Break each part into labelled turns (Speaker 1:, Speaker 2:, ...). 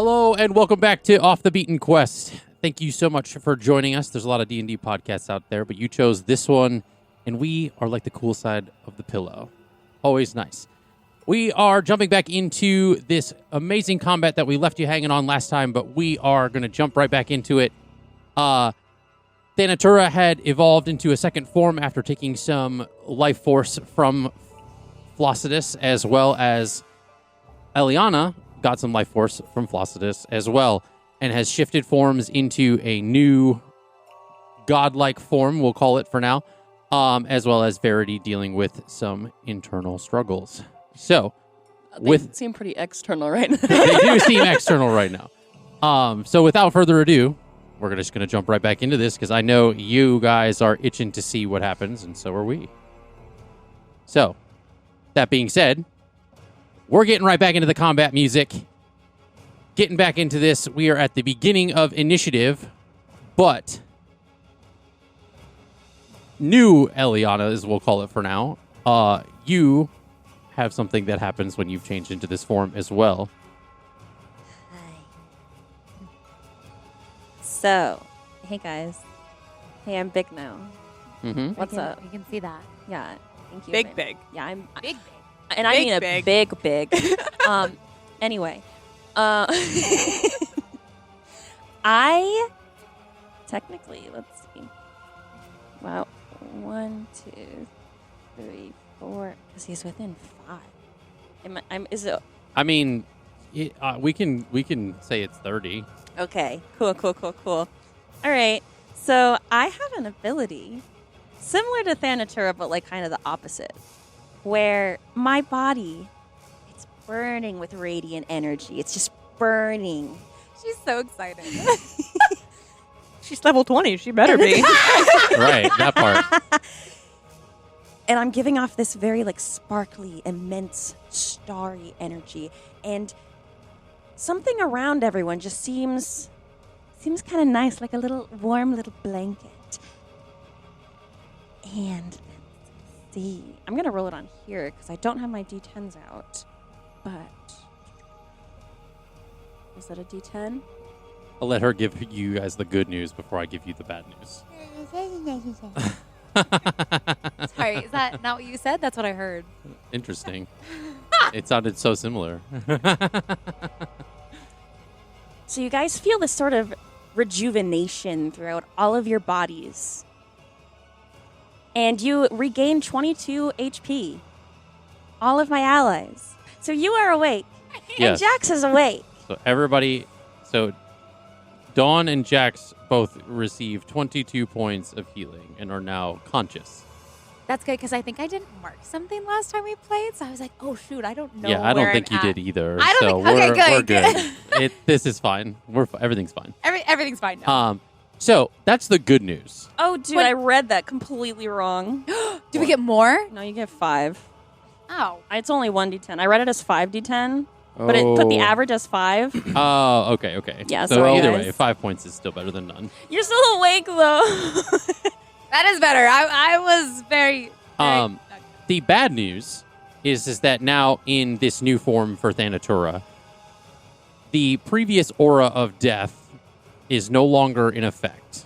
Speaker 1: Hello and welcome back to Off the Beaten Quest. Thank you so much for joining us. There's a lot of D&D podcasts out there, but you chose this one, and we are like the cool side of the pillow. Always nice. We are jumping back into this amazing combat that we left you hanging on last time, but we are going to jump right back into it. Thanatura had evolved into a second form after taking some life force from Flossidus, as well as Eliana got some life force from Flossidus as well, and has shifted forms into a new godlike form, we'll call it for now, as well as Verity dealing with some internal struggles. So,
Speaker 2: they seem pretty external right now.
Speaker 1: They do seem external right now. So without further ado, we're just going to jump right back into this because I know you guys are itching to see what happens, and so are we. So, that being said, we're getting right back into the combat music. Getting back into this, we are at the beginning of initiative, but new Eliana, as we'll call it for now, you have something that happens when you've changed into this form as well.
Speaker 2: Hi. So, hey guys. Hey, I'm big now.
Speaker 1: Mm-hmm.
Speaker 2: What's up?
Speaker 3: We can see that.
Speaker 2: Yeah, thank you.
Speaker 4: Big.
Speaker 2: Yeah, I'm
Speaker 3: Big.
Speaker 2: and I mean a big. Anyway, I technically, let's see. Wow, 1, 2, 3, 4. Because he's within 5. Is it?
Speaker 1: I mean, we can say it's 30.
Speaker 2: Okay. Cool. All right. So I have an ability similar to Thanatura, but like kind of the opposite, where my body, it's burning with radiant energy. It's just burning.
Speaker 3: She's so excited.
Speaker 4: She's level 20. She better be.
Speaker 1: Right, that part.
Speaker 2: And I'm giving off this very like sparkly, immense, starry energy, and something around everyone just seems kind of nice, like a little warm little blanket. And let's see. I'm going to roll it on here because I don't have my D10s out. But is that a D10?
Speaker 1: I'll let her give you guys the good news before I give you the bad news.
Speaker 3: Sorry, is that not what you said? That's what I heard.
Speaker 1: Interesting. It sounded so similar.
Speaker 2: So you guys feel this sort of rejuvenation throughout all of your bodies. And you regain 22 HP. All of my allies. So you are awake.
Speaker 1: Yes.
Speaker 2: And Jax is awake.
Speaker 1: So Dawn and Jax both receive 22 points of healing and are now conscious.
Speaker 3: That's good because I think I didn't mark something last time we played, so I was like, "Oh shoot, I don't know."
Speaker 1: Yeah, I don't
Speaker 3: where
Speaker 1: think
Speaker 3: I'm
Speaker 1: you
Speaker 3: at.
Speaker 1: did either.
Speaker 3: I don't
Speaker 1: so
Speaker 3: think. Okay,
Speaker 1: we're
Speaker 3: good.
Speaker 1: This is fine. Everything's fine.
Speaker 3: Everything's fine now.
Speaker 1: So that's the good news.
Speaker 2: Oh, dude, I read that completely wrong.
Speaker 3: Do we get more?
Speaker 2: No, you get 5.
Speaker 3: Oh,
Speaker 2: It's only 1d10. I read it as 5d10, but it put the average as 5.
Speaker 1: Oh, okay.
Speaker 2: Yeah,
Speaker 1: so
Speaker 2: sorry,
Speaker 1: either
Speaker 2: guys.
Speaker 1: way, 5 points is still better than none.
Speaker 2: You're still awake, though.
Speaker 3: that is better. I was very
Speaker 1: The bad news is that now in this new form for Thanatura, the previous aura of death is no longer in effect,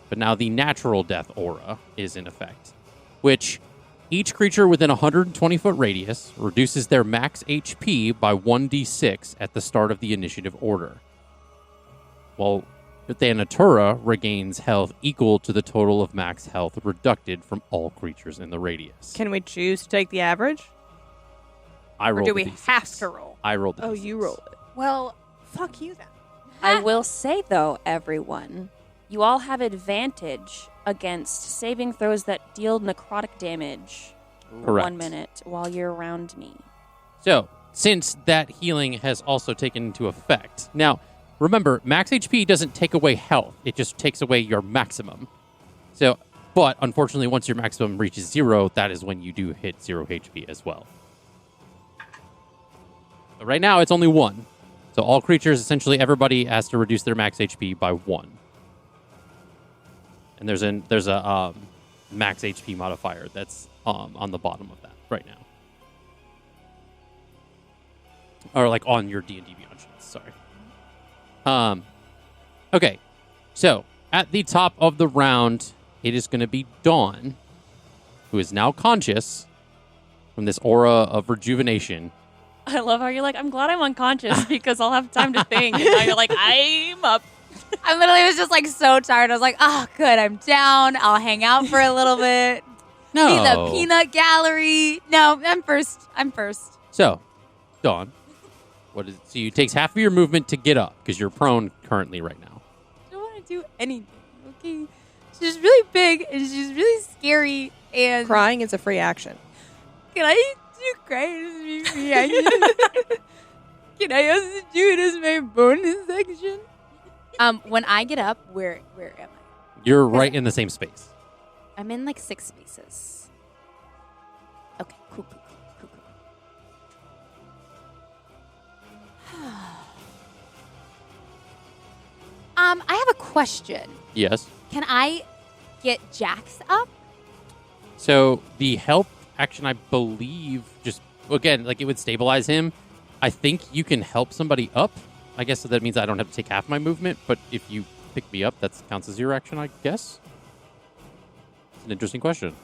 Speaker 1: but now the natural death aura is in effect, which each creature within a 120-foot radius reduces their max HP by 1d6 at the start of the initiative order, while Thanatura regains health equal to the total of max health reducted from all creatures in the radius.
Speaker 4: Can we choose to take the average?
Speaker 1: I
Speaker 4: Or
Speaker 1: rolled
Speaker 4: do
Speaker 1: the
Speaker 4: we
Speaker 1: D6.
Speaker 4: have to roll?
Speaker 1: I rolled the
Speaker 4: Oh,
Speaker 1: D6.
Speaker 4: you roll it. Well, fuck you then.
Speaker 2: I will say, though, everyone, you all have advantage against saving throws that deal necrotic damage for
Speaker 1: Correct.
Speaker 2: 1 minute while you're around me.
Speaker 1: So, since that healing has also taken into effect. Now, remember, max HP doesn't take away health. It just takes away your maximum. So, but unfortunately, once your maximum reaches 0, that is when you do hit 0 HP as well. But right now, it's only 1. So all creatures, essentially everybody has to reduce their max HP by 1. And there's a max HP modifier that's on the bottom of that right now. Or like on your D&D Beyond sheets, sorry. Okay, so at the top of the round, it is going to be Dawn, who is now conscious from this aura of rejuvenation.
Speaker 2: I love how you're like, I'm glad I'm unconscious because I'll have time to think. And now you're like, I'm up.
Speaker 3: I literally was just like so tired. I was like, oh, good, I'm down. I'll hang out for a little bit.
Speaker 1: No.
Speaker 3: See the peanut gallery. No, I'm first.
Speaker 1: So, Dawn, so you takes half of your movement to get up because you're prone currently right now.
Speaker 3: I don't want to do anything, okay? She's really big and she's really scary. And
Speaker 4: Crying is a free action.
Speaker 3: can I do crying as me reaction? Can I also do it as my bonus section? When I get up, where am I?
Speaker 1: You're right in the same space.
Speaker 3: I'm in like 6 spaces. Okay, cool. I have a question.
Speaker 1: Yes.
Speaker 3: Can I get Jax up?
Speaker 1: So the help action, I believe, just again, like it would stabilize him. I think you can help somebody up. I guess that means I don't have to take half my movement. But if you pick me up, that counts as your action, I guess. It's an interesting question.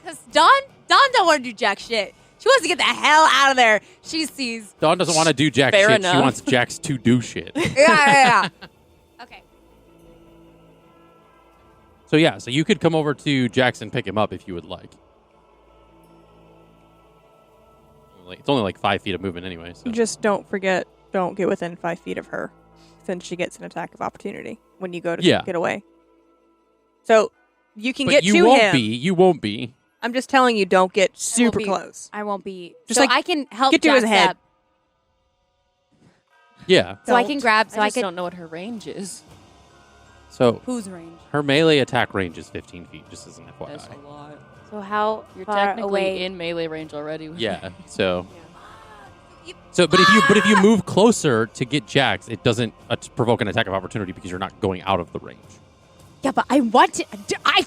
Speaker 3: Because Dawn don't want to do jack shit. She wants to get the hell out of there. She sees.
Speaker 1: Dawn doesn't want to do jack
Speaker 2: Fair
Speaker 1: shit.
Speaker 2: enough.
Speaker 1: She wants Jax to do shit.
Speaker 3: Yeah. Okay.
Speaker 1: So yeah, so you could come over to Jax and pick him up if you would like. It's only like 5 feet of movement anyway. So.
Speaker 4: Just don't get within 5 feet of her, since she gets an attack of opportunity when you go to get away. So you can get to him.
Speaker 1: You won't be.
Speaker 4: I'm just telling you, don't get super
Speaker 3: be-
Speaker 4: close.
Speaker 3: I won't be.
Speaker 4: Just
Speaker 3: so
Speaker 4: like,
Speaker 3: I can help
Speaker 4: get to
Speaker 3: Jax
Speaker 4: his head.
Speaker 3: up.
Speaker 1: Yeah.
Speaker 3: So I can grab. So
Speaker 2: I
Speaker 3: I
Speaker 2: just
Speaker 3: can.
Speaker 2: don't know what her range is.
Speaker 1: So
Speaker 3: Whose range?
Speaker 1: her melee attack range is 15 feet, just as an
Speaker 2: That's
Speaker 1: FYI.
Speaker 2: a lot.
Speaker 3: So how
Speaker 2: You're
Speaker 3: far
Speaker 2: technically
Speaker 3: away?
Speaker 2: in melee range already.
Speaker 1: Yeah. So. So, but if you move closer to get Jax, it doesn't provoke an attack of opportunity because you're not going out of the range.
Speaker 3: Yeah, but I want to. I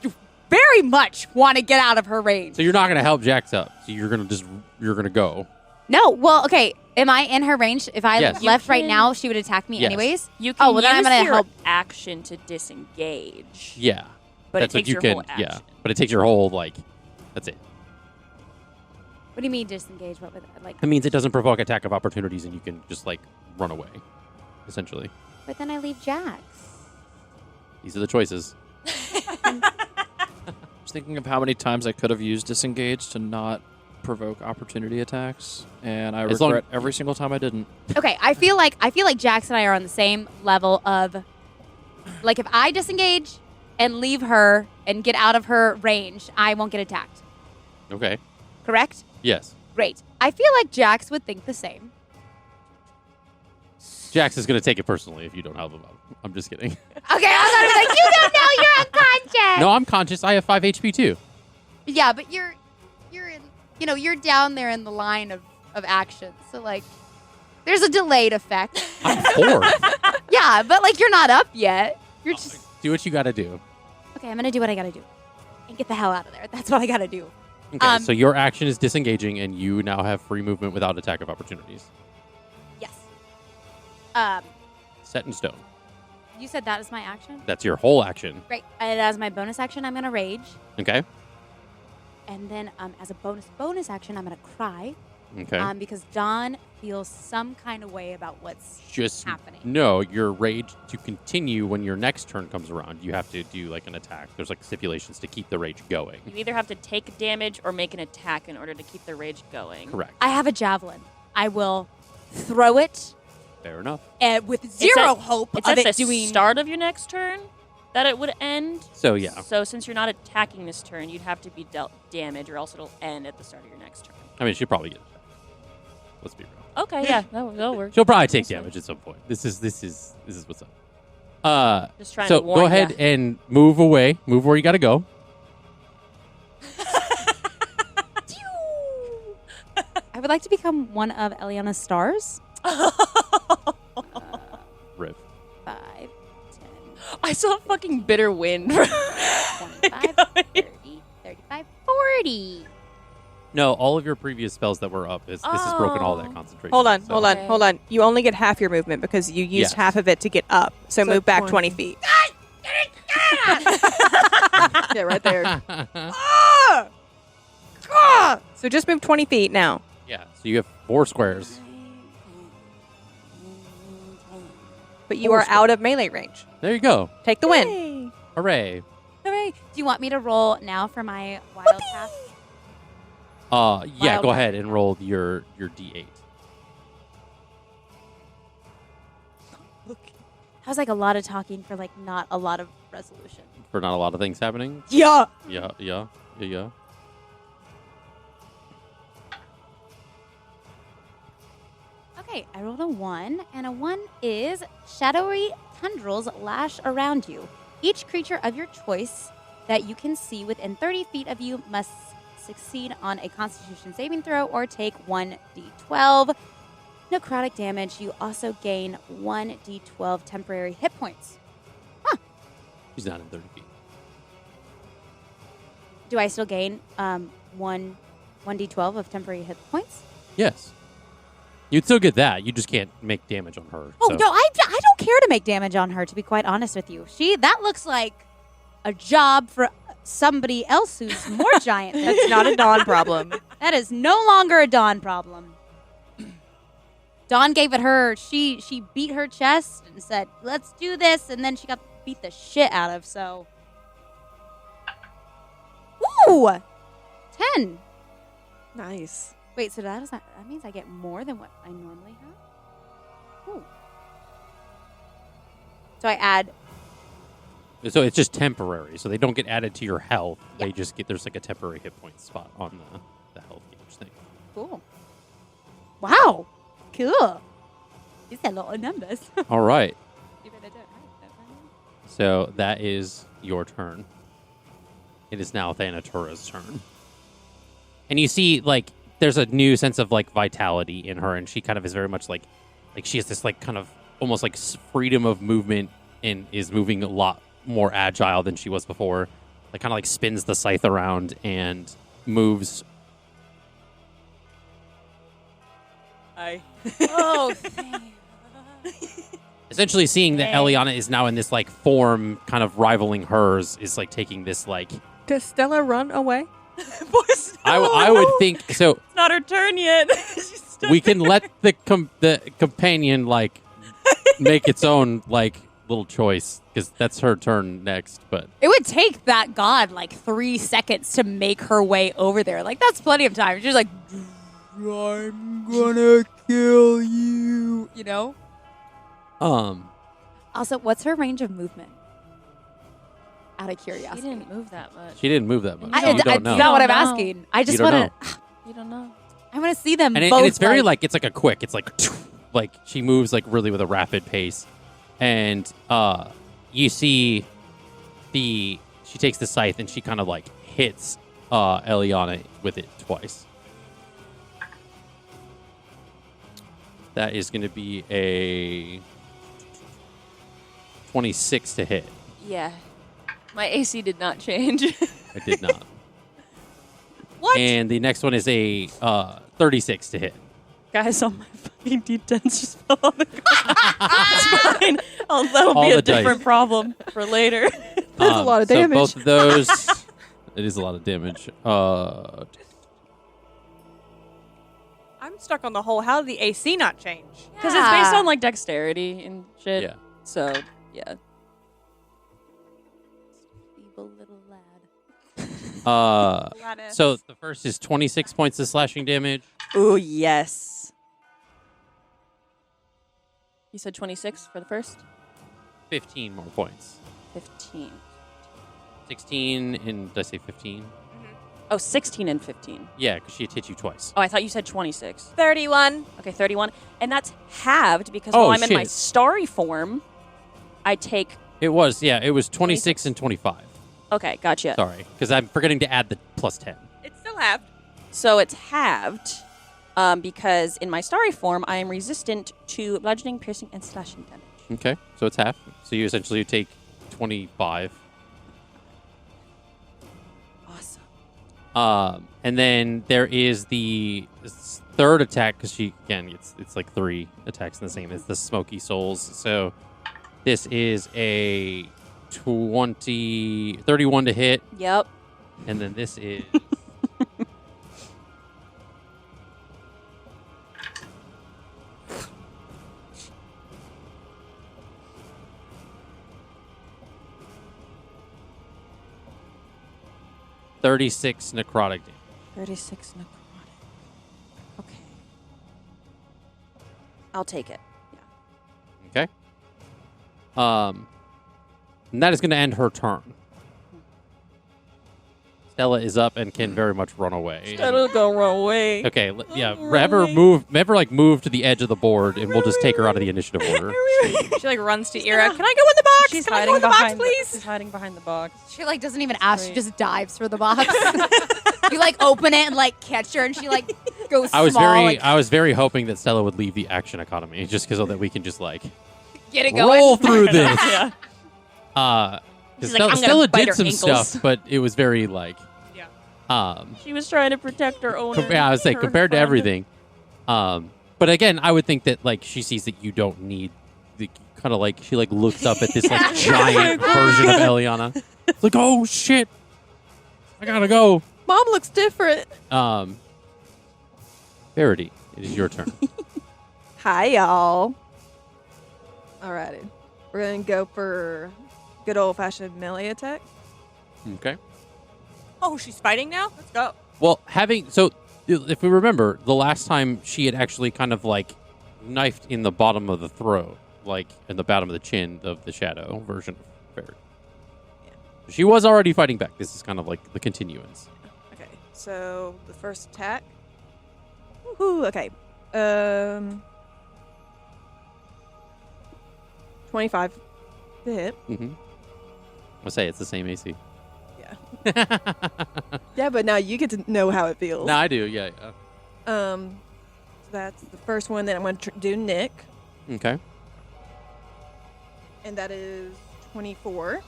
Speaker 3: very much want to get out of her range.
Speaker 1: So you're not going to help Jax up. So you're gonna go.
Speaker 3: No. Well, okay. Am I in her range? If I
Speaker 1: Yes.
Speaker 3: left
Speaker 2: You
Speaker 3: right
Speaker 2: can-
Speaker 3: now, she would attack me
Speaker 1: Yes.
Speaker 3: anyways.
Speaker 2: You can
Speaker 3: Oh, well, then I'm
Speaker 2: use
Speaker 3: gonna
Speaker 2: your
Speaker 3: help.
Speaker 2: action to disengage.
Speaker 1: Yeah.
Speaker 2: But
Speaker 1: That's
Speaker 2: it
Speaker 1: what
Speaker 2: takes
Speaker 1: you
Speaker 2: your
Speaker 1: can.
Speaker 2: whole action.
Speaker 1: Yeah. But it takes your whole That's it.
Speaker 3: What do you mean disengage? What would like?
Speaker 1: That means it doesn't provoke attack of opportunities, and you can just run away. Essentially,
Speaker 3: But then I leave Jax.
Speaker 1: these are the choices.
Speaker 5: I was thinking of how many times I could have used disengage to not provoke opportunity attacks, and I
Speaker 1: As long-
Speaker 5: regret every single time I didn't.
Speaker 3: Okay, I feel like Jax and I are on the same level of, like, if I disengage and leave her and get out of her range, I won't get attacked.
Speaker 1: Okay.
Speaker 3: Correct?
Speaker 1: Yes.
Speaker 3: Great. I feel like Jax would think the same.
Speaker 1: Jax is going to take it personally if you don't help him out. I'm just kidding.
Speaker 3: Okay, I was like, you don't know you're unconscious.
Speaker 1: No, I'm conscious. I have 5 HP too.
Speaker 3: Yeah, but you're in, you're down there in the line of action. So like, there's a delayed effect.
Speaker 1: I'm 4.
Speaker 3: Yeah, but like you're not up yet. You're just
Speaker 1: Do what you got to do.
Speaker 3: okay. I'm gonna do what I gotta do and get the hell out of there. That's what I gotta do.
Speaker 1: Okay, so your action is disengaging, and you now have free movement without attack of opportunities.
Speaker 3: Yes.
Speaker 1: Set in stone.
Speaker 3: You said that is my action.
Speaker 1: That's your whole action.
Speaker 3: Great. And as my bonus action, I'm gonna rage,
Speaker 1: Okay.
Speaker 3: and then as a bonus action, I'm gonna cry.
Speaker 1: Okay.
Speaker 3: Because Dawn feels some kind of way about what's
Speaker 1: Just
Speaker 3: happening.
Speaker 1: No, your rage to continue when your next turn comes around. You have to do an attack. There's stipulations to keep the rage going.
Speaker 2: You either have to take damage or make an attack in order to keep the rage going.
Speaker 1: Correct.
Speaker 3: I have a javelin. I will throw it
Speaker 1: Fair enough.
Speaker 3: with zero
Speaker 2: at-
Speaker 3: hope
Speaker 2: It's
Speaker 3: of
Speaker 2: at
Speaker 3: it
Speaker 2: the
Speaker 3: doing.
Speaker 2: start of your next turn that it would end.
Speaker 1: So yeah.
Speaker 2: So since you're not attacking this turn, you'd have to be dealt damage, or else it'll end at the start of your next turn.
Speaker 1: I mean, she'll probably get attacked. Let's be real.
Speaker 2: Okay, yeah, that'll work.
Speaker 1: She'll probably take
Speaker 2: That's fine.
Speaker 1: damage at some point. This is what's up.
Speaker 2: Just trying
Speaker 1: So
Speaker 2: to warn
Speaker 1: go ahead
Speaker 2: ya.
Speaker 1: and move away. Move where you got to go.
Speaker 3: I would like to become one of Eliana's stars.
Speaker 1: Rip.
Speaker 3: 5, 10,
Speaker 2: I saw a fucking bitter wind.
Speaker 3: 25, 30, 35, 40.
Speaker 1: No, all of your previous spells that were up, this has broken all that concentration.
Speaker 4: Hold on,
Speaker 1: so.
Speaker 4: hold on. You only get half your movement because you used half of it to get up. So move back 20 feet. Yeah, right there. So just move 20 feet now.
Speaker 1: Yeah, so you have 4 squares.
Speaker 4: But you are out of melee range.
Speaker 1: There you go.
Speaker 4: Take the win.
Speaker 2: Yay.
Speaker 1: Hooray.
Speaker 3: Hooray. Do you want me to roll now for my wild path?
Speaker 1: Yeah,
Speaker 3: Wild
Speaker 1: go
Speaker 3: path.
Speaker 1: ahead and roll your D8.
Speaker 3: That was like a lot of talking for like not a lot of resolution.
Speaker 1: For not a lot of things happening.
Speaker 4: Yeah.
Speaker 1: Yeah.
Speaker 3: Okay, I rolled a 1, and a 1 is shadowy tendrils lash around you. Each creature of your choice that you can see within 30 feet of you must succeed on a Constitution saving throw or take 1d12 necrotic damage. You also gain 1d12 temporary hit points.
Speaker 1: She's not in 30 feet.
Speaker 3: Do I still gain 1d12 of temporary hit points?
Speaker 1: Yes. You'd still get that. You just can't make damage on her.
Speaker 3: Oh,
Speaker 1: so.
Speaker 3: no, I don't care to make damage on her, to be quite honest with you. That looks like a job for somebody else who's more giant than
Speaker 4: That's not a Dawn problem.
Speaker 3: That is no longer a Dawn problem. Dawn gave it her. She beat her chest and said, let's do this, and then she got beat the shit out of, so. Ooh! 10.
Speaker 2: Nice.
Speaker 3: Wait, so that means I get more than what I normally have? Ooh. So I add.
Speaker 1: So it's just temporary. So they don't get added to your health.
Speaker 3: Yeah.
Speaker 1: They just get, there's like a temporary hit point spot on the health gauge thing.
Speaker 3: Cool. Wow. Cool. These are a lot of numbers.
Speaker 1: All right.
Speaker 3: Even I don't have that many.
Speaker 1: So that is your turn. It is now Thanatura's turn. And you see, like, there's a new sense of, like, vitality in her, and she kind of is very much like she has this, like, kind of almost like freedom of movement and is moving a lot more agile than she was before. Like, kind of like spins the scythe around and moves.
Speaker 3: Oh,
Speaker 1: Essentially seeing that Eliana is now in this, like, form kind of rivaling hers is, like, taking this, like...
Speaker 4: Does Stella run away?
Speaker 1: I would think... So
Speaker 2: It's not her turn yet. She's still
Speaker 1: we can let the companion, like, make its own, like, little choice, because that's her turn next, but...
Speaker 3: it would take that god like 3 seconds to make her way over there. Like, that's plenty of time. She's like, I'm gonna kill you. You know? Also, what's her range of movement? Out of
Speaker 2: She
Speaker 3: curiosity.
Speaker 2: didn't move that much.
Speaker 1: She didn't move that much.
Speaker 3: I
Speaker 1: You don't know.
Speaker 3: That's not what I'm
Speaker 2: You don't know.
Speaker 3: asking. I just
Speaker 1: You don't
Speaker 3: want to.
Speaker 2: You don't know.
Speaker 3: I want to see them
Speaker 1: And,
Speaker 3: both.
Speaker 1: and it's very, like, it's like a quick. It's like she moves, like, really with a rapid pace. And you see she takes the scythe and she kind of, like, hits Eliana with it twice. That is going to be a 26 to hit.
Speaker 2: Yeah. My AC did not change.
Speaker 1: I did not.
Speaker 2: What?
Speaker 1: And the next one is a 36 to hit.
Speaker 2: Guys, all my fucking D10s just fell on the ground. It's fine. That'll
Speaker 1: All
Speaker 2: be
Speaker 1: the
Speaker 2: a different
Speaker 1: dice.
Speaker 2: problem for later.
Speaker 4: That's a lot of damage.
Speaker 1: So both of those, it is a lot of damage.
Speaker 4: I'm stuck on the whole. How did the AC not change?
Speaker 2: Because it's based on, like, dexterity and shit.
Speaker 1: Yeah.
Speaker 2: So, yeah.
Speaker 3: Feeble little lad.
Speaker 1: So the first is 26 points of slashing damage.
Speaker 2: Ooh, yes. You said 26 for the first?
Speaker 1: 15 more points.
Speaker 2: 15.
Speaker 1: 16 and did I say 15?
Speaker 2: Oh, 16 and 15.
Speaker 1: Yeah, because she had hit you twice.
Speaker 2: Oh, I thought you said 26.
Speaker 4: 31.
Speaker 2: Okay, 31. And that's halved because
Speaker 1: Oh,
Speaker 2: while I'm in my
Speaker 1: shit.
Speaker 2: starry form, I take...
Speaker 1: It was 26 and 25.
Speaker 2: Okay, gotcha.
Speaker 1: Sorry, because I'm forgetting to add the plus 10.
Speaker 4: It's still halved.
Speaker 2: So it's halved because in my starry form, I am resistant to bludgeoning, piercing, and slashing damage.
Speaker 1: Okay, so it's half. So you essentially take 25.
Speaker 2: Awesome.
Speaker 1: And then there is the third attack because it's like 3 attacks in the same. It's the Smoky Souls. So this is a 31 to hit,
Speaker 2: Yep.
Speaker 1: and then this is 36 necrotic damage.
Speaker 2: 36 necrotic. Okay. I'll take it. Yeah.
Speaker 1: Okay. And that is going to end her turn. Stella is up and can very much run away.
Speaker 2: Stella's gonna run away.
Speaker 1: Okay, move to the edge of the board, and we'll just take her out of the initiative order.
Speaker 4: She like runs to Ira. Can I go in the box?
Speaker 2: She's
Speaker 4: Can I
Speaker 2: hiding
Speaker 4: go in the box,
Speaker 2: behind.
Speaker 4: please?
Speaker 2: She's hiding behind the box.
Speaker 3: She like doesn't even ask. She
Speaker 2: great.
Speaker 3: just dives for the box. You like open it and like catch her, and she like goes.
Speaker 1: I was
Speaker 3: small,
Speaker 1: I was very hoping that Stella would leave the action economy just so that we can just like
Speaker 3: get it going.
Speaker 1: roll through this.
Speaker 2: Yeah.
Speaker 1: Because
Speaker 2: She's like, I'm gonna
Speaker 1: Stella
Speaker 2: bite
Speaker 1: did
Speaker 2: her
Speaker 1: some
Speaker 2: ankles.
Speaker 1: stuff, but it was very like
Speaker 2: She was trying to protect her own.
Speaker 1: I was saying
Speaker 2: her
Speaker 1: compared to
Speaker 2: friend.
Speaker 1: everything. But again, I would think that like she sees that you don't need the kind of like she like looks up at this like giant version of Eliana. It's like, oh shit, I gotta go.
Speaker 4: Mom looks different.
Speaker 1: Verity, it is your turn.
Speaker 4: Hi, y'all. Alrighty. We're going to go for good old-fashioned melee attack.
Speaker 1: Okay.
Speaker 4: Oh, she's fighting now? Let's go.
Speaker 1: Well, if we remember, the last time she had actually kind of like knifed in the bottom of the throat, like in the bottom of the chin of the shadow version of Verity.
Speaker 4: Yeah.
Speaker 1: She was already fighting back. This is kind of like the continuance.
Speaker 4: Okay, so the first attack. Woohoo, okay. 25 to hit.
Speaker 1: Mm-hmm. I'll say it's the same AC.
Speaker 4: Yeah. Yeah, but now you get to know how it feels.
Speaker 1: No, I do. Yeah.
Speaker 4: So that's the first one. Then I'm going to do Nick,
Speaker 1: Okay.
Speaker 4: and that is 24.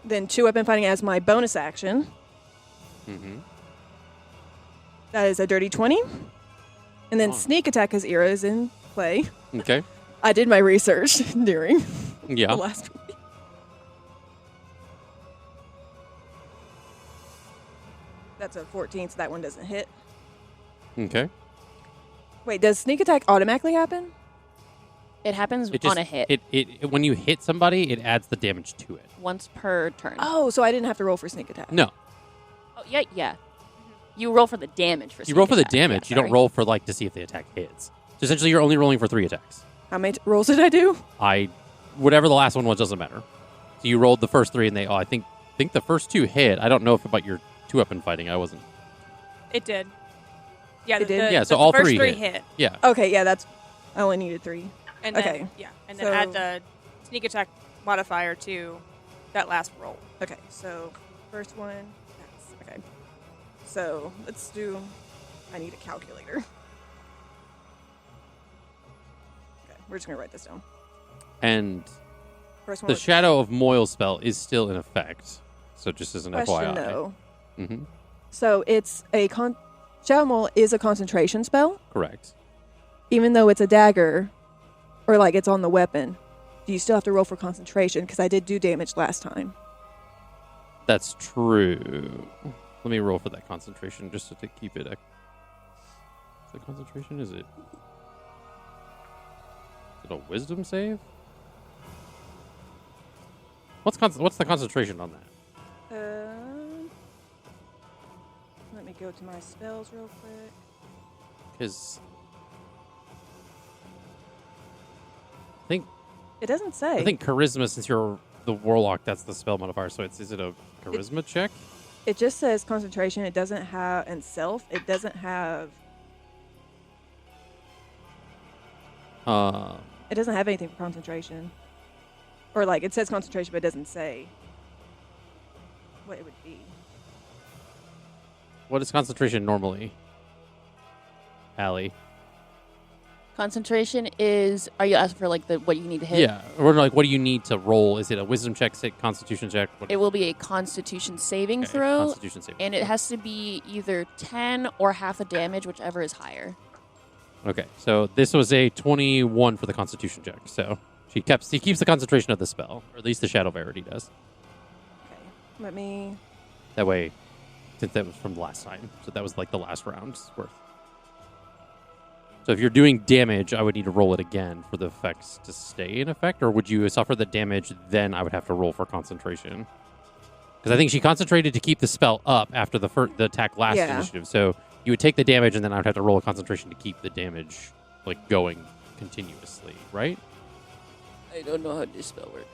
Speaker 4: Then 2-weapon fighting as my bonus action.
Speaker 1: Mm-hmm.
Speaker 4: That is a dirty 20. And then
Speaker 1: Oh.
Speaker 4: sneak attack as Ira is in play.
Speaker 1: Okay.
Speaker 4: I did my research during
Speaker 1: Yeah.
Speaker 4: the last week. That's a 14, so that one doesn't hit.
Speaker 1: Okay.
Speaker 4: Wait, does sneak attack automatically happen?
Speaker 2: It happens
Speaker 1: It just,
Speaker 2: on a hit
Speaker 1: It when you hit somebody, it adds the damage to it.
Speaker 2: once per turn.
Speaker 4: Oh, so I didn't have to roll for sneak attack.
Speaker 1: No,
Speaker 2: Oh, yeah. You roll for the damage for.
Speaker 1: you roll
Speaker 2: sneak
Speaker 1: for the
Speaker 2: attack.
Speaker 1: damage.
Speaker 2: Yeah,
Speaker 1: You don't
Speaker 2: sorry.
Speaker 1: roll for like to see if the attack hits. So essentially, you're only rolling for 3 attacks.
Speaker 4: How many rolls did I do?
Speaker 1: Whatever the last one was doesn't matter. So you rolled the first 3, and I think the first 2 hit. I don't know if about your 2-weapon fighting. I wasn't.
Speaker 6: It did. Yeah,
Speaker 4: It did?
Speaker 1: Yeah, so all
Speaker 6: first
Speaker 1: 3
Speaker 6: three
Speaker 1: hit.
Speaker 6: hit.
Speaker 1: Yeah.
Speaker 4: Okay, yeah, that's. I only needed 3.
Speaker 6: And then,
Speaker 4: Okay.
Speaker 6: yeah, and then
Speaker 4: So-
Speaker 6: add the sneak attack modifier to that last roll.
Speaker 4: Okay, so first one. That's okay. So let's do. I need a calculator. Okay, we're just gonna write this down.
Speaker 1: And
Speaker 4: First one.
Speaker 1: the
Speaker 4: was
Speaker 1: Shadow of Moil spell is still in effect. So just as an
Speaker 4: question
Speaker 1: FYI.
Speaker 4: though.
Speaker 1: Mm-hmm.
Speaker 4: So it's a Shadow Mole is a concentration spell,
Speaker 1: Correct.
Speaker 4: even though it's a dagger, or like it's on the weapon. Do you still have to roll for concentration? Because I did do damage last time.
Speaker 1: That's true. Let me roll for that concentration just to keep it. Is the concentration? Is it a wisdom save? What's the concentration on that?
Speaker 4: Let me go to my spells real quick.
Speaker 1: Because I think
Speaker 4: It doesn't say.
Speaker 1: I think charisma, since you're the warlock, that's the spell modifier. So is it a charisma check?
Speaker 4: It just says concentration. It doesn't have, and self. It doesn't have. It doesn't have anything for concentration. Or like it says concentration, but it doesn't say what it would be.
Speaker 1: What is concentration normally? Allie.
Speaker 7: Concentration is. Are you asking for like what you need to hit?
Speaker 1: Yeah. Or like, what do you need to roll? Is it a wisdom check, constitution check?
Speaker 7: It will be a Constitution saving
Speaker 1: Okay,
Speaker 7: throw,
Speaker 1: Constitution saving
Speaker 7: and
Speaker 1: throw.
Speaker 7: it has to be either 10 or half the damage, whichever is higher.
Speaker 1: Okay, so this was a 21 for the Constitution check. So she keeps the concentration of the spell, or at least the Shadow Verity does.
Speaker 4: Okay. Let me.
Speaker 1: That way, since that was from the last time, so that was like the last round's worth. So if you're doing damage, I would need to roll it again for the effects to stay in effect, or would you suffer the damage, then I would have to roll for concentration? Because I think she concentrated to keep the spell up after the attack last initiative, so you would take the damage, and then I would have to roll a concentration to keep the damage like going continuously, right?
Speaker 7: I don't know how this spell works.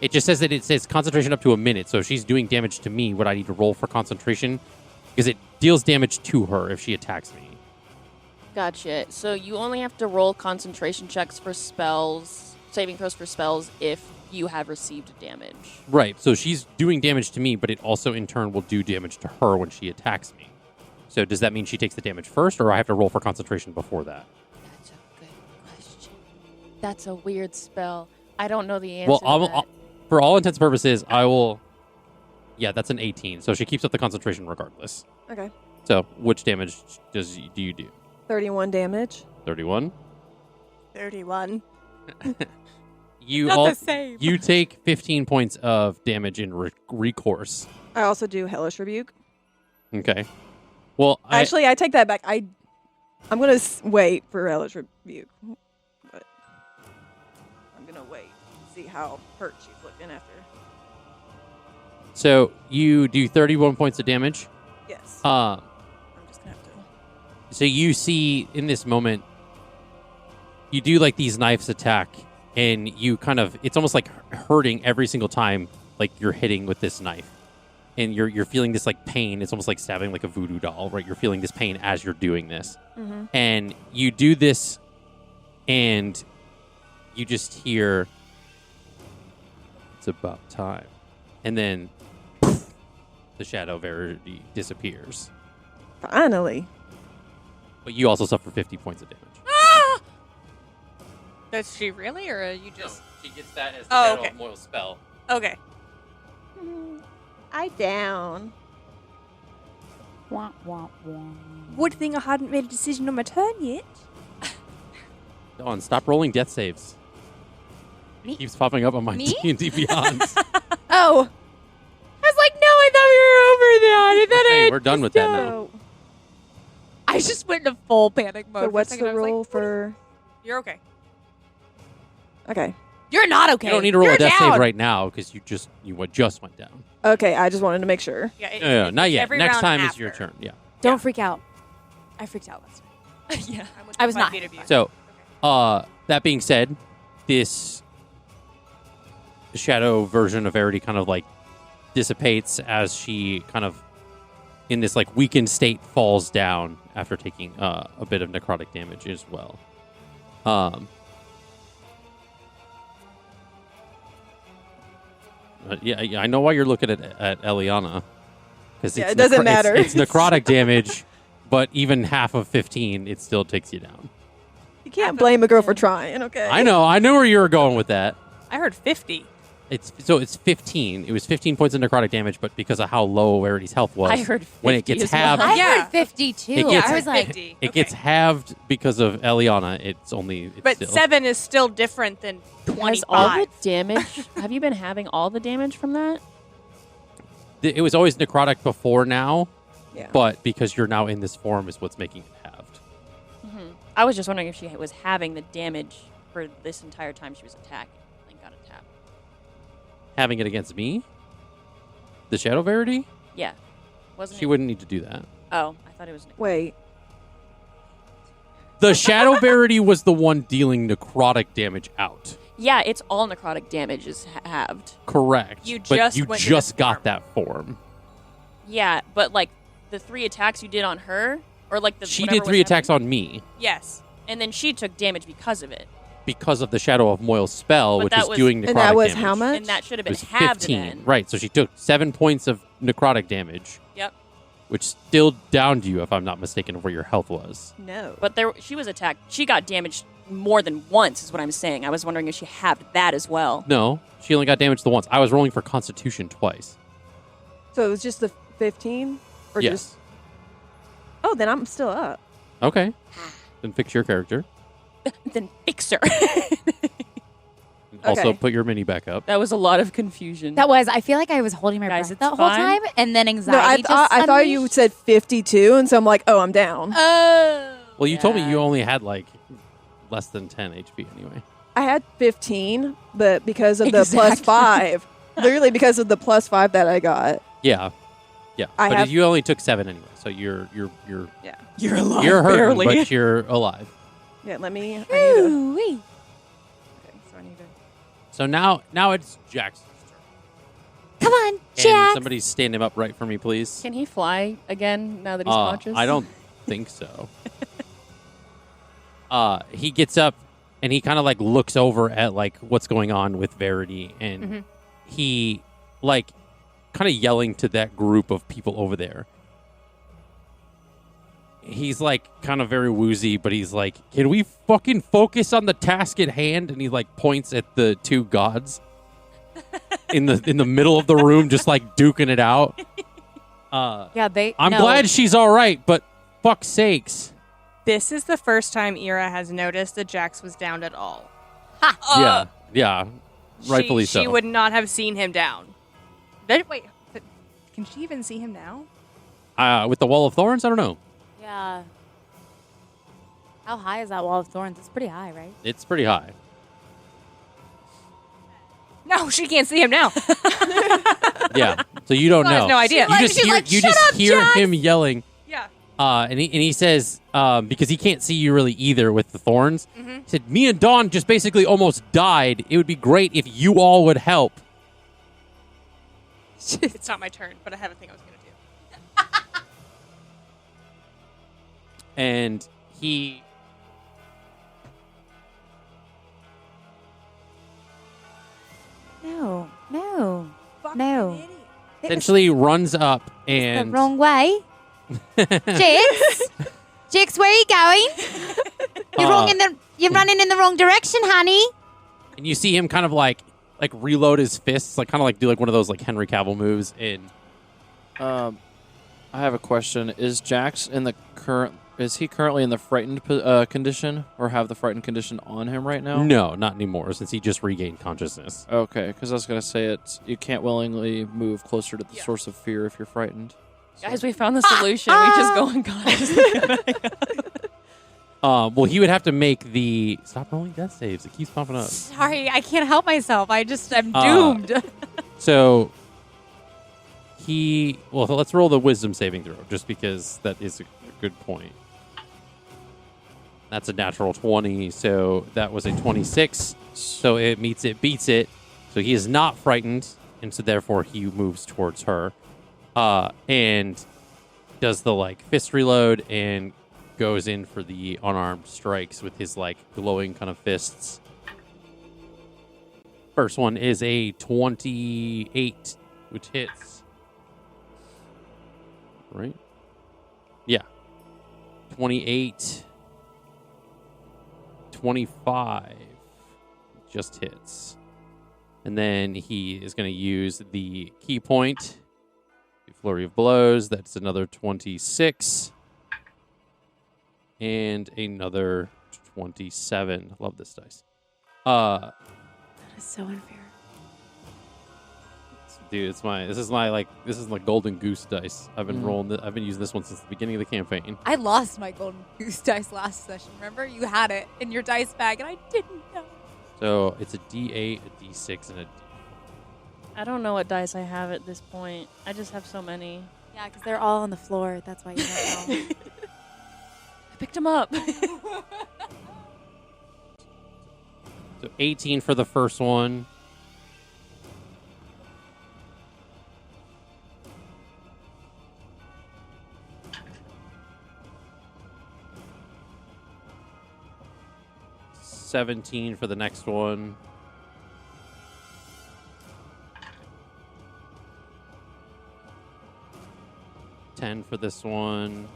Speaker 1: It just says that it says concentration up to a minute, so if she's doing damage to me, would I need to roll for concentration? Because it deals damage to her if she attacks me.
Speaker 7: Gotcha. So you only have to roll concentration checks for spells, saving throws for spells, if you have received damage.
Speaker 1: Right, so she's doing damage to me, but it also in turn will do damage to her when she attacks me. So does that mean she takes the damage first, or I have to roll for concentration before that?
Speaker 7: That's a good question. That's a weird spell. I don't know the answer.
Speaker 1: Well, for all intents and purposes, I will... Yeah, that's an 18, so she keeps up the concentration regardless.
Speaker 4: Okay.
Speaker 1: So which damage do you do?
Speaker 4: 31 damage.
Speaker 1: 31?
Speaker 4: 31.
Speaker 1: You
Speaker 4: Not the same.
Speaker 1: You take 15 points of damage in recourse.
Speaker 4: I also do Hellish Rebuke.
Speaker 1: Okay. Well,
Speaker 4: Actually, I take that back. I'm going to wait for Hellish Rebuke. But I'm going to wait and see how hurt she's looking after.
Speaker 1: So you do 31 points of damage.
Speaker 4: Yes.
Speaker 1: I'm
Speaker 4: just going to have to...
Speaker 1: So you see in this moment, you do like these knives attack, and you kind of, it's almost like hurting every single time like you're hitting with this knife. And you're feeling this like pain. It's almost like stabbing like a voodoo doll, right? You're feeling this pain as you're doing this.
Speaker 4: Mm-hmm.
Speaker 1: And you do this, and you just hear, it's about time. And then poof, the Shadow Verity disappears.
Speaker 4: Finally.
Speaker 1: But you also suffer 50 points of damage.
Speaker 6: Ah! Does she really, or you just...
Speaker 1: No, she gets that as the
Speaker 6: Oh,
Speaker 1: Shadow
Speaker 6: okay.
Speaker 1: of Moil spell.
Speaker 6: Okay.
Speaker 4: I down.
Speaker 3: Wah, wah, wah.
Speaker 4: Good thing I hadn't made a decision on my turn yet.
Speaker 1: Dawn, stop rolling death saves.
Speaker 3: Me?
Speaker 1: It keeps popping up on my
Speaker 3: Me?
Speaker 1: D&D Beyond.
Speaker 4: Oh. I was like, no, I thought we were over that. I thought
Speaker 1: Hey, we're done with that now.
Speaker 6: I just went into full panic mode.
Speaker 4: So
Speaker 6: for a
Speaker 4: what's
Speaker 6: second.
Speaker 4: the
Speaker 6: I was like,
Speaker 4: roll for...
Speaker 6: You're okay.
Speaker 4: Okay.
Speaker 6: You're not okay.
Speaker 1: You don't need to roll
Speaker 6: You're
Speaker 1: a death
Speaker 6: down.
Speaker 1: save right now because you just went down.
Speaker 4: Okay, I just wanted to make sure.
Speaker 6: Yeah,
Speaker 1: No, not yet.
Speaker 6: every
Speaker 1: Next
Speaker 6: round
Speaker 1: time
Speaker 6: after.
Speaker 1: is your turn. Yeah.
Speaker 3: Don't freak out. I freaked out last time.
Speaker 6: Yeah.
Speaker 3: I was not.
Speaker 1: So, that being said, this shadow version of Verity kind of like dissipates as she kind of in this like weakened state falls down after taking a bit of necrotic damage as well. Yeah, I know why you're looking at Eliana. Because
Speaker 4: Yeah, it doesn't matter.
Speaker 1: It's necrotic damage, but even half of 15, it still takes you down.
Speaker 4: You can't blame a girl for trying, okay?
Speaker 1: I know where you were going with that.
Speaker 6: I heard 50.
Speaker 1: It's 15. It was 15 points of necrotic damage, but because of how low Verity's health was,
Speaker 7: I heard 50
Speaker 1: when it gets
Speaker 7: as well.
Speaker 1: halved,
Speaker 3: I
Speaker 6: Yeah.
Speaker 3: heard 52.
Speaker 1: It gets-
Speaker 3: I was like,
Speaker 6: 50.
Speaker 1: it
Speaker 6: Okay.
Speaker 1: gets halved because of Eliana. It's
Speaker 6: But
Speaker 1: still,
Speaker 6: 7 is still different than 25.
Speaker 7: Has all the damage? Have you been having all the damage from that?
Speaker 1: It was always necrotic before now,
Speaker 4: Yeah.
Speaker 1: but because you're now in this form is what's making it halved.
Speaker 7: I was just wondering if she was having the damage for this entire time she was attacked and got attacked.
Speaker 1: Having it against me, the Shadow Verity,
Speaker 7: Yeah. Wasn't
Speaker 1: she
Speaker 7: it?
Speaker 1: wouldn't need to do that.
Speaker 7: Oh, I thought it was.
Speaker 4: Wait.
Speaker 1: The Shadow Verity was the one dealing necrotic damage out.
Speaker 7: Yeah, it's all necrotic damage is halved.
Speaker 1: Correct.
Speaker 6: You
Speaker 1: but
Speaker 6: just
Speaker 1: you
Speaker 6: went to
Speaker 1: just
Speaker 6: this
Speaker 1: got
Speaker 6: form.
Speaker 1: that form.
Speaker 7: Yeah, but like the 3 attacks you did on her, or like the
Speaker 1: She
Speaker 7: whatever
Speaker 1: did
Speaker 7: was
Speaker 1: 3 attacks
Speaker 7: happening,
Speaker 1: on me
Speaker 6: Yes.
Speaker 7: and then she took damage because of it,
Speaker 1: because of the Shadow of Moil spell,
Speaker 7: But
Speaker 1: which
Speaker 7: that
Speaker 1: is
Speaker 7: was-
Speaker 1: doing necrotic
Speaker 4: And that was
Speaker 1: damage.
Speaker 4: how much?
Speaker 7: and that should have
Speaker 1: It
Speaker 7: been
Speaker 1: was
Speaker 7: halved
Speaker 1: 15.
Speaker 7: then.
Speaker 1: Right, so she took 7 points of necrotic damage.
Speaker 7: Yep.
Speaker 1: which still downed you, if I'm not mistaken, where your health was.
Speaker 4: No.
Speaker 7: But she was attacked. She got damaged more than once, is what I'm saying. I was wondering if she halved that as well.
Speaker 1: No, she only got damaged the once. I was rolling for Constitution twice.
Speaker 4: So it was just the 15? Or
Speaker 1: Yes.
Speaker 4: just... Oh, then I'm still up.
Speaker 1: Okay. Then fix your character.
Speaker 7: Then fix her.
Speaker 1: Also
Speaker 4: Okay.
Speaker 1: put your mini back up.
Speaker 7: That was a lot of confusion.
Speaker 3: I feel like I was holding my
Speaker 6: Guys,
Speaker 3: breath
Speaker 6: it's
Speaker 3: that whole
Speaker 6: fine.
Speaker 3: time, and then
Speaker 4: No,
Speaker 3: anxiety
Speaker 4: I thought you said 52, and so I'm like, oh, I'm down.
Speaker 7: Oh.
Speaker 1: Well, you told me you only had like less than 10 HP anyway.
Speaker 4: I had 15, but because of the plus 5. Literally because of the plus 5 that I got.
Speaker 1: Yeah. Yeah.
Speaker 4: I
Speaker 1: but
Speaker 4: have-
Speaker 1: you only took 7 anyway, so you're
Speaker 4: Yeah.
Speaker 7: You're alive.
Speaker 1: you're hurting,
Speaker 7: barely.
Speaker 1: but you're alive.
Speaker 4: Yeah, let me... I need to...
Speaker 3: Ooh-wee.
Speaker 4: Okay, so I need to...
Speaker 1: So now it's Jackson's turn.
Speaker 3: Come on,
Speaker 1: Can
Speaker 3: Jack.
Speaker 1: somebody stand him up right for me, please?
Speaker 7: Can he fly again now that he's conscious?
Speaker 1: I don't think so. He gets up and he kind of like looks over at like what's going on with Verity, and he like kind of yelling to that group of people over there. He's like kind of very woozy, but he's like, "Can we fucking focus on the task at hand?" And he like points at the two gods in the middle of the room, just like duking it out.
Speaker 3: Yeah,
Speaker 1: I'm glad she's all right, but fuck's sakes.
Speaker 6: This is the first time Ira has noticed that Jax was down at all.
Speaker 1: Yeah, rightfully so.
Speaker 6: She would not have seen him down. Wait, but can she even see him now?
Speaker 1: With the wall of thorns, I don't know.
Speaker 3: Yeah. How high is that wall of thorns? It's pretty high, right?
Speaker 1: It's pretty high.
Speaker 6: No, she can't see him now.
Speaker 1: Yeah, so you don't
Speaker 6: She has
Speaker 1: know.
Speaker 6: no idea.
Speaker 1: You just hear him yelling.
Speaker 6: Yeah.
Speaker 1: And he says, because he can't see you really either with the thorns, he said, "Me and Dawn just basically almost died. It would be great if you all would help."
Speaker 6: It's not my turn, but I have a thing I was going to do.
Speaker 1: And he...
Speaker 3: No.
Speaker 6: Idiot.
Speaker 1: essentially runs up
Speaker 3: The
Speaker 1: and...
Speaker 3: wrong way. Jix? Jix, where are you going? You're running in the wrong direction, honey.
Speaker 1: And you see him kind of like reload his fists, like kind of like do like one of those like Henry Cavill moves. And
Speaker 5: I have a question. Is Jax in the current? Is he currently in the frightened condition, or have the frightened condition on him right now?
Speaker 1: no, not anymore, since he just regained consciousness.
Speaker 5: Okay, because I was gonna say you can't willingly move closer to the source of fear if you're frightened.
Speaker 7: Guys, we found the solution. We just go unconscious.
Speaker 1: Well, he would have to make the... Stop rolling death saves. It keeps popping up.
Speaker 3: Sorry, I can't help myself. I'm
Speaker 1: Uh,
Speaker 3: doomed.
Speaker 1: So he... Well, let's roll the wisdom saving throw, just because that is a good point. That's a natural 20, so that was a 26. So it meets it, beats it. So he is not frightened, and so therefore he moves towards her. And does the like fist reload and goes in for the unarmed strikes with his like glowing kind of fists. First one is a 28, which hits. Right? Yeah. 28. 25 just hits. And then he is going to use the key point. The flurry of blows. That's another 26. And another 27. Love this dice.
Speaker 3: That is so unfair.
Speaker 1: Dude, this is my golden goose dice. I've been rolling. I've been using this one since the beginning of the campaign.
Speaker 3: I lost my golden goose dice last session. Remember? You had it in your dice bag, and I didn't know.
Speaker 1: So it's a D8, a D6, and a D.
Speaker 7: I don't know what dice I have at this point. I just have so many.
Speaker 3: Yeah, because they're all on the floor. That's why you don't know.
Speaker 7: I picked them up.
Speaker 1: So 18 for the first one. $17 for the next one. 10 for this one.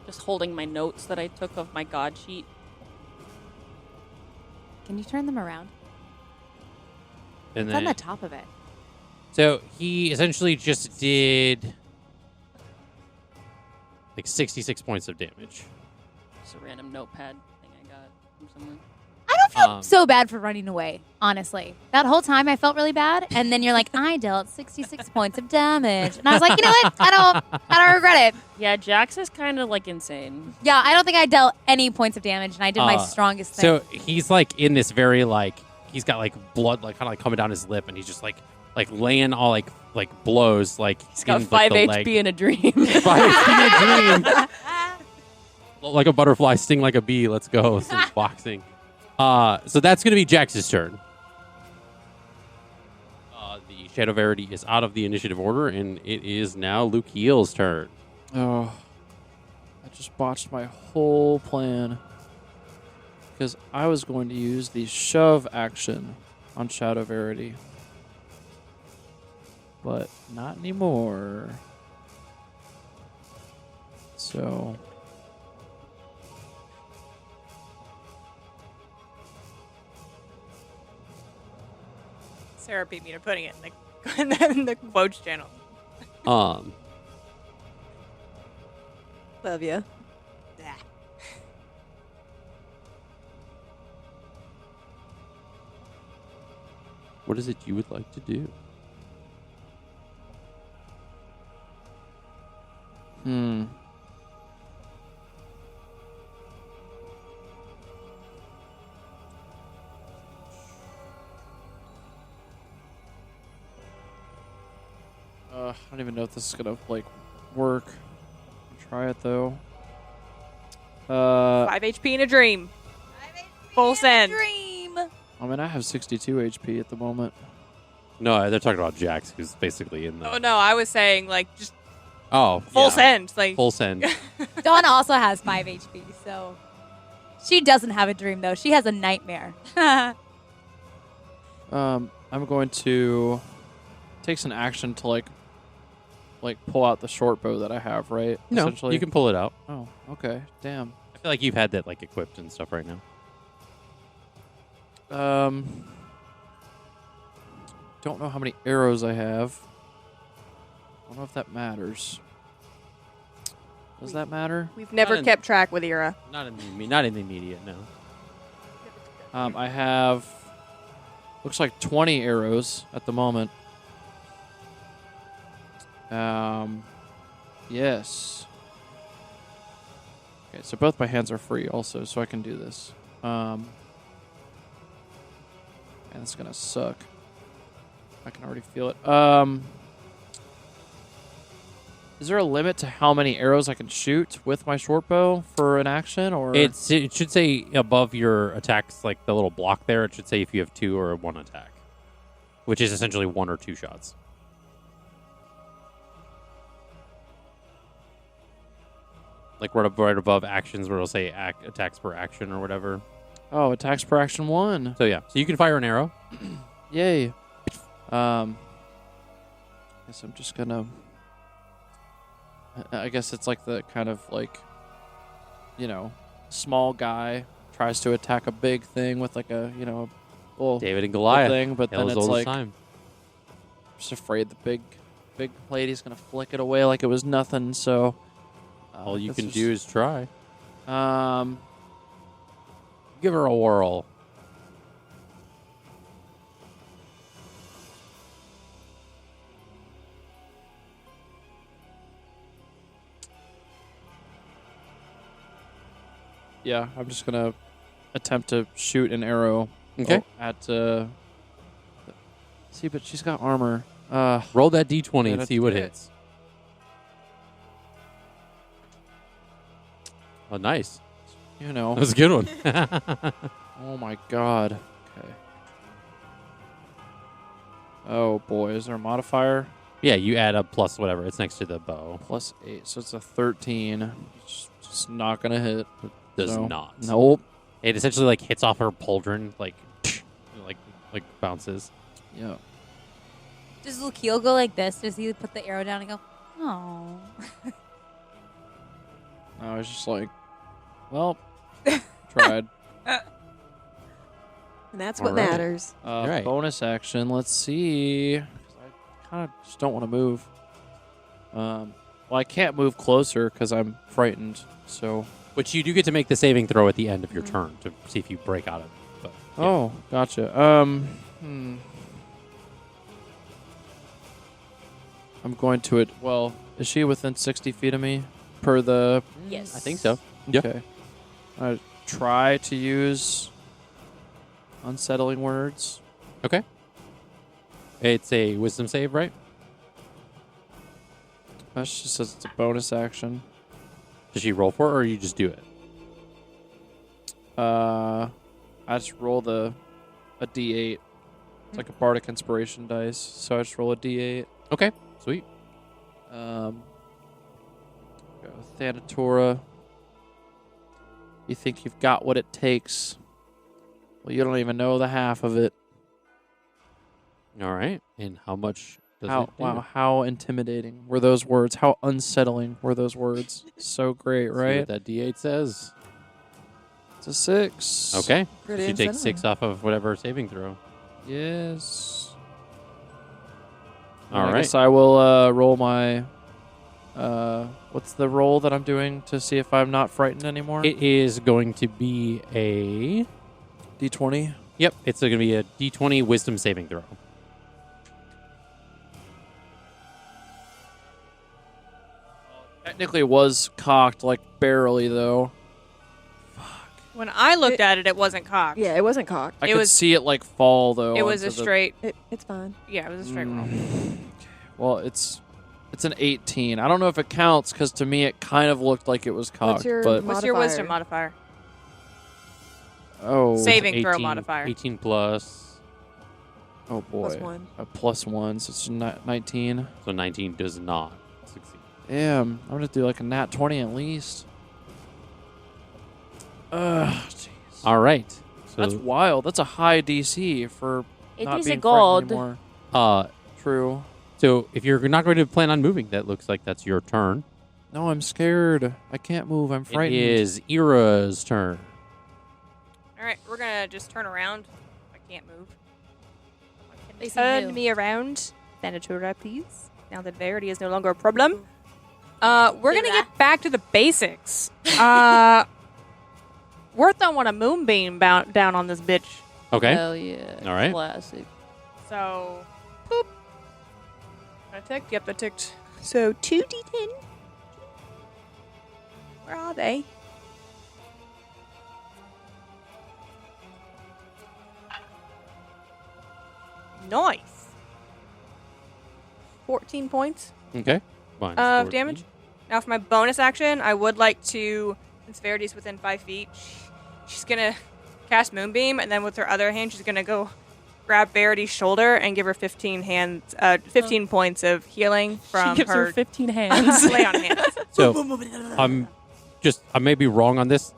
Speaker 7: Just holding my notes that I took of my god sheet.
Speaker 3: Can you turn them around?
Speaker 1: And
Speaker 3: It's on
Speaker 1: then,
Speaker 3: the top of it.
Speaker 1: so he essentially just did like 66 points of damage.
Speaker 7: Just a random notepad thing I got from somewhere.
Speaker 3: I don't feel
Speaker 1: Um,
Speaker 3: so bad for running away, honestly. That whole time I felt really bad, and then you're like, I dealt 66 points of damage. And I was like, you know what? I don't regret it.
Speaker 7: Yeah, Jax is kind of like insane.
Speaker 3: Yeah, I don't think I dealt any points of damage, and I did my strongest thing.
Speaker 1: So he's like in this very like he's got like blood like kind of like coming down his lip, and he's just like laying all like blows like
Speaker 7: He's got
Speaker 1: in,
Speaker 7: 5
Speaker 1: like, the
Speaker 7: HP
Speaker 1: leg.
Speaker 7: in a dream.
Speaker 1: 5 HP in a dream. Like a butterfly, sting like a bee. Let's go. Some boxing. So that's going to be Jax's turn. The Shadow Verity is out of the initiative order, and it is now Lukiel's turn.
Speaker 5: Oh, I just botched my whole plan. Because I was going to use the shove action on Shadow Verity. But not anymore. So...
Speaker 6: Sarah beat me to putting it in the quotes channel.
Speaker 1: Um,
Speaker 4: Love ya.
Speaker 1: what is it you would like to do?
Speaker 5: I don't even know if this is gonna like work. I'll try it though.
Speaker 6: 5 HP in a dream. Full send.
Speaker 3: Dream.
Speaker 5: I mean, I have 62 HP at the moment.
Speaker 1: No, they're talking about Jax, who's basically in the...
Speaker 6: Oh no, I was saying like just
Speaker 1: Oh,
Speaker 6: full
Speaker 1: yeah.
Speaker 6: send. Like
Speaker 1: Full send.
Speaker 3: Dawn also has 5 HP, so she doesn't have a dream though. She has a nightmare.
Speaker 5: I'm going to takes an action to like pull out the short bow that I have, right?
Speaker 1: No,
Speaker 5: Essentially.
Speaker 1: you can pull it out.
Speaker 5: Oh, okay. Damn.
Speaker 1: I feel like you've had that like equipped and stuff right now.
Speaker 5: Don't know how many arrows I have. I don't know if that matters. Does that matter?
Speaker 6: we've never
Speaker 1: Not in-
Speaker 6: kept track with Ira.
Speaker 1: Not in the immediate, no.
Speaker 5: I have looks like 20 arrows at the moment. Yes. Okay, so both my hands are free also, so I can do this. And it's gonna suck. I can already feel it. Is there a limit to how many arrows I can shoot with my short bow for an action, or
Speaker 1: It should say above your attacks, like the little block there, it should say if you have 2 or 1 attack, which is essentially 1 or 2 shots. Like right above actions where it'll say attacks per action or whatever.
Speaker 5: oh, attacks per action 1?
Speaker 1: So yeah, so you can fire an arrow.
Speaker 5: Yay. Guess I'm just gonna. I guess it's like the kind of like, small guy tries to attack a big thing with like a, little
Speaker 1: David and Goliath.
Speaker 5: thing, but then
Speaker 1: Tale as
Speaker 5: it's
Speaker 1: old as
Speaker 5: like
Speaker 1: time.
Speaker 5: just afraid the big lady's gonna flick it away like it was nothing. So
Speaker 1: All you
Speaker 5: this
Speaker 1: can do is try.
Speaker 5: Um,
Speaker 1: Give her a whirl.
Speaker 5: yeah, I'm just gonna attempt to shoot an arrow.
Speaker 1: Okay.
Speaker 5: At see, but she's got armor.
Speaker 1: Roll that d20 and
Speaker 5: that's
Speaker 1: see what
Speaker 5: good.
Speaker 1: hits. Oh, nice. That was a good one.
Speaker 5: Oh my god. Okay. Oh boy, is there a modifier?
Speaker 1: Yeah, you add a plus whatever. It's next to the bow.
Speaker 5: +8, so it's a 13. Just not gonna hit.
Speaker 1: Does
Speaker 5: So,
Speaker 1: not.
Speaker 5: Nope.
Speaker 1: It essentially like hits off her pauldron, like bounces.
Speaker 5: Yeah.
Speaker 3: Does Lukiel go like this? Does he put the arrow down and go, oh?
Speaker 5: I was just like, well, tried.
Speaker 4: And that's what
Speaker 1: All right.
Speaker 4: matters.
Speaker 1: Right.
Speaker 5: Bonus action. Let's see. 'Cause I kind of just don't want to move. Well, I can't move closer because I'm frightened. So.
Speaker 1: Which you do get to make the saving throw at the end of your turn to see if you break out of it. But, yeah.
Speaker 5: Oh, gotcha. I'm going to it. Well, is she within 60 feet of me per the?
Speaker 7: Yes.
Speaker 1: I think so. Yeah.
Speaker 5: Okay. I try to use unsettling words.
Speaker 1: Okay. It's a wisdom save, right?
Speaker 5: That just says it's a bonus action.
Speaker 1: Does she roll for it, or you just do it?
Speaker 5: I just roll a D8. It's like a bardic inspiration dice, so I just roll a D8.
Speaker 1: Okay. Sweet.
Speaker 5: Go Thanatura. You think you've got what it takes? Well, you don't even know the half of it.
Speaker 1: All right. And how much does
Speaker 5: How
Speaker 1: it do?
Speaker 5: wow, how intimidating were those words? How unsettling were those words? So great,
Speaker 1: See
Speaker 5: right?
Speaker 1: what that D8 says.
Speaker 5: It's a 6.
Speaker 1: Okay.
Speaker 4: Pretty
Speaker 1: So you take
Speaker 4: unsettling.
Speaker 1: 6 off of whatever saving throw.
Speaker 5: Yes.
Speaker 1: All
Speaker 5: I
Speaker 1: right.
Speaker 5: guess I will roll my. What's the roll that I'm doing to see if I'm not frightened anymore?
Speaker 1: It is going to be a...
Speaker 5: D20.
Speaker 1: Yep. It's going to be a D20 wisdom saving throw.
Speaker 5: Technically, it was cocked like barely though.
Speaker 6: When I looked at it, it wasn't cocked.
Speaker 4: Yeah, it wasn't cocked.
Speaker 5: I
Speaker 6: It
Speaker 5: could
Speaker 6: was-
Speaker 5: see it like fall though.
Speaker 6: It was a
Speaker 5: onto the-
Speaker 6: straight.
Speaker 4: It's fine.
Speaker 6: Yeah, it was a straight roll.
Speaker 5: Well, it's an 18. I don't know if it counts because to me it kind of looked like it was cocked.
Speaker 4: your
Speaker 5: but
Speaker 6: What's your
Speaker 4: Modifier.
Speaker 6: wisdom modifier?
Speaker 5: oh,
Speaker 6: Saving throw
Speaker 1: 18
Speaker 6: modifier.
Speaker 1: 18 plus.
Speaker 5: oh boy,
Speaker 4: +1.
Speaker 5: a +1, so it's 19.
Speaker 1: So 19 does not succeed.
Speaker 5: Damn, I'm gonna do like a nat 20 at least. Jeez.
Speaker 1: All right. So
Speaker 5: That's wild. That's a high DC for
Speaker 7: It
Speaker 5: not
Speaker 7: is a
Speaker 5: being frightened
Speaker 7: gold.
Speaker 5: anymore.
Speaker 1: uh,
Speaker 5: True.
Speaker 1: so if you're not going to plan on moving, that looks like that's your turn.
Speaker 5: No, I'm scared. I can't move. I'm frightened.
Speaker 1: It is Ira's turn.
Speaker 6: All right, we're gonna just turn around. I can't move.
Speaker 3: Facing
Speaker 6: Turn
Speaker 3: who?
Speaker 6: me around, Thanatura, please. Now that Verity is no longer a problem. We're gonna get back to the basics. Worth don't want a moonbeam down on this bitch.
Speaker 1: Okay.
Speaker 7: Hell yeah.
Speaker 1: All right.
Speaker 7: Classic.
Speaker 6: So, boop. I ticked. Yep, that ticked. So 2d10. Where are they? Nice. 14 points
Speaker 1: Okay. Minus
Speaker 6: of
Speaker 1: 14.
Speaker 6: damage. Now, for my bonus action, I would like to, since Verity's within 5 feet, she's going to cast Moonbeam, and then with her other hand, she's going to go grab Verity's shoulder and give her 15 points of healing from
Speaker 7: She gives her 15 hands.
Speaker 6: lay on hands.
Speaker 1: So I may be wrong on this.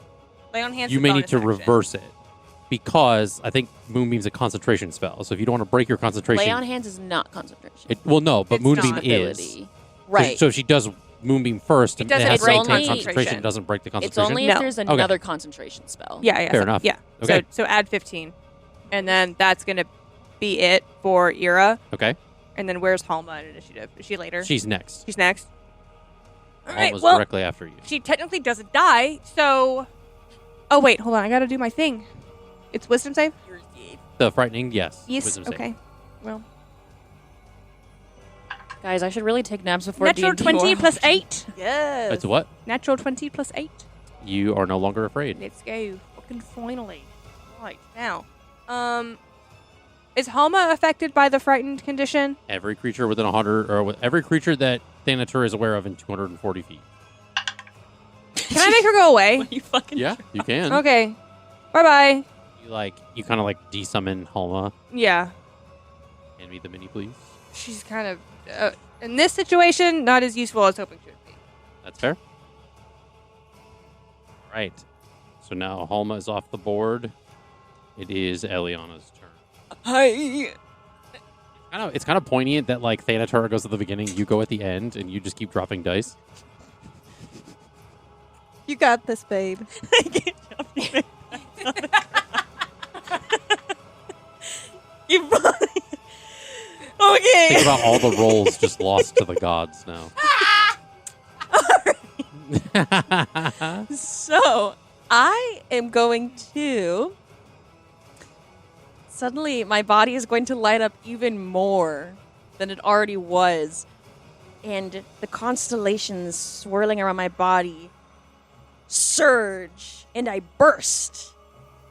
Speaker 6: Lay on hands.
Speaker 1: You
Speaker 6: is
Speaker 1: may
Speaker 6: bonus
Speaker 1: need to
Speaker 6: action.
Speaker 1: reverse it because I think Moonbeam's a concentration spell. So if you don't want to break your concentration,
Speaker 7: Lay on hands is not concentration.
Speaker 1: well, no, but
Speaker 6: It's
Speaker 1: Moonbeam
Speaker 6: not.
Speaker 1: is.
Speaker 7: Ability.
Speaker 1: So if she does Moonbeam first, and it
Speaker 6: doesn't
Speaker 1: has
Speaker 7: break
Speaker 1: to maintain
Speaker 7: concentration.
Speaker 1: concentration, it doesn't break the
Speaker 7: It's
Speaker 1: concentration.
Speaker 7: only
Speaker 6: No.
Speaker 7: if there's another concentration spell.
Speaker 6: Yeah.
Speaker 1: Fair enough.
Speaker 6: Yeah.
Speaker 1: Okay.
Speaker 6: So add 15, and then that's going to be it for Ira.
Speaker 1: Okay.
Speaker 6: And then where's Halma in initiative? Is she later?
Speaker 1: She's next.
Speaker 6: She's next. All right.
Speaker 1: Almost
Speaker 6: Well,
Speaker 1: directly after you.
Speaker 6: she technically doesn't die, so. Oh wait, hold on. I got to do my thing. It's Wisdom save.
Speaker 1: The frightening, yes.
Speaker 6: Yes.
Speaker 1: Wisdom save.
Speaker 6: Okay. Well,
Speaker 7: Guys, I should really take naps before
Speaker 6: natural
Speaker 7: D&D
Speaker 6: 20
Speaker 7: One.
Speaker 6: plus 8.
Speaker 4: Yes.
Speaker 1: It's what?
Speaker 6: Natural 20 plus 8.
Speaker 1: You are no longer afraid.
Speaker 6: Let's go. Fucking finally. Right now, is Halma affected by the frightened condition?
Speaker 1: Every creature within 100, or with every creature that Thanatura is aware of in 240 feet.
Speaker 6: Can I make her go away?
Speaker 7: You fucking
Speaker 1: Yeah, you can.
Speaker 6: Okay. Bye bye.
Speaker 1: You kind of like de-summon Halma.
Speaker 6: Yeah.
Speaker 1: Hand me the mini, please.
Speaker 6: She's kind of in this situation not as useful as hoping she would be.
Speaker 1: That's fair. All right. So now Halma is off the board. It is Eliana's turn.
Speaker 6: Hi.
Speaker 1: I don't know. It's kind of poignant that like Thanatura goes at the beginning, you go at the end, and you just keep dropping dice.
Speaker 4: You got this, babe.
Speaker 2: You okay.
Speaker 1: Think about all the rolls just lost to the gods now.
Speaker 2: So I am going to. Suddenly, my body is going to light up even more than it already was. And the constellations swirling around my body surge, and I burst.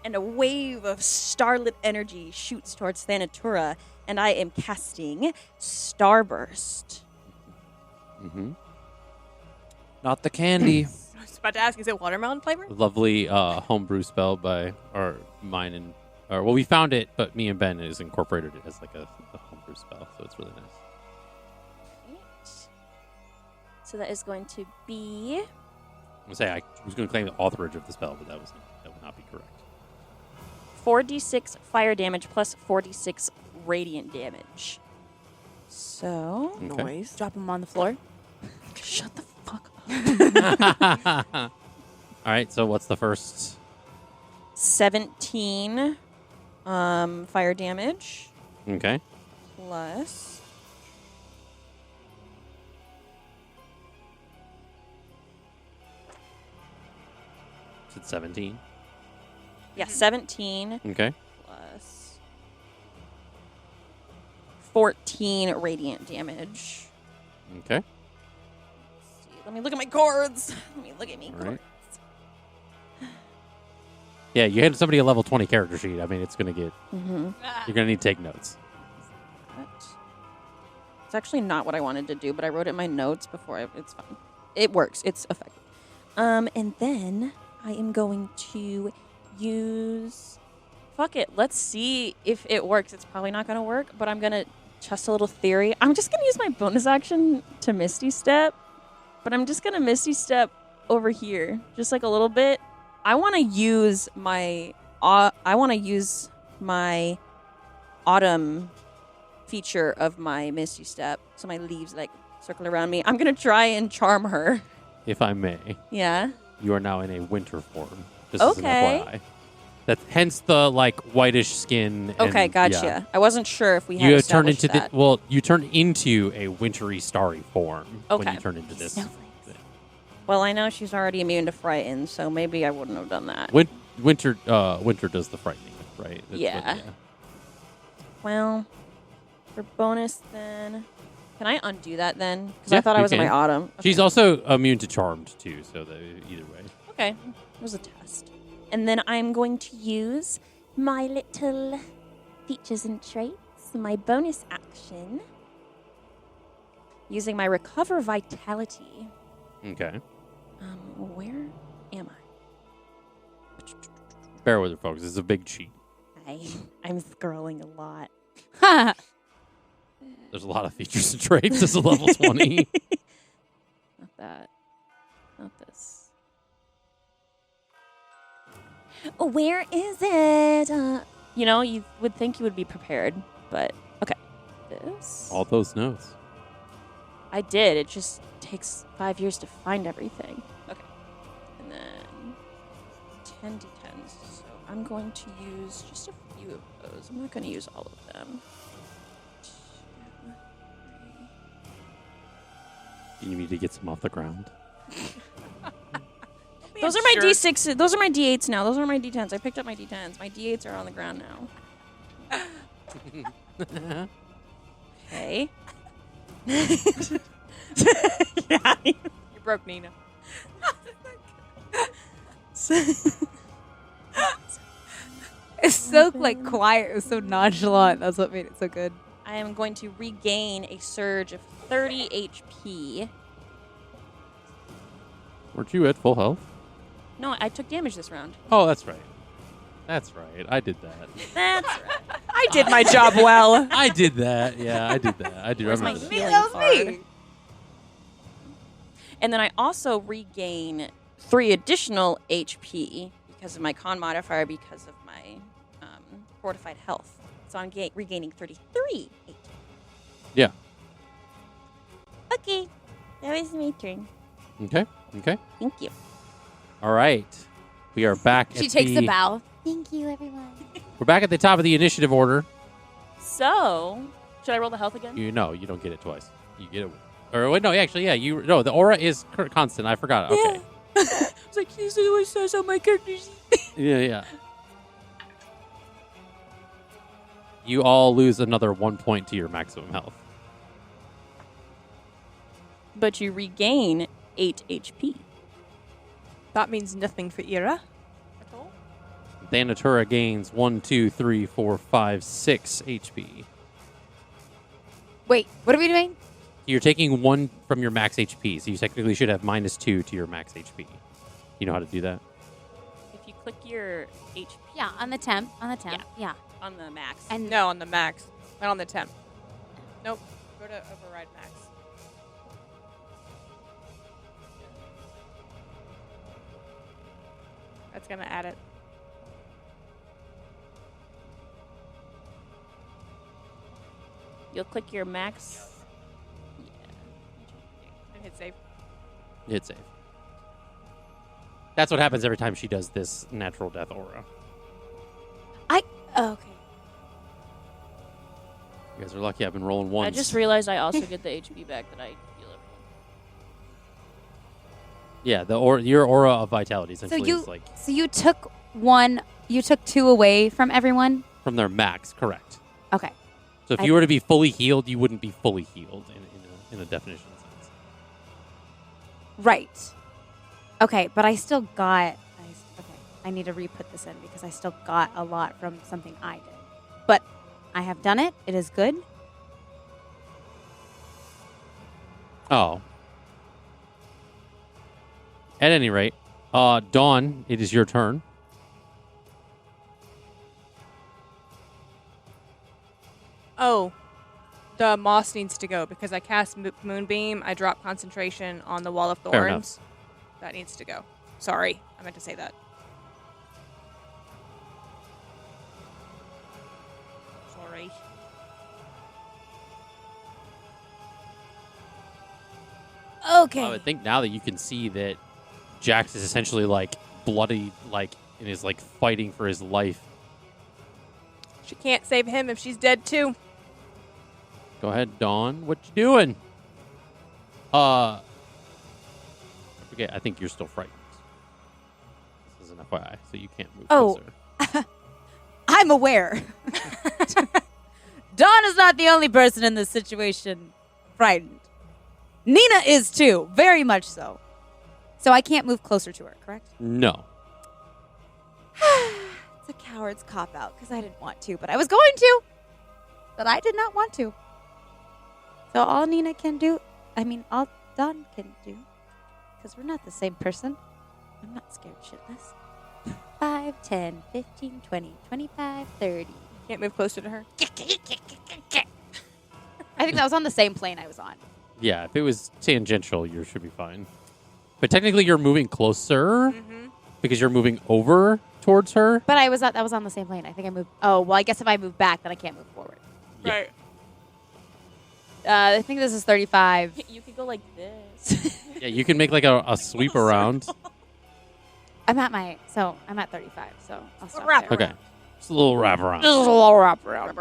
Speaker 2: And a wave of starlit energy shoots towards Thanatura, and I am casting Starburst.
Speaker 1: Mm-hmm.
Speaker 5: Not the candy.
Speaker 6: I was about to ask, is it watermelon flavor?
Speaker 1: Lovely homebrew spell by mine and we found it, but me and Ben has incorporated it as like a homebrew spell, so it's really nice.
Speaker 2: Right. So that is going to be
Speaker 1: I'm gonna say I was going to claim the authorage of the spell, but that would not be correct.
Speaker 2: 4d6 fire damage plus 4d6 radiant damage. So
Speaker 1: Okay.
Speaker 3: Noise. Drop them on the floor.
Speaker 2: shut the fuck up.
Speaker 1: All right, so what's the first?
Speaker 2: 17 fire damage
Speaker 1: Okay.
Speaker 2: plus
Speaker 1: Is it 17?
Speaker 2: 17
Speaker 1: Okay.
Speaker 2: plus 14 radiant damage.
Speaker 1: Okay.
Speaker 2: Let me look at my cards. Let me look at me.
Speaker 1: All right. Yeah, you hand somebody a level 20 character sheet. I mean, it's going to get...
Speaker 2: Mm-hmm.
Speaker 1: You're going to need to take notes.
Speaker 2: It's actually not what I wanted to do, but I wrote it in my notes before. It's fine. It works. It's effective. And then I am going to use... Fuck it. Let's see if it works. It's probably not going to work, but I'm going to test a little theory. I'm just going to use my bonus action to Misty Step, but I'm just going to Misty Step over here, just like a little bit. I want to use my autumn feature of my Misty Step, so my leaves like circle around me. I'm gonna try and charm her.
Speaker 1: If I may,
Speaker 2: Yeah.
Speaker 1: you are now in a winter form. Just
Speaker 2: Okay.
Speaker 1: as an FYI. That's hence the like whitish skin.
Speaker 2: Okay,
Speaker 1: and,
Speaker 2: gotcha.
Speaker 1: yeah.
Speaker 2: I wasn't sure if we had
Speaker 1: You turn
Speaker 2: established
Speaker 1: into
Speaker 2: that.
Speaker 1: you turn into a wintry starry form when
Speaker 2: Okay.
Speaker 1: you turn into this.
Speaker 3: Snowflakes.
Speaker 2: Well, I know she's already immune to frighten, so maybe I wouldn't have done that.
Speaker 1: Winter does the frightening, right? That's
Speaker 2: Yeah. Well, for bonus then, can I undo that then? Because I
Speaker 1: Yeah,
Speaker 2: thought I
Speaker 1: you
Speaker 2: was in my
Speaker 1: can.
Speaker 2: autumn. Okay.
Speaker 1: She's also immune to charmed too, so that either way.
Speaker 2: Okay, it was a test. And then I'm going to use my little features and traits, my bonus action, using my recover vitality.
Speaker 1: Okay.
Speaker 2: Where am I?
Speaker 1: Bear with it, folks. It's a big cheat.
Speaker 2: I'm scrolling a lot.
Speaker 1: There's a lot of features and traits. This is level 20.
Speaker 2: Not that. Not this. Where is it? You would think you would be prepared, but okay. This.
Speaker 1: All those notes.
Speaker 2: I did. It just takes 5 years to find everything. Okay. And then 10 d10s. So I'm going to use just a few of those. I'm not going to use all of them. 2, 3.
Speaker 1: You need to get some off the ground.
Speaker 2: Those are my D6s. Those are my D8s now. Those are my D10s. I picked up my D10s. My D8s are on the ground now. Okay. Yeah.
Speaker 6: You broke Nina.
Speaker 3: It's so like quiet. It was so nonchalant. That's what made it so good.
Speaker 2: I am going to regain a surge of 30 HP.
Speaker 1: Weren't you at full health?
Speaker 2: No, I took damage this round.
Speaker 1: Oh, that's right. That's right. I did that.
Speaker 2: That's right.
Speaker 6: I did my job well.
Speaker 1: I did that. Yeah, I did that. I do
Speaker 2: Where's my
Speaker 1: remember that.
Speaker 2: healing
Speaker 3: That was
Speaker 2: card?
Speaker 3: me.
Speaker 2: And then I also regain 3 additional HP because of my con modifier, because of my fortified health. So I'm regaining 33 HP.
Speaker 1: Yeah.
Speaker 2: Okay. That was my turn.
Speaker 1: Okay.
Speaker 2: Thank you.
Speaker 1: All right. We are back.
Speaker 3: She
Speaker 1: at
Speaker 3: takes
Speaker 1: the
Speaker 3: a bow. Thank you, everyone.
Speaker 1: We're back at the top of the initiative order.
Speaker 7: So, should I roll the health again?
Speaker 1: You don't get it twice. You get it. Or wait, no, actually, yeah. The aura is constant. I forgot. Okay.
Speaker 7: It's like, this is what says on my character sheet.
Speaker 1: Yeah. You all lose another 1 point to your maximum health.
Speaker 2: But you regain 8 HP.
Speaker 6: That means nothing for Ira.
Speaker 1: Thanatura gains 1, 2, 3, 4, 5, 6 HP.
Speaker 3: Wait, what are we doing?
Speaker 1: You're taking 1 from your max HP, so you technically should have -2 to your max HP. You know how to do that?
Speaker 7: If you click your HP
Speaker 3: Yeah, on the temp. Yeah.
Speaker 7: on the max.
Speaker 3: And
Speaker 6: No, on the max. Not on the temp. Nope. Go to override max. That's going to add it.
Speaker 7: You'll click your max.
Speaker 6: And hit save.
Speaker 1: Hit save. That's what happens every time she does this natural death aura.
Speaker 3: okay.
Speaker 1: You guys are lucky. I've been rolling ones.
Speaker 7: I just realized I also get the HP back that I heal everyone.
Speaker 1: Yeah, your aura of vitality essentially is like
Speaker 3: So you took 2 away from everyone?
Speaker 1: from their max, correct?
Speaker 3: Okay.
Speaker 1: So if you were to be fully healed, you wouldn't be fully healed in a definition sense.
Speaker 3: Right. Okay, but I still got... I need to re-put this in because I still got a lot from something I did. But I have done it. It is good.
Speaker 1: Oh. At any rate, Dawn, it is your turn.
Speaker 6: Oh, the moss needs to go because I cast Moonbeam. I drop concentration on the Wall of
Speaker 1: Fair
Speaker 6: Thorns. That needs to go. Sorry, I meant to say that. Sorry.
Speaker 3: Okay.
Speaker 1: I would think now that you can see that Jax is essentially like bloody, like, and is like fighting for his life.
Speaker 6: She can't save him if she's dead too.
Speaker 1: Go ahead, Dawn. What you doing? I forget. I think you're still frightened. This is an FYI, so you can't move
Speaker 3: Oh.
Speaker 1: closer.
Speaker 3: I'm aware. Dawn is not the only person in this situation frightened. Nina is too, very much so. So I can't move closer to her, correct?
Speaker 1: No.
Speaker 3: It's a coward's cop-out because I didn't want to, but I was going to. But I did not want to. So all Nina can do, all Dawn can do, because we're not the same person. I'm not scared shitless. 5, 10, 15, 20, 25, 30.
Speaker 6: Can't move closer to her.
Speaker 3: I think that was on the same plane I was on.
Speaker 1: Yeah, if it was tangential, you should be fine. But technically, you're moving closer because you're moving over towards her.
Speaker 3: But that was on the same plane. I think I moved. Oh, well, I guess if I move back, then I can't move forward.
Speaker 1: Yeah.
Speaker 6: Right.
Speaker 3: I think this is 35.
Speaker 7: You could go like this.
Speaker 1: Yeah, you can make like a sweep around.
Speaker 3: I'm at 35, so I'll stop
Speaker 6: Wrap
Speaker 3: there.
Speaker 1: Okay. Just a little wrap around.
Speaker 3: Just a little wrap around.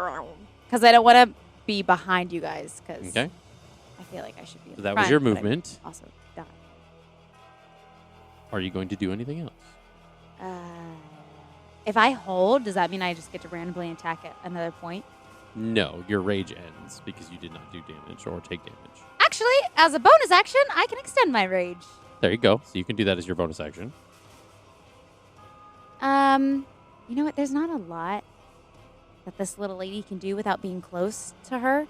Speaker 3: Because I don't want to be behind you guys, because
Speaker 1: Okay.
Speaker 3: I feel like I should be in
Speaker 1: So
Speaker 3: the
Speaker 1: that was
Speaker 3: front,
Speaker 1: your
Speaker 3: but I
Speaker 1: movement.
Speaker 3: also die.
Speaker 1: Are you going to do anything else?
Speaker 3: If I hold, does that mean I just get to randomly attack at another point?
Speaker 1: No, your rage ends because you did not do damage or take damage.
Speaker 3: Actually, as a bonus action, I can extend my rage.
Speaker 1: There you go. So you can do that as your bonus action.
Speaker 3: You know what? There's not a lot that this little lady can do without being close to her.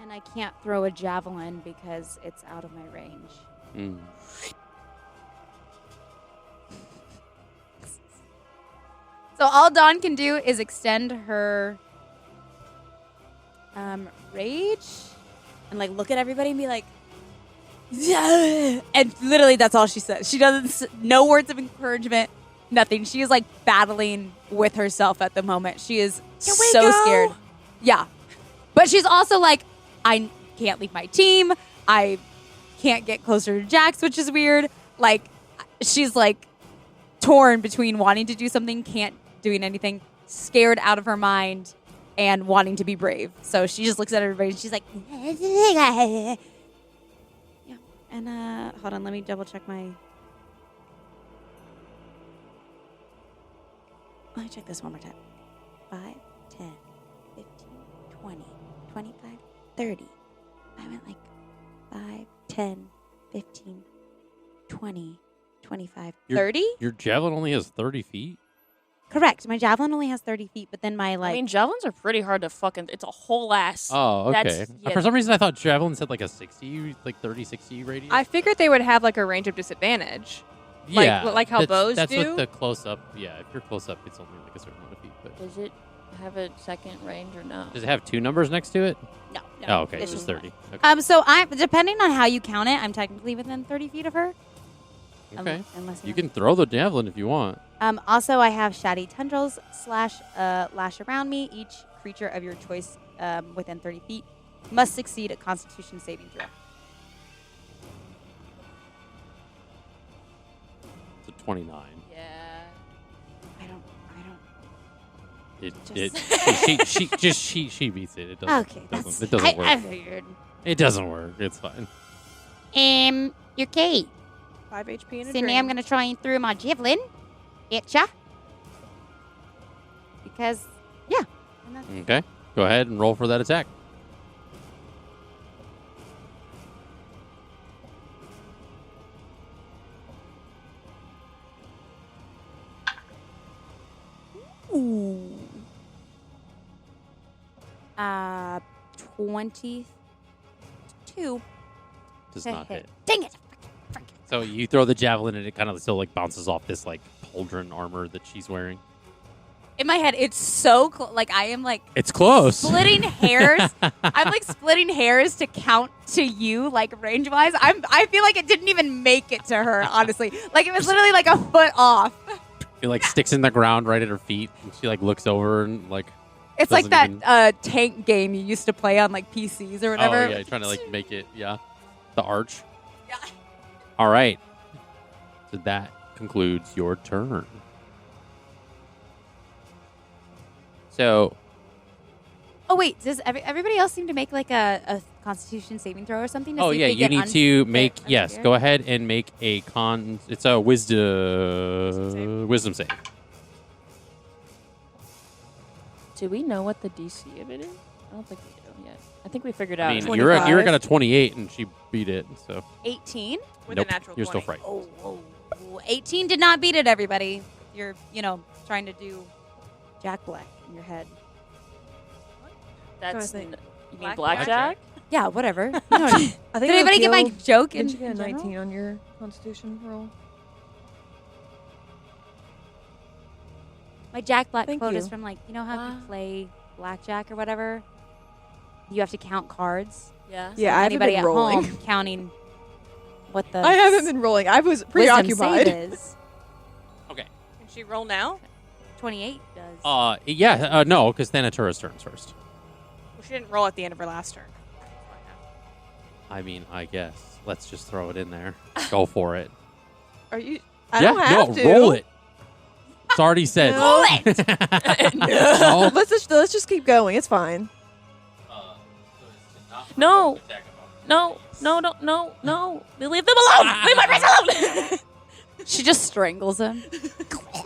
Speaker 3: And I can't throw a javelin because it's out of my range.
Speaker 1: Mm.
Speaker 3: So all Dawn can do is extend her rage and like look at everybody and be like, yeah, and literally that's all she says. She doesn't. No words of encouragement. Nothing. She is like battling with herself at the moment. She is so scared. Yeah, but she's also like, I can't leave my team. I can't get closer to Jax, which is weird. Like, she's like torn between wanting to do something, can't doing anything, scared out of her mind, and wanting to be brave. So she just looks at everybody and she's like, yeah. And hold on, let me double check my. Let me check this one more time. 5, 10, 15, 20, 25, 30. I went like 5, 10, 15, 20, 25, 30?
Speaker 1: Your javelin only has 30 feet?
Speaker 3: Correct. My javelin only has 30 feet, but then my like.
Speaker 7: I mean, javelins are pretty hard to fucking. It's a whole ass.
Speaker 1: Oh, okay.
Speaker 7: That's- yeah.
Speaker 1: For some reason, I thought javelins had like a 60, like 30, 60 radius.
Speaker 6: I figured they would have like a range of disadvantage.
Speaker 1: yeah.
Speaker 6: like how bows
Speaker 1: that's
Speaker 6: do?
Speaker 1: with the close-up. Yeah, if you're close-up, it's only like a certain amount of feet. But
Speaker 7: Does it have a second range or no?
Speaker 1: does it have 2 numbers next to it?
Speaker 3: No.
Speaker 1: Oh, okay. It's
Speaker 3: It's
Speaker 1: just
Speaker 3: just
Speaker 1: 30. Okay.
Speaker 3: So I'm depending on how you count it, I'm technically within 30 feet of her.
Speaker 1: Okay.
Speaker 3: Unless
Speaker 1: You can throw the javelin if you want.
Speaker 3: Also, I have shady tendrils lash around me. Each creature of your choice within 30 feet must succeed a Constitution saving throw.
Speaker 1: It's a 29.
Speaker 7: Yeah.
Speaker 3: I don't.
Speaker 1: She beats it. It doesn't.
Speaker 3: Okay,
Speaker 1: It doesn't work.
Speaker 3: I figured.
Speaker 1: It doesn't work. It's fine.
Speaker 3: You're Kate.
Speaker 6: 5 HP and a
Speaker 3: So now I'm gonna try and throw my javelin at ya. Because, yeah. And that's-
Speaker 1: Okay. Go ahead and roll for that attack.
Speaker 3: Ooh. 22.
Speaker 1: Does not hit.
Speaker 3: Dang it.
Speaker 1: So you throw the javelin and it kind of still like bounces off this like pauldron armor that she's wearing.
Speaker 3: In my head, it's so like I am like
Speaker 1: It's close.
Speaker 3: splitting hairs. I'm like splitting hairs to count to you, like range wise. I feel like it didn't even make it to her, honestly. Like it was literally like a foot off.
Speaker 1: It like sticks in the ground right at her feet, and she like looks over and like.
Speaker 3: It's like that
Speaker 1: doesn't
Speaker 3: tank game you used to play on like PCs or whatever.
Speaker 1: Oh yeah, trying to like make it. Yeah, the arch.
Speaker 3: Yeah.
Speaker 1: All right. So that concludes your turn. So
Speaker 3: Oh wait, does everybody else seem to make like a Constitution saving throw or something? To
Speaker 1: oh
Speaker 3: see if
Speaker 1: yeah,
Speaker 3: they
Speaker 1: you
Speaker 3: get
Speaker 1: need to make yes.
Speaker 3: unscared?
Speaker 1: Go ahead and make a con. It's a wisdom save.
Speaker 7: Do we know what the DC of it is? I don't think we do yet. I think we figured
Speaker 1: I
Speaker 7: out.
Speaker 1: mean, you're at
Speaker 4: 25.
Speaker 1: a 28 and she beat it. So
Speaker 3: 18.
Speaker 6: with
Speaker 1: nope,
Speaker 6: a natural
Speaker 1: you're
Speaker 6: 20.
Speaker 1: still frightened.
Speaker 3: Oh, 18 did not beat it. Everybody, you're trying to do Jack Black in your head.
Speaker 7: That's
Speaker 4: Trying to think.
Speaker 7: you mean
Speaker 6: Blackjack?
Speaker 7: blackjack?
Speaker 3: Yeah, whatever.
Speaker 4: I think
Speaker 3: Did
Speaker 4: it
Speaker 3: anybody get my
Speaker 4: would
Speaker 3: joke?
Speaker 4: Didn't
Speaker 3: in
Speaker 4: you get a
Speaker 3: general?
Speaker 4: 19 on your Constitution roll?
Speaker 3: My Jack Black
Speaker 4: Thank
Speaker 3: quote
Speaker 4: you.
Speaker 3: is from like how
Speaker 7: Wow.
Speaker 3: you play blackjack or whatever. You have to count cards.
Speaker 7: Yeah.
Speaker 4: Yeah, I haven't
Speaker 3: Anybody
Speaker 4: been
Speaker 3: at
Speaker 4: rolling.
Speaker 3: home counting what the
Speaker 4: I haven't been rolling. I was
Speaker 3: wisdom
Speaker 4: preoccupied.
Speaker 3: save is.
Speaker 1: okay.
Speaker 6: Can she roll now?
Speaker 3: 28 does.
Speaker 1: No, because Thanatura's turns first.
Speaker 6: Well, she didn't roll at the end of her last turn.
Speaker 1: I mean, I guess let's just throw it in there. Go for it.
Speaker 4: Are you? I don't have
Speaker 1: no,
Speaker 4: to.
Speaker 1: roll it. It's already said.
Speaker 4: No.
Speaker 1: No.
Speaker 4: Let's just keep going. It's fine.
Speaker 7: No. No. No. Leave them alone. Leave my friends alone.
Speaker 3: She just strangles him.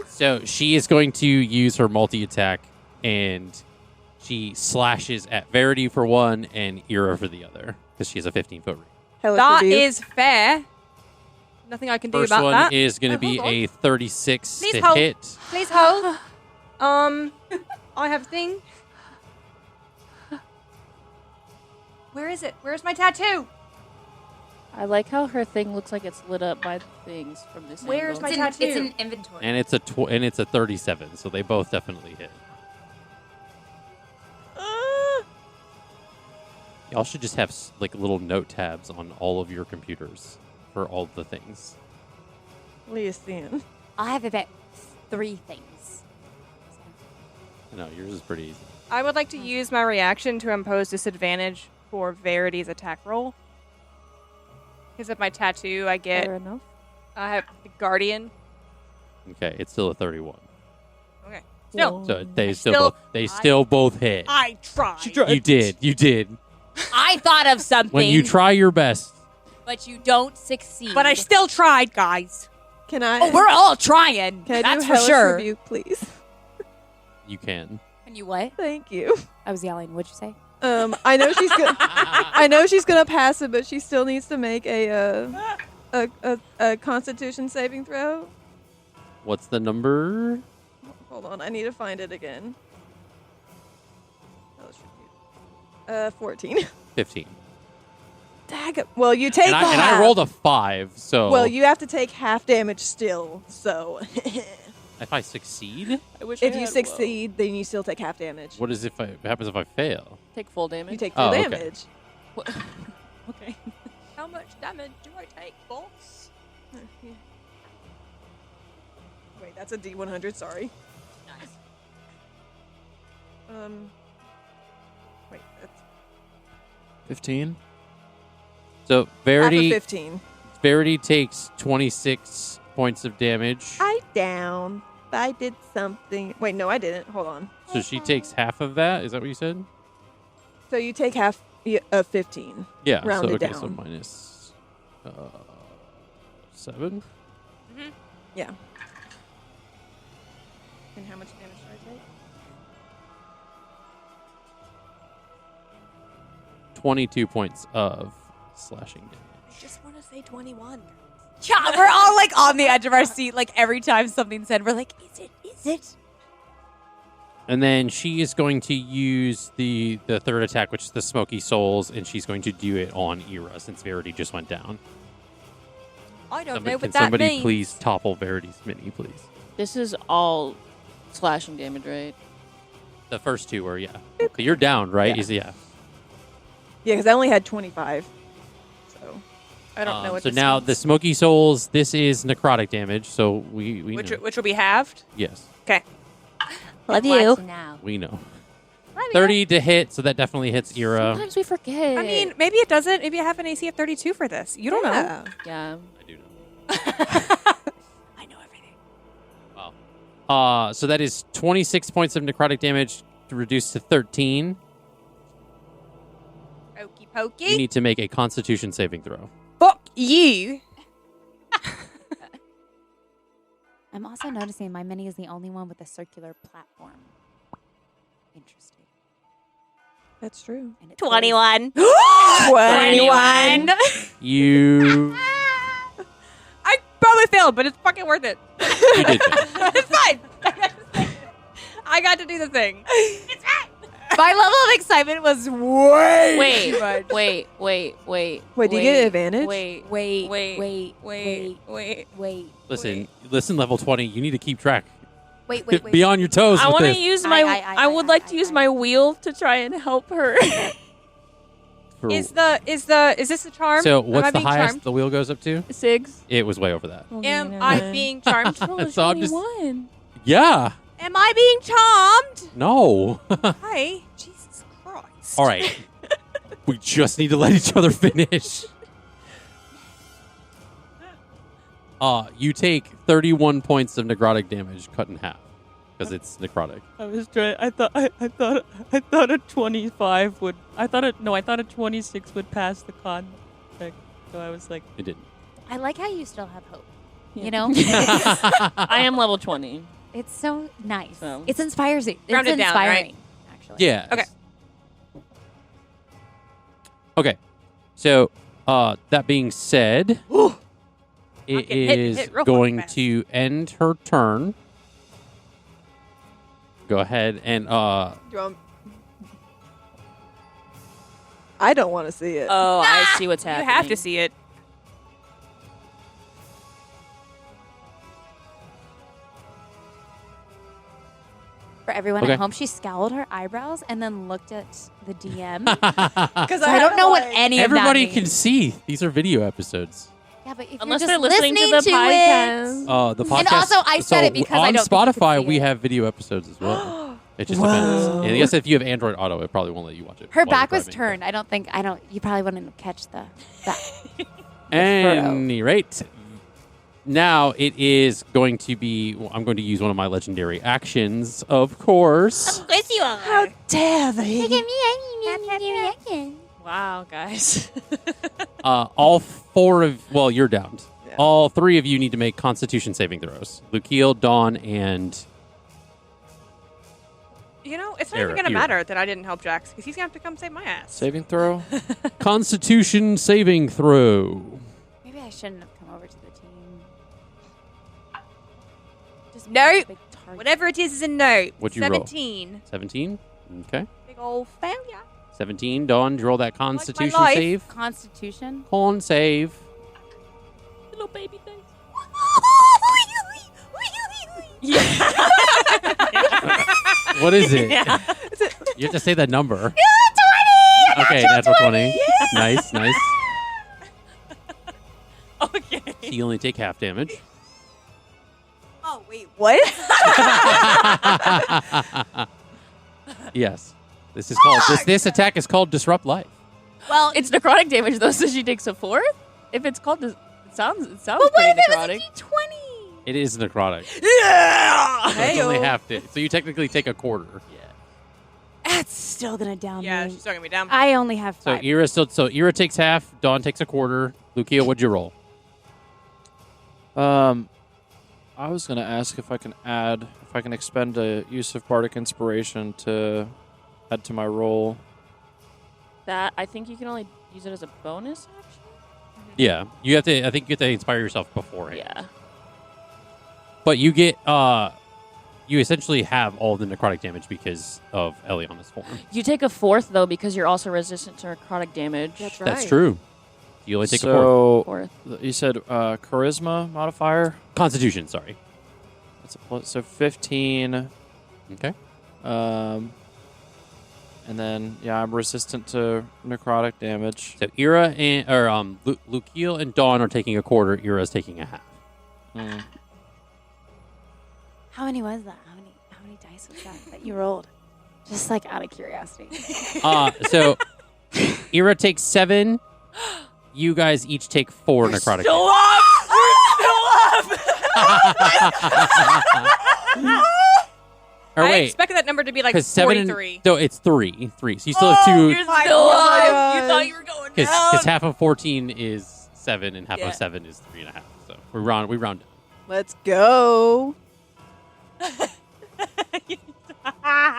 Speaker 1: So she is going to use her multi-attack, and she slashes at Verity for one and Ira for the other, because she has a 15-foot reach.
Speaker 4: Hellish
Speaker 6: That
Speaker 4: rebuke.
Speaker 6: is fair. Nothing I can do
Speaker 1: First
Speaker 6: about
Speaker 1: one
Speaker 6: that.
Speaker 1: is going to be
Speaker 6: hold on.
Speaker 1: a 36
Speaker 6: Please
Speaker 1: to
Speaker 6: hold.
Speaker 1: hit.
Speaker 6: Please hold. I have a thing. Where is it? Where's my tattoo?
Speaker 7: I like how her thing looks like it's lit up by the things from this
Speaker 6: Where's
Speaker 7: angle.
Speaker 6: my tattoo?
Speaker 3: It's an inventory.
Speaker 1: And it's a 37, so they both definitely hit. Y'all should just have like little note tabs on all of your computers for all the things.
Speaker 4: Listen.
Speaker 3: I have about 3 things.
Speaker 1: No, yours is pretty easy.
Speaker 6: I would like to use my reaction to impose disadvantage for Verity's attack roll. Because of my tattoo, I
Speaker 4: Fair enough.
Speaker 6: have the Guardian.
Speaker 1: Okay, it's still a 31.
Speaker 6: Okay. Still,
Speaker 1: So they
Speaker 6: still-
Speaker 1: still both hit.
Speaker 6: I tried.
Speaker 1: You did.
Speaker 3: I thought of something,
Speaker 1: When you try your best,
Speaker 3: but you don't succeed.
Speaker 6: But I still tried, guys.
Speaker 4: Can I?
Speaker 3: Oh, we're all trying.
Speaker 4: Can I
Speaker 3: That's
Speaker 4: do
Speaker 3: for
Speaker 4: hellish
Speaker 3: sure.
Speaker 4: rebuke, please?
Speaker 1: you can.
Speaker 3: And you what?
Speaker 4: Thank you.
Speaker 3: I was yelling. What'd you say?
Speaker 4: I know she's gonna. I know she's gonna pass it, but she still needs to make a Constitution saving throw.
Speaker 1: What's the number?
Speaker 4: Hold on, I need to find it again. Hellish rebuke. 14.
Speaker 1: 15.
Speaker 4: Dag. Well, you take
Speaker 1: And
Speaker 4: half.
Speaker 1: I rolled a 5, so
Speaker 4: Well, you have to take half damage still. So
Speaker 1: if I succeed,
Speaker 6: I wish
Speaker 4: if you succeed, then you still take half damage.
Speaker 1: what happens if I fail?
Speaker 7: Take full damage.
Speaker 4: You take full
Speaker 1: Oh, okay.
Speaker 4: damage.
Speaker 6: Okay. How much damage do I take, boss?
Speaker 4: Wait, that's a D100. Sorry.
Speaker 3: Nice.
Speaker 4: Wait, that's
Speaker 5: 15.
Speaker 1: So
Speaker 4: half of
Speaker 1: Verity
Speaker 4: 15.
Speaker 1: takes 26 points of damage.
Speaker 4: I down. I did something. Wait, no, I didn't. Hold on.
Speaker 1: So she takes half of that. Is that what you said?
Speaker 4: So you take half of 15.
Speaker 1: Yeah.
Speaker 4: Rounded
Speaker 1: so, okay, so
Speaker 4: down.
Speaker 1: minus 7.
Speaker 4: Yeah. And how much damage should I take?
Speaker 1: 22 points of slashing damage.
Speaker 6: I just want to say 21.
Speaker 3: Yeah, we're all like on the edge of our seat. Like every time something's said, we're like, is it? Is it?
Speaker 1: And then she is going to use the third attack, which is the Smoky Souls, and she's going to do it on Ira since Verity just went down.
Speaker 6: I don't know
Speaker 1: Can
Speaker 6: what that
Speaker 1: somebody
Speaker 6: means.
Speaker 1: please topple Verity's mini, please?
Speaker 7: This is all slashing damage, right?
Speaker 1: The first two were, yeah. Okay, you're down, right?
Speaker 4: Yeah.
Speaker 1: Yeah.
Speaker 4: Yeah, because I only had 25. So
Speaker 6: I don't know what
Speaker 1: So
Speaker 6: this
Speaker 1: now
Speaker 6: means.
Speaker 1: the Smoky Souls, this is necrotic damage, so we
Speaker 6: which
Speaker 1: know.
Speaker 6: which will be halved.
Speaker 1: Yes,
Speaker 6: Okay.
Speaker 3: Love
Speaker 2: you.
Speaker 3: Now.
Speaker 1: we know. 30 to hit, so that definitely hits Ira.
Speaker 7: Sometimes we forget.
Speaker 6: I mean, maybe it doesn't. Maybe I have an AC of 32 for this. You don't know.
Speaker 4: yeah.
Speaker 7: yeah.
Speaker 1: I do know.
Speaker 6: I know everything.
Speaker 1: Wow. So that is 26 points of necrotic damage reduced to 13.
Speaker 6: Okey
Speaker 1: You
Speaker 6: pokey.
Speaker 1: need to make a Constitution saving throw.
Speaker 6: Fuck you.
Speaker 3: I'm also noticing my mini is the only one with a circular platform. Interesting.
Speaker 4: That's true.
Speaker 3: And it
Speaker 2: 21.
Speaker 4: 21.
Speaker 1: You
Speaker 6: I probably failed, but it's fucking worth it.
Speaker 1: you did fail.
Speaker 6: It's fine. I got to do the thing. It's fine.
Speaker 3: My level of excitement was way
Speaker 7: Wait,
Speaker 3: too much.
Speaker 7: wait.
Speaker 4: Wait, do you get advantage?
Speaker 7: Wait,
Speaker 3: Wait,
Speaker 7: wait,
Speaker 3: wait,
Speaker 6: Wait.
Speaker 3: wait,
Speaker 6: Wait.
Speaker 1: Listen, level 20. You need to keep track.
Speaker 3: wait, wait.
Speaker 1: Be on your toes
Speaker 7: I
Speaker 1: with
Speaker 7: want to
Speaker 1: this.
Speaker 7: use my. I would like to use my wheel to try and help her.
Speaker 1: For-
Speaker 6: Is this the charm?
Speaker 1: so
Speaker 6: Am I
Speaker 1: what's the
Speaker 6: being
Speaker 1: highest
Speaker 6: charmed?
Speaker 1: the wheel goes up to?
Speaker 7: 6.
Speaker 1: It was way over that.
Speaker 6: Am I being charmed?
Speaker 1: So I'm just-
Speaker 7: 21.
Speaker 1: Yeah.
Speaker 6: Am I being charmed?
Speaker 1: No.
Speaker 6: Hi. Jesus Christ.
Speaker 1: All right. We just need to let each other finish. You take 31 points of necrotic damage cut in half because it's necrotic.
Speaker 8: I was trying. I thought a 25 would. I thought a 26 would pass the con check. So I was like,
Speaker 1: It didn't.
Speaker 3: I like how you still have hope.
Speaker 8: Yeah.
Speaker 3: You know?
Speaker 7: I am level 20.
Speaker 3: It's so nice.
Speaker 7: So-
Speaker 3: It's inspiring. It's
Speaker 6: Round it down,
Speaker 3: inspiring, actually.
Speaker 1: Yeah.
Speaker 6: Okay.
Speaker 1: Okay. So, that being said, it
Speaker 6: getting hit
Speaker 1: is
Speaker 6: real
Speaker 1: going
Speaker 6: fucking fast.
Speaker 1: to end her turn. Go ahead and
Speaker 4: Do you want- I don't want to see it.
Speaker 7: Oh, I see what's
Speaker 6: You
Speaker 7: happening.
Speaker 6: have to see it.
Speaker 3: for everyone
Speaker 1: Okay.
Speaker 3: at home, she scowled her eyebrows and then looked at the DM.
Speaker 4: Because
Speaker 3: So I don't know what any
Speaker 1: Everybody
Speaker 3: of that
Speaker 1: can
Speaker 3: means.
Speaker 1: see. These are video episodes.
Speaker 3: Yeah, but if
Speaker 7: Unless
Speaker 3: you're
Speaker 7: they're
Speaker 3: just
Speaker 7: listening to the podcast.
Speaker 1: The podcast.
Speaker 3: And also, I said it because
Speaker 1: on
Speaker 3: I don't think you could
Speaker 1: Spotify,
Speaker 3: see
Speaker 1: we
Speaker 3: it.
Speaker 1: have video episodes as well. It just depends. And I guess if you have Android Auto, it probably won't let you watch it.
Speaker 3: Her
Speaker 1: while you're
Speaker 3: back was
Speaker 1: driving.
Speaker 3: turned. You probably wouldn't catch that.
Speaker 1: Any rate, now it is going to be. Well, I'm going to use one of my legendary actions, of course.
Speaker 4: How dare they?
Speaker 7: Wow, guys.
Speaker 1: All four of. Well, you're downed.
Speaker 4: Yeah.
Speaker 1: All three of you need to make Constitution saving throws. Lukiel, Dawn, and
Speaker 6: You know, it's not
Speaker 1: Era,
Speaker 6: even going to
Speaker 1: Era.
Speaker 6: matter that I didn't help Jax because he's going to have to come save my ass.
Speaker 5: Saving throw.
Speaker 1: Constitution saving throw.
Speaker 3: Maybe I shouldn't have come over to the team. Just
Speaker 6: No.
Speaker 3: make a big target.
Speaker 6: Whatever it is a no.
Speaker 1: What'd you roll?
Speaker 6: 17.
Speaker 1: 17. Okay.
Speaker 6: Big old failure.
Speaker 1: 17. Dawn, roll that Constitution
Speaker 6: life.
Speaker 1: save.
Speaker 3: Constitution.
Speaker 1: Con save.
Speaker 7: Little baby things.
Speaker 1: What is it?
Speaker 7: Yeah.
Speaker 1: You have to say that number. 20! Okay, natural 20. Nice, nice.
Speaker 7: Okay.
Speaker 1: So you only take half damage.
Speaker 4: Oh, wait, what?
Speaker 1: Yes. This is called this attack is called Disrupt Life.
Speaker 7: Well, it's necrotic damage though, so she takes a fourth. If it's called, it sounds
Speaker 3: But what
Speaker 7: pretty
Speaker 3: if it was
Speaker 7: necrotic.
Speaker 3: a D20?
Speaker 1: It is necrotic. So
Speaker 6: Yeah!
Speaker 1: it's only half so you technically take a quarter.
Speaker 3: That's still gonna down
Speaker 6: Yeah,
Speaker 3: me.
Speaker 6: she's still going to be down.
Speaker 3: I only have
Speaker 1: So
Speaker 3: 5.
Speaker 1: Ira takes half, Dawn takes a quarter. Lukia, what'd you roll?
Speaker 5: I was gonna ask if I can expend a use of bardic inspiration to add to my roll.
Speaker 7: That I think you can only use it as a bonus action.
Speaker 1: Yeah. You have to I think you have to inspire yourself beforehand.
Speaker 7: Yeah.
Speaker 1: But you get you essentially have all the necrotic damage because of Eliana's form.
Speaker 7: You take a fourth though because you're also resistant to necrotic damage.
Speaker 4: That's right.
Speaker 1: That's true. You only take a fourth.
Speaker 7: Fourth.
Speaker 5: You said charisma modifier.
Speaker 1: Constitution, sorry.
Speaker 5: That's a plus, so 15.
Speaker 1: Okay.
Speaker 5: And then I'm resistant to necrotic damage.
Speaker 1: So Ira and Lukiel and Dawn are taking a quarter. Ira's taking a half.
Speaker 5: Mm.
Speaker 3: How many was that? How many dice was that you rolled? Just like out of curiosity.
Speaker 1: So Ira takes 7. You guys each take 4 necrotic.
Speaker 6: Still
Speaker 1: damage.
Speaker 6: up! We're still up!
Speaker 1: Or
Speaker 6: I
Speaker 1: wait,
Speaker 6: expected that number to be like
Speaker 1: because 7 and
Speaker 6: 43.
Speaker 1: no, it's 3. So you still have 2.
Speaker 7: You're
Speaker 6: my
Speaker 7: still
Speaker 6: God.
Speaker 7: alive. You thought you were going down.
Speaker 1: Because half of 14 is 7 and half
Speaker 7: Yeah.
Speaker 1: of 7 is 3.5. So we round down.
Speaker 4: Let's go.
Speaker 1: So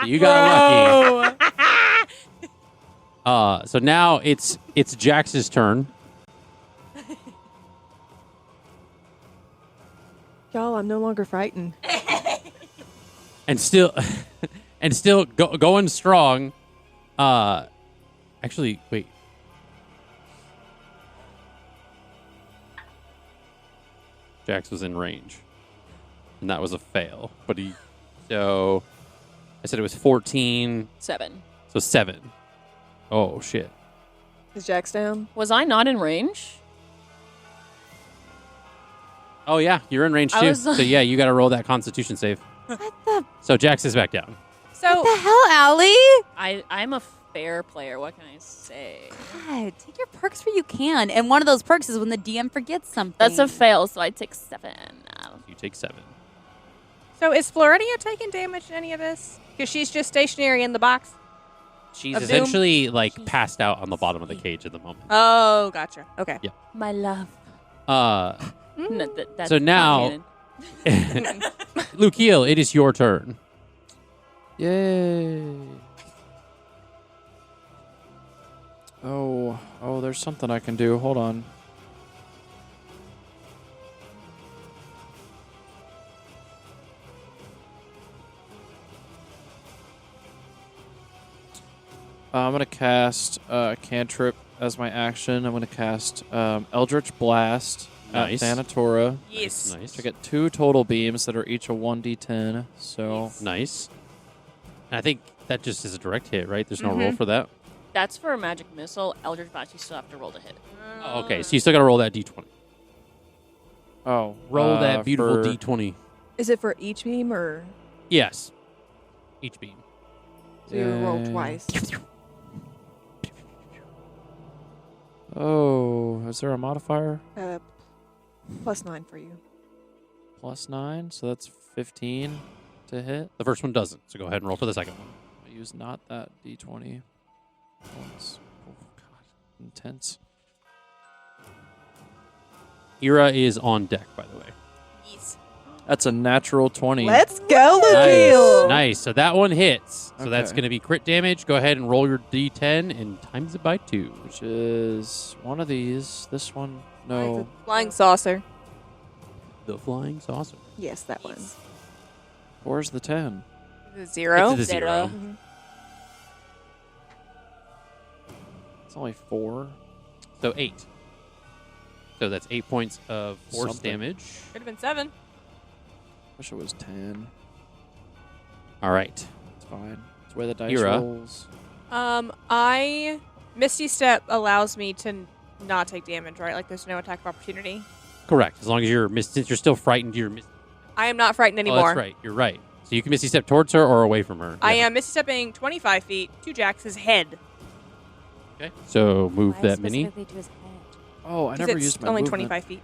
Speaker 1: you got lucky. So now it's Jax's turn.
Speaker 4: Y'all, I'm no longer frightened.
Speaker 1: And still going strong. Actually, wait. Jax was in range, and that was a fail. But so I said it was 14,
Speaker 7: 7.
Speaker 1: so 7. Oh shit!
Speaker 4: Is Jax down?
Speaker 7: Was I not in range?
Speaker 1: Oh yeah, you're in range
Speaker 7: I
Speaker 1: too.
Speaker 7: was-
Speaker 1: So yeah, you got to roll that Constitution save.
Speaker 3: What the
Speaker 1: So Jax is back down.
Speaker 6: So,
Speaker 3: hell, Allie?
Speaker 7: I'm a fair player. What can I say?
Speaker 3: God, take your perks where you can. And one of those perks is when the DM forgets something.
Speaker 7: That's a fail, so I take 7.
Speaker 1: You take 7.
Speaker 6: so is Floridia taking damage in any of this? Because she's just stationary in the box.
Speaker 1: She's
Speaker 6: A boom?
Speaker 1: essentially like passed out on the bottom of the cage at the moment.
Speaker 6: Oh, gotcha. Okay.
Speaker 7: My love. No, that's
Speaker 1: So now-
Speaker 7: not
Speaker 1: Lukiel, it is your turn.
Speaker 5: Yay! Oh, there's something I can do. Hold on. I'm going to cast Cantrip as my action. I'm going to cast Eldritch Blast
Speaker 1: Nice.
Speaker 5: at Thanatura.
Speaker 6: Yes.
Speaker 1: Nice.
Speaker 5: I get 2 total beams that are each a 1d10. So
Speaker 1: Nice. I think that just is a direct hit, right? There's no roll for that.
Speaker 7: That's for a magic missile. Eldritch Blast, you still have to roll to hit.
Speaker 1: Oh, okay, so you still got to roll that d20.
Speaker 5: Oh,
Speaker 1: Roll that beautiful
Speaker 5: for-
Speaker 1: d20.
Speaker 4: Is it for each beam or
Speaker 1: Yes. Each beam.
Speaker 4: do you roll
Speaker 5: Yay.
Speaker 4: twice?
Speaker 5: Oh, is there a modifier?
Speaker 4: +9 for you.
Speaker 5: +9, so that's 15 to hit.
Speaker 1: The first one doesn't, so go ahead and roll for the second one.
Speaker 5: I use not that d20 once. Oh, God. Intense.
Speaker 1: Ira is on deck, by the way.
Speaker 7: Yes.
Speaker 5: That's a natural 20.
Speaker 4: Let's go,
Speaker 1: Nice.
Speaker 4: Lucille.
Speaker 1: Nice. So that one hits. So that's
Speaker 5: Okay.
Speaker 1: going to be crit damage. Go ahead and roll your d10 and times it by 2.
Speaker 5: Which is one of these. This one, no.
Speaker 6: Flying saucer.
Speaker 1: The flying saucer.
Speaker 4: Yes, that one.
Speaker 5: Where's the 10?
Speaker 6: The 0.
Speaker 1: It's the 0.
Speaker 5: It's only 4.
Speaker 1: So 8. So that's 8 points of force
Speaker 5: Something.
Speaker 1: damage.
Speaker 6: Could have been 7.
Speaker 5: Wish it was 10.
Speaker 1: All right.
Speaker 5: It's fine. It's where the dice
Speaker 1: Ira.
Speaker 5: rolls.
Speaker 6: Misty Step allows me to not take damage, right? Like there's no attack of opportunity.
Speaker 1: Correct. As long as since you're still frightened, you're
Speaker 6: I am not frightened anymore.
Speaker 1: Oh, that's right. You're right. So you can Misty Step towards her or away from her.
Speaker 6: I
Speaker 1: Yeah.
Speaker 6: am Misty Stepping 25 feet to Jax's head.
Speaker 1: Okay. So move
Speaker 3: Why
Speaker 1: that mini.
Speaker 3: specifically to his head?
Speaker 5: Oh, I
Speaker 6: 'Cause
Speaker 5: never
Speaker 6: it's
Speaker 5: used my
Speaker 6: only
Speaker 5: movement.
Speaker 6: 25 feet.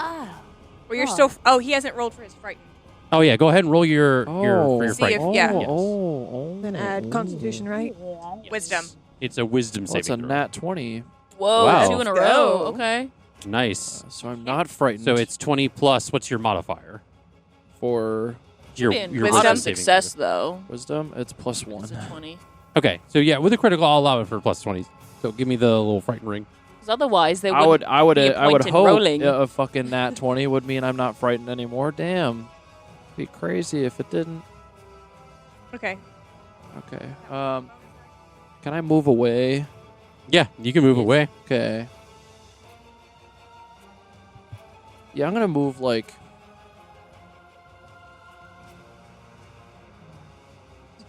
Speaker 3: Oh.
Speaker 6: Well, you're
Speaker 3: Oh.
Speaker 6: still. Oh, he hasn't rolled for his frightened.
Speaker 1: Oh yeah. Go ahead and roll your
Speaker 5: Oh.
Speaker 1: for your
Speaker 6: See
Speaker 1: fright.
Speaker 6: if- yeah.
Speaker 5: Oh,
Speaker 1: Yes.
Speaker 5: oh,
Speaker 4: Then add Constitution, right?
Speaker 1: Yes.
Speaker 6: Wisdom.
Speaker 1: It's a wisdom
Speaker 5: Well, it's a
Speaker 1: saving throw.
Speaker 5: nat 20.
Speaker 7: Whoa,
Speaker 1: Wow.
Speaker 7: 2 in a
Speaker 4: Let's
Speaker 7: row.
Speaker 4: go.
Speaker 7: Okay.
Speaker 1: Nice.
Speaker 5: So I'm not frightened.
Speaker 1: So it's 20 plus. What's your modifier?
Speaker 5: for
Speaker 1: Your
Speaker 7: Be in
Speaker 1: your
Speaker 6: wisdom.
Speaker 7: wisdom
Speaker 1: saving
Speaker 7: success,
Speaker 1: throw.
Speaker 7: though.
Speaker 5: wisdom. It's +1.
Speaker 7: It's a 20.
Speaker 1: Okay. So yeah, with a critical, I'll allow it for plus 20. So give me the little frightened ring.
Speaker 7: Because otherwise, they
Speaker 5: I would
Speaker 7: be a point in
Speaker 5: hope
Speaker 7: rolling.
Speaker 5: a fucking nat 20 would mean I'm not frightened anymore. Damn. Be crazy if it didn't.
Speaker 6: Okay.
Speaker 5: Okay. Can I move away?
Speaker 1: Yeah, you can move away.
Speaker 5: Okay. Yeah, I'm gonna move like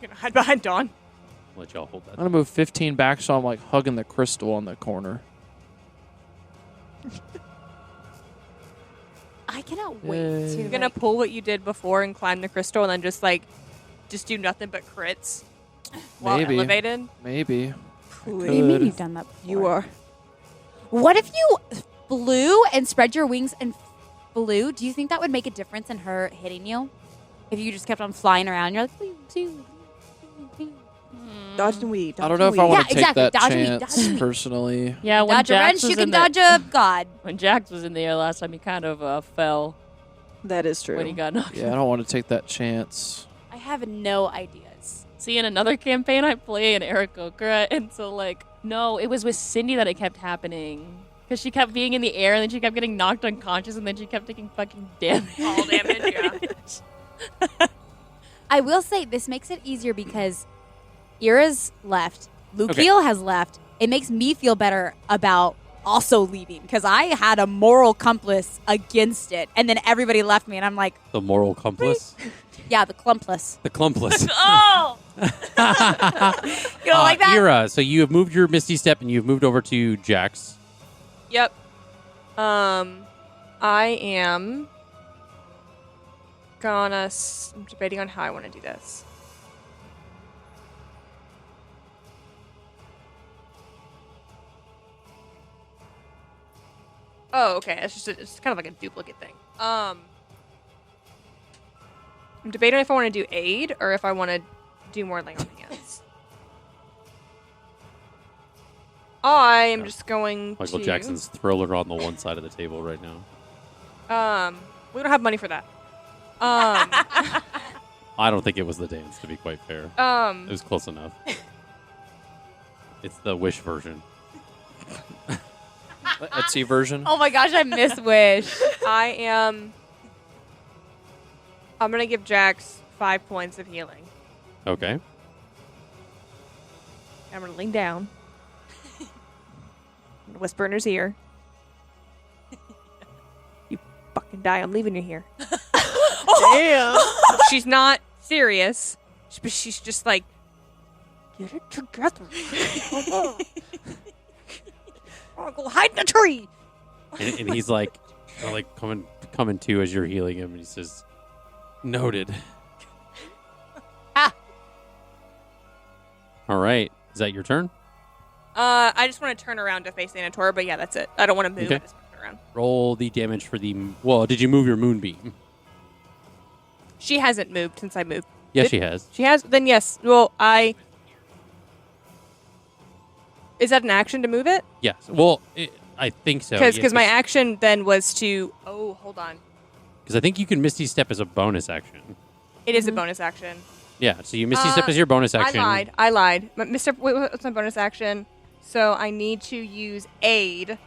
Speaker 6: You're gonna hide behind Dawn.
Speaker 1: I'll let y'all hold
Speaker 5: I'm
Speaker 1: that.
Speaker 5: gonna move 15 back so I'm like hugging the crystal on the corner.
Speaker 3: I cannot wait
Speaker 5: Yay.
Speaker 3: to.
Speaker 6: You're gonna pull what you did before and climb the crystal, and then just do nothing but crits while
Speaker 5: Maybe.
Speaker 6: elevated.
Speaker 5: Maybe.
Speaker 3: What do you mean
Speaker 5: Could.
Speaker 3: you've done that before?
Speaker 4: You are.
Speaker 3: What if you flew and spread your wings and flew? Do you think that would make a difference in her hitting you? If you just kept on flying around, you're like, "Pew, pew, pew, pew."
Speaker 4: Dodge and weave.
Speaker 5: I don't know if I
Speaker 3: Yeah,
Speaker 5: want to take
Speaker 3: exactly.
Speaker 5: that
Speaker 3: Dodge me,
Speaker 5: chance
Speaker 3: dodge me.
Speaker 5: personally.
Speaker 7: Yeah, when
Speaker 3: Dodge a
Speaker 7: Jax
Speaker 3: wrench,
Speaker 7: was
Speaker 3: you can
Speaker 7: in the-
Speaker 3: dodge a god.
Speaker 7: When Jax was in the air last time, he kind of fell
Speaker 4: That is true.
Speaker 7: when he got knocked.
Speaker 5: Yeah, I don't want to take that chance.
Speaker 3: I have no ideas.
Speaker 7: See, in another campaign, I play an Aarakocra, and so, no, it was with Cindy that it kept happening. Because she kept being in the air, and then she kept getting knocked unconscious, and then she kept taking fucking damage.
Speaker 6: All damage, yeah.
Speaker 3: I will say this makes it easier because Ira's left, Lukiel has left. It makes me feel better about also leaving because I had a moral compass against it, and then everybody left me, and I'm like,
Speaker 1: The moral compass.
Speaker 3: yeah, the clumpless.
Speaker 1: The clumpless.
Speaker 7: Oh!
Speaker 3: You don't like that?
Speaker 1: Ira, so you have moved your Misty Step and you've moved over to Jax.
Speaker 6: Yep. I am gonna. I'm debating on how I want to do this. Oh, okay. It's kind of like a duplicate thing. I'm debating if I want to do aid or if I want to do more lay on hands. I am just going
Speaker 1: Michael
Speaker 6: to.
Speaker 1: Jackson's thriller on the one side of the table right now.
Speaker 6: We don't have money for that.
Speaker 1: I don't think it was the dance, to be quite fair. It was close enough. It's the Wish version.
Speaker 5: The Etsy version.
Speaker 3: Oh my gosh, I miss Wish.
Speaker 6: I'm gonna give Jax 5 points of healing.
Speaker 1: Okay.
Speaker 6: I'm gonna lean down. I'm gonna whisper in his ear. You fucking die, I'm leaving you here.
Speaker 4: Damn.
Speaker 6: She's not serious. But she's just like, get it together. I'll go hide in the tree.
Speaker 1: And he's like coming to as you're healing him, and he says, "Noted." All right, is that your turn?
Speaker 6: I just want to turn around to face Thanatura, but yeah, that's it. I don't want to move.
Speaker 1: Okay.
Speaker 6: I just want to turn around.
Speaker 1: Roll the damage for the. Well, did you move your moonbeam?
Speaker 6: She hasn't moved since I moved.
Speaker 1: Yes, she has.
Speaker 6: She has? Then yes. Well, Is that an action to move it?
Speaker 1: Yes. Well, I think so.
Speaker 6: Because my action then was to... Oh, hold on.
Speaker 1: Because I think you can Misty Step as a bonus action.
Speaker 6: It is a bonus action.
Speaker 1: Yeah, so you Misty Step as your bonus action.
Speaker 6: I lied. What's my bonus action? So I need to use Aid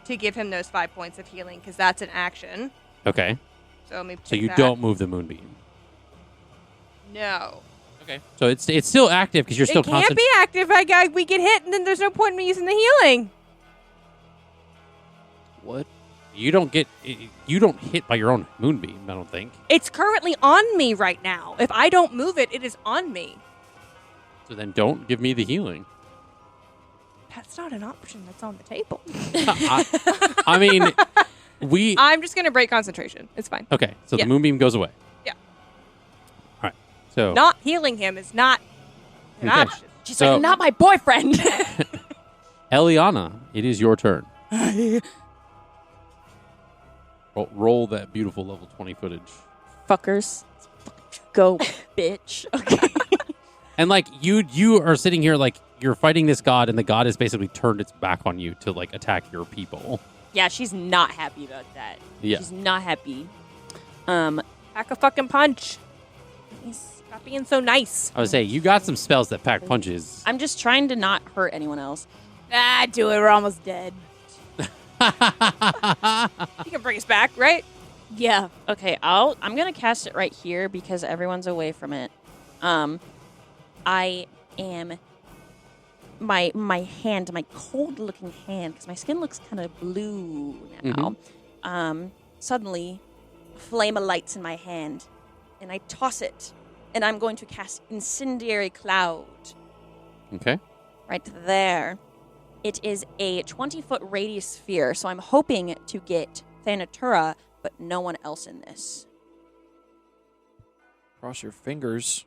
Speaker 6: to give him those 5 points of healing, because that's an action.
Speaker 1: Okay.
Speaker 6: So let me
Speaker 1: So
Speaker 6: take
Speaker 1: you
Speaker 6: that.
Speaker 1: don't move the moonbeam.
Speaker 6: No.
Speaker 1: Okay. So it's still active because you're still
Speaker 6: It can't be active. We get hit, and then there's no point in me using the healing.
Speaker 5: What?
Speaker 1: You don't hit by your own moonbeam, I don't think.
Speaker 6: It's currently on me right now. If I don't move it, it is on me.
Speaker 1: So then don't give me the healing.
Speaker 6: That's not an option that's on the table.
Speaker 1: I mean,
Speaker 6: I'm just going to break concentration. It's fine.
Speaker 1: Okay, so
Speaker 6: Yeah.
Speaker 1: the moonbeam goes away.
Speaker 6: Yeah.
Speaker 1: All right. So
Speaker 6: Not healing him is not an
Speaker 1: Okay.
Speaker 6: option.
Speaker 7: She's
Speaker 1: So-
Speaker 7: like, not my boyfriend.
Speaker 1: Eliana, it is your turn. Roll that beautiful level 20 footage.
Speaker 2: Fuckers. Go, bitch. Okay.
Speaker 1: And like you are sitting here like you're fighting this god, and the god has basically turned its back on you to like attack your people.
Speaker 7: Yeah, she's not happy about that.
Speaker 1: Yeah.
Speaker 7: She's not happy.
Speaker 6: Pack a fucking punch. Stop being so nice.
Speaker 1: I would say you got some spells that pack punches.
Speaker 2: I'm just trying to not hurt anyone else.
Speaker 3: Do it. We're almost dead.
Speaker 6: You can bring us back, right?
Speaker 3: Yeah.
Speaker 2: Okay, I'm gonna cast it right here because everyone's away from it. I am my hand, my cold looking hand, because my skin looks kind of blue now. Suddenly, a flame alights in my hand, and I toss it, and I'm going to cast Incendiary Cloud
Speaker 1: Okay.
Speaker 2: right there. It is a 20-foot radius sphere, so I'm hoping to get Thanatura, but no one else in this.
Speaker 5: Cross your fingers.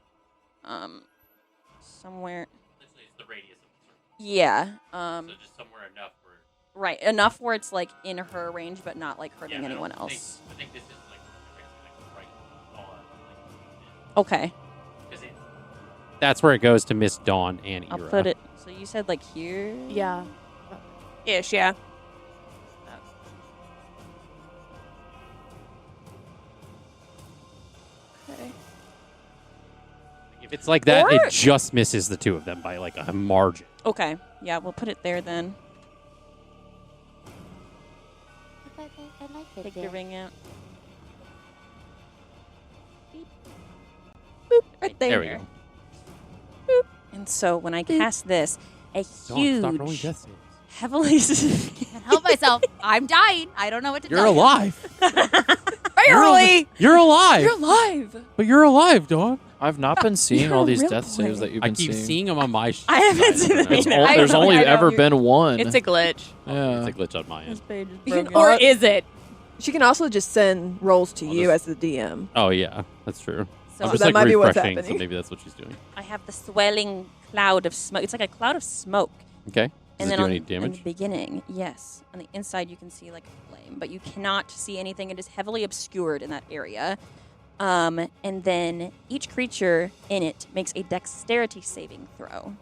Speaker 2: Somewhere.
Speaker 1: It's the radius of the circle.
Speaker 2: Yeah.
Speaker 1: So just somewhere enough where.
Speaker 2: Right. Enough where it's like in her range, but not like hurting anyone else.
Speaker 1: I think this is like right on.
Speaker 2: Okay.
Speaker 1: That's where it goes to Miss Dawn and Ira.
Speaker 2: I'll put it. So you said like here?
Speaker 3: Yeah.
Speaker 6: Ish, yeah.
Speaker 2: Okay.
Speaker 1: If it's like that,
Speaker 2: Or-
Speaker 1: it just misses the two of them by like a margin.
Speaker 2: Okay. Yeah, we'll put it there then.
Speaker 3: I like it again.
Speaker 2: Figuring out.
Speaker 4: Right
Speaker 1: There we go.
Speaker 2: And so when I cast this, a
Speaker 1: Dawn, stop rolling
Speaker 2: huge,
Speaker 1: death saves.
Speaker 2: heavily.
Speaker 3: Can't help myself. I'm dying. I don't know what to
Speaker 1: You're
Speaker 3: tell you.
Speaker 1: alive.
Speaker 6: Barely!
Speaker 1: You're alive.
Speaker 7: You're alive.
Speaker 1: But you're alive, dog.
Speaker 5: I've not been seeing
Speaker 7: You're
Speaker 5: all
Speaker 7: a
Speaker 5: these
Speaker 7: real
Speaker 5: death
Speaker 7: boy.
Speaker 5: saves that you've
Speaker 1: I
Speaker 5: been
Speaker 1: keep
Speaker 5: seeing.
Speaker 1: seeing them on my.
Speaker 2: I haven't seen
Speaker 1: side.
Speaker 5: There's,
Speaker 2: I
Speaker 5: there's
Speaker 2: know,
Speaker 5: only
Speaker 2: I know.
Speaker 5: ever been one.
Speaker 6: It's a glitch.
Speaker 5: yeah.
Speaker 1: It's a glitch on my end.
Speaker 7: page is
Speaker 4: You can
Speaker 7: broken.
Speaker 4: Or
Speaker 3: Is it?
Speaker 4: She can also just send rolls to
Speaker 1: I'll
Speaker 4: you
Speaker 1: just-
Speaker 4: as the DM.
Speaker 1: Oh yeah, that's true.
Speaker 2: So
Speaker 1: I'm just
Speaker 4: that
Speaker 1: like
Speaker 4: might be what's
Speaker 1: refreshing, so
Speaker 4: happening.
Speaker 1: maybe that's what she's doing.
Speaker 2: I have the swelling cloud of smoke. It's like a cloud of smoke.
Speaker 1: Okay. Does
Speaker 2: And
Speaker 1: it
Speaker 2: then
Speaker 1: do
Speaker 2: on
Speaker 1: any
Speaker 2: in
Speaker 1: damage?
Speaker 2: the beginning, yes. On the inside, you can see like a flame, but you cannot see anything. It is heavily obscured in that area. And then each creature in it makes a dexterity saving throw.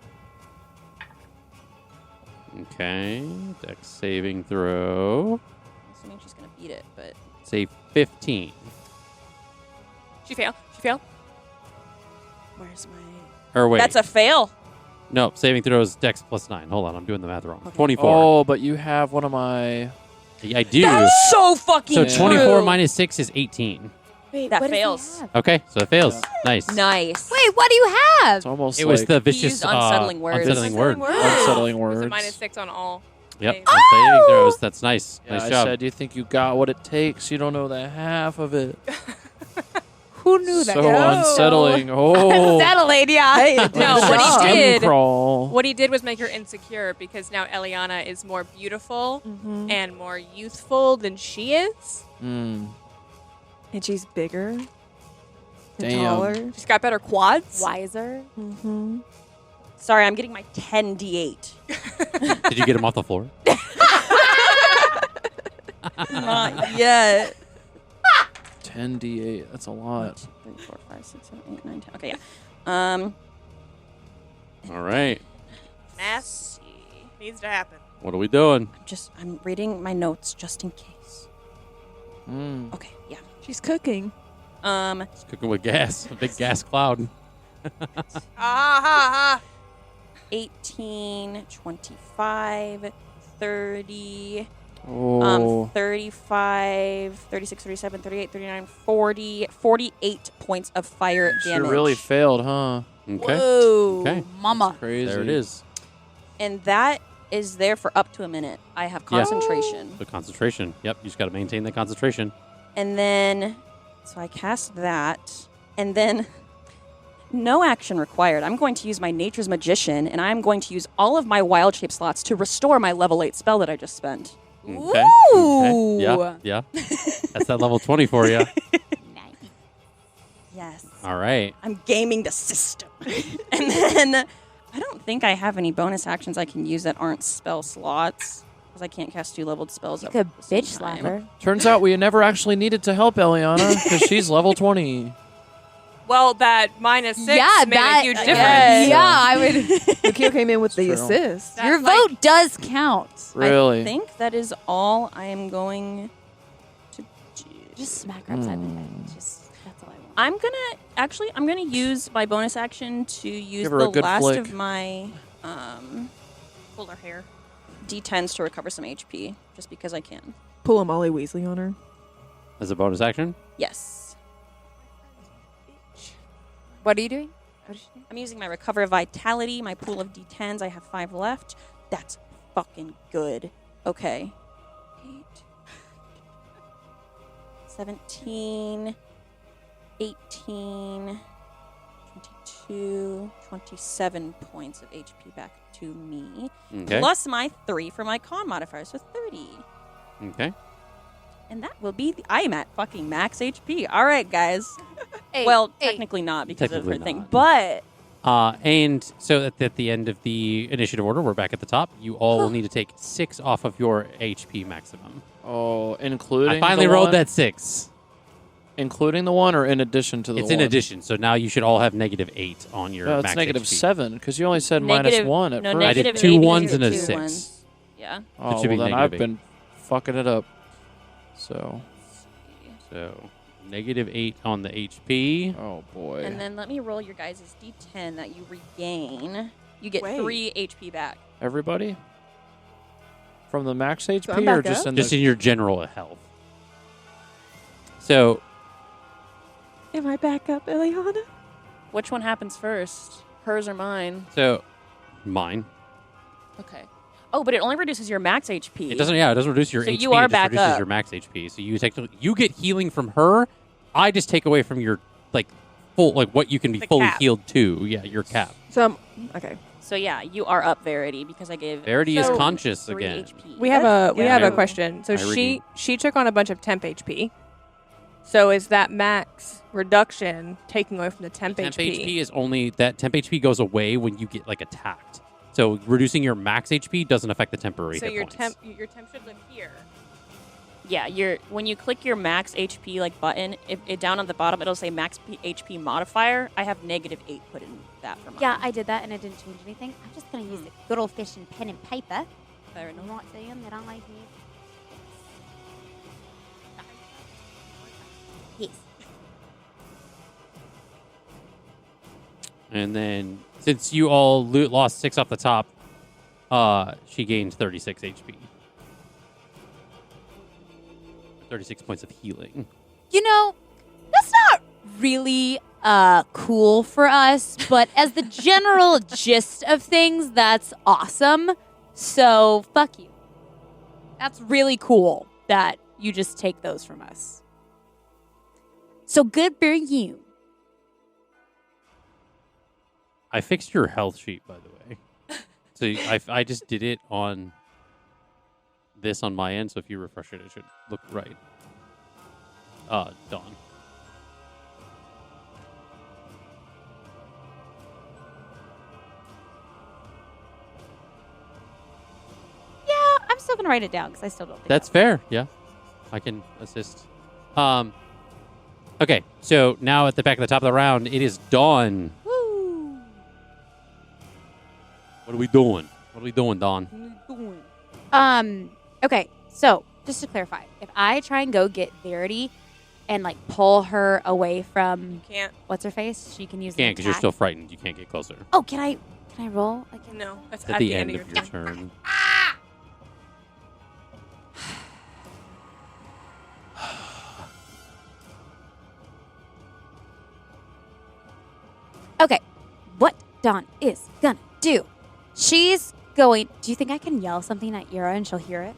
Speaker 1: Okay. Dex saving throw.
Speaker 2: I'm assuming she's going to beat it, but
Speaker 1: Say 15.
Speaker 6: She failed. She failed.
Speaker 2: where's my...
Speaker 1: Or wait.
Speaker 2: That's a fail.
Speaker 1: No, saving throw is Dex plus 9. Hold on, I'm doing the math wrong.
Speaker 2: Okay.
Speaker 1: 24.
Speaker 5: Oh, but you have one of my.
Speaker 1: I do.
Speaker 2: That's so fucking
Speaker 1: So
Speaker 5: true.
Speaker 1: 24 minus 6 is 18.
Speaker 3: Wait,
Speaker 2: That
Speaker 3: what does he
Speaker 2: fails.
Speaker 3: have?
Speaker 1: Okay, so it fails. Nice.
Speaker 2: Nice.
Speaker 3: Wait, what do you have?
Speaker 5: It's almost
Speaker 1: It was
Speaker 5: like
Speaker 1: the
Speaker 2: He
Speaker 1: vicious
Speaker 2: used unsettling words.
Speaker 1: Unsettling word.
Speaker 5: unsettling
Speaker 6: It was
Speaker 5: words.
Speaker 6: a -6 on all.
Speaker 1: Yep.
Speaker 6: saves.
Speaker 1: On saving throws. That's nice.
Speaker 5: Yeah,
Speaker 1: nice
Speaker 5: I
Speaker 1: job.
Speaker 5: said, you think you got what it takes? You don't know the half of it.
Speaker 9: Who knew that?
Speaker 5: So
Speaker 4: Yeah.
Speaker 5: unsettling. Oh.
Speaker 3: Unsettling, yeah.
Speaker 4: Hey, it did
Speaker 6: No,
Speaker 4: the
Speaker 6: what he
Speaker 4: job.
Speaker 6: did-
Speaker 5: Crawl.
Speaker 6: What he did was make her insecure because now Eliana is more beautiful
Speaker 4: Mhm.
Speaker 6: and more youthful than she is.
Speaker 5: Mm.
Speaker 4: And she's bigger. And
Speaker 5: Damn.
Speaker 4: taller.
Speaker 6: She's got better quads.
Speaker 3: Wiser.
Speaker 4: Mm-hmm.
Speaker 2: Sorry, I'm getting my 10d8.
Speaker 1: Did you get him off the floor?
Speaker 2: Not yet.
Speaker 5: 10d8. That's a lot.
Speaker 2: 3, 4, 5, 6, 7, 8, 9, 10. Okay, yeah.
Speaker 1: All right.
Speaker 6: Messy. Needs to happen.
Speaker 1: What are we doing?
Speaker 2: I'm reading my notes just in case.
Speaker 5: Mm.
Speaker 2: Okay, yeah.
Speaker 4: She's cooking.
Speaker 1: It's cooking with gas. A big gas cloud.
Speaker 6: Ah,
Speaker 2: 18, 25, 30,
Speaker 5: Oh.
Speaker 2: 35, 36, 37, 38, 39, 40, 48 points of fire
Speaker 5: She
Speaker 2: damage.
Speaker 5: really failed, huh?
Speaker 1: Okay.
Speaker 3: Whoa.
Speaker 1: Okay.
Speaker 3: Mama.
Speaker 5: Crazy.
Speaker 1: There it is.
Speaker 2: And that is there for up to a minute. I have
Speaker 1: Yeah.
Speaker 2: concentration.
Speaker 1: The concentration. Yep. You just got to maintain the concentration.
Speaker 2: And then, so I cast that. And then, no action required. I'm going to use my Nature's Magician, and I'm going to use all of my wild shape slots to restore my level 8 spell that I just spent.
Speaker 1: Okay.
Speaker 3: Ooh.
Speaker 1: Okay. Yeah. Yeah. That's that level 20 for you.
Speaker 2: Yes.
Speaker 1: All right.
Speaker 2: I'm gaming the system. And then, I don't think I have any bonus actions I can use that aren't spell slots, because I can't cast 2-leveled spells
Speaker 3: You
Speaker 2: at
Speaker 3: could
Speaker 2: the same
Speaker 3: bitch slap
Speaker 2: time.
Speaker 3: her.
Speaker 5: Turns out we never actually needed to help Eliana because she's level 20.
Speaker 6: well, that -6
Speaker 3: Yeah,
Speaker 6: made
Speaker 3: that-
Speaker 6: a huge
Speaker 3: yeah.
Speaker 6: difference.
Speaker 3: Yeah, I would.
Speaker 4: Lukio came in with the
Speaker 5: True.
Speaker 4: assist.
Speaker 6: That's
Speaker 3: Your
Speaker 6: like-
Speaker 3: vote does count.
Speaker 5: Really?
Speaker 2: I think that is all I am going to do.
Speaker 3: Just smack her upside the head. Just that's all I want.
Speaker 2: I'm gonna use my bonus action to use
Speaker 5: Give her a
Speaker 2: the
Speaker 5: good
Speaker 2: last
Speaker 5: flick.
Speaker 2: of my
Speaker 6: Pull her hair.
Speaker 2: D10s to recover some HP, just because I can.
Speaker 4: Pull a Molly Weasley on her.
Speaker 1: As a bonus action?
Speaker 2: Yes,
Speaker 9: What are you doing?
Speaker 2: I'm using my recover vitality, my pool of D10s. I have 5 left. That's fucking good. Okay. 8, 17, 18, 22, 27 points of HP back to me.
Speaker 1: Okay.
Speaker 2: Plus my 3 for my con modifier, so 30.
Speaker 1: Okay.
Speaker 2: And that will be I am at fucking max HP. All right, guys.
Speaker 3: Hey,
Speaker 2: Well,
Speaker 3: hey.
Speaker 2: technically not because
Speaker 1: Technically
Speaker 2: of her thing,
Speaker 1: not.
Speaker 2: but
Speaker 1: And so at the end of the initiative order, we're back at the top. You all will need to take 6 off of your HP maximum.
Speaker 5: Oh, including
Speaker 1: I finally
Speaker 5: the
Speaker 1: rolled
Speaker 5: one?
Speaker 1: that 6.
Speaker 5: Including the one or in addition to the
Speaker 1: It's
Speaker 5: one?
Speaker 1: in addition, so now you should all have -8 on your
Speaker 5: No,
Speaker 1: max
Speaker 5: it's negative
Speaker 1: HP.
Speaker 5: 7 because you only said
Speaker 2: negative,
Speaker 5: -1 at
Speaker 2: no,
Speaker 5: first.
Speaker 1: I did
Speaker 2: negative
Speaker 1: 2
Speaker 2: 8,
Speaker 1: ones and a
Speaker 2: negative 2
Speaker 1: 6.
Speaker 2: ones. Yeah.
Speaker 5: Oh,
Speaker 1: It should be
Speaker 5: well, then I've
Speaker 1: -8.
Speaker 5: been fucking it up. So,
Speaker 1: So -8 on the HP.
Speaker 5: oh boy.
Speaker 2: And then let me roll your guys' D10 that you regain. You get
Speaker 4: Wait.
Speaker 2: 3 HP back.
Speaker 5: Everybody? From the max HP
Speaker 4: I'm
Speaker 5: or
Speaker 4: back
Speaker 5: just
Speaker 4: up?
Speaker 5: in
Speaker 1: Just
Speaker 5: the...
Speaker 1: in your general health. So
Speaker 4: Am I back up, Eliana?
Speaker 7: Which one happens first? Hers or mine?
Speaker 1: mine.
Speaker 7: Okay. Oh, but it only reduces your max HP.
Speaker 1: It doesn't. Yeah, it doesn't reduce your
Speaker 2: So
Speaker 1: HP.
Speaker 2: you are
Speaker 1: it just
Speaker 2: back
Speaker 1: reduces
Speaker 2: up.
Speaker 1: your max HP. So you get healing from her. I just take away from your full what you can be
Speaker 6: The
Speaker 1: fully
Speaker 6: cap.
Speaker 1: healed to. Yeah, your cap.
Speaker 4: So okay.
Speaker 2: So yeah, you are up, Verity, because I gave
Speaker 1: Verity is
Speaker 6: So-
Speaker 1: conscious
Speaker 2: 3
Speaker 1: again.
Speaker 2: HP.
Speaker 6: We have
Speaker 4: That's-
Speaker 6: we have
Speaker 1: yeah.
Speaker 6: a question. So
Speaker 1: I
Speaker 6: she took on a bunch of temp HP. So is that max reduction taking away from the temp,
Speaker 1: Temp HP is only that temp HP goes away when you get attacked. So reducing your max HP doesn't affect the temporary
Speaker 6: So
Speaker 1: hit
Speaker 6: your
Speaker 1: points.
Speaker 6: temp should live here.
Speaker 2: Yeah, when you click your max HP button, it down on the bottom it'll say max HP modifier. I have -8 put in that for mine.
Speaker 3: Yeah, I did that and it didn't change anything. I'm just gonna use the good old fashioned pen and paper.
Speaker 2: Fair
Speaker 3: I'm
Speaker 2: enough.
Speaker 3: not saying that I need. Yes.
Speaker 1: And then since you all lost 6 off the top, she gained 36 HP. 36 points of healing.
Speaker 3: You know, that's not really cool for us, but as the general gist of things, that's awesome. So fuck you. That's really cool that you just take those from us. So good for you.
Speaker 1: I fixed your health sheet, by the way. So I just did it on this on my end. So if you refresh it, it should look right. Dawn.
Speaker 3: Yeah, I'm still gonna write it down because I still don't think
Speaker 1: That's fair. Yeah, I can assist. Okay, so now at the back of the top of the round, it is Dawn.
Speaker 3: Woo!
Speaker 1: What are we doing? What are we doing, Dawn?
Speaker 3: Okay, so just to clarify, if I try and go get Verity and like pull her away from
Speaker 6: Can't.
Speaker 3: what's her face, she can use
Speaker 1: You can't
Speaker 3: an
Speaker 1: because you're
Speaker 3: attack.
Speaker 1: still frightened. You can't get closer.
Speaker 3: Oh, can I roll again?
Speaker 6: No, that's
Speaker 1: It's at the end of your turn.
Speaker 3: Okay, what Dawn is gonna do? She's going. Do you think I can yell something at Ira and she'll hear it?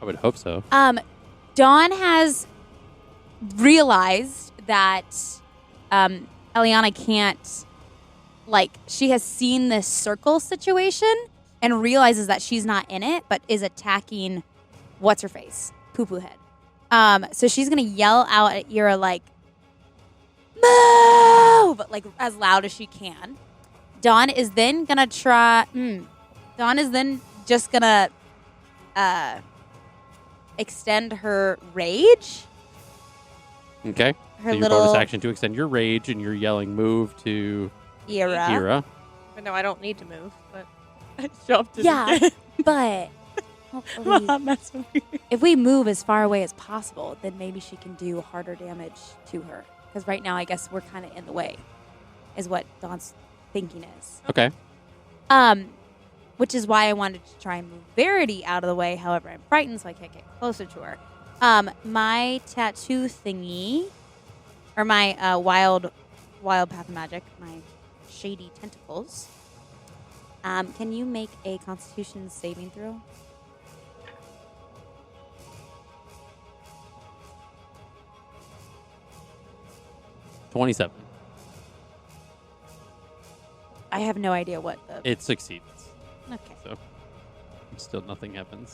Speaker 1: I would hope so.
Speaker 3: Dawn has realized that Eliana can't, like, she has seen this circle situation and realizes that she's not in it, but is attacking what's her face, Poo Poo Head. So she's gonna yell out at Ira like, "Move!" like as loud as she can. Dawn is then gonna try. Dawn is then just gonna extend her rage.
Speaker 1: Okay.
Speaker 3: Her
Speaker 1: So your
Speaker 3: little
Speaker 1: bonus action to extend your rage, and you're yelling "move" to
Speaker 3: Ira.
Speaker 1: Ira.
Speaker 6: But no, I don't need to move. But
Speaker 8: I shoved it
Speaker 3: Yeah,
Speaker 8: again.
Speaker 3: but hopefully,
Speaker 8: I'm messing with you.
Speaker 3: if we move as far away as possible, then maybe she can do harder damage to her. Because right now, I guess we're kind of in the way, is what Dawn's thinking is.
Speaker 1: Okay.
Speaker 3: Which is why I wanted to try and move Verity out of the way. However, I'm frightened, so I can't get closer to her. My tattoo thingy, or my wild path of magic, my shady tentacles. Can you make a Constitution saving throw?
Speaker 1: $27.
Speaker 3: I have no idea what the.
Speaker 1: It succeeds.
Speaker 3: Okay.
Speaker 1: So still nothing happens.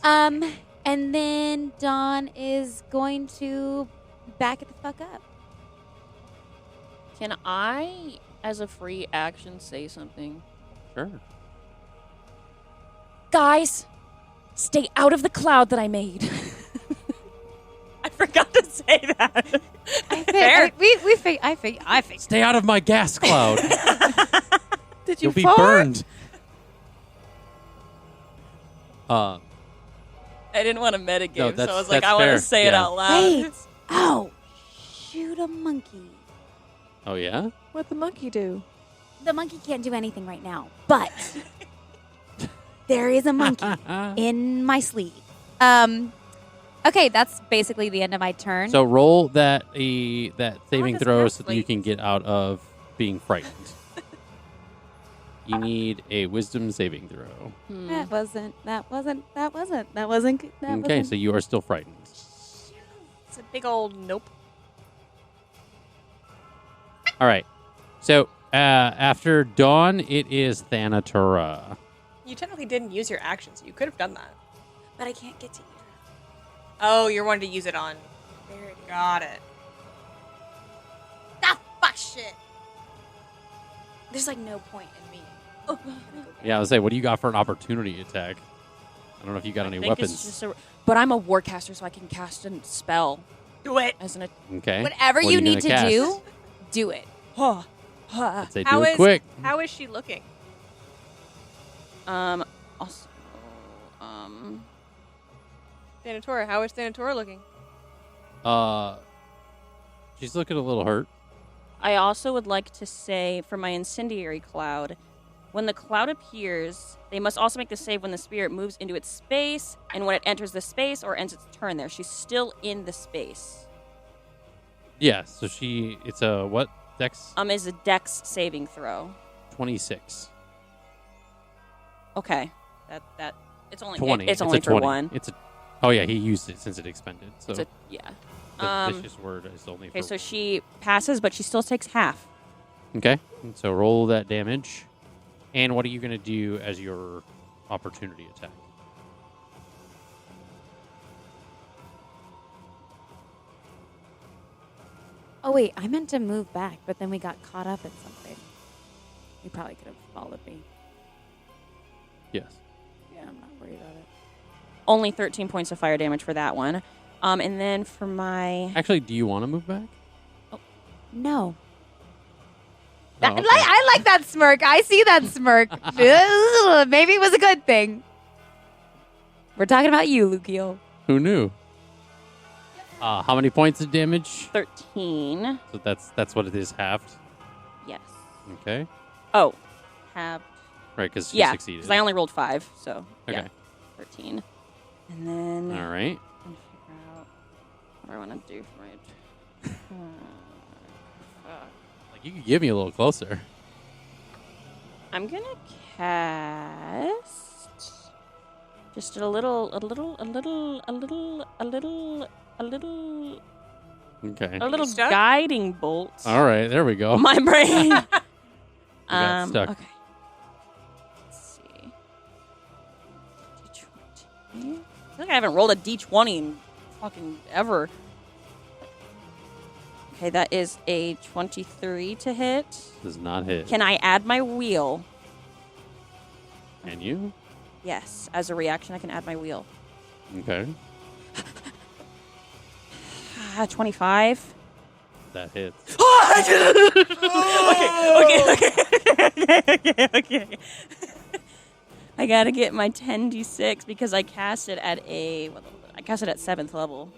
Speaker 3: And then Dawn is going to back it the fuck up.
Speaker 7: Can I, as a free action, say something?
Speaker 1: Sure.
Speaker 7: Guys, stay out of the cloud that I made.
Speaker 8: I forgot to say that.
Speaker 6: Fair.
Speaker 3: I think.
Speaker 1: Stay out of my gas cloud.
Speaker 8: Did you
Speaker 1: You'll be
Speaker 8: fart?
Speaker 1: burned.
Speaker 7: I didn't want to metagame,
Speaker 1: No,
Speaker 7: so
Speaker 1: that's-
Speaker 7: I was like,
Speaker 1: that's
Speaker 7: I want
Speaker 1: fair.
Speaker 7: to say it
Speaker 1: Yeah.
Speaker 7: out loud.
Speaker 3: Wait. Oh, shoot a monkey.
Speaker 1: Oh yeah.
Speaker 4: What'd the monkey do?
Speaker 3: The monkey can't do anything right now, but there is a monkey in my sleeve. Okay, that's basically the end of my turn.
Speaker 1: So roll that saving
Speaker 6: does
Speaker 1: throw
Speaker 6: that
Speaker 1: so that you can get out of being frightened. You need a wisdom saving throw.
Speaker 3: That wasn't.
Speaker 1: Okay, so you are still frightened.
Speaker 6: It's a big old nope.
Speaker 1: All right. So after Dawn, it is Thanatura.
Speaker 6: You technically didn't use your action, so you could have done that.
Speaker 3: But I can't get to you.
Speaker 6: Oh, you're wanting to use it on. Got it.
Speaker 3: Ah, fuck shit. There's like no point in me. Oh,
Speaker 1: Yeah, I was say, what do you got for an opportunity attack? I don't know if you got any
Speaker 7: I think
Speaker 1: weapons.
Speaker 7: it's just but I'm a warcaster, so I can cast a spell
Speaker 6: Do it.
Speaker 7: as an.
Speaker 1: Okay.
Speaker 3: Whatever
Speaker 1: What are
Speaker 3: you need
Speaker 1: gonna
Speaker 3: to
Speaker 1: cast?
Speaker 3: do it.
Speaker 1: I'd say
Speaker 6: How
Speaker 1: do it
Speaker 6: is-
Speaker 1: quick.
Speaker 6: How is she looking?
Speaker 7: Also,
Speaker 6: Thanatura, how is Thanatura looking?
Speaker 1: She's looking a little hurt.
Speaker 7: I also would like to say for my incendiary cloud, when the cloud appears, they must also make the save when the spirit moves into its space and when it enters the space or ends its turn there. She's still in the space.
Speaker 1: Yeah, so it's a what? Dex
Speaker 7: Is a dex saving throw.
Speaker 1: 26.
Speaker 7: Okay. That it's only
Speaker 1: 20.
Speaker 7: it's only
Speaker 1: a
Speaker 7: for
Speaker 1: 20.
Speaker 7: one.
Speaker 1: Oh yeah, he used it since it expended. So
Speaker 7: It's a, yeah.
Speaker 1: The vicious word is only
Speaker 7: Okay,
Speaker 1: for...
Speaker 7: so she passes, but she still takes half.
Speaker 1: Okay, and so roll that damage. And what are you going to do as your opportunity attack?
Speaker 3: Oh, wait. I meant to move back, but then we got caught up in something. You probably could have followed me.
Speaker 1: Yes.
Speaker 3: Yeah, I'm not worried about it.
Speaker 7: Only 13 points of fire damage for that one. And then for my...
Speaker 1: Actually, do you want to move back?
Speaker 3: No.
Speaker 1: Oh, okay.
Speaker 3: I like that smirk. I see that smirk. Maybe it was a good thing. We're talking about you, Lucio.
Speaker 1: Who knew? How many points of damage?
Speaker 7: 13.
Speaker 1: So that's what it is, halved.
Speaker 7: Yes.
Speaker 1: Okay.
Speaker 7: Oh. Have...
Speaker 1: Right, because she
Speaker 7: Yeah,
Speaker 1: succeeded.
Speaker 7: because I only rolled 5, so...
Speaker 1: Okay.
Speaker 7: Yeah, 13. And then...
Speaker 1: All right.
Speaker 7: I'm figure out what do I want to do for my...
Speaker 1: Like, you could give me a little closer.
Speaker 7: I'm gonna cast just a little.
Speaker 1: Okay.
Speaker 7: A little
Speaker 6: stuck?
Speaker 7: guiding bolt.
Speaker 1: All right, there we go.
Speaker 7: on my brain.
Speaker 1: got stuck.
Speaker 7: Okay. Let's see. D20. I feel like I haven't rolled a D20 in fucking ever. Okay, that is a 23 to hit.
Speaker 1: Does not hit.
Speaker 7: Can I add my wheel?
Speaker 1: Can you?
Speaker 7: Yes. As a reaction, I can add my wheel.
Speaker 1: Okay.
Speaker 7: 25.
Speaker 1: That hits.
Speaker 7: Okay. I gotta get my 10d6 because I cast it at I cast it at 7th level.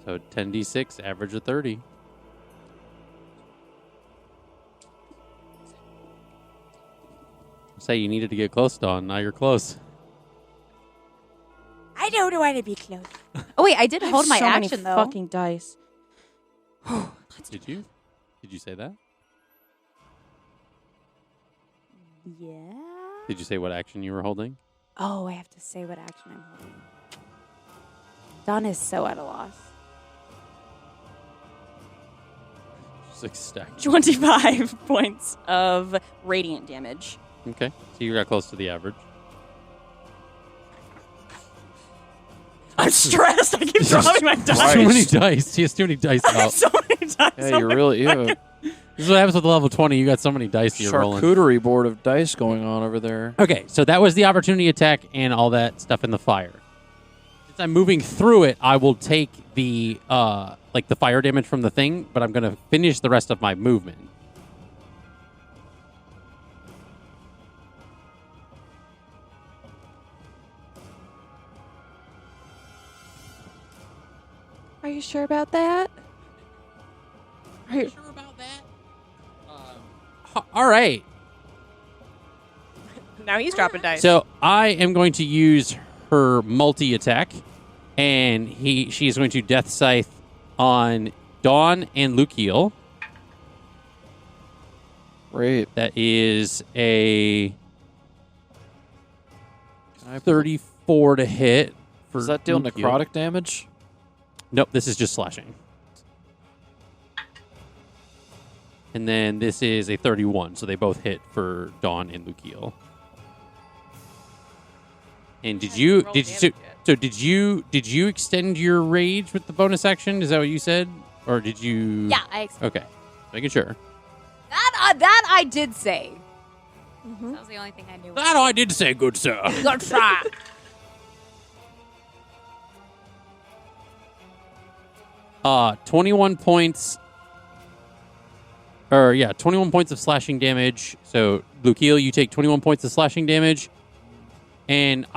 Speaker 1: So 10d6, average of 30. Say you needed to get close, Dawn. Now you're close.
Speaker 3: I don't want to be close. Oh, wait. I did hold my
Speaker 7: so many
Speaker 3: action, though.
Speaker 7: fucking dice.
Speaker 1: Did you? Did you say that?
Speaker 3: Yeah.
Speaker 1: Did you say what action you were holding?
Speaker 3: Oh, I have to say what action I'm holding. Dawn is so at a loss.
Speaker 1: Just like stacked.
Speaker 7: 25 points of radiant damage.
Speaker 1: Okay. So you got close to the average.
Speaker 7: I'm stressed. I keep dropping my dice.
Speaker 1: Too many dice. He has too many dice out.
Speaker 7: So many dice.
Speaker 5: Yeah, you really you have a
Speaker 1: This is what happens with level 20. You got so many dice you're rolling.
Speaker 5: charcuterie board of dice going on over there.
Speaker 1: Okay, so that was the opportunity attack and all that stuff in the fire. Since I'm moving through it, I will take the the fire damage from the thing, but I'm going to finish the rest of my movement.
Speaker 4: Are you sure about that?
Speaker 1: Are you sure about that? All right.
Speaker 6: Now he's dropping dice.
Speaker 1: So I am going to use her multi-attack, and she is going to Death Scythe on Dawn and Lukiel.
Speaker 5: Great.
Speaker 1: That is a 34 to hit. For
Speaker 5: Does that deal
Speaker 1: Lukiel.
Speaker 5: necrotic damage?
Speaker 1: Nope, this is just slashing. And then this is a 31, so they both hit for Dawn and Lukiel. And did you extend your rage with the bonus action? Is that what you said, or did you?
Speaker 3: Yeah, I expect
Speaker 1: Okay, making sure.
Speaker 3: that I did say.
Speaker 4: Mm-hmm.
Speaker 3: That was the only thing I knew.
Speaker 1: That I did say, good sir.
Speaker 3: Good try.
Speaker 1: 21 points. 21 points of slashing damage. So, Lukiel, you take 21 points of slashing damage. And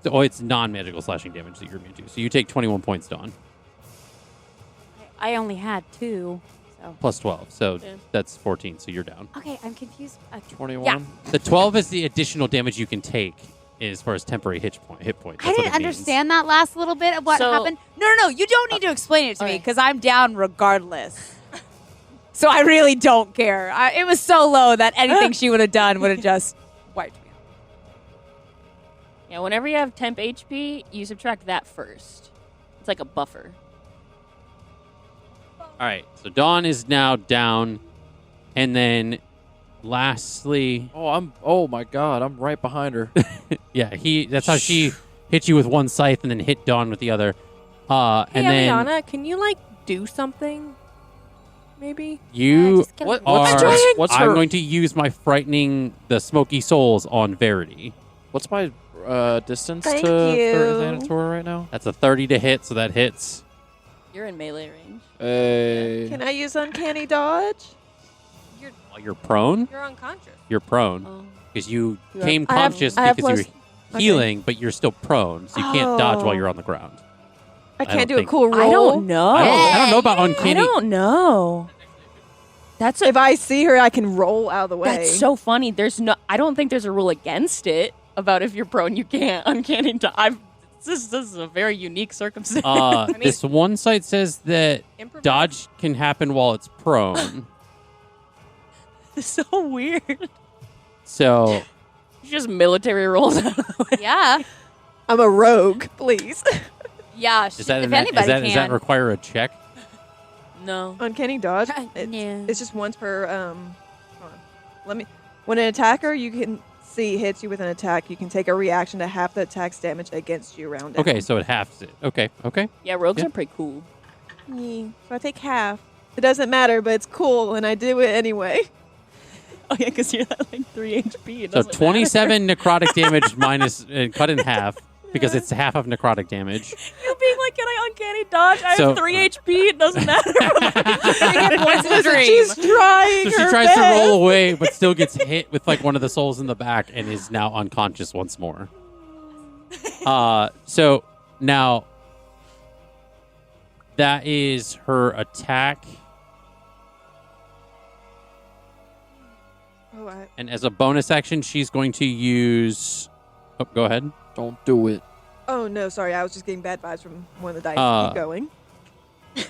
Speaker 1: it's non-magical slashing damage that you're immune to. So you take 21 points, Dawn.
Speaker 3: I only had 2. So.
Speaker 1: Plus 12. So
Speaker 7: Yeah.
Speaker 1: that's 14. So you're down.
Speaker 3: Okay, I'm confused.
Speaker 5: 21?
Speaker 3: Yeah.
Speaker 1: The 12 is the additional damage you can take as far as temporary hit point. That's
Speaker 3: I
Speaker 1: what
Speaker 3: didn't
Speaker 1: it means.
Speaker 3: understand that last little bit of what
Speaker 7: So-
Speaker 3: happened. No. You don't need to explain it to me
Speaker 7: okay.
Speaker 3: because I'm down regardless. So I really don't care. It was so low that anything she would have done would have just wiped me out.
Speaker 7: Yeah, whenever you have temp HP, you subtract that first. It's like a buffer.
Speaker 1: All right, so Dawn is now down, and then lastly,
Speaker 5: Oh my god, I'm right behind her.
Speaker 1: yeah, that's how she hit you with one scythe and then hit Dawn with the other.
Speaker 6: Hey,
Speaker 1: And then
Speaker 6: Eliana, can you do something? Maybe.
Speaker 1: you
Speaker 3: just kill her.
Speaker 5: What's
Speaker 1: I'm
Speaker 5: her?
Speaker 1: going to use my frightening the smoky souls on Verity.
Speaker 5: What's my distance
Speaker 4: Thank
Speaker 5: to
Speaker 4: you.
Speaker 5: Thanatura right now?
Speaker 1: That's a 30 to hit, so that hits.
Speaker 7: You're in melee range.
Speaker 5: Hey.
Speaker 4: Can I use uncanny dodge?
Speaker 1: While you're prone,
Speaker 6: You're unconscious.
Speaker 1: you're prone
Speaker 7: Oh.
Speaker 1: because you
Speaker 4: You have-
Speaker 1: came
Speaker 4: I have-
Speaker 1: conscious
Speaker 4: I have
Speaker 1: because you
Speaker 4: plus-
Speaker 1: were healing, but you're still prone, so you can't dodge while
Speaker 4: Oh.
Speaker 1: you're on the ground.
Speaker 4: I
Speaker 1: don't
Speaker 4: can't do a
Speaker 1: think-
Speaker 4: cool roll.
Speaker 7: I don't know.
Speaker 1: I don't know about
Speaker 7: I
Speaker 1: uncanny.
Speaker 7: don't know. That's
Speaker 4: If I see her, I can roll out of the way.
Speaker 7: That's so funny. I don't think there's a rule against it about if you're prone, you can't uncanny dodge. This is a very unique circumstance.
Speaker 6: mean-
Speaker 1: This one site says that
Speaker 6: Improvise.
Speaker 1: dodge can happen while it's prone.
Speaker 7: It's so weird.
Speaker 1: So
Speaker 7: Just military rolls out of the way.
Speaker 3: Yeah.
Speaker 4: I'm a rogue, please.
Speaker 3: Yeah.
Speaker 1: does that,
Speaker 3: if anybody
Speaker 1: does
Speaker 3: can.
Speaker 1: that require a check?
Speaker 7: No.
Speaker 4: Uncanny dodge.
Speaker 3: No.
Speaker 4: It's just once per. Hold on. When an attacker you can see hits you with an attack, you can take a reaction to half the attack's damage against you round down.
Speaker 1: Okay, so it halves it. Okay.
Speaker 7: Yeah, rogues
Speaker 1: Yeah.
Speaker 7: are pretty cool.
Speaker 4: Yeah, so I take half. It doesn't matter, but it's cool, and I do it anyway.
Speaker 7: Oh yeah, because you're at 3 HP. It
Speaker 1: So
Speaker 7: doesn't
Speaker 1: 27 necrotic damage minus cut in half because it's half of necrotic damage.
Speaker 7: You being like, can I uncanny dodge? I
Speaker 1: So-
Speaker 7: have 3 HP. It doesn't matter.
Speaker 6: Points in the dream.
Speaker 4: She's trying.
Speaker 1: So she
Speaker 4: her
Speaker 1: tries
Speaker 4: best.
Speaker 1: to roll away, but still gets hit with one of the souls in the back and is now unconscious once more. So now that is her attack,
Speaker 4: Oh,
Speaker 1: and as a bonus action, she's going to use. Oh, go ahead.
Speaker 5: Don't do it.
Speaker 4: oh no, sorry. I was just getting bad vibes from one of the dice. Keep going.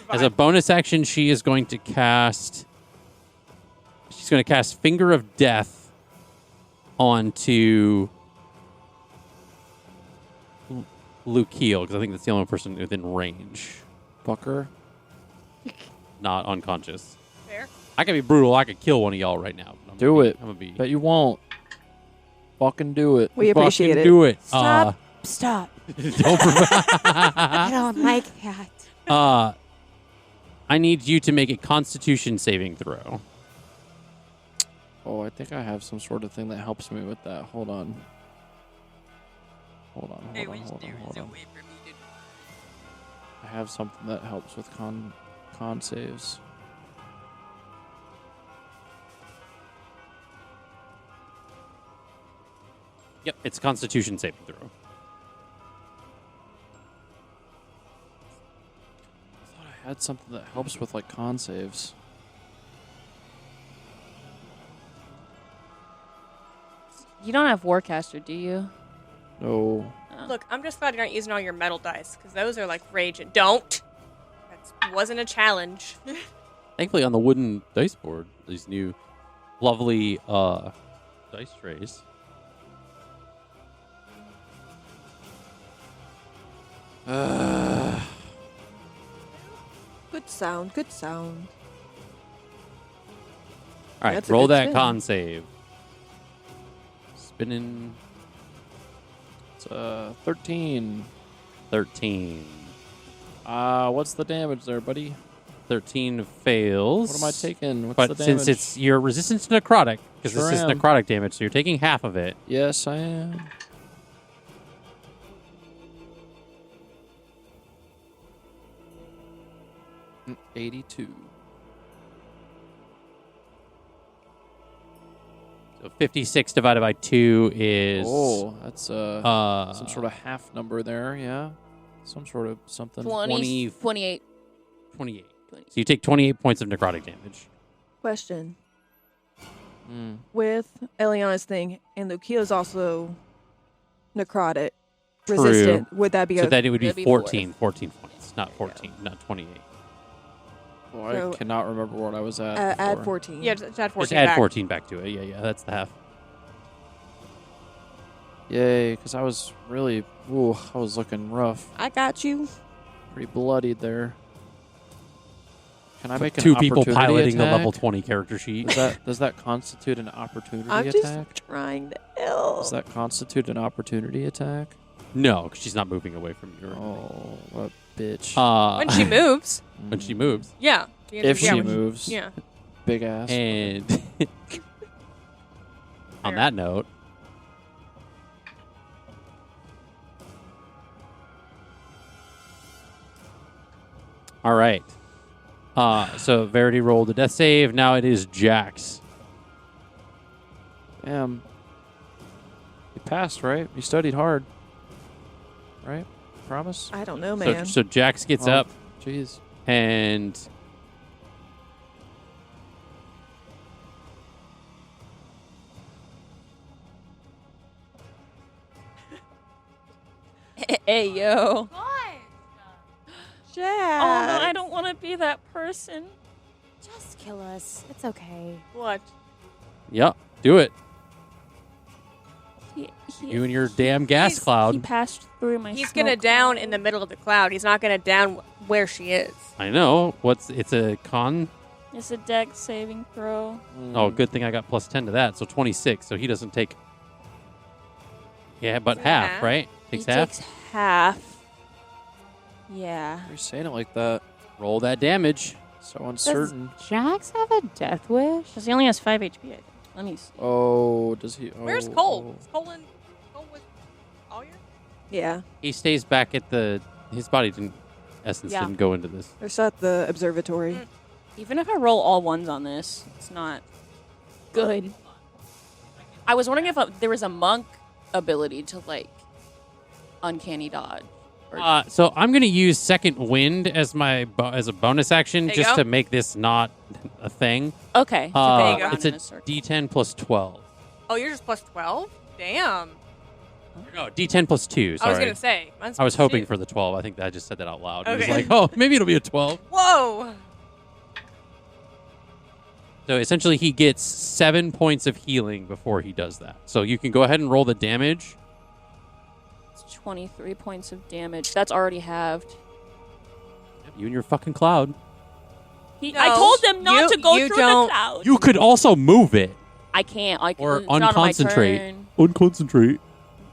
Speaker 1: As a bonus action, she is going to cast. She's going to cast Finger of Death onto Lukiel, because I think that's the only person within range,
Speaker 5: Fucker.
Speaker 1: not unconscious.
Speaker 6: Fair.
Speaker 1: I could be brutal. I could kill one of y'all right now. But
Speaker 5: Do it.
Speaker 1: I'm gonna be.
Speaker 5: Bet you won't. Fucking do it.
Speaker 4: We appreciate
Speaker 1: fucking
Speaker 4: it.
Speaker 1: do it.
Speaker 3: Stop. Stop.
Speaker 1: Don't.
Speaker 3: I don't like that.
Speaker 1: I need you to make a Constitution saving throw.
Speaker 5: Oh, I think I have some sort of thing that helps me with that. Hold on. Hold on. I have something that helps with con saves.
Speaker 1: Yep, it's Constitution saving throw.
Speaker 5: I thought I had something that helps with con saves.
Speaker 7: You don't have Warcaster, do you?
Speaker 5: No.
Speaker 7: Oh.
Speaker 6: Look, I'm just glad you're not using all your metal dice, because those are rage and don't. That wasn't a challenge.
Speaker 1: Thankfully, on the wooden dice board, these new lovely dice trays.
Speaker 4: Good sound. Good sound.
Speaker 1: All right,
Speaker 4: That's a
Speaker 1: roll
Speaker 4: good
Speaker 1: that
Speaker 4: spin.
Speaker 1: con save. Spinning
Speaker 5: It's 13.
Speaker 1: 13.
Speaker 5: What's the damage there, buddy?
Speaker 1: 13 fails.
Speaker 5: What am I taking? What's
Speaker 1: But
Speaker 5: the damage?
Speaker 1: since it's your resistance to necrotic, because
Speaker 5: Sure
Speaker 1: this is
Speaker 5: am.
Speaker 1: necrotic damage, so you're taking half of it.
Speaker 5: Yes, I am. Mm, 82.
Speaker 1: So 56 divided by 2 is
Speaker 5: Oh, that's some sort of half number there, yeah. Some sort of something.
Speaker 7: 28.
Speaker 1: 28. So you take 28 points of necrotic damage.
Speaker 4: Question.
Speaker 5: Mm.
Speaker 4: With Eliana's thing, and Lukia's also necrotic,
Speaker 1: True.
Speaker 4: resistant, would that be
Speaker 1: So
Speaker 4: a...
Speaker 1: that it would be
Speaker 7: That'd be
Speaker 1: 14 points, not 14, not 28.
Speaker 5: Oh, I
Speaker 4: So,
Speaker 5: cannot remember what I was at.
Speaker 4: add
Speaker 5: before.
Speaker 4: 14.
Speaker 6: Yeah, just add 14
Speaker 1: Just add
Speaker 6: back.
Speaker 1: 14 back to it. Yeah, that's the half.
Speaker 5: Yay, because I was really, I was looking rough.
Speaker 4: I got you.
Speaker 5: Pretty bloodied there. Can I make an
Speaker 1: Two people
Speaker 5: opportunity
Speaker 1: piloting the
Speaker 5: attack?
Speaker 1: level 20 character sheet.
Speaker 5: Does that constitute an opportunity
Speaker 4: I'm
Speaker 5: attack?
Speaker 4: just trying to help.
Speaker 5: Does that constitute an opportunity attack?
Speaker 1: No, because she's not moving away from you.
Speaker 5: Oh, what a bitch.
Speaker 6: When she moves.
Speaker 1: When she moves.
Speaker 6: Yeah.
Speaker 5: If
Speaker 6: Yeah,
Speaker 5: she
Speaker 6: when
Speaker 5: moves.
Speaker 6: Yeah.
Speaker 5: Big ass.
Speaker 1: And on that note, all right. So Verity rolled a death save. Now it is Jax.
Speaker 5: Damn. You passed, right? You studied hard. Right? Promise?
Speaker 4: I don't know, man.
Speaker 1: So Jax gets
Speaker 5: Oh,
Speaker 1: up
Speaker 5: Jeez.
Speaker 1: and
Speaker 7: Hey, yo.
Speaker 4: Jack.
Speaker 7: Oh, no, I don't want to be that person.
Speaker 3: Just kill us. It's okay.
Speaker 6: What?
Speaker 1: yep, do it.
Speaker 7: He,
Speaker 1: You and your damn gas
Speaker 6: He's-
Speaker 1: cloud.
Speaker 7: he passed through my
Speaker 6: He's
Speaker 7: smoke
Speaker 6: gonna down
Speaker 7: cloud.
Speaker 6: in the middle of the cloud. He's not gonna down where she is.
Speaker 1: I know. It's a con?
Speaker 7: It's a dex saving throw.
Speaker 1: Oh, good thing I got plus 10 to that. So 26. So he doesn't take. Yeah, but
Speaker 6: Is it
Speaker 1: half,
Speaker 6: half?
Speaker 1: right? Takes
Speaker 7: He
Speaker 1: half.
Speaker 7: takes half. Yeah.
Speaker 5: You're saying it like that.
Speaker 1: Roll that damage.
Speaker 5: So uncertain.
Speaker 3: Jax have a death wish?
Speaker 7: Because he only has 5 HP, I think. Let me see.
Speaker 5: Oh, does he? Oh,
Speaker 6: Where's Cole? Is Cole with all your?
Speaker 4: Yeah.
Speaker 1: He stays back at his body didn't. Essence
Speaker 7: Yeah.
Speaker 1: didn't go into this.
Speaker 4: They're still at the observatory.
Speaker 7: Even if I roll all ones on this, it's not good. I was wondering if there was a monk ability to, like, uncanny dodge.
Speaker 1: So I'm going to use second wind as as a bonus action
Speaker 6: There you
Speaker 1: just
Speaker 6: go.
Speaker 1: to make this not a thing.
Speaker 7: Okay. So
Speaker 6: there you go.
Speaker 1: It's a D10 plus 12.
Speaker 6: Oh, you're just plus 12. Damn.
Speaker 1: No, D10 plus 2. Sorry.
Speaker 6: I was gonna say. Mine's
Speaker 1: I was
Speaker 6: plus
Speaker 1: hoping
Speaker 6: 2.
Speaker 1: for the 12. I think I just said that out loud. It was
Speaker 6: Okay.
Speaker 1: like, oh, maybe it'll be a 12.
Speaker 6: Whoa.
Speaker 1: So essentially, he gets 7 points of healing before he does that. So you can go ahead and roll the damage.
Speaker 7: It's 23 points of damage. That's already halved.
Speaker 1: You and your fucking cloud.
Speaker 6: No,
Speaker 7: I told them not to go
Speaker 6: you
Speaker 7: through
Speaker 6: don't-
Speaker 7: the cloud.
Speaker 1: You could also move it
Speaker 7: I can't.
Speaker 1: or
Speaker 7: it's not on my
Speaker 1: unconcentrate.
Speaker 7: turn.
Speaker 1: Unconcentrate.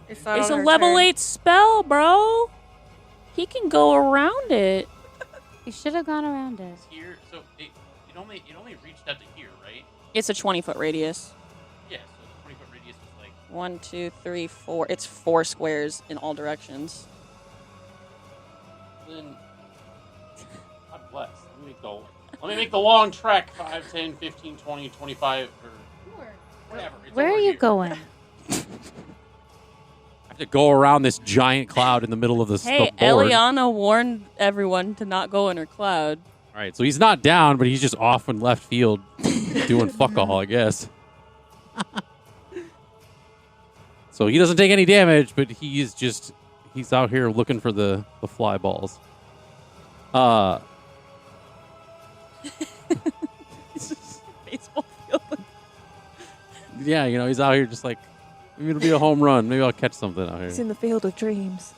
Speaker 6: It's, not
Speaker 7: It's
Speaker 6: on
Speaker 7: a
Speaker 6: her
Speaker 7: level
Speaker 6: turn.
Speaker 7: 8 spell, bro. He can go around it.
Speaker 3: You should have gone around it.
Speaker 1: Here, so it only reached out to here, right?
Speaker 7: It's a 20-foot radius.
Speaker 1: Yeah. So the 20-foot radius is like.
Speaker 7: 1, 2, 3, 4. It's 4 squares in all directions.
Speaker 1: Then, God bless. Let me make the long trek 5, 10, 15, 20, 25, or whatever. It's
Speaker 3: Where
Speaker 1: over
Speaker 3: are you
Speaker 1: here.
Speaker 3: going?
Speaker 1: I have to go around this giant cloud in the middle of the
Speaker 7: Hey,
Speaker 1: the board.
Speaker 7: Eliana warned everyone to not go in her cloud.
Speaker 1: All right, so he's not down, but he's just off in left field doing fuck all, I guess. So he doesn't take any damage, but he's out here looking for the fly balls.
Speaker 7: Baseball field.
Speaker 1: Yeah, he's out here just like, maybe it'll be a home run. Maybe I'll catch something out
Speaker 4: It's
Speaker 1: here.
Speaker 4: in the field of dreams.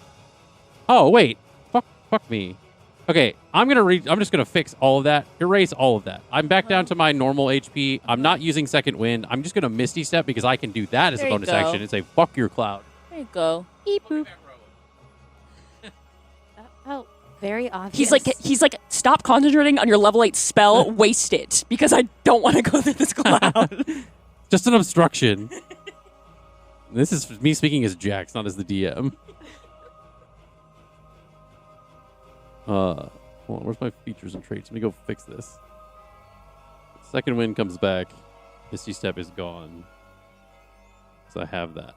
Speaker 1: Oh, wait. Fuck me. Okay, I'm just gonna fix all of that. Erase all of that. I'm back down to my normal HP. I'm not using second wind. I'm just gonna Misty Step because I can do that as
Speaker 7: There
Speaker 1: a
Speaker 7: you
Speaker 1: bonus
Speaker 7: go.
Speaker 1: action and say fuck your cloud.
Speaker 7: There you go. Beep boop.
Speaker 3: Oh, very obvious.
Speaker 7: He's like, stop concentrating on your level 8 spell. Waste it because I don't want to go through this cloud.
Speaker 1: Just an obstruction. This is me speaking as Jax, not as the DM. Hold on, where's my features and traits? Let me go fix this. Second wind comes back. Misty Step is gone. So I have that.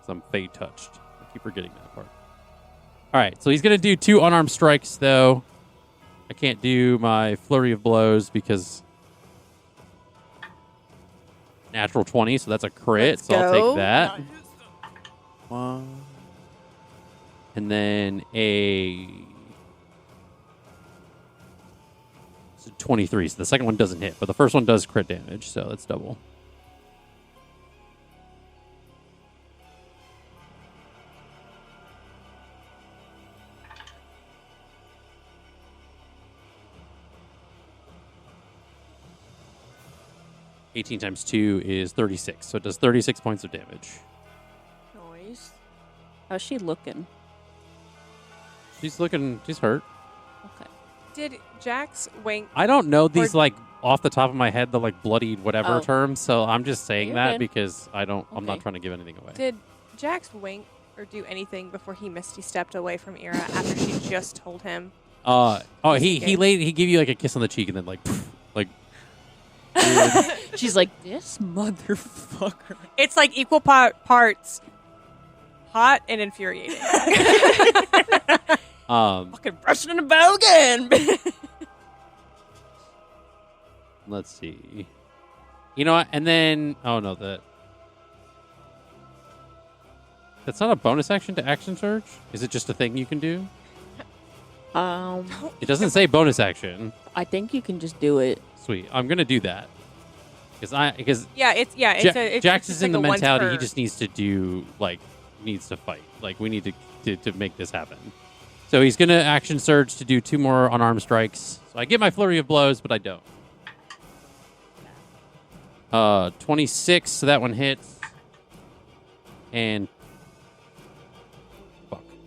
Speaker 1: So I'm Fey touched. I keep forgetting that part. Alright, so he's going to do 2 unarmed strikes, though. I can't do my flurry of blows because natural 20, so that's a crit,
Speaker 4: Let's
Speaker 1: so I'll
Speaker 4: go.
Speaker 1: take that.
Speaker 5: One.
Speaker 1: And then a 23. So the second one doesn't hit, but the first one does crit damage, so that's double. 18 times 2 is 36. So it does 36 points of damage.
Speaker 6: Noise.
Speaker 7: How's she looking?
Speaker 1: She's hurt.
Speaker 7: Okay.
Speaker 6: Did Jax wink?
Speaker 1: I don't know these, like, off the top of my head, the, like, bloodied whatever
Speaker 7: Oh.
Speaker 1: terms. So I'm just saying
Speaker 7: You're
Speaker 1: that
Speaker 7: good.
Speaker 1: because I'm not
Speaker 7: Okay.
Speaker 1: trying to give anything away.
Speaker 6: Did Jax wink or do anything before he Misty stepped away from Ira after she just told him?
Speaker 1: He
Speaker 6: Okay.
Speaker 1: gave you, like, a kiss on the cheek and then, like, poof, like,
Speaker 7: She's like, this motherfucker.
Speaker 6: It's like equal parts hot and infuriating.
Speaker 7: Fucking brushing in the bow again.
Speaker 1: let's see. You know what? And then, oh no, that's not a bonus action to action surge? Is it just a thing you can do? It doesn't say bonus action.
Speaker 7: I think you can just do it.
Speaker 1: Sweet. I'm gonna do that because
Speaker 6: it's
Speaker 1: Jax
Speaker 6: just
Speaker 1: is in
Speaker 6: like
Speaker 1: the
Speaker 6: a once
Speaker 1: mentality
Speaker 6: per-
Speaker 1: he just needs to fight. Like we need to make this happen. So he's gonna action surge to do 2 more unarmed strikes. So I get my flurry of blows, but I don't. 26, so that one hits. And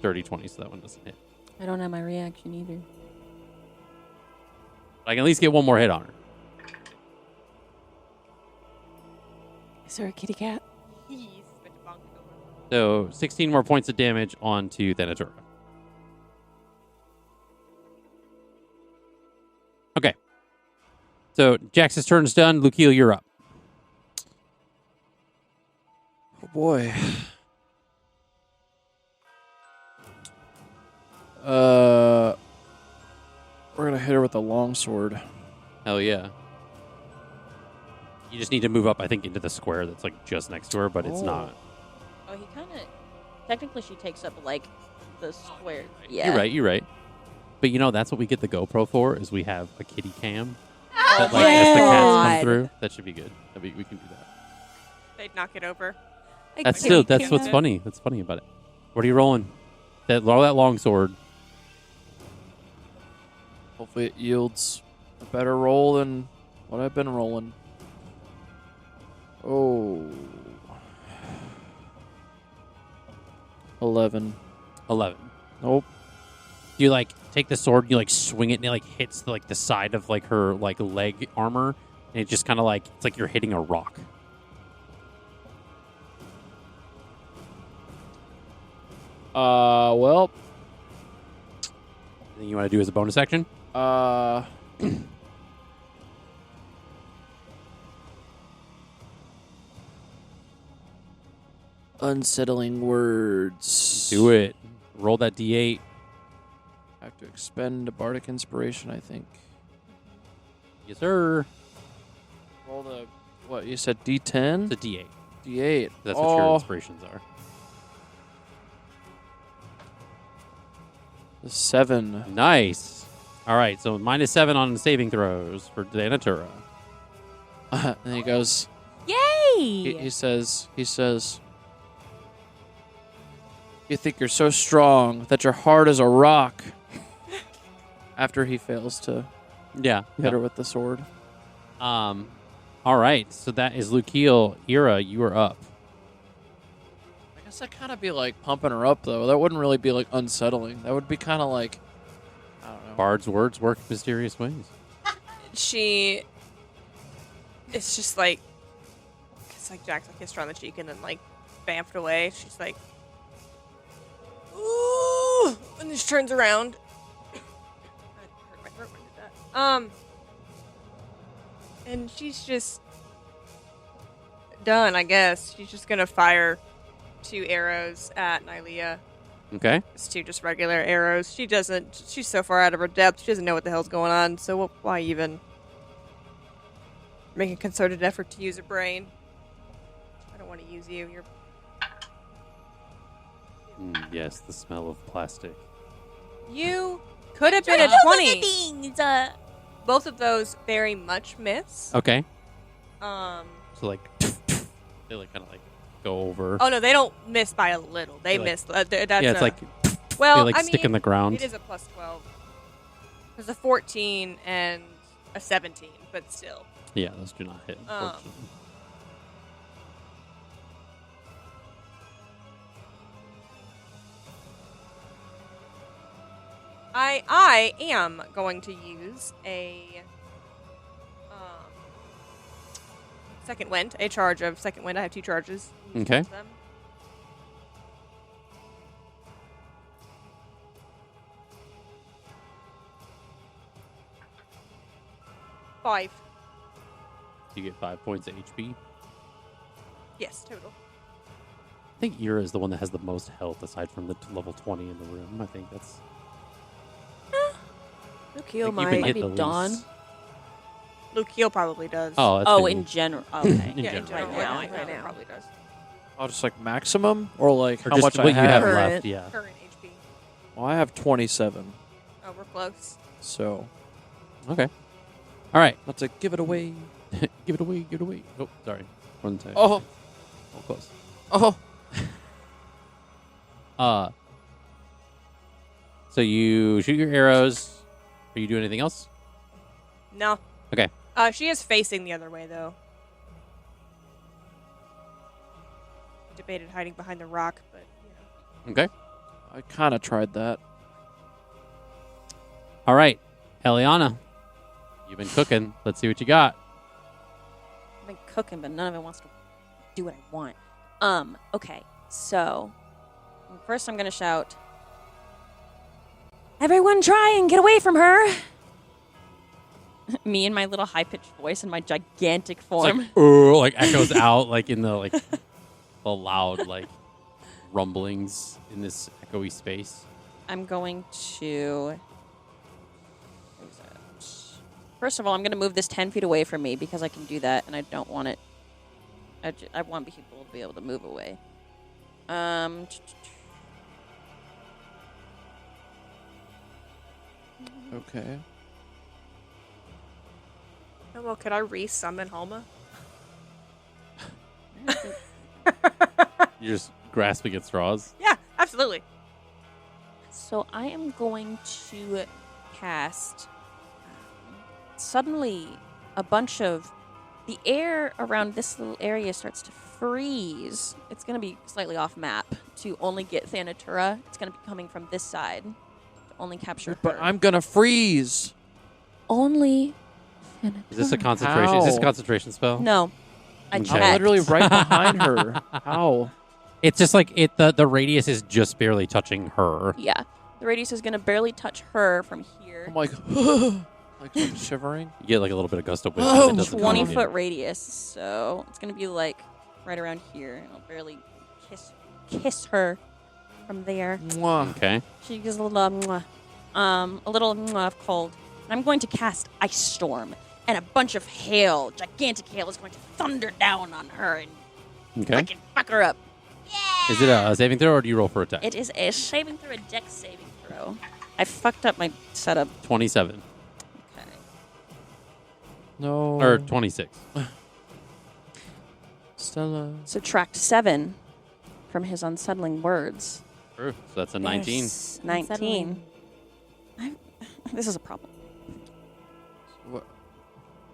Speaker 1: dirty 20, so that one doesn't hit.
Speaker 7: I don't have my reaction either.
Speaker 1: I can at least get one more hit on her.
Speaker 7: Is there a kitty cat?
Speaker 1: So 16 more points of damage onto Thanatura. Okay. So Jax's turn's done. Lukiel, you're up.
Speaker 5: Oh boy. We're gonna hit her with a longsword.
Speaker 1: Hell yeah. You just need to move up, I think, into the square that's like just next to her, but it's not.
Speaker 7: Oh, he kind of. Technically, she takes up like the square. Yeah.
Speaker 1: You're right. But you know, that's what we get the GoPro for, is we have a kitty cam. That, like, as the cats come
Speaker 7: God.
Speaker 1: through. That should be good. We can do that.
Speaker 6: They'd knock it over.
Speaker 1: That's
Speaker 6: kitty
Speaker 1: what's
Speaker 6: cam.
Speaker 1: funny. That's funny about it. What are you rolling? Roll that long sword.
Speaker 5: Hopefully it yields a better roll than what I've been rolling. Oh. 11.
Speaker 1: 11.
Speaker 5: Nope.
Speaker 1: You like take the sword, and you like swing it, and it like hits the side of like her like leg armor, and it just kind of like it's like you're hitting a rock.
Speaker 5: Well,
Speaker 1: Anything you want to do as a bonus action?
Speaker 5: Unsettling words.
Speaker 1: Do it. Roll that d8.
Speaker 5: I have to expend a bardic inspiration, I think.
Speaker 1: Yes, sir.
Speaker 5: Roll the, what, you said D10?
Speaker 1: It's a d8.
Speaker 5: D8.
Speaker 1: That's what your inspirations are.
Speaker 5: 7.
Speaker 1: Nice. All right, so -7 on saving throws for Thanatura.
Speaker 5: And he goes,
Speaker 3: Yay!
Speaker 5: he says, you think you're so strong that your heart is a rock. After he fails to
Speaker 1: Yeah.
Speaker 5: hit her with the sword.
Speaker 1: All right, so that is Lukiel. Ira, you are up.
Speaker 5: I guess that kind of be like pumping her up, though. That wouldn't really be like unsettling. That would be kind of like, I don't know.
Speaker 1: Bard's words work in mysterious ways.
Speaker 6: It's just like, it's like Jax like kissed her on the cheek and then like bamfed away. She's like, ooh, and then she turns around. I hurt my throat when I did that. And she's just done, I guess. She's just gonna fire 2 arrows at Nylea.
Speaker 1: Okay.
Speaker 6: It's 2 just regular arrows. She's so far out of her depth, she doesn't know what the hell's going on, so why even make a concerted effort to use her brain? I don't want to use you. You're
Speaker 1: Yes, the smell of plastic.
Speaker 6: You could have been a 20. Both of those very much miss.
Speaker 1: Okay.
Speaker 6: Um.
Speaker 1: So like, they like kind of like go over.
Speaker 6: Oh no, they don't miss by a little. They
Speaker 1: Like-
Speaker 6: miss. That's
Speaker 1: yeah, it's like
Speaker 6: well,
Speaker 1: they like
Speaker 6: I
Speaker 1: stick
Speaker 6: mean,
Speaker 1: in the ground.
Speaker 6: it is a plus 12. There's a 14 and a 17, but still.
Speaker 1: Yeah, those do not hit, unfortunately.
Speaker 6: I am going to use a second wind, a charge of second wind. I have 2 charges.
Speaker 1: Okay.
Speaker 6: Use them. Five.
Speaker 1: You get 5 points of HP.
Speaker 6: Yes, total.
Speaker 1: I think Ira is the one that has the most health aside from the level 20 in the room. I think that's...
Speaker 4: Lukio
Speaker 1: I think you've been
Speaker 4: might.
Speaker 1: hit
Speaker 7: be
Speaker 1: the
Speaker 7: Dawn.
Speaker 1: least.
Speaker 6: Lukio probably does.
Speaker 1: Oh, that's
Speaker 7: Oh,
Speaker 1: maybe-
Speaker 7: in general. Okay.
Speaker 1: In
Speaker 6: yeah, in
Speaker 1: general.
Speaker 6: general.
Speaker 7: Right now,
Speaker 6: Right
Speaker 4: right
Speaker 6: now,
Speaker 4: now.
Speaker 6: probably does.
Speaker 5: Oh, just like maximum, or like
Speaker 1: Or
Speaker 5: how
Speaker 1: just
Speaker 5: much
Speaker 1: what
Speaker 5: I
Speaker 1: you have
Speaker 4: Current.
Speaker 1: left, yeah.
Speaker 6: Current HP.
Speaker 5: Well, I have 27,
Speaker 6: Oh, we're close.
Speaker 5: so
Speaker 1: Okay. All right.
Speaker 5: not to give it away.
Speaker 1: Give it away, give it away. Oh, sorry. One time.
Speaker 5: Oh,
Speaker 1: Oh, close.
Speaker 5: oh.
Speaker 1: So you shoot your arrows. Are you doing anything else?
Speaker 6: No.
Speaker 1: Okay.
Speaker 6: She is facing the other way, though. Debated hiding behind the rock, but you know.
Speaker 1: Okay.
Speaker 5: I kind of tried that.
Speaker 1: All right. Eliana, you've been cooking. Let's see what you got.
Speaker 7: I've been cooking, but none of it wants to do what I want. Okay. So, first I'm going to shout, "Everyone try and get away from her!" Me in my little high-pitched voice and my gigantic
Speaker 1: It's
Speaker 7: form.
Speaker 1: like echoes out like in the the loud rumblings in this echoey space.
Speaker 7: I'm going to... First of all, I'm going to move this 10 feet away from me because I can do that, and I don't want it... I want people to be able to move away.
Speaker 5: Okay.
Speaker 6: Oh, well, could I re-summon Halma?
Speaker 1: You're just grasping at straws.
Speaker 6: Yeah, absolutely.
Speaker 7: So I am going to cast... suddenly, a bunch of... The air around this little area starts to freeze. It's going to be slightly off map to only get Thanatura. It's going to be coming from this side to only capture
Speaker 5: But
Speaker 7: her.
Speaker 5: I'm gonna freeze.
Speaker 7: Only Thanatura.
Speaker 1: Is this a concentration? Is this a
Speaker 5: How?
Speaker 1: concentration spell?
Speaker 7: No. I
Speaker 1: Okay.
Speaker 5: I'm
Speaker 7: checked.
Speaker 5: literally right behind her. How?
Speaker 1: It's just like the radius is just barely touching her.
Speaker 7: Yeah. The radius is going to barely touch her from here.
Speaker 5: I'm like, like shivering.
Speaker 1: You get like a little bit of gust of wind.
Speaker 5: Oh,
Speaker 1: and it doesn't
Speaker 7: 20
Speaker 1: come in.
Speaker 7: foot radius, so it's gonna be like right around here, and I'll barely kiss her from there.
Speaker 5: Mwah.
Speaker 1: Okay.
Speaker 7: She gives a little mwah, a little mwah of cold. And I'm going to cast Ice Storm, and a bunch of hail, gigantic hail, is going to thunder down on her and
Speaker 1: Okay.
Speaker 7: fucking fuck her up.
Speaker 1: Is it a saving throw or do you roll for attack?
Speaker 7: It is a saving throw, a dex saving throw. I fucked up my setup.
Speaker 1: 27
Speaker 7: Okay.
Speaker 5: No.
Speaker 1: or 26.
Speaker 5: Stella.
Speaker 7: Subtract 7 from his unsettling words.
Speaker 1: True. So that's a 19.
Speaker 3: Yes.
Speaker 7: 19.
Speaker 3: Unsettling.
Speaker 7: This is a problem.
Speaker 5: What?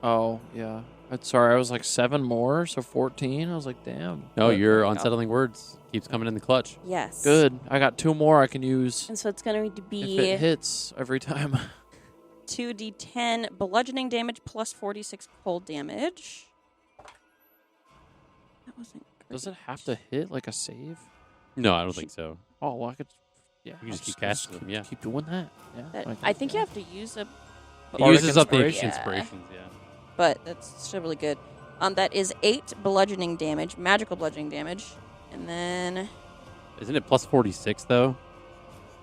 Speaker 5: Oh yeah. Sorry, I was like 7 more, so 14. I was like, damn.
Speaker 1: No,
Speaker 5: But
Speaker 1: your unsettling words keeps coming in the clutch.
Speaker 7: Yes.
Speaker 5: good. I got 2 more I can use
Speaker 7: And so it's going to
Speaker 5: if
Speaker 7: be
Speaker 5: it hits every time.
Speaker 7: 2d10 bludgeoning damage plus 46 cold damage. That wasn't great.
Speaker 5: Does it have to hit like a save?
Speaker 1: No, I don't think so.
Speaker 5: Oh, well, I could. Yeah,
Speaker 1: You just
Speaker 5: I'll
Speaker 1: keep casting them, yeah.
Speaker 5: Keep doing that. Yeah.
Speaker 7: That- I think you have to use a...
Speaker 1: It
Speaker 5: Bardic
Speaker 1: uses up the
Speaker 5: inspiration.
Speaker 1: inspirations, yeah.
Speaker 7: But that's still really good. That is 8 bludgeoning damage, magical bludgeoning damage. And then...
Speaker 1: Isn't it plus 46 though?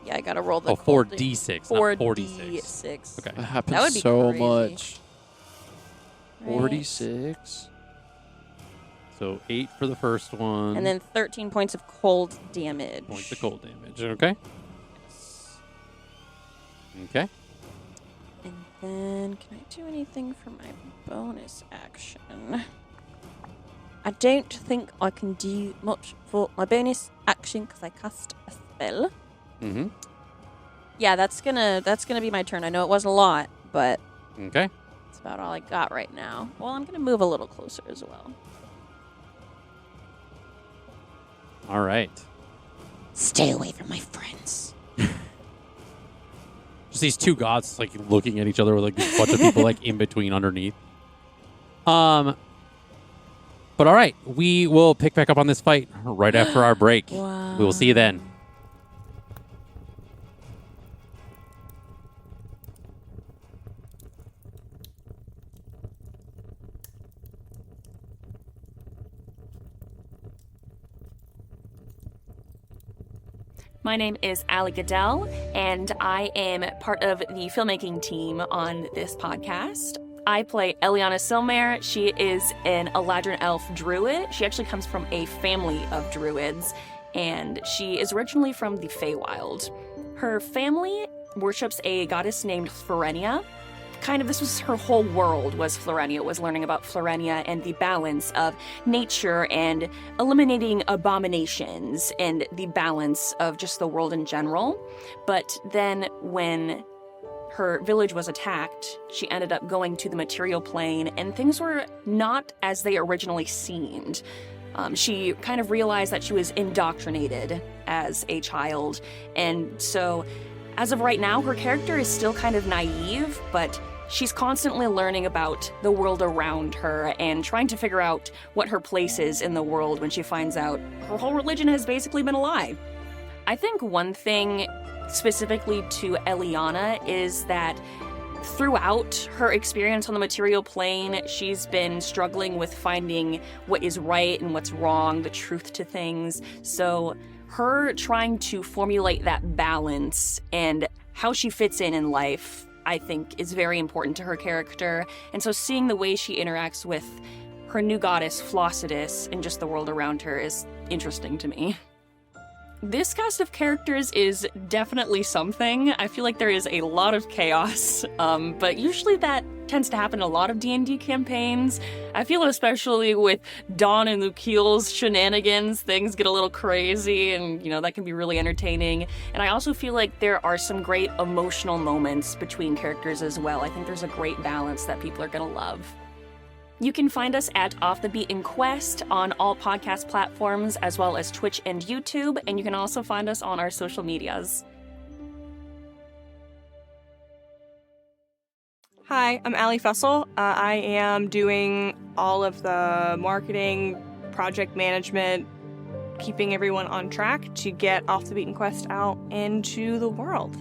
Speaker 7: Yeah, I gotta roll the...
Speaker 1: Oh,
Speaker 7: cold
Speaker 1: 4d6, not 46.
Speaker 7: 4d6.
Speaker 1: Okay.
Speaker 5: That happens
Speaker 7: That would be
Speaker 5: so
Speaker 7: crazy.
Speaker 5: much.
Speaker 7: Right.
Speaker 5: 46.
Speaker 1: So 8 for the first one.
Speaker 7: And then 13 points of cold damage.
Speaker 1: points of cold damage. Okay. Okay.
Speaker 7: And then, can I do anything for my bonus action? I don't think I can do much for my bonus action because I cast a spell.
Speaker 1: Mm-hmm.
Speaker 7: Yeah, that's gonna be my turn. I know it wasn't a lot, but
Speaker 1: Okay.
Speaker 7: That's about all I got right now. Well, I'm going to move a little closer as well.
Speaker 1: All right.
Speaker 3: Stay away from my friends.
Speaker 1: Just these two gods like looking at each other with like a bunch of people like in between underneath. But all right, we will pick back up on this fight right after our break.
Speaker 7: Wow.
Speaker 1: We will see you then.
Speaker 9: My name is Allie Goodell, and I am part of the filmmaking team on this podcast. I play Eliana Silmare. She is an Eladrin elf druid. She actually comes from a family of druids, and she is originally from the Feywild. Her family worships a goddess named Florenia. This was her whole world, was Florenia, was learning about Florenia and the balance of nature and eliminating abominations and the balance of just the world in general. But then when her village was attacked, she ended up going to the material plane, and things were not as they originally seemed. She kind of realized that she was indoctrinated as a child, and so as of right now, her character is still kind of naive, but she's constantly learning about the world around her and trying to figure out what her place is in the world when she finds out her whole religion has basically been a lie. I think one thing specifically to Eliana is that throughout her experience on the material plane, she's been struggling with finding what is right and what's wrong, the truth to things. So her trying to formulate that balance and how she fits in life, I think, is very important to her character. And so seeing the way she interacts with her new goddess, Flossidus, and just the world around her is interesting to me. This cast of characters is definitely something. I feel like there is a lot of chaos, but usually that tends to happen in a lot of D&D campaigns. I feel especially with Dawn and Lukiel's shenanigans, things get a little crazy, and, that can be really entertaining. And I also feel like there are some great emotional moments between characters as well. I think there's a great balance that people are going to love. You can find us at Off the Beaten Quest on all podcast platforms, as well as Twitch and YouTube, and you can also find us on our social medias.
Speaker 6: Hi, I'm Allie Fussell. I am doing all of the marketing, project management, keeping everyone on track to get Off the Beaten Quest out into the world.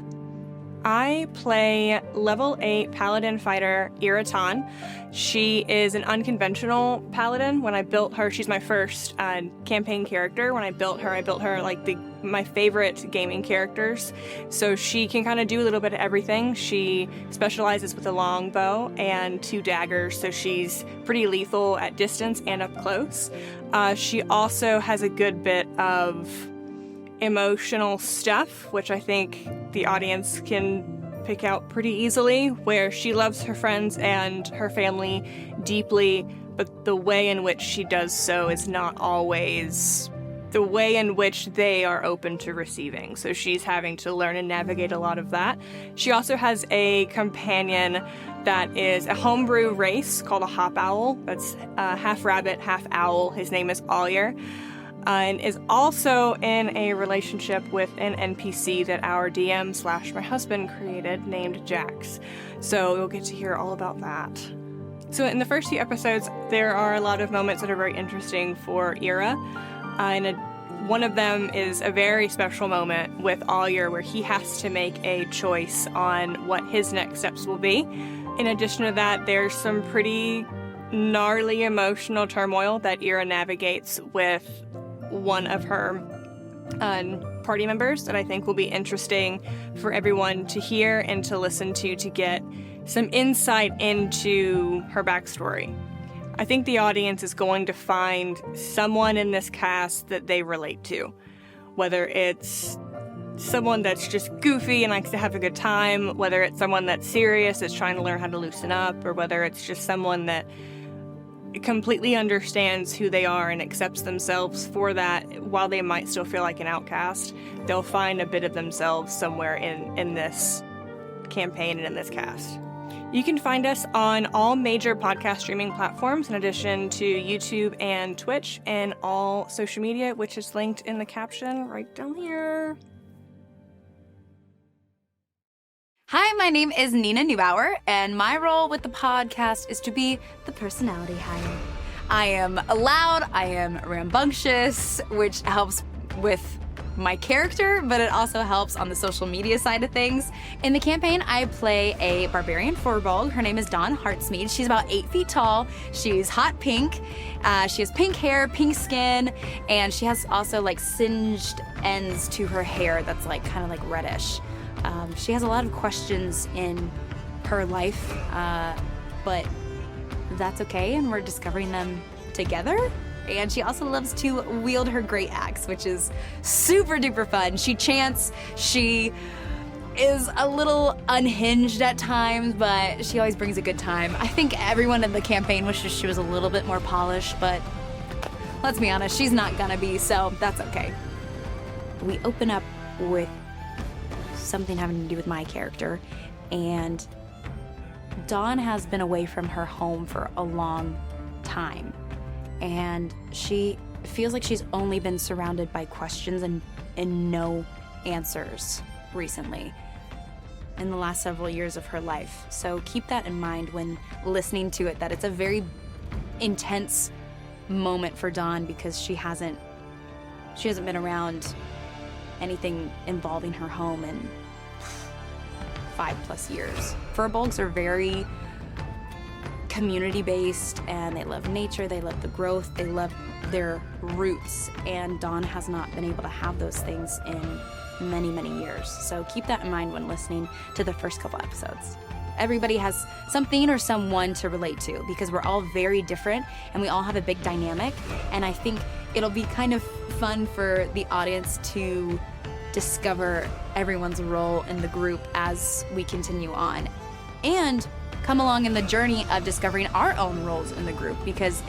Speaker 6: I play level 8 paladin fighter Iraton. She is an unconventional paladin. When I built her, she's my first campaign character. When I built her like my favorite gaming characters. So she can kind of do a little bit of everything. She specializes with a longbow and 2 daggers, so she's pretty lethal at distance and up close. She also has a good bit of emotional stuff, which I think the audience can pick out pretty easily, where she loves her friends and her family deeply, but the way in which she does so is not always the way in which they are open to receiving. So she's having to learn and navigate a lot of that. She also has a companion that is a homebrew race called a hop owl. That's half rabbit, half owl. His name is Alyer. And is also in a relationship with an NPC that our DM / my husband created named Jax. So you'll get to hear all about that. So in the first few episodes, there are a lot of moments that are very interesting for Ira. One of them is a very special moment with Alyer where he has to make a choice on what his next steps will be. In addition to that, there's some pretty gnarly emotional turmoil that Ira navigates with one of her party members that I think will be interesting for everyone to hear and to listen to get some insight into her backstory. I think the audience is going to find someone in this cast that they relate to, whether it's someone that's just goofy and likes to have a good time, whether it's someone that's serious, that's trying to learn how to loosen up, or whether it's just someone that completely understands who they are and accepts themselves for that. While they might still feel like an outcast, they'll find a bit of themselves somewhere in this campaign and in this cast. You can find us on all major podcast streaming platforms, in addition to YouTube and Twitch, and all social media, which is linked in the caption right down here.
Speaker 3: Hi, my name is Nina Neubauer, and my role with the podcast is to be the personality hire. I am loud, I am rambunctious, which helps with my character, but it also helps on the social media side of things. In the campaign, I play a barbarian Forbolg. Her name is Dawn Heartsmead. She's about 8 feet tall. She's hot pink. She has pink hair, pink skin, and she has also like singed ends to her hair that's like kind of like reddish. She has a lot of questions in her life, but that's okay, and we're discovering them together. And she also loves to wield her great axe, which is super duper fun. She chants, she is a little unhinged at times, but she always brings a good time. I think everyone in the campaign wishes she was a little bit more polished, but let's be honest, she's not gonna be, so that's okay. We open up with something having to do with my character, and Dawn has been away from her home for a long time, and she feels like she's only been surrounded by questions and no answers recently in the last several years of her life. So keep that in mind when listening to it, that it's a very intense moment for Dawn, because she hasn't been around anything involving her home in 5+ years. Furbolgs are very community-based, and they love nature, they love the growth, they love their roots, and Dawn has not been able to have those things in many, many years. So keep that in mind when listening to the first couple episodes. Everybody has something or someone to relate to, because we're all very different and we all have a big dynamic, and I think it'll be kind of fun for the audience to discover everyone's role in the group as we continue on, and come along in the journey of discovering our own roles in the group, because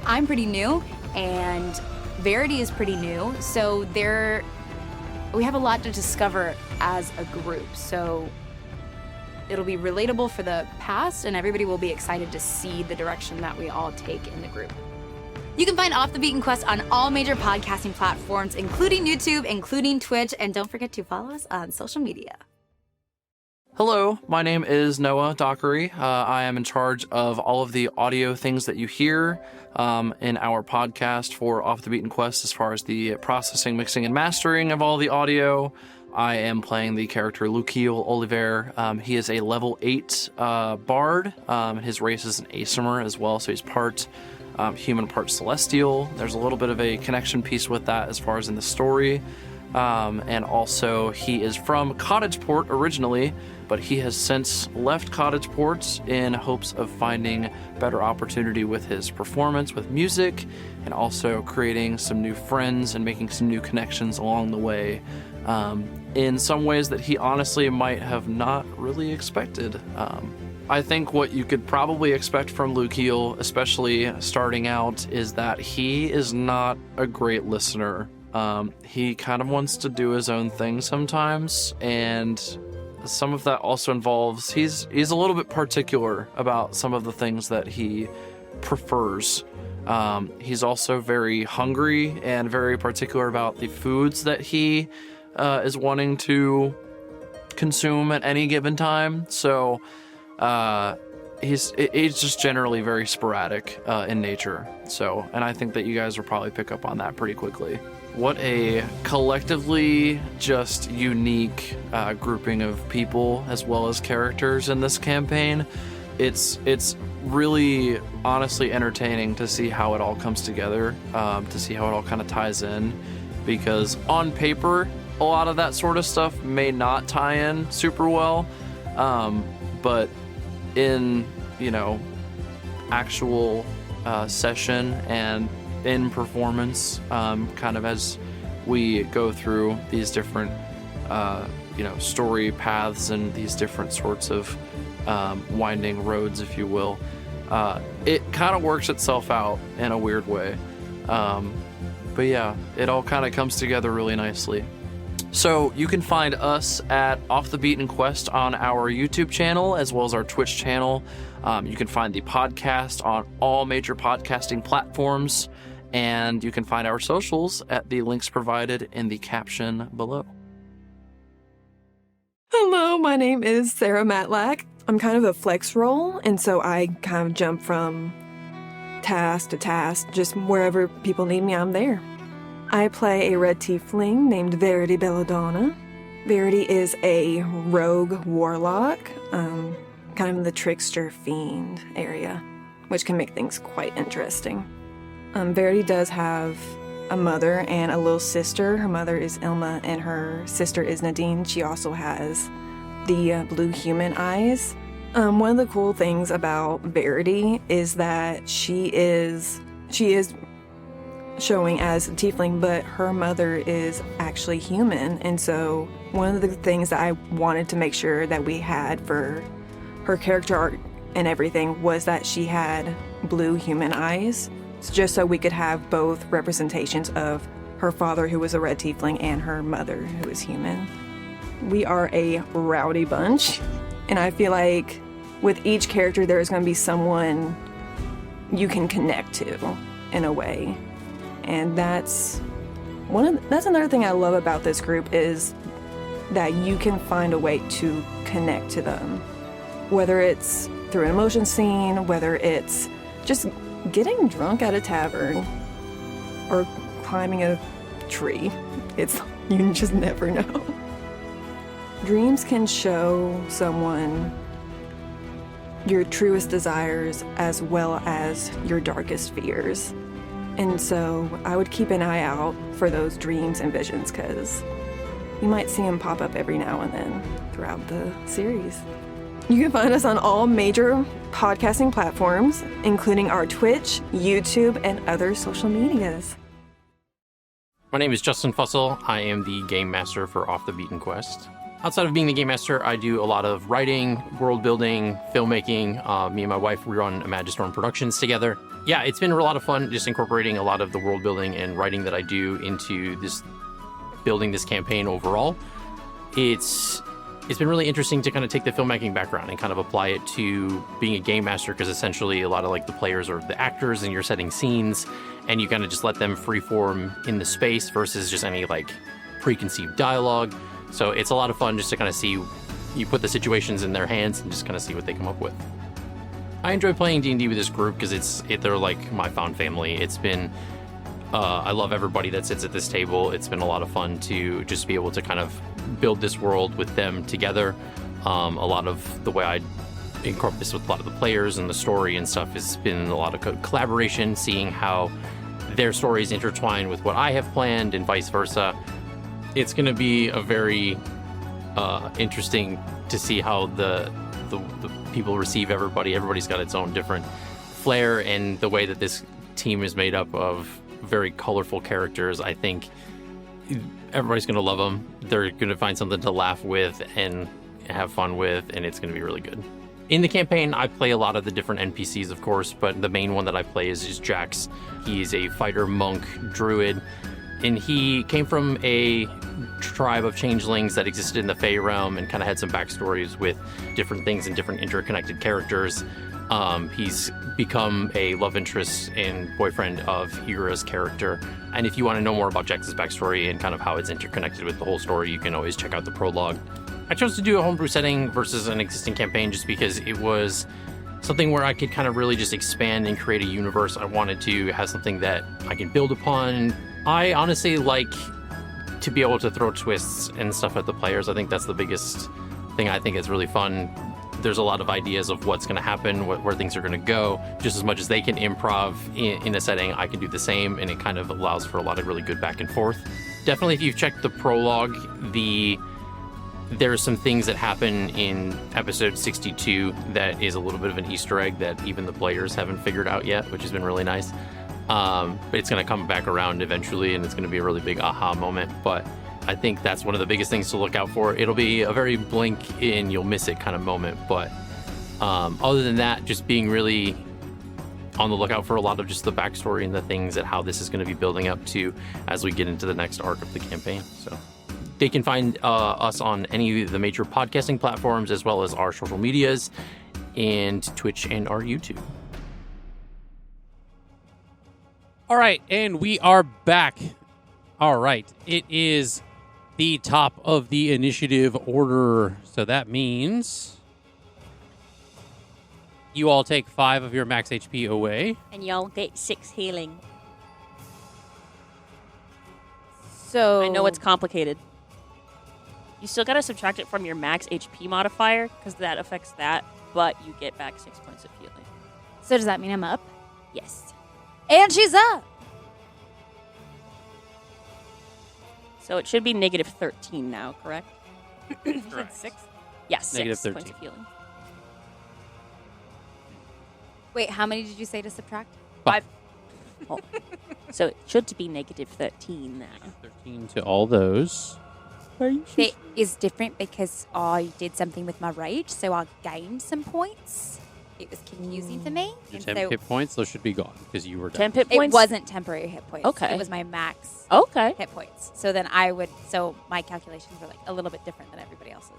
Speaker 3: I'm pretty new and Verity is pretty new, so we have a lot to discover as a group. So it'll be relatable for the past, and everybody will be excited to see the direction that we all take in the group. You can find Off the Beaten Quest on all major podcasting platforms, including YouTube, including Twitch, and don't forget to follow us on social media.
Speaker 5: Hello, my name is Noah Dockery. I am in charge of all of the audio things that you hear in our podcast for Off the Beaten Quest, as far as the processing, mixing, and mastering of all the audio. I am playing the character Lukiel Oliver. He is a level 8 bard. His race is an Aesomer as well, so he's part human, part celestial. There's a little bit of a connection piece with that as far as in the story. And also, he is from Cottageport originally, but he has since left Cottageport in hopes of finding better opportunity with his performance, with music, and also creating some new friends and making some new connections along the way, in some ways that he honestly might have not really expected. I think what you could probably expect from Lukiel, especially starting out, is that he is not a great listener. He kind of wants to do his own thing sometimes, and some of that also involves he's a little bit particular about some of the things that he prefers. He's also very hungry and very particular about the foods that he is wanting to consume at any given time. So he's just generally very sporadic in nature. So, and I think that you guys will probably pick up on that pretty quickly. What a collectively just unique grouping of people as well as characters in this campaign. It's really honestly entertaining to see how it all comes together, to see how it all kind of ties in, because on paper a lot of that sort of stuff may not tie in super well, but in actual session and in performance, kind of as we go through these different story paths and these different sorts of winding roads, if you will, it kind of works itself out in a weird way. But yeah, it all kind of comes together really nicely. So you can find us at Off the Beaten Quest on our YouTube channel as well as our Twitch channel. You can find the podcast on all major podcasting platforms, and you can find our socials at the links provided in the caption below.
Speaker 4: Hello, my name is Sarah Matlack. I'm kind of a flex role, and so I kind of jump from task to task, just wherever people need me, I'm there. I play a red tiefling named Verity Belladonna. Verity is a rogue warlock, kind of in the trickster fiend area, which can make things quite interesting. Verity does have a mother and a little sister. Her mother is Ilma and her sister is Nadine. She also has the blue human eyes. One of the cool things about Verity is that she is showing as a tiefling, but her mother is actually human. And so one of the things that I wanted to make sure that we had for her character arc and everything was that she had blue human eyes, just so we could have both representations of her father, who was a red tiefling, and her mother, who is human. We are a rowdy bunch, and I feel like with each character there is going to be someone you can connect to in a way. And that's another thing I love about this group, is that you can find a way to connect to them. Whether it's through an emotion scene, whether it's just getting drunk at a tavern, or climbing a tree. You just never know. Dreams can show someone your truest desires as well as your darkest fears. And so I would keep an eye out for those dreams and visions, because you might see them pop up every now and then throughout the series. You can find us on all major podcasting platforms, including our Twitch, YouTube, and other social medias.
Speaker 1: My name is Justin Fussell. I am the Game Master for Off the Beaten Quest. Outside of being the Game Master, I do a lot of writing, world building, filmmaking. Me and my wife, we run Magistorm Productions together. Yeah, it's been a lot of fun just incorporating a lot of the world building and writing that I do into this, building this campaign overall. It's been really interesting to kind of take the filmmaking background and kind of apply it to being a game master, because essentially a lot of like the players are the actors and you're setting scenes and you kind of just let them freeform in the space versus just any like preconceived dialogue. So it's a lot of fun just to kind of see, you put the situations in their hands and just kind of see what they come up with. I enjoy playing D&D with this group because they're like my found family. It's been, I love everybody that sits at this table. It's been a lot of fun to just be able to kind of build this world with them together. A lot of the way I incorporate this with a lot of the players and the story and stuff has been a lot of collaboration, seeing how their stories intertwine with what I have planned and vice versa. It's going to be a very interesting to see how the people receive everybody. Everybody's got its own different flair, and the way that this team is made up of very colorful characters, I think everybody's going to love them. They're going to find something to laugh with and have fun with, and it's going to be really good. In the campaign, I play a lot of the different NPCs, of course, but the main one that I play is Jax. He's a fighter monk druid, and he came from a tribe of changelings that existed in the Fey realm and kind of had some backstories with different things and different interconnected characters. He's become a love interest and boyfriend of Hira's character. And if you want to know more about Jax's backstory and kind of how it's interconnected with the whole story, you can always check out the prologue. I chose to do a homebrew setting versus an existing campaign just because it was something where I could kind of really just expand and create a universe. I wanted to have something that I can build upon. I honestly like to be able to throw twists and stuff at the players. I think that's the biggest thing I think is really fun. There's a lot of ideas of what's going to happen, where things are going to go. Just as much as they can improv in a setting, I can do the same, and it kind of allows for a lot of really good back and forth. Definitely, if you've checked the prologue, there's some things that happen in episode 62 that is a little bit of an Easter egg that even the players haven't figured out yet, which has been really nice. But it's going to come back around eventually, and it's going to be a really big aha moment. But I think that's one of the biggest things to look out for. It'll be a very blink and you'll miss it kind of moment. But other than that, just being really on the lookout for a lot of just the backstory and the things that how this is going to be building up to as we get into the next arc of the campaign. So they can find us on any of the major podcasting platforms, as well as our social medias and Twitch and our YouTube. All right, and we are back. All right, it is the top of the initiative order, so that means you all take 5 of your max HP away.
Speaker 7: And y'all get 6 healing.
Speaker 3: So
Speaker 7: I know it's complicated. You still gotta subtract it from your max HP modifier, because that affects that, but you get back 6 points of healing.
Speaker 3: So does that mean I'm up?
Speaker 7: Yes.
Speaker 3: And she's up.
Speaker 7: So it should be negative 13 now, correct?
Speaker 1: Correct.
Speaker 6: 6?
Speaker 7: Yes,
Speaker 1: Negative
Speaker 7: 6 points
Speaker 1: 13.
Speaker 7: of healing.
Speaker 3: Wait, how many did you say to subtract?
Speaker 6: 5.
Speaker 7: Oh. So it should be negative 13 now.
Speaker 1: 13 to all those.
Speaker 3: It is different because I did something with my rage, so I gained some points. It was confusing to me.
Speaker 1: Your
Speaker 3: And
Speaker 1: 10
Speaker 3: so
Speaker 1: hit points, those should be gone because you were
Speaker 7: 10
Speaker 1: down.
Speaker 7: hit points?
Speaker 3: it wasn't temporary hit points.
Speaker 7: Okay.
Speaker 3: It was my max
Speaker 7: Okay.
Speaker 3: hit points. So then so my calculations were like a little bit different than everybody else's.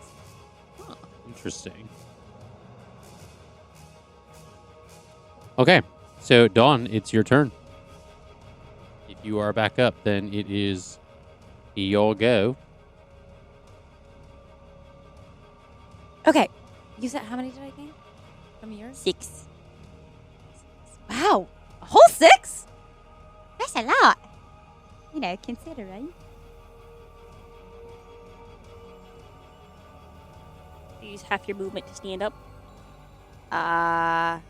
Speaker 1: Interesting. Okay, so Dawn, it's your turn. If you are back up, then it is your go.
Speaker 3: Okay. You said how many did I gain from yours?
Speaker 7: 6.
Speaker 3: Wow. A whole 6? That's a lot. You know, considering.
Speaker 7: You use half your movement to stand up.
Speaker 3: I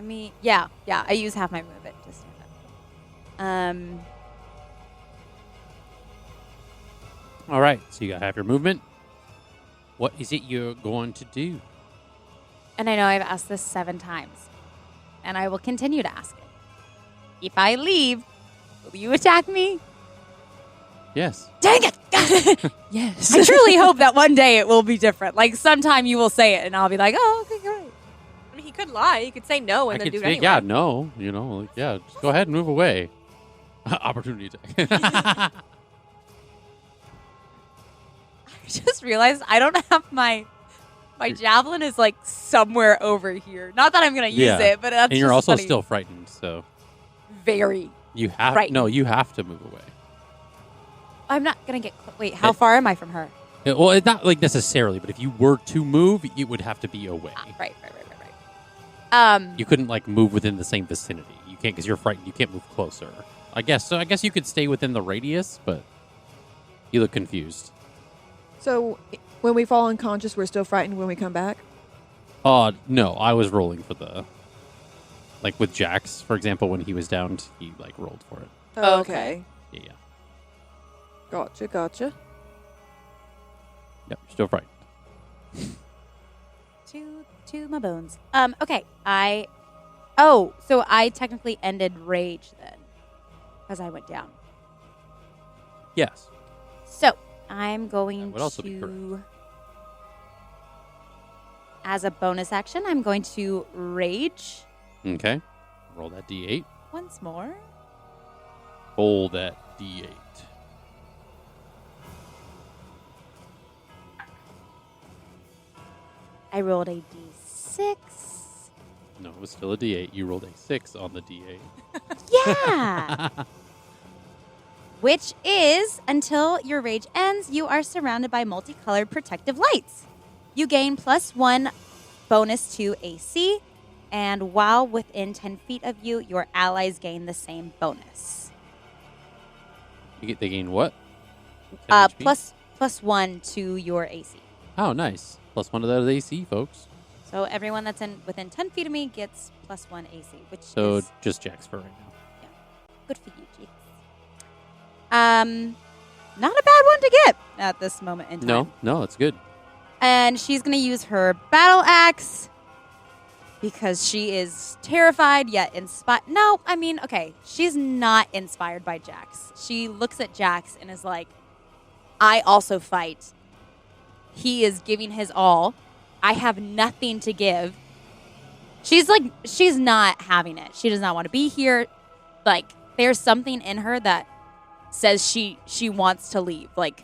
Speaker 3: mean, yeah, I use half my movement to stand up.
Speaker 1: All right, so you got half your movement. What is it you're going to do?
Speaker 3: And I know I've asked this 7 times, and I will continue to ask it. If I leave, will you attack me?
Speaker 1: Yes.
Speaker 3: Dang it!
Speaker 7: Yes.
Speaker 3: I truly hope that one day it will be different. Like, sometime you will say it, and I'll be like, oh, okay, great.
Speaker 6: I mean, he could lie. He could say no and
Speaker 1: I
Speaker 6: then do
Speaker 1: could
Speaker 6: it
Speaker 1: say,
Speaker 6: anyway.
Speaker 1: yeah, no, like, yeah, just go ahead and move away. Opportunity attack.
Speaker 3: I just realized I don't have my javelin is, like, somewhere over here. Not that I'm going to use
Speaker 1: Yeah.
Speaker 3: it, but that's
Speaker 1: And you're
Speaker 3: just
Speaker 1: also
Speaker 3: funny.
Speaker 1: still frightened, so
Speaker 3: Very.
Speaker 1: you have
Speaker 3: Frightened.
Speaker 1: no, you have to move away.
Speaker 3: I'm not going to get... Wait, how far am I from her?
Speaker 1: Well, it's not like necessarily, but if you were to move, it would have to be away.
Speaker 3: Right.
Speaker 1: You couldn't like move within the same vicinity. You can't because you're frightened. You can't move closer. I guess so. I guess you could stay within the radius, but you look confused.
Speaker 10: So when we fall unconscious, we're still frightened when we come back?
Speaker 1: No, I was rolling for the like with Jax, for example, when he was downed, he like rolled for it.
Speaker 10: Oh, okay.
Speaker 1: Yeah.
Speaker 10: Gotcha.
Speaker 1: Yep, still frightened.
Speaker 3: To my bones. Okay. So I technically ended rage then. Because I went down.
Speaker 1: Yes.
Speaker 3: So I'm going
Speaker 1: would also be
Speaker 3: to, as a bonus action, I'm going to rage
Speaker 1: Okay. Roll that D8.
Speaker 3: once more.
Speaker 1: Roll that D8.
Speaker 3: I rolled a d6.
Speaker 1: No, it was still a D8. You rolled a 6 on the D8.
Speaker 3: Yeah. Which is, until your rage ends, you are surrounded by multicolored protective lights. You gain +1 bonus to AC, and while within 10 feet of you, your allies gain the same bonus.
Speaker 1: They gain what? 10 HP?
Speaker 3: +1 to your AC.
Speaker 1: Oh, nice. +1 to that AC, folks.
Speaker 3: So everyone that's within 10 feet of me gets +1 AC, which
Speaker 1: So
Speaker 3: is
Speaker 1: just Jax for right now.
Speaker 3: good for you, G. Not a bad one to get at this moment in time.
Speaker 1: No, it's good.
Speaker 3: And she's going to use her battle axe because she is terrified yet inspired. No, I mean, okay, she's not inspired by Jax. She looks at Jax and is like, I also fight. He is giving his all. I have nothing to give. She's not having it. She does not want to be here. Like, there's something in her that says she wants to leave. Like,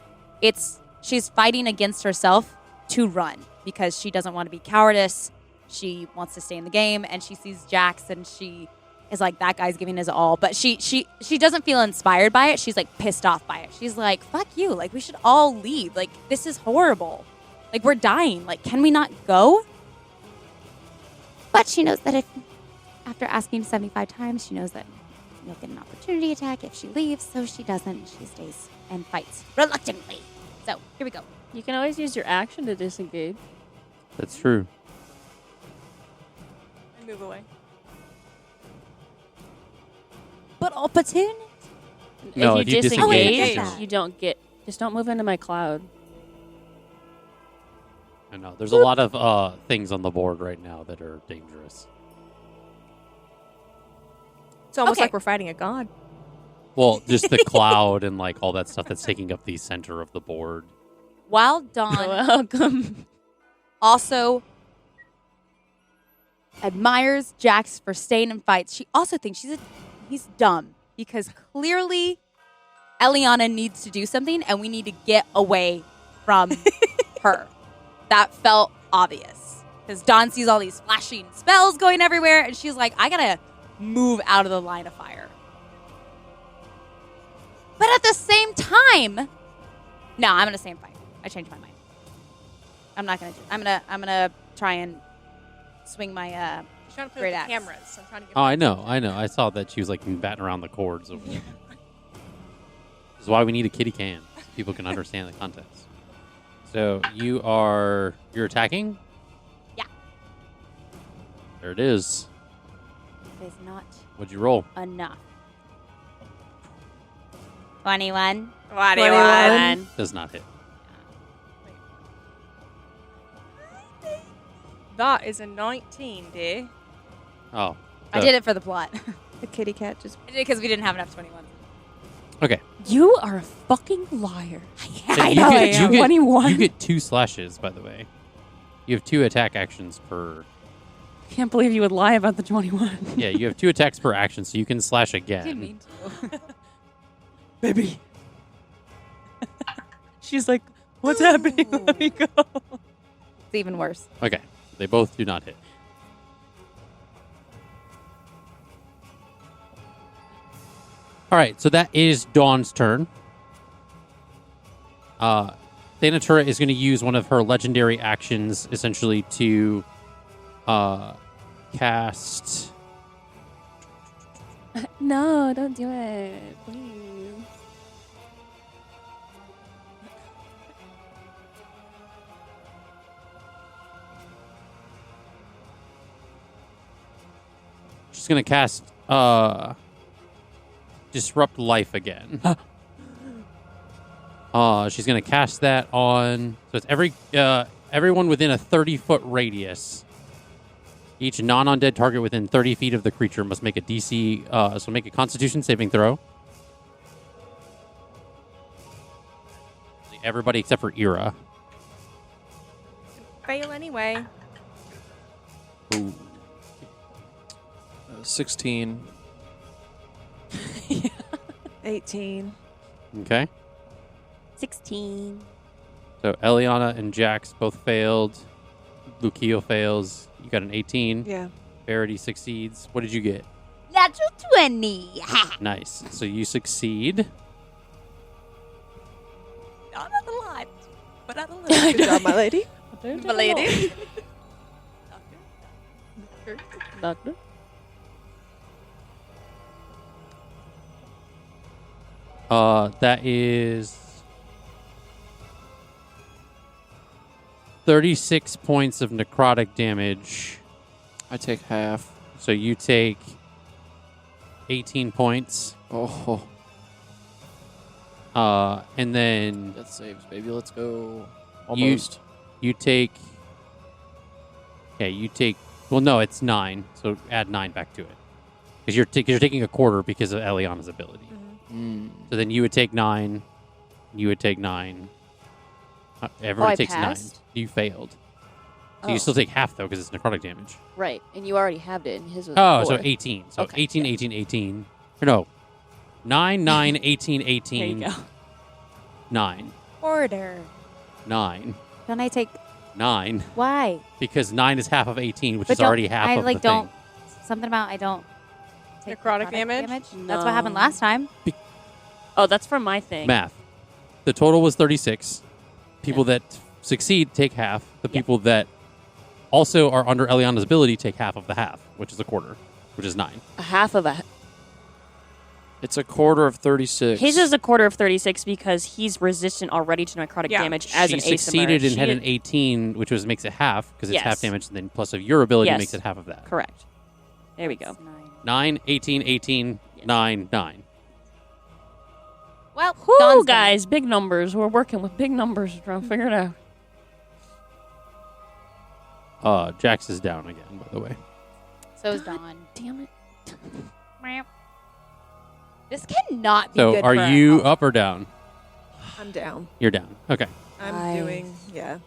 Speaker 3: she's fighting against herself to run because she doesn't want to be cowardice. She wants to stay in the game, and she sees Jax, and she is like, that guy's giving his all. But she doesn't feel inspired by it. She's like pissed off by it. She's like, fuck you. Like, we should all leave. Like, this is horrible. Like, we're dying. Like, can we not go? But she knows that after asking 75 times, she knows that you'll get an opportunity attack if she leaves. So she doesn't. She stays and fights reluctantly. So here we go.
Speaker 7: You can always use your action to disengage.
Speaker 1: That's true.
Speaker 6: And move away.
Speaker 3: But opportunity.
Speaker 1: No,
Speaker 7: if you disengage,
Speaker 3: disengage,
Speaker 7: you don't get. Just don't move into my cloud.
Speaker 1: I know. There's a lot of things on the board right now that are dangerous.
Speaker 6: It's almost
Speaker 3: Okay.
Speaker 6: like we're fighting a god.
Speaker 1: Well, just the cloud and like all that stuff that's taking up the center of the board.
Speaker 3: While Dawn
Speaker 7: Welcome.
Speaker 3: also admires Jax for staying in fights, she also thinks he's dumb because clearly Eliana needs to do something and we need to get away from her. That felt obvious because Dawn sees all these flashing spells going everywhere and she's like, I gotta move out of the line of fire. But at the same time, no, I'm gonna stay and fight. I changed my mind. I'm not gonna do. I'm gonna try and swing my
Speaker 6: I'm trying to play
Speaker 3: Great
Speaker 6: with
Speaker 3: axe.
Speaker 6: the cameras. So I'm trying to get
Speaker 1: Oh, I know. I saw that she was like batting around the cords over there. This is why we need a kitty can. So people can understand the context. So you're attacking?
Speaker 3: Yeah.
Speaker 1: There it is.
Speaker 3: It is not
Speaker 1: What'd you roll?
Speaker 3: enough. 21.
Speaker 6: 21.
Speaker 1: Does not hit.
Speaker 6: That is a 19, dear.
Speaker 1: Oh.
Speaker 3: I did it for the plot.
Speaker 10: The kitty cat just.
Speaker 3: I did it because we didn't have enough 21.
Speaker 1: Okay.
Speaker 7: You are a fucking liar.
Speaker 1: So
Speaker 7: I know I am. 21.
Speaker 1: You get 2 slashes, by the way. You have 2 attack actions per.
Speaker 7: Can't believe you would lie about the 21.
Speaker 1: Yeah, you have 2 attacks per action, so you can slash again.
Speaker 3: Didn't mean to.
Speaker 8: Baby. She's like, what's happening? Let me go.
Speaker 3: It's even worse.
Speaker 1: Okay. They both do not hit. All right, so that is Dawn's turn. Thanatura is going to use one of her legendary actions, essentially, to cast.
Speaker 7: No, don't do it. Please.
Speaker 1: She's going to cast Disrupt Life again. She's going to cast that on. So it's everyone within a 30-foot radius. Each non-undead target within 30 feet of the creature must make a DC. So make a Constitution saving throw. Everybody except for Ira.
Speaker 6: Fail anyway.
Speaker 1: Ooh.
Speaker 5: 16.
Speaker 10: 18.
Speaker 1: Okay.
Speaker 7: 16.
Speaker 1: So Eliana and Jax both failed. Lucio fails. You got an 18.
Speaker 10: Yeah.
Speaker 1: Verity succeeds. What did you get?
Speaker 3: Natural 20.
Speaker 1: Nice. So you succeed.
Speaker 3: Not a lot, but not a little.
Speaker 10: Good job, my lady.
Speaker 3: My lady.
Speaker 7: Doctor.
Speaker 1: That is 36 points of necrotic damage.
Speaker 5: I take half.
Speaker 1: So you take 18 points.
Speaker 5: Oh,
Speaker 1: And then
Speaker 5: death saves, baby. Let's go. Almost.
Speaker 1: you take. Yeah, you take. Well, no, it's 9. So add 9 back to it. Because you're taking a quarter because of Eliana's ability. So then you would take 9. You would take 9. Everybody
Speaker 11: I
Speaker 1: takes
Speaker 11: passed?
Speaker 1: 9. You failed. So
Speaker 11: Oh.
Speaker 1: you still take half, though, because it's necrotic damage.
Speaker 11: Right, and you already halved it, and his was
Speaker 1: Oh,
Speaker 11: a
Speaker 1: so
Speaker 11: 4.
Speaker 1: 18. So
Speaker 11: Okay,
Speaker 1: 18,
Speaker 11: yeah.
Speaker 1: 18, 18. Or no. 9, 9, 18, 18.
Speaker 7: There you go.
Speaker 1: 9.
Speaker 3: Order.
Speaker 1: 9.
Speaker 3: Don't I take...
Speaker 1: 9.
Speaker 3: Why?
Speaker 1: Because 9 is half of 18, which
Speaker 3: But
Speaker 1: is already half
Speaker 3: I
Speaker 1: of
Speaker 3: like
Speaker 1: the
Speaker 3: don't...
Speaker 1: thing.
Speaker 3: Something about I don't... take
Speaker 6: Necrotic damage?
Speaker 3: That's what happened last time.
Speaker 7: Oh, that's from my thing.
Speaker 1: Math. The total was 36. People that succeed take half. The people that also are under Eliana's ability take half of the half, which is a quarter, which is 9.
Speaker 7: A half of a...
Speaker 5: It's a quarter of 36.
Speaker 7: His is a quarter of 36 because he's resistant already to necrotic damage as
Speaker 1: she
Speaker 7: an asymmetric.
Speaker 1: succeeded and had an 18, which makes it half because it's
Speaker 7: Yes.
Speaker 1: half damage, and then plus of your ability
Speaker 7: Yes.
Speaker 1: makes it half of that.
Speaker 7: Correct. There we go.
Speaker 1: 9, 18, 18, 9, 9.
Speaker 3: Well,
Speaker 7: Whoo,
Speaker 3: Dawn's done.
Speaker 7: guys, big numbers. We're working with big numbers trying to figure it out.
Speaker 1: Jax is down again, by the way.
Speaker 3: So is Dawn.
Speaker 7: Damn it.
Speaker 3: This cannot be
Speaker 1: So
Speaker 3: good
Speaker 1: are
Speaker 3: for
Speaker 1: you
Speaker 3: our
Speaker 1: up or down?
Speaker 4: I'm down.
Speaker 1: You're down. Okay.
Speaker 4: I'm doing, yeah.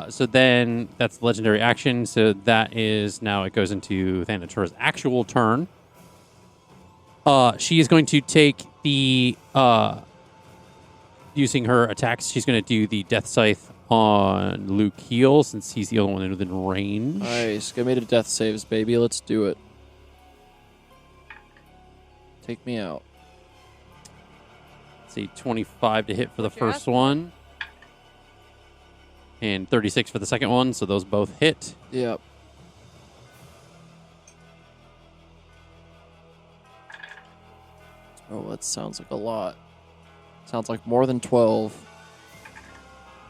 Speaker 1: So then that's legendary action. So that is now it goes into Thanatura's actual turn. She is going to take the using her attacks. She's going to do the Death Scythe on Luke Heel since he's the only one within range.
Speaker 5: Nice. Get me to death saves, baby. Let's do it. Take me out.
Speaker 1: Let's see, 25 to hit for the first one. And 36 for the second one, so those both hit.
Speaker 5: Yep. Oh, that sounds like a lot. Sounds like more than 12.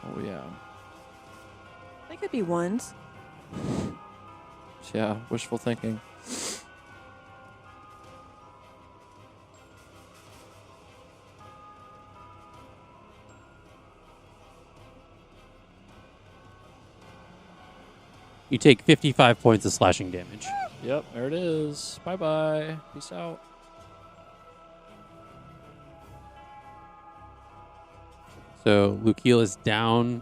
Speaker 5: Oh, yeah.
Speaker 4: They could be ones.
Speaker 5: Yeah, wishful thinking.
Speaker 1: You take 55 points of slashing damage.
Speaker 5: Yep, there it is. Bye-bye. Peace out.
Speaker 1: So Lukiel is down.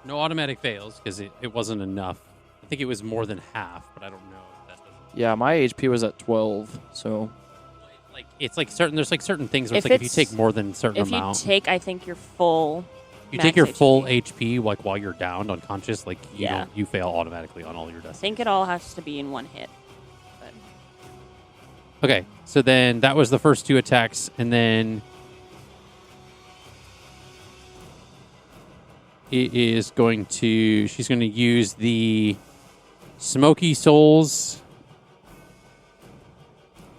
Speaker 1: No automatic fails because it wasn't enough. I think it was more than half, but I don't know if that doesn't.
Speaker 5: Yeah, my HP was at 12, so...
Speaker 1: Like it's like certain. There's like certain things where
Speaker 7: If
Speaker 1: it's like if you
Speaker 7: it's-
Speaker 1: take more than a certain
Speaker 7: If
Speaker 1: amount,
Speaker 7: you take, I think, your full...
Speaker 1: you
Speaker 7: max
Speaker 1: take your full
Speaker 7: HP.
Speaker 1: HP like while you're downed unconscious, like you
Speaker 7: Yeah.
Speaker 1: don't, you fail automatically on all your
Speaker 7: I
Speaker 1: deaths.
Speaker 7: think it all has to be in one hit. But
Speaker 1: Okay, so then that was the first two attacks, and then it is going to. She's going to use the Smoky Souls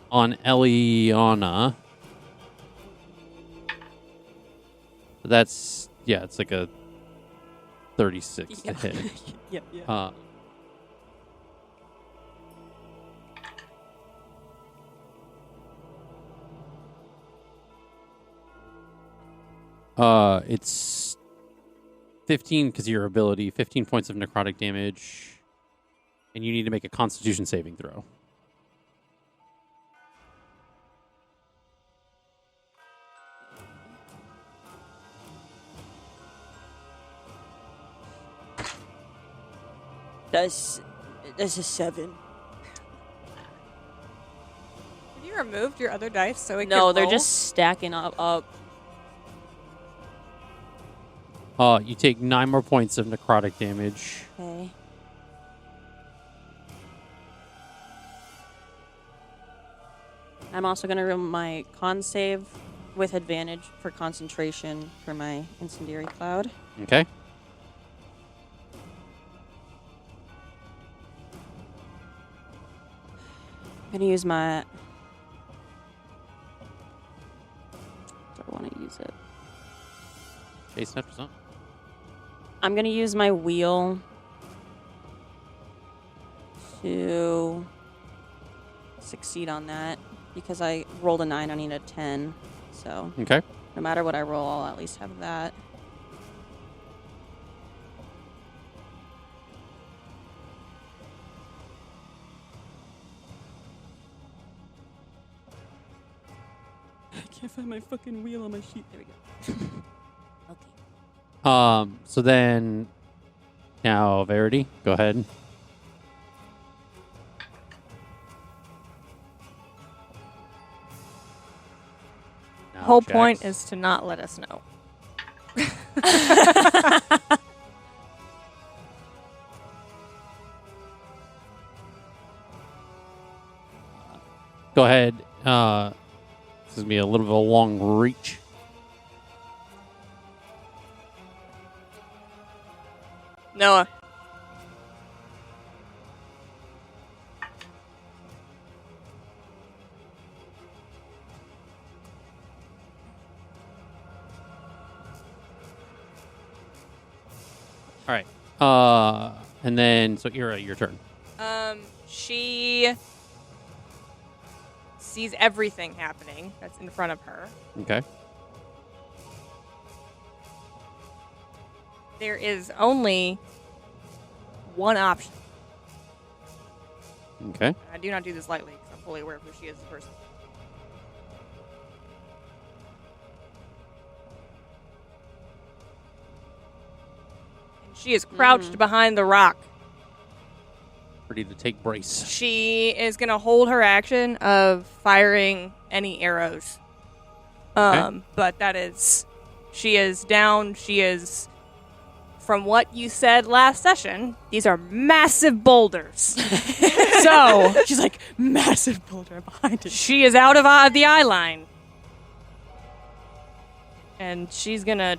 Speaker 1: on Eliana. That's it's like a 36 to hit.
Speaker 8: Yeah.
Speaker 1: It's 15 because of your ability, 15 points of necrotic damage, and you need to make a Constitution saving throw.
Speaker 8: That's a 7.
Speaker 6: Have you removed your other dice so it
Speaker 7: no,
Speaker 6: could
Speaker 7: they're
Speaker 6: roll?
Speaker 7: just stacking up.
Speaker 1: You take 9 more points of necrotic damage.
Speaker 7: Okay. I'm also going to roll my con save with advantage for concentration for my incendiary cloud.
Speaker 1: Okay.
Speaker 7: I'm going to use my... Do I want to use it?
Speaker 1: Chase after something.
Speaker 7: I'm going to use my wheel to succeed on that because I rolled a 9, I need a 10. So
Speaker 1: Okay.
Speaker 7: no matter what I roll, I'll at least have that.
Speaker 8: I can't find my fucking wheel on my sheet. There we go.
Speaker 7: Okay.
Speaker 1: So then, now Verity, go ahead.
Speaker 6: Whole
Speaker 1: checks.
Speaker 6: point is to not let us know.
Speaker 1: Go ahead. This is going to be a little bit of a long reach.
Speaker 6: Noah.
Speaker 1: All right. And then, so Ira, your turn.
Speaker 6: She sees everything happening that's in front of her.
Speaker 1: Okay.
Speaker 6: There is only one option.
Speaker 1: Okay.
Speaker 6: I do not do this lightly because I'm fully aware of who she is as a person. And she is crouched behind the rock.
Speaker 1: Ready to take brace.
Speaker 6: She is going to hold her action of firing any arrows.
Speaker 1: Okay.
Speaker 6: But that is... She is down. She is... From what you said last session, these are massive boulders. So...
Speaker 8: She's like, massive boulder behind it.
Speaker 6: She is out of the eye line. And she's going to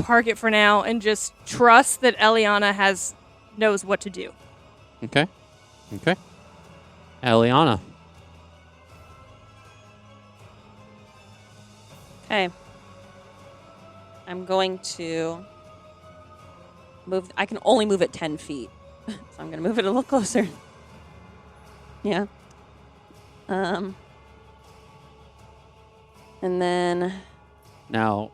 Speaker 6: park it for now and just trust that Eliana knows what to do.
Speaker 1: Okay. Okay. Eliana.
Speaker 7: Okay. I'm going to move. I can only move it 10 feet. So I'm going to move it a little closer. Yeah. And then...
Speaker 1: Now,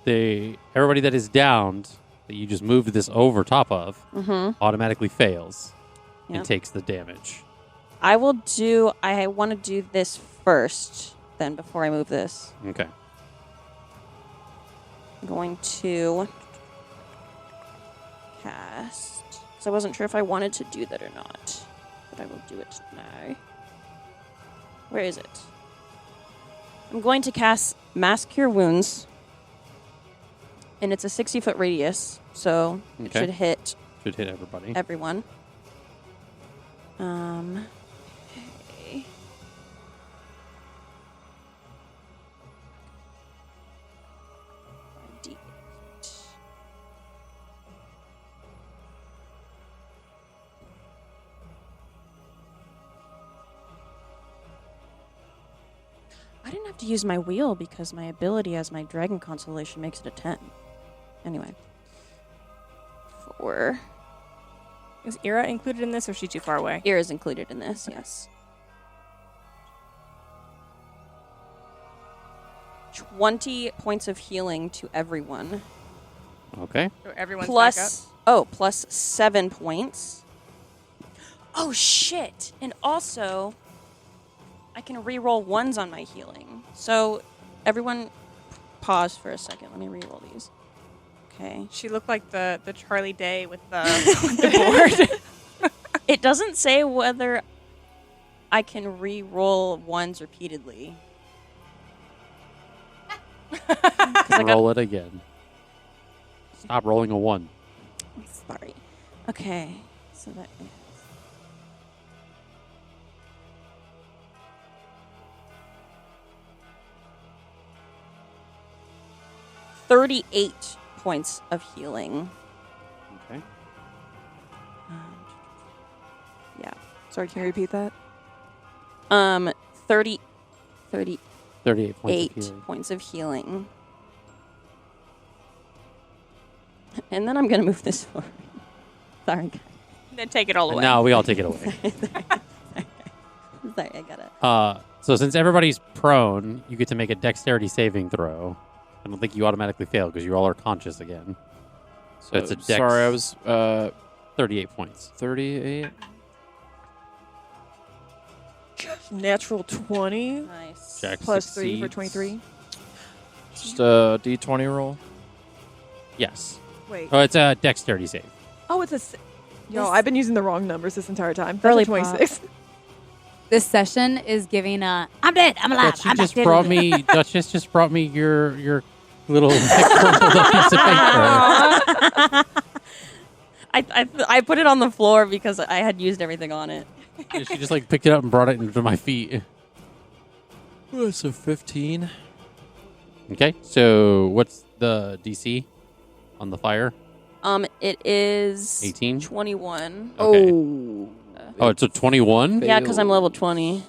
Speaker 1: everybody that is downed that you just moved this over top of automatically fails
Speaker 7: Yep.
Speaker 1: and takes the damage.
Speaker 7: I want to do this first, then before I move this.
Speaker 1: Okay.
Speaker 7: I'm going to cast, because I wasn't sure if I wanted to do that or not, but I will do it now. Where is it? I'm going to cast Mass Cure Wounds, and it's a 60-foot radius, so it
Speaker 1: Okay.
Speaker 7: should hit
Speaker 1: Should hit everybody.
Speaker 7: everyone. Okay. D8. I didn't have to use my wheel because my ability as my dragon constellation makes it a 10. Anyway. 4.
Speaker 6: Is Ira included in this, or is she too far away?
Speaker 7: Ear is included in this, yes. 20 points of healing to everyone.
Speaker 1: Okay.
Speaker 6: So everyone's back up.
Speaker 7: Plus 7 points. Oh, shit. And also, I can re-roll 1s on my healing. So, everyone pause for a second. Let me re-roll these. Okay.
Speaker 6: She looked like the Charlie Day with the board.
Speaker 7: It doesn't say whether I can re-roll 1s repeatedly.
Speaker 1: Roll it again. Stop rolling a 1.
Speaker 7: Sorry. Okay. So that is 38 points of healing.
Speaker 1: Okay.
Speaker 7: Yeah.
Speaker 10: Sorry, can you repeat that?
Speaker 7: 38
Speaker 1: 38 points of healing.
Speaker 7: points of healing. And then I'm going to move this forward. Sorry, guys.
Speaker 6: Then take it all away.
Speaker 1: No, we all take it away.
Speaker 7: Sorry, I got it.
Speaker 1: So since everybody's prone, you get to make a dexterity saving throw. I don't think you automatically fail because you all are conscious again. So it's a dex.
Speaker 5: Sorry, I was
Speaker 1: 38 points.
Speaker 5: 38.
Speaker 10: Natural 20
Speaker 7: Nice.
Speaker 1: Jack
Speaker 10: plus 3 for
Speaker 1: succeeds.
Speaker 10: 23.
Speaker 5: Just a D20 roll.
Speaker 1: Yes.
Speaker 10: Wait.
Speaker 1: Oh, it's a dexterity save.
Speaker 10: Oh, it's a... Yo, I've been using the wrong numbers this entire time. That's
Speaker 7: Early
Speaker 10: a 26.
Speaker 3: This session is giving a I'm dead, I'm alive.
Speaker 1: Duchess just brought me your little crumpled up piece of paper.
Speaker 7: I put it on the floor because I had used everything on it.
Speaker 1: Yeah, she just like picked it up and brought it into my feet.
Speaker 5: So 15.
Speaker 1: Okay, so what's the DC on the fire?
Speaker 7: It is
Speaker 1: 18?
Speaker 7: 21.
Speaker 1: Okay. Oh, it's a 21?
Speaker 7: Yeah, because I'm level 20.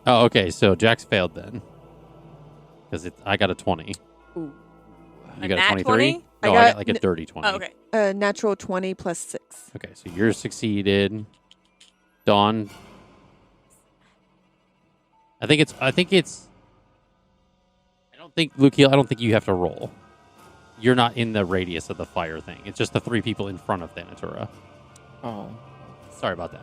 Speaker 1: Oh, okay, so Jax failed then. Because I got a 20.
Speaker 6: Ooh.
Speaker 1: You got a
Speaker 6: nat
Speaker 1: 23?
Speaker 6: 20?
Speaker 1: No, I got like a dirty 20.
Speaker 6: Oh, okay.
Speaker 10: Natural 20 plus 6.
Speaker 1: Okay, so you're succeeded. Dawn. I don't think you have to roll. You're not in the radius of the fire thing. It's just the 3 people in front of Thanatura.
Speaker 5: Oh.
Speaker 1: Sorry about that.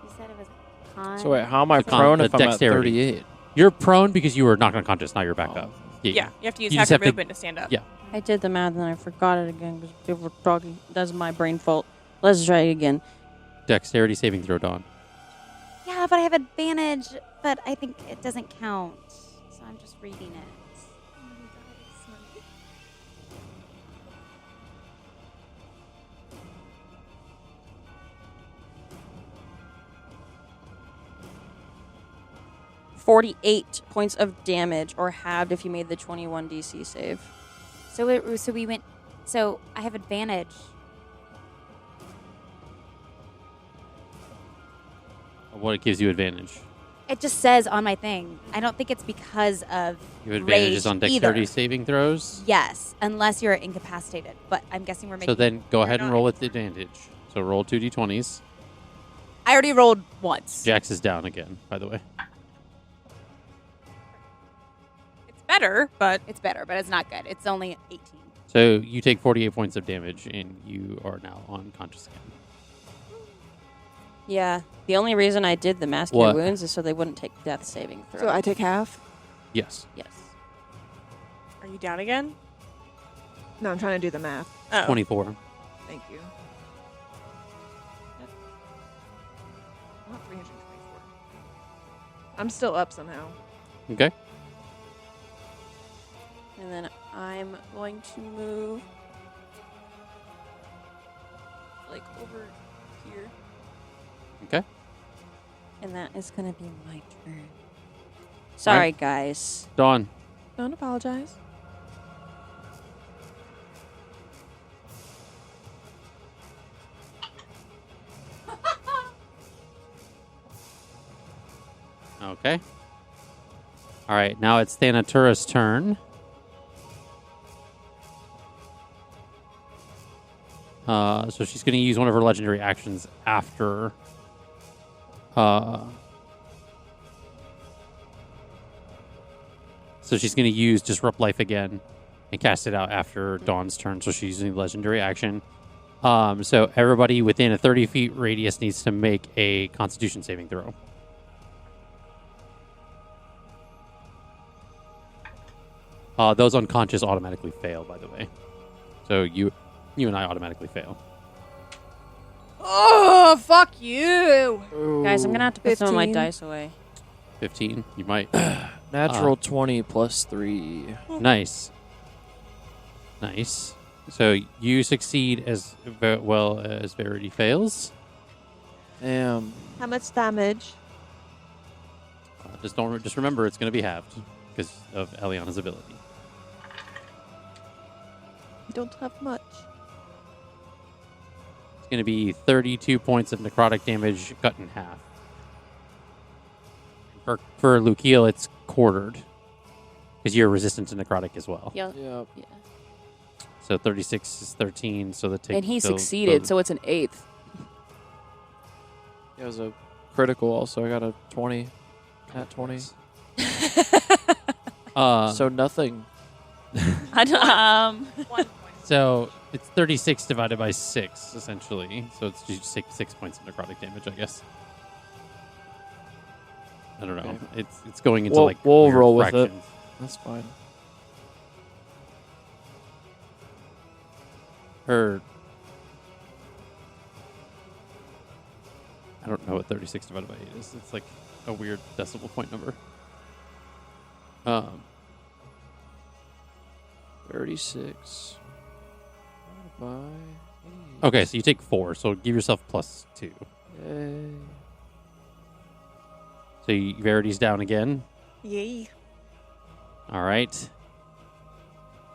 Speaker 3: You said it was con.
Speaker 5: So wait, how am I
Speaker 1: The con-
Speaker 5: prone
Speaker 1: the
Speaker 5: if I'm
Speaker 1: dexterity.
Speaker 5: at 38?
Speaker 1: You're prone because you were knocked unconscious. Now you're back
Speaker 5: Oh.
Speaker 1: up.
Speaker 6: Yeah, you have to use
Speaker 1: You
Speaker 6: half
Speaker 1: just
Speaker 6: your
Speaker 1: have to-
Speaker 6: movement to stand up.
Speaker 1: Yeah.
Speaker 7: I did the math and I forgot it again because people were talking. That's my brain fault. Let's try it again.
Speaker 1: Dexterity saving throw, Dawn.
Speaker 3: Yeah, but I have advantage, but I think it doesn't count. So I'm just reading it.
Speaker 7: 48 points of damage, or halved if you made the 21 DC save.
Speaker 3: So I have advantage.
Speaker 1: What gives you advantage?
Speaker 3: It just says on my thing. I don't think it's because of
Speaker 1: You have advantages
Speaker 3: rage
Speaker 1: on dexterity
Speaker 3: either.
Speaker 1: saving throws.
Speaker 3: Yes, unless you're incapacitated. But I'm guessing we're making.
Speaker 1: So then go ahead and
Speaker 6: not.
Speaker 1: roll with advantage. So roll 2d20s.
Speaker 3: I already rolled once.
Speaker 1: Jax is down again, by the way.
Speaker 6: It's better, but
Speaker 3: It's better, but it's not good. It's only 18.
Speaker 1: So you take 48 points of damage, and you are now unconscious again.
Speaker 7: Yeah. The only reason I did the mass
Speaker 1: What?
Speaker 7: cure wounds is so they wouldn't take death saving throws.
Speaker 10: So I take half?
Speaker 1: Yes.
Speaker 7: Yes.
Speaker 6: are you down again?
Speaker 10: No, I'm trying to do the math.
Speaker 6: Oh.
Speaker 1: 24.
Speaker 10: Thank you. Not 324. I'm still up somehow.
Speaker 1: Okay.
Speaker 7: And then I'm going to move like over here.
Speaker 1: Okay.
Speaker 7: And that is going to be my turn. Sorry, guys.
Speaker 1: Dawn.
Speaker 10: Don't apologize.
Speaker 1: Okay. All right. Now it's Thanatura's turn. So she's going to use one of her legendary actions after. So she's going to use Disrupt Life again and cast it out after Dawn's turn. So she's using the legendary action. So everybody within a 30 feet radius needs to make a Constitution saving throw. Those unconscious automatically fail, by the way. So you and I automatically fail.
Speaker 6: Oh, fuck you!
Speaker 7: Guys, I'm going to have to put some of my
Speaker 10: 15.
Speaker 7: dice away.
Speaker 1: 15. You might.
Speaker 5: Natural 20 plus 3.
Speaker 1: Nice. Nice. So you succeed as well as Verity fails.
Speaker 5: Damn.
Speaker 10: How much damage?
Speaker 1: Just remember it's going to be halved because of Eliana's ability.
Speaker 10: Don't have much.
Speaker 1: It's going to be 32 points of necrotic damage cut in half. For Lukiel, it's quartered because you're resistant to necrotic as well.
Speaker 7: Yeah.
Speaker 5: Yep.
Speaker 7: Yeah.
Speaker 1: So 36 is 13. So the take.
Speaker 8: And he
Speaker 1: so
Speaker 8: succeeded,
Speaker 1: the-
Speaker 8: so it's an 8th.
Speaker 5: It was a critical also. I got a 20. At 20. So nothing.
Speaker 7: I don't,
Speaker 6: 1 point.
Speaker 1: So it's 36 divided by 6, essentially. So it's just 6 points of necrotic damage, I guess. I don't know.
Speaker 5: Okay.
Speaker 1: It's going into like
Speaker 5: We'll
Speaker 1: weird
Speaker 5: roll with it.
Speaker 1: fractions.
Speaker 5: That's fine.
Speaker 1: Her I don't know what 36 divided by 8 is. It's like a weird decimal point number.
Speaker 5: 36 divided by 8.
Speaker 1: Okay, so you take 4, so give yourself +2.
Speaker 5: Yay.
Speaker 1: So Verity's down again.
Speaker 6: Yay.
Speaker 1: All right.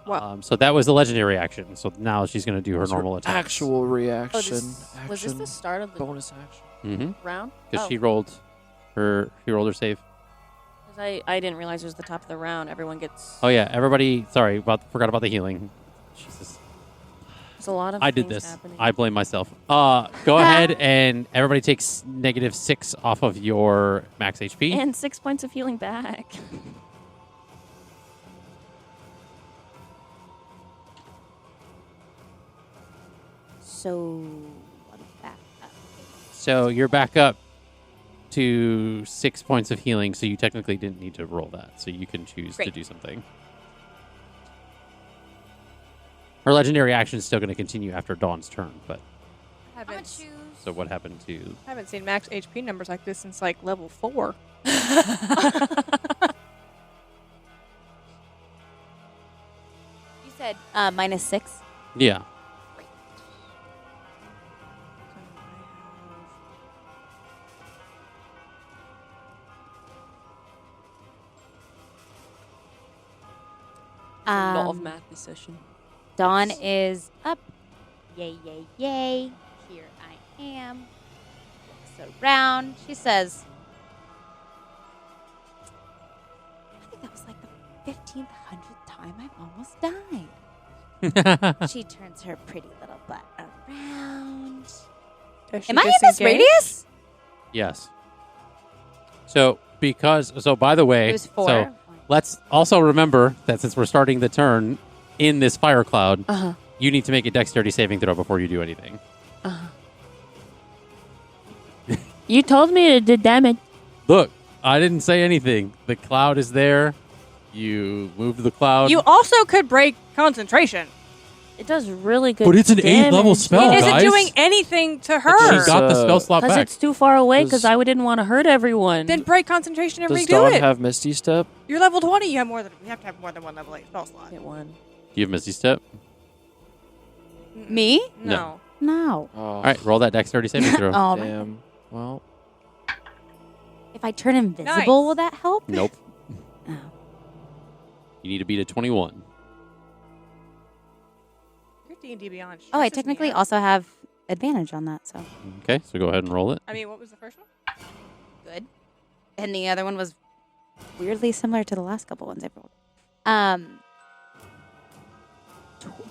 Speaker 6: What?
Speaker 1: So that was the legendary action. So now she's going to do her
Speaker 5: What's
Speaker 1: normal
Speaker 5: her
Speaker 1: attack.
Speaker 5: actual reaction.
Speaker 7: Was this the start of the
Speaker 5: bonus action?
Speaker 1: Mm-hmm.
Speaker 7: round?
Speaker 1: Because she rolled her save.
Speaker 7: 'Cause I didn't realize it was the top of the round. Everyone gets.
Speaker 1: Oh yeah, everybody. Sorry, forgot about the healing. Jesus,
Speaker 7: It's a lot of.
Speaker 1: I did
Speaker 7: things
Speaker 1: this.
Speaker 7: happening.
Speaker 1: I blame myself. Go ahead and everybody takes -6 off of your max HP.
Speaker 7: And 6 points of healing back.
Speaker 3: So, what is that?
Speaker 1: So you're back up to 6 points of healing. So you technically didn't need to roll that. So you can choose to
Speaker 7: Great.
Speaker 1: do something. Her legendary action is still going to continue after Dawn's turn, but
Speaker 3: I'm gonna
Speaker 6: Haven't,
Speaker 3: choose.
Speaker 1: so what happened to?
Speaker 6: haven't seen max HP numbers like this since like level 4.
Speaker 3: You said -6.
Speaker 1: Yeah.
Speaker 7: A lot of math this session.
Speaker 3: Dawn is up. Yay, yay, yay. Here I am. Looks around. She says, I think that was like the 1500th time I've almost died. She turns her pretty little butt around. Am I in this radius?
Speaker 1: Yes. So by the way,
Speaker 3: It was 4.
Speaker 1: so let's also remember that since we're starting the turn in this fire cloud, you need to make a dexterity saving throw before you do anything.
Speaker 7: You told me it did damage.
Speaker 1: Look, I didn't say anything. The cloud is there. You moved the cloud.
Speaker 6: You also could break concentration.
Speaker 7: It does really good.
Speaker 1: But it's an 8th level
Speaker 7: damage.
Speaker 1: spell,
Speaker 6: It isn't
Speaker 1: guys.
Speaker 6: doing anything to her.
Speaker 1: She got the spell slot
Speaker 7: Because
Speaker 1: back.
Speaker 7: it's too far away. Because
Speaker 5: Does-
Speaker 7: I didn't want to hurt everyone.
Speaker 6: Then break concentration and
Speaker 5: Does
Speaker 6: redo
Speaker 5: Dawn
Speaker 6: it.
Speaker 5: have Misty Step?
Speaker 6: You're level 20. You have to have more than one level 8 spell slot.
Speaker 7: Hit one.
Speaker 1: Do you have Misty Step?
Speaker 3: Me?
Speaker 6: No.
Speaker 3: No.
Speaker 5: Oh,
Speaker 1: All right, roll that dexterity saving throw.
Speaker 3: Oh, my.
Speaker 5: damn. Well,
Speaker 3: If I turn invisible,
Speaker 6: Nice.
Speaker 3: will that help?
Speaker 1: Nope.
Speaker 3: Oh.
Speaker 1: You need to beat a 21.
Speaker 6: Your D&D Beyond.
Speaker 3: Oh, I
Speaker 6: stresses me
Speaker 3: technically
Speaker 6: out.
Speaker 3: also have advantage on that, so
Speaker 1: Okay, so go ahead and roll it.
Speaker 6: I mean, what was the first one?
Speaker 3: good. And the other one was weirdly similar to the last couple ones I've rolled.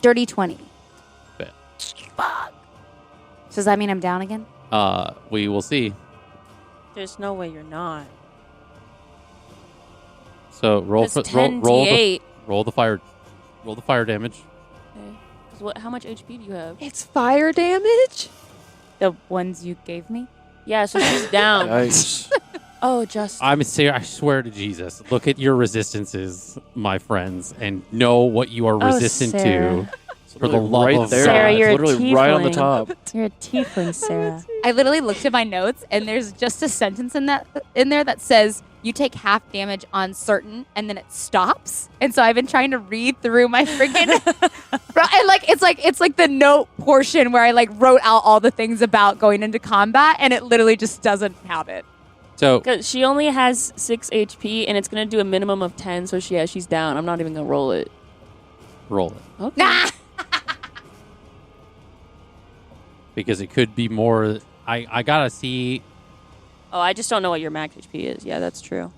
Speaker 3: Dirty 20.
Speaker 1: Bet.
Speaker 3: Fuck. So does that mean I'm down again?
Speaker 1: We will see.
Speaker 7: There's no way you're not.
Speaker 1: So roll
Speaker 7: It's
Speaker 1: for
Speaker 7: 10d8.
Speaker 1: roll the fire damage.
Speaker 7: Okay. 'Cause how much HP do you have?
Speaker 10: It's fire damage?
Speaker 3: The ones you gave me?
Speaker 7: Yeah, so she's down.
Speaker 5: yikes.
Speaker 7: Oh, just.
Speaker 1: I swear to Jesus, look at your resistances, my friends, and know what you are resistant
Speaker 7: Sarah.
Speaker 1: to. For the love
Speaker 5: right
Speaker 1: of
Speaker 5: there.
Speaker 1: God.
Speaker 7: Sarah,
Speaker 5: It's
Speaker 7: you're a
Speaker 5: literally right on the
Speaker 7: tiefling.
Speaker 5: top.
Speaker 7: You're a tiefling, Sarah.
Speaker 3: I literally looked at my notes and there's just a sentence in there that says you take half damage on certain and then it stops. And so I've been trying to read through my freaking and it's like the note portion where I like wrote out all the things about going into combat and it literally just doesn't have it.
Speaker 1: So
Speaker 7: Because she only has 6 HP and it's going to do a minimum of 10, so she's down. I'm not even going to roll it.
Speaker 1: roll it.
Speaker 7: Okay.
Speaker 3: Nah.
Speaker 1: Because it could be more. I gotta see.
Speaker 7: Oh, I just don't know what your max HP is. Yeah, that's true.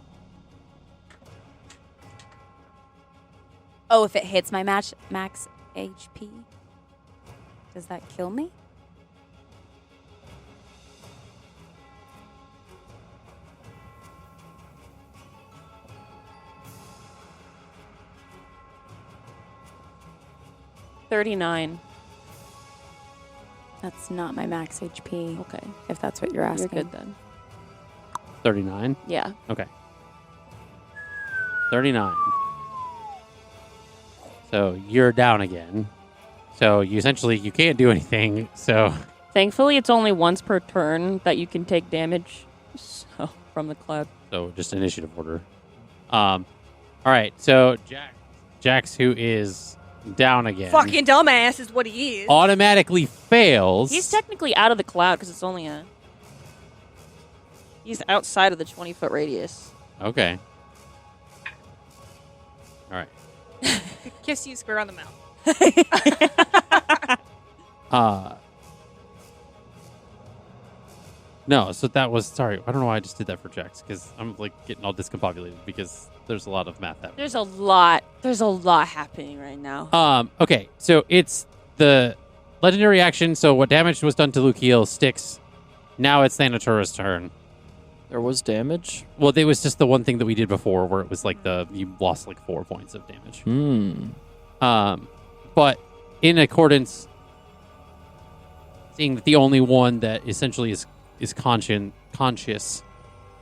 Speaker 3: Oh, if it hits my max HP, does that kill me?
Speaker 7: $39.
Speaker 3: That's not my max HP.
Speaker 7: Okay.
Speaker 3: If that's what you're asking.
Speaker 7: You're good then.
Speaker 1: 39.
Speaker 7: Yeah.
Speaker 1: Okay. 39. So you're down again. So you essentially you can't do anything. So
Speaker 7: Thankfully, it's only once per turn that you can take damage from the cloud.
Speaker 1: So just initiative order. All right, so Jax, who is down again,
Speaker 6: Fucking dumbass is what he is.
Speaker 1: automatically fails.
Speaker 7: He's technically out of the cloud because it's only a... He's outside of the 20-foot radius.
Speaker 1: Okay. All right.
Speaker 6: Kiss you square on the mouth.
Speaker 1: No, so that was, sorry, I don't know why I just did that for Jax, because I'm like getting all discombobulated because there's a lot of math happening.
Speaker 7: There's a lot happening right now.
Speaker 1: Okay, so it's the legendary action, so what damage was done to Lukiel sticks. Now it's Thanatura's turn.
Speaker 5: There was damage?
Speaker 1: Well, it was just the one thing that we did before where it was like you lost like 4 points of damage. But in accordance, seeing that the only one that essentially is conscious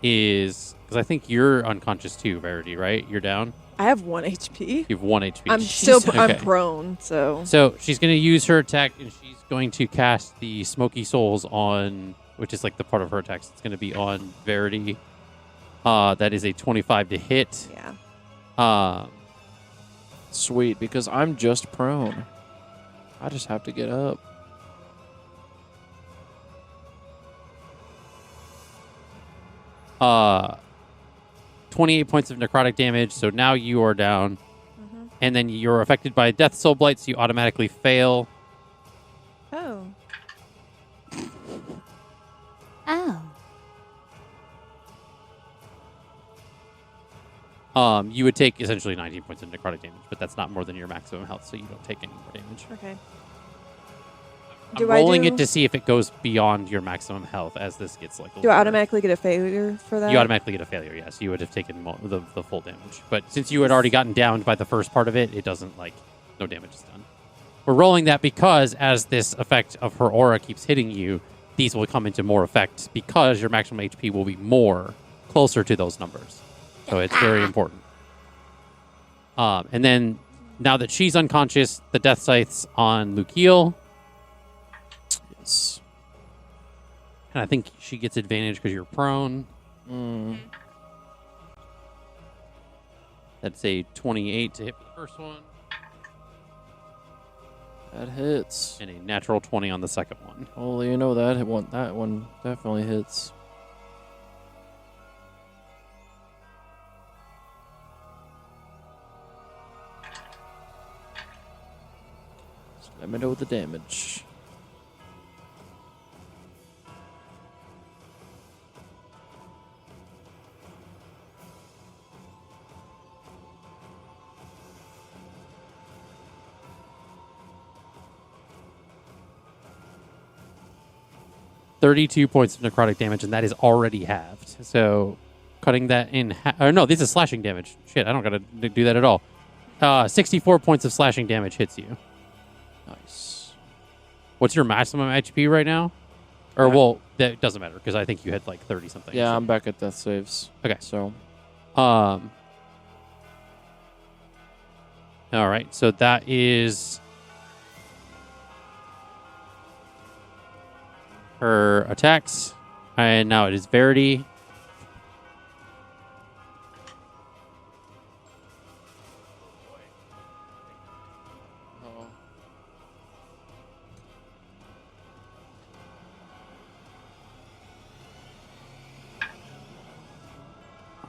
Speaker 1: is, because I think you're unconscious too, Verity, right? You're down?
Speaker 10: I have 1 HP.
Speaker 1: You have 1 HP.
Speaker 10: I'm prone, so...
Speaker 1: So she's going to use her attack, and she's going to cast the Smoky Souls on, which is like the part of her attacks. It's going to be on Verity. That is a 25 to hit.
Speaker 10: Yeah.
Speaker 5: Sweet, because I'm just prone. I just have to get up.
Speaker 1: Uh, 28 points of necrotic damage, so now you are down. Mm-hmm. And then you're affected by Death Soul Blight, so you automatically fail.
Speaker 10: Oh.
Speaker 1: You would take essentially 19 points of necrotic damage, but that's not more than your maximum health, so you don't take any more damage.
Speaker 10: Okay.
Speaker 1: I'm rolling it to see if it goes beyond your maximum health as this gets like...
Speaker 10: Do I automatically get a failure for that?
Speaker 1: You automatically get a failure, yes. You would have taken the full damage. But since you had already gotten downed by the first part of it, it doesn't, like, no damage is done. We're rolling that because as this effect of her aura keeps hitting you, these will come into more effect because your maximum HP will be more closer to those numbers. So it's very important. And then, now that she's unconscious, the Death Scythe's on Lukiel. Yes. And I think she gets advantage because you're prone. That's a 28 to hit for the first one.
Speaker 5: That hits.
Speaker 1: And a natural 20 on the second one.
Speaker 5: Well, you know that one definitely hits. So let me know the damage.
Speaker 1: $32 points of necrotic damage, and that is already halved. So, cutting that in no, this is slashing damage. Shit, I don't gotta do that at all. 64 points of slashing damage hits you.
Speaker 5: Nice.
Speaker 1: What's your maximum HP right now? Or, well, that doesn't matter, because I think you had like 30-something.
Speaker 5: Yeah, I'm back at death saves.
Speaker 1: Okay.
Speaker 5: So.
Speaker 1: All right, so that is her attacks. And now it is Verity.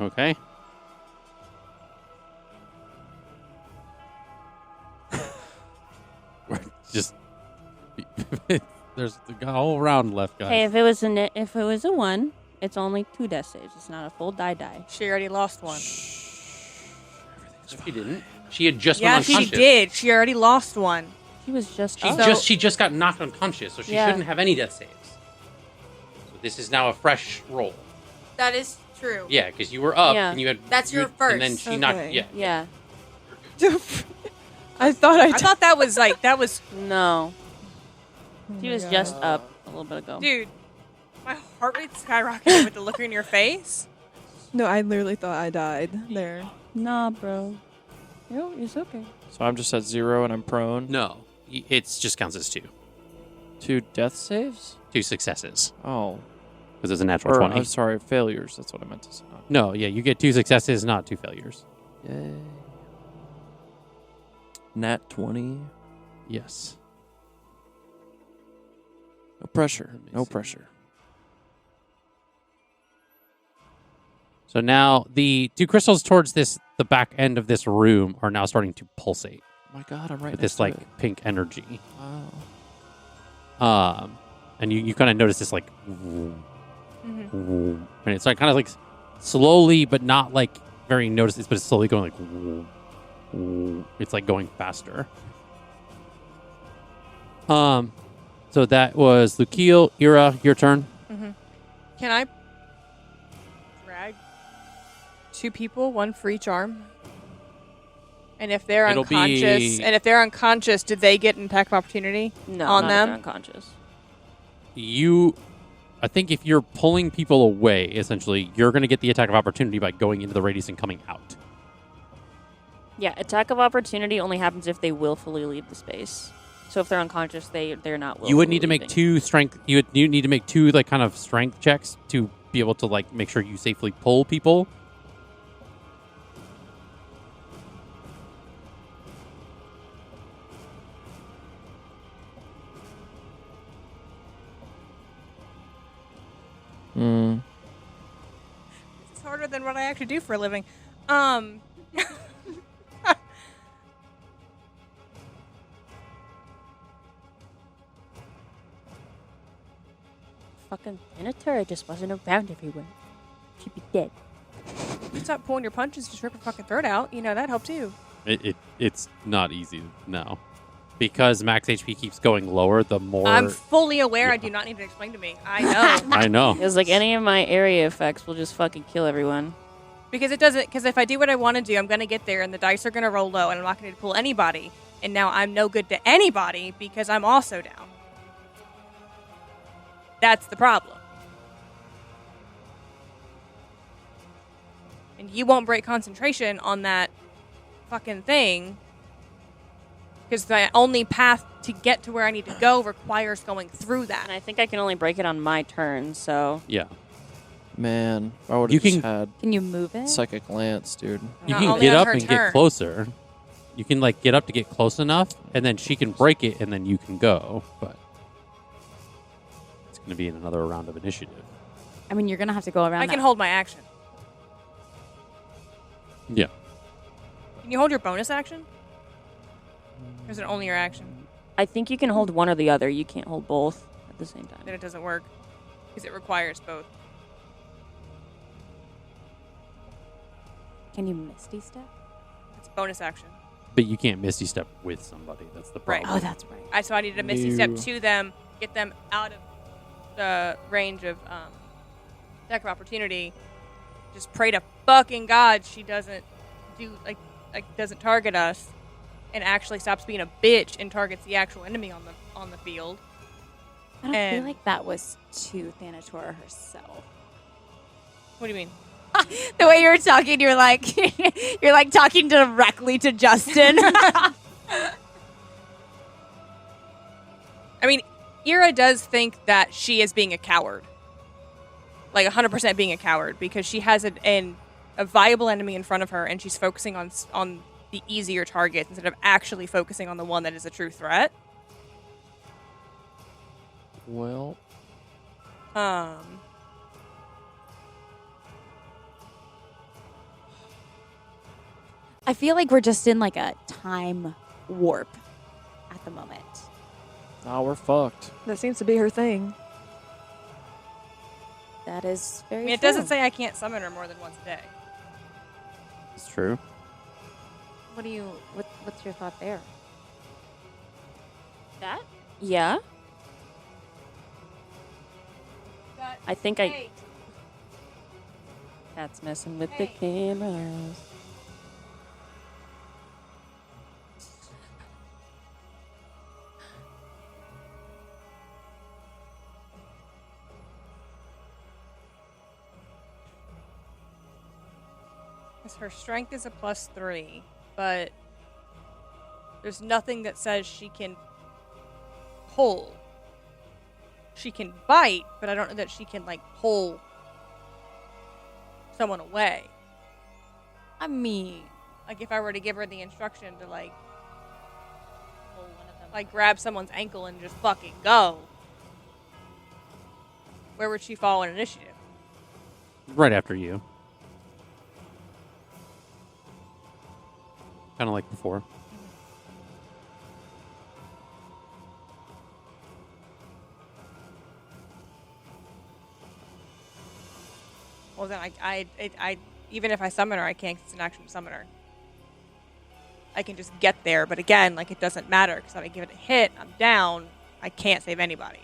Speaker 1: Okay. We're just there's the whole round left, guys.
Speaker 7: Hey, if it was a 1, it's only 2 death saves. It's not a full die.
Speaker 6: She already lost one.
Speaker 1: She didn't. She had just
Speaker 6: Yeah,
Speaker 1: been unconscious.
Speaker 6: she did. She already lost one.
Speaker 7: She was just
Speaker 1: She just got knocked unconscious, so she shouldn't have any death saves. So this is now a fresh roll.
Speaker 6: That is true.
Speaker 1: Yeah, because you were up
Speaker 7: Yeah.
Speaker 1: and you had
Speaker 6: That's your first.
Speaker 1: and then she knocked. Yeah.
Speaker 7: Yeah.
Speaker 10: I thought
Speaker 6: I thought that was like
Speaker 7: No.
Speaker 10: Oh
Speaker 7: She
Speaker 10: my
Speaker 7: was
Speaker 10: God.
Speaker 7: just up a little bit ago.
Speaker 6: dude. My heart rate skyrocketed with the look in your face.
Speaker 10: No, I literally thought I died there.
Speaker 7: Nah, bro. No, it's okay.
Speaker 5: So I'm just at 0 and I'm prone.
Speaker 1: No, it just counts as 2.
Speaker 5: 2 death saves?
Speaker 1: 2 successes.
Speaker 5: Oh.
Speaker 1: Because it's a natural
Speaker 5: Or,
Speaker 1: 20.
Speaker 5: I'm sorry, failures. That's what I meant to say.
Speaker 1: No, yeah, you get 2 successes, not 2 failures.
Speaker 5: Yay. Nat 20.
Speaker 1: Yes.
Speaker 5: No pressure.
Speaker 1: Let me
Speaker 5: No
Speaker 1: see.
Speaker 5: pressure.
Speaker 1: So now the 2 crystals towards the back end of this room are now starting to pulsate
Speaker 5: Oh my god, I'm right
Speaker 1: with
Speaker 5: next
Speaker 1: this
Speaker 5: to
Speaker 1: like
Speaker 5: it.
Speaker 1: pink energy.
Speaker 5: Wow.
Speaker 1: And you kind of notice this like,
Speaker 6: Mhm.
Speaker 1: and it's like kind of like slowly, but not like very noticeable, but it's slowly going like, it's like going faster. So that was Lukiel. Ira, your turn.
Speaker 6: Can I drag 2 people, 1 for each arm? And if they're
Speaker 1: It'll
Speaker 6: unconscious, do they get an attack of opportunity
Speaker 7: No,
Speaker 6: on
Speaker 7: not if
Speaker 6: them?
Speaker 7: they're unconscious.
Speaker 1: I think if you're pulling people away, essentially, you're going to get the attack of opportunity by going into the radius and coming out.
Speaker 7: Yeah, attack of opportunity only happens if they willfully leave the space. So if they're unconscious, they're not willfully
Speaker 1: You would need to make
Speaker 7: leaving.
Speaker 1: 2 strength. You need to make 2 like kind of strength checks to be able to like make sure you safely pull people.
Speaker 6: It's harder than what I actually do for a living.
Speaker 7: Fucking Thanatura just wasn't around everywhere. She'd be dead.
Speaker 6: Stop pulling your punches, just rip her fucking throat out. You know, that helped too.
Speaker 1: It's not easy now because max HP keeps going lower. The more
Speaker 6: I'm fully aware.
Speaker 1: Yeah.
Speaker 6: I do not need to explain to me. I know.
Speaker 1: I know.
Speaker 7: It's like any of my area effects will just fucking kill everyone.
Speaker 6: Because it doesn't. Because if I do what I want to do, I'm going to get there, and the dice are going to roll low, and I'm not going to pull anybody. And now I'm no good to anybody because I'm also down. That's the problem. And you won't break concentration on that fucking thing because the only path to get to where I need to go requires going through that.
Speaker 7: And I think I can only break it on my turn, so...
Speaker 1: Yeah.
Speaker 5: Man, if I would
Speaker 1: You
Speaker 5: have just
Speaker 1: can-
Speaker 5: had
Speaker 3: Can you move it?
Speaker 5: Psychic Lance, dude.
Speaker 1: You
Speaker 6: Not
Speaker 1: can
Speaker 6: only
Speaker 1: get
Speaker 6: on
Speaker 1: up
Speaker 6: her
Speaker 1: and
Speaker 6: turn.
Speaker 1: get closer. You can like get up to get close enough, and then she can break it, and then you can go. But it's going to be in another round of initiative.
Speaker 3: I mean, you're gonna have to go around.
Speaker 6: I can
Speaker 3: that.
Speaker 6: hold my action.
Speaker 1: Yeah.
Speaker 6: Can you hold your bonus action? Or is it only your action?
Speaker 7: I think you can hold one or the other. You can't hold both at the same time.
Speaker 6: Then it doesn't work because it requires both.
Speaker 3: Can you Misty Step?
Speaker 6: It's bonus action.
Speaker 1: But you can't Misty Step with somebody. That's the
Speaker 6: Right.
Speaker 1: problem.
Speaker 3: Oh, that's right.
Speaker 6: So I needed a misty step to them, get them out of the range of attack of opportunity. Just pray to fucking God she doesn't do doesn't target us, and actually stops being a bitch and targets the actual enemy on the field.
Speaker 3: I don't
Speaker 6: And-
Speaker 3: feel like that was to Thanatura herself.
Speaker 6: What do you mean?
Speaker 3: The way you were talking, you're like you're like talking directly to Justin.
Speaker 6: I mean, Ira does think that she is being a coward. Like 100% being a coward because she has a viable enemy in front of her and she's focusing on the easier targets instead of actually focusing on the one that is a true threat.
Speaker 5: Well,
Speaker 3: I feel like we're just in like a time warp at the moment.
Speaker 5: now we're fucked.
Speaker 10: That seems to be her thing.
Speaker 3: That is very
Speaker 6: I mean, it
Speaker 3: true.
Speaker 6: doesn't say I can't summon her more than once a day.
Speaker 1: It's true.
Speaker 3: What's your thought there?
Speaker 7: That? Yeah. I think I... That's messing with the cameras.
Speaker 6: Her strength is a +3, but there's nothing that says she can pull she can bite, but I don't know that she can, like, pull someone away.
Speaker 3: I mean,
Speaker 6: Like, if I were to give her the instruction to, like, grab someone's ankle and just fucking go, where would she fall in initiative?
Speaker 1: Right after you. Kind of like before.
Speaker 6: Well, then I even if I summon her, I can't. It's an action to summon her. I can just get there, but again, like, it doesn't matter because if I give it a hit, I'm down. I can't save anybody.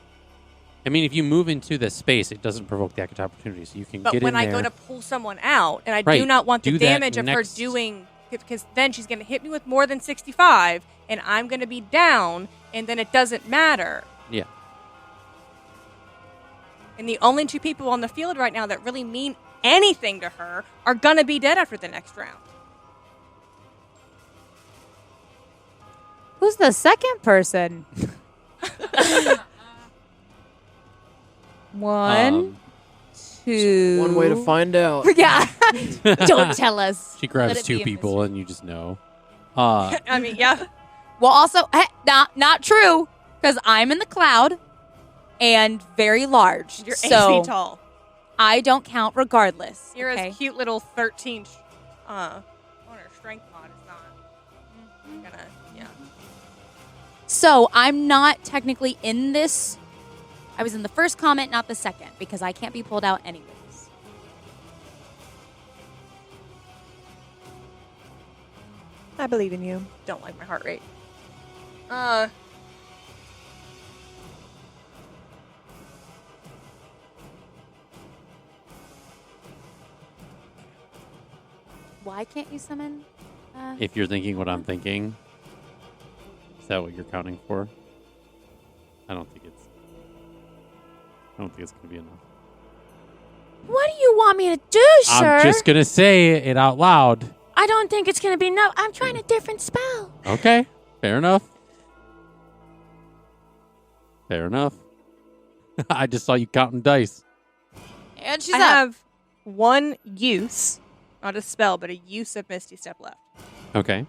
Speaker 1: I mean, if you move into the space, it doesn't provoke the act of opportunity, so you can
Speaker 6: But
Speaker 1: get
Speaker 6: when
Speaker 1: in
Speaker 6: I
Speaker 1: there.
Speaker 6: go to pull someone out, and I
Speaker 1: Right.
Speaker 6: do not want the
Speaker 1: Do that
Speaker 6: damage of
Speaker 1: next-
Speaker 6: her doing, because then she's going to hit me with more than 65, and I'm going to be down, and then it doesn't matter.
Speaker 1: Yeah.
Speaker 6: And the only two people on the field right now that really mean anything to her are going to be dead after the next round.
Speaker 3: who's the second person? One, two.
Speaker 10: One way to find out.
Speaker 3: Yeah. Don't tell us.
Speaker 1: She
Speaker 3: Let
Speaker 1: grabs
Speaker 3: it
Speaker 1: two
Speaker 3: be a
Speaker 1: people, and you just know.
Speaker 6: I mean, yeah.
Speaker 3: Well, also, not true, because I'm in the cloud and very large.
Speaker 6: You're 8
Speaker 3: so
Speaker 6: feet tall.
Speaker 3: I don't count regardless.
Speaker 6: You're
Speaker 3: okay?
Speaker 6: a cute little 13. On her strength mod, it's not gonna. Yeah.
Speaker 3: So I'm not technically in this. I was in the first comment, not the second, because I can't be pulled out anyways.
Speaker 10: I believe in you.
Speaker 6: Don't like my heart rate.
Speaker 3: Why can't you summon?
Speaker 1: If you're thinking what I'm thinking, is that what you're counting for? I don't think it's going to be enough.
Speaker 7: What do you want me to do, sir?
Speaker 1: I'm just going to say it out loud.
Speaker 7: I don't think it's going to be enough. I'm trying a different spell.
Speaker 1: Okay, fair enough. Fair enough. I just saw you counting dice.
Speaker 3: And she's
Speaker 6: I
Speaker 3: up.
Speaker 6: have one use, not a spell, but a use of Misty Step left.
Speaker 1: Okay.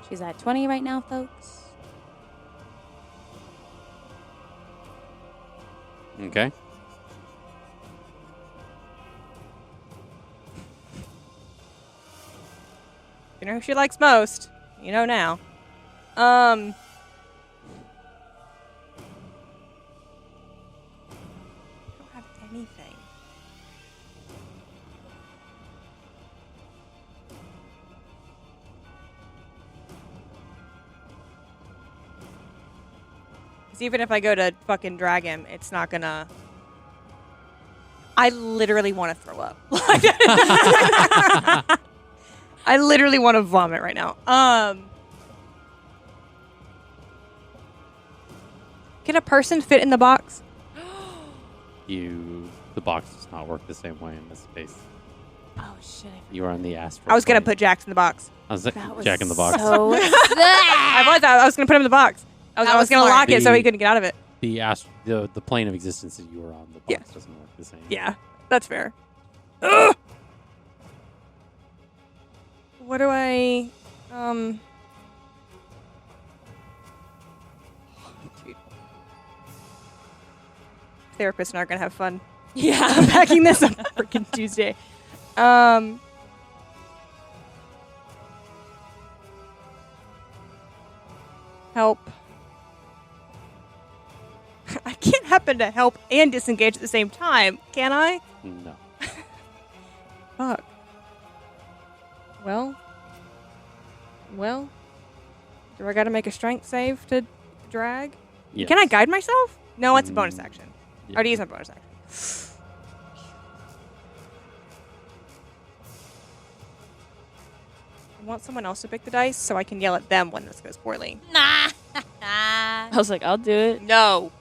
Speaker 3: She's at 20 right now, folks.
Speaker 1: Okay.
Speaker 6: You know who she likes most? You know now. I don't have anything. Because even if I go to fucking drag him, it's not gonna. I literally want to throw up. I literally want to vomit right now. Can a person fit in the box?
Speaker 1: The box does not work the same way in this space.
Speaker 3: Oh, shit.
Speaker 1: You are on the astral.
Speaker 6: I was gonna
Speaker 1: plane.
Speaker 6: put Jax in the box.
Speaker 1: I was Jack in the box.
Speaker 3: So
Speaker 6: I was gonna put him in the box. I was gonna
Speaker 3: smart.
Speaker 6: lock it so he couldn't get out of it.
Speaker 1: The plane of existence that you were on, the box
Speaker 6: Yeah.
Speaker 1: doesn't work the same.
Speaker 6: Yeah, that's fair. Ugh! What do I? Dude. Therapists and I are gonna have fun.
Speaker 3: yeah.
Speaker 6: Unpacking this on freaking Tuesday. Help. I can't happen to help and disengage at the same time, can I?
Speaker 1: No.
Speaker 6: Fuck. Well. Do I gotta make a strength save to drag?
Speaker 1: Yes.
Speaker 6: Can I guide myself? No, it's a bonus action.
Speaker 1: Yeah.
Speaker 6: I already used my bonus action. I want someone else to pick the dice so I can yell at them when this goes poorly.
Speaker 3: Nah.
Speaker 7: I was like, I'll do it.
Speaker 6: No.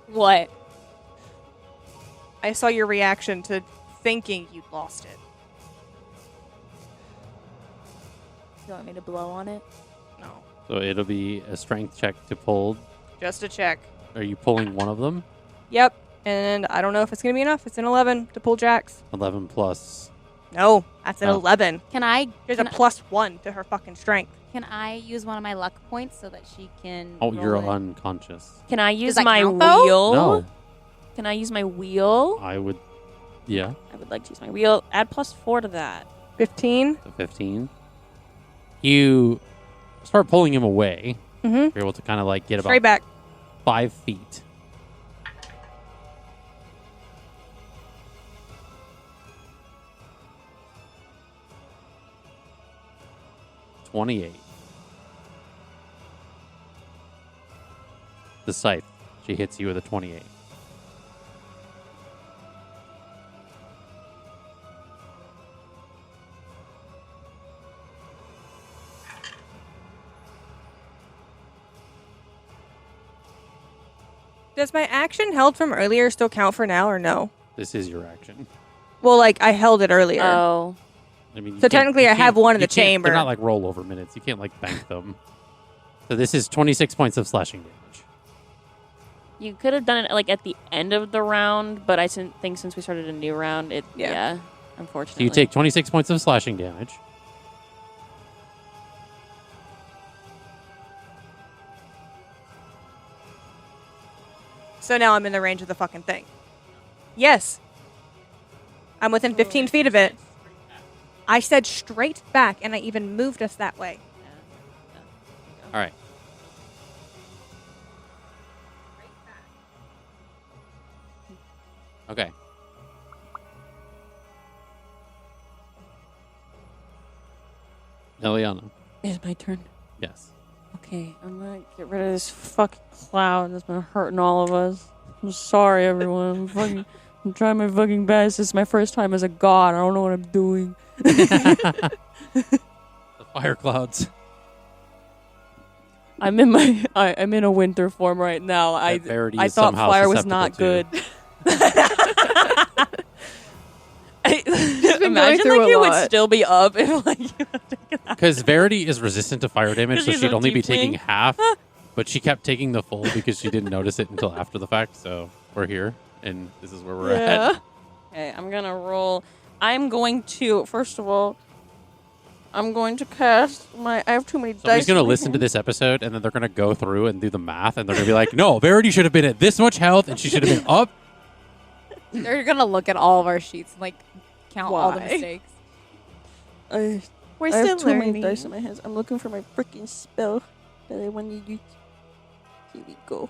Speaker 3: What?
Speaker 6: I saw your reaction to thinking you'd lost it.
Speaker 9: You want me to blow on it?
Speaker 6: No.
Speaker 1: So it'll be a strength check to pull.
Speaker 6: Just a check.
Speaker 1: Are you pulling one of them?
Speaker 6: Yep. And I don't know if it's going to be enough. It's an 11 to pull Jax.
Speaker 1: 11 plus.
Speaker 6: No, that's an
Speaker 1: Oh.
Speaker 6: 11.
Speaker 3: Can I?
Speaker 6: There's a +1 to her fucking strength.
Speaker 3: Can I use one of my luck points so that she can?
Speaker 1: Oh,
Speaker 3: roll
Speaker 1: you're
Speaker 3: it?
Speaker 1: unconscious.
Speaker 9: Can I use
Speaker 3: that
Speaker 9: my
Speaker 3: count, though?
Speaker 9: wheel?
Speaker 1: No,
Speaker 9: Can I use my wheel?
Speaker 1: I would. Yeah,
Speaker 9: I would like to use my wheel. Add +4 to that.
Speaker 6: 15.
Speaker 1: so 15. You start pulling him away.
Speaker 6: Mm-hmm.
Speaker 1: You're able to kind of like get about
Speaker 6: Straight back.
Speaker 1: 5 feet. $28. The scythe. She hits you with a 28.
Speaker 6: Does my action held from earlier still count for now or no?
Speaker 1: This is your action.
Speaker 6: Well, like, I held it earlier.
Speaker 9: Oh.
Speaker 1: I mean, you
Speaker 6: So
Speaker 1: can't-
Speaker 6: technically
Speaker 1: you
Speaker 6: I have
Speaker 1: can't-
Speaker 6: one in
Speaker 1: you
Speaker 6: the
Speaker 1: can't-
Speaker 6: chamber.
Speaker 1: They're not like rollover minutes. You can't like bank them. So this is 26 points of slashing damage.
Speaker 9: You could have done it like at the end of the round, but I think since we started a new round,
Speaker 6: Yeah.
Speaker 1: So
Speaker 9: unfortunately.
Speaker 1: you take 26 points of slashing damage.
Speaker 6: So now I'm in the range of the fucking thing. Yes. I'm within 15 feet of it. I said straight back, and I even moved us that way.
Speaker 1: All right. Okay. Eliana.
Speaker 8: It's my turn.
Speaker 1: Yes.
Speaker 8: Okay, I'm gonna get rid of this fucking cloud that's been hurting all of us. I'm sorry, everyone. I'm trying my fucking best. This is my first time as a god. I don't know what I'm doing.
Speaker 1: The fire clouds.
Speaker 8: I'm in a winter form right now. I
Speaker 1: Verity
Speaker 8: I
Speaker 1: is
Speaker 8: thought
Speaker 1: somehow
Speaker 8: fire was
Speaker 1: susceptible
Speaker 8: not
Speaker 1: to.
Speaker 8: good.
Speaker 10: been going
Speaker 8: Imagine
Speaker 10: through
Speaker 8: like
Speaker 10: a
Speaker 8: you would
Speaker 10: lot.
Speaker 8: still be up if like you had taken that.
Speaker 1: Because Verity is resistant to fire damage, so
Speaker 8: She's
Speaker 1: she'd
Speaker 8: a
Speaker 1: only be
Speaker 8: tiefling.
Speaker 1: taking half, but she kept taking the full because she didn't notice it until after the fact. So we're here, and this is where we're at.
Speaker 8: Okay, I'm gonna roll. I'm going to first of all. I'm going to cast my. I have too many dice.
Speaker 1: Somebody's going to
Speaker 8: in my
Speaker 1: listen to
Speaker 8: hand.
Speaker 1: this episode, and then they're going to go through and do the math, and they're going to be like, no, Verity should have been at this much health, and she should have been up.
Speaker 3: They're gonna look at all of our sheets and like count all the
Speaker 8: Why?
Speaker 3: mistakes.
Speaker 8: I
Speaker 10: We're
Speaker 8: have
Speaker 10: still
Speaker 8: too many
Speaker 10: learning.
Speaker 8: dice in my hands. I'm looking for my freaking spell that I want to use. Here we go.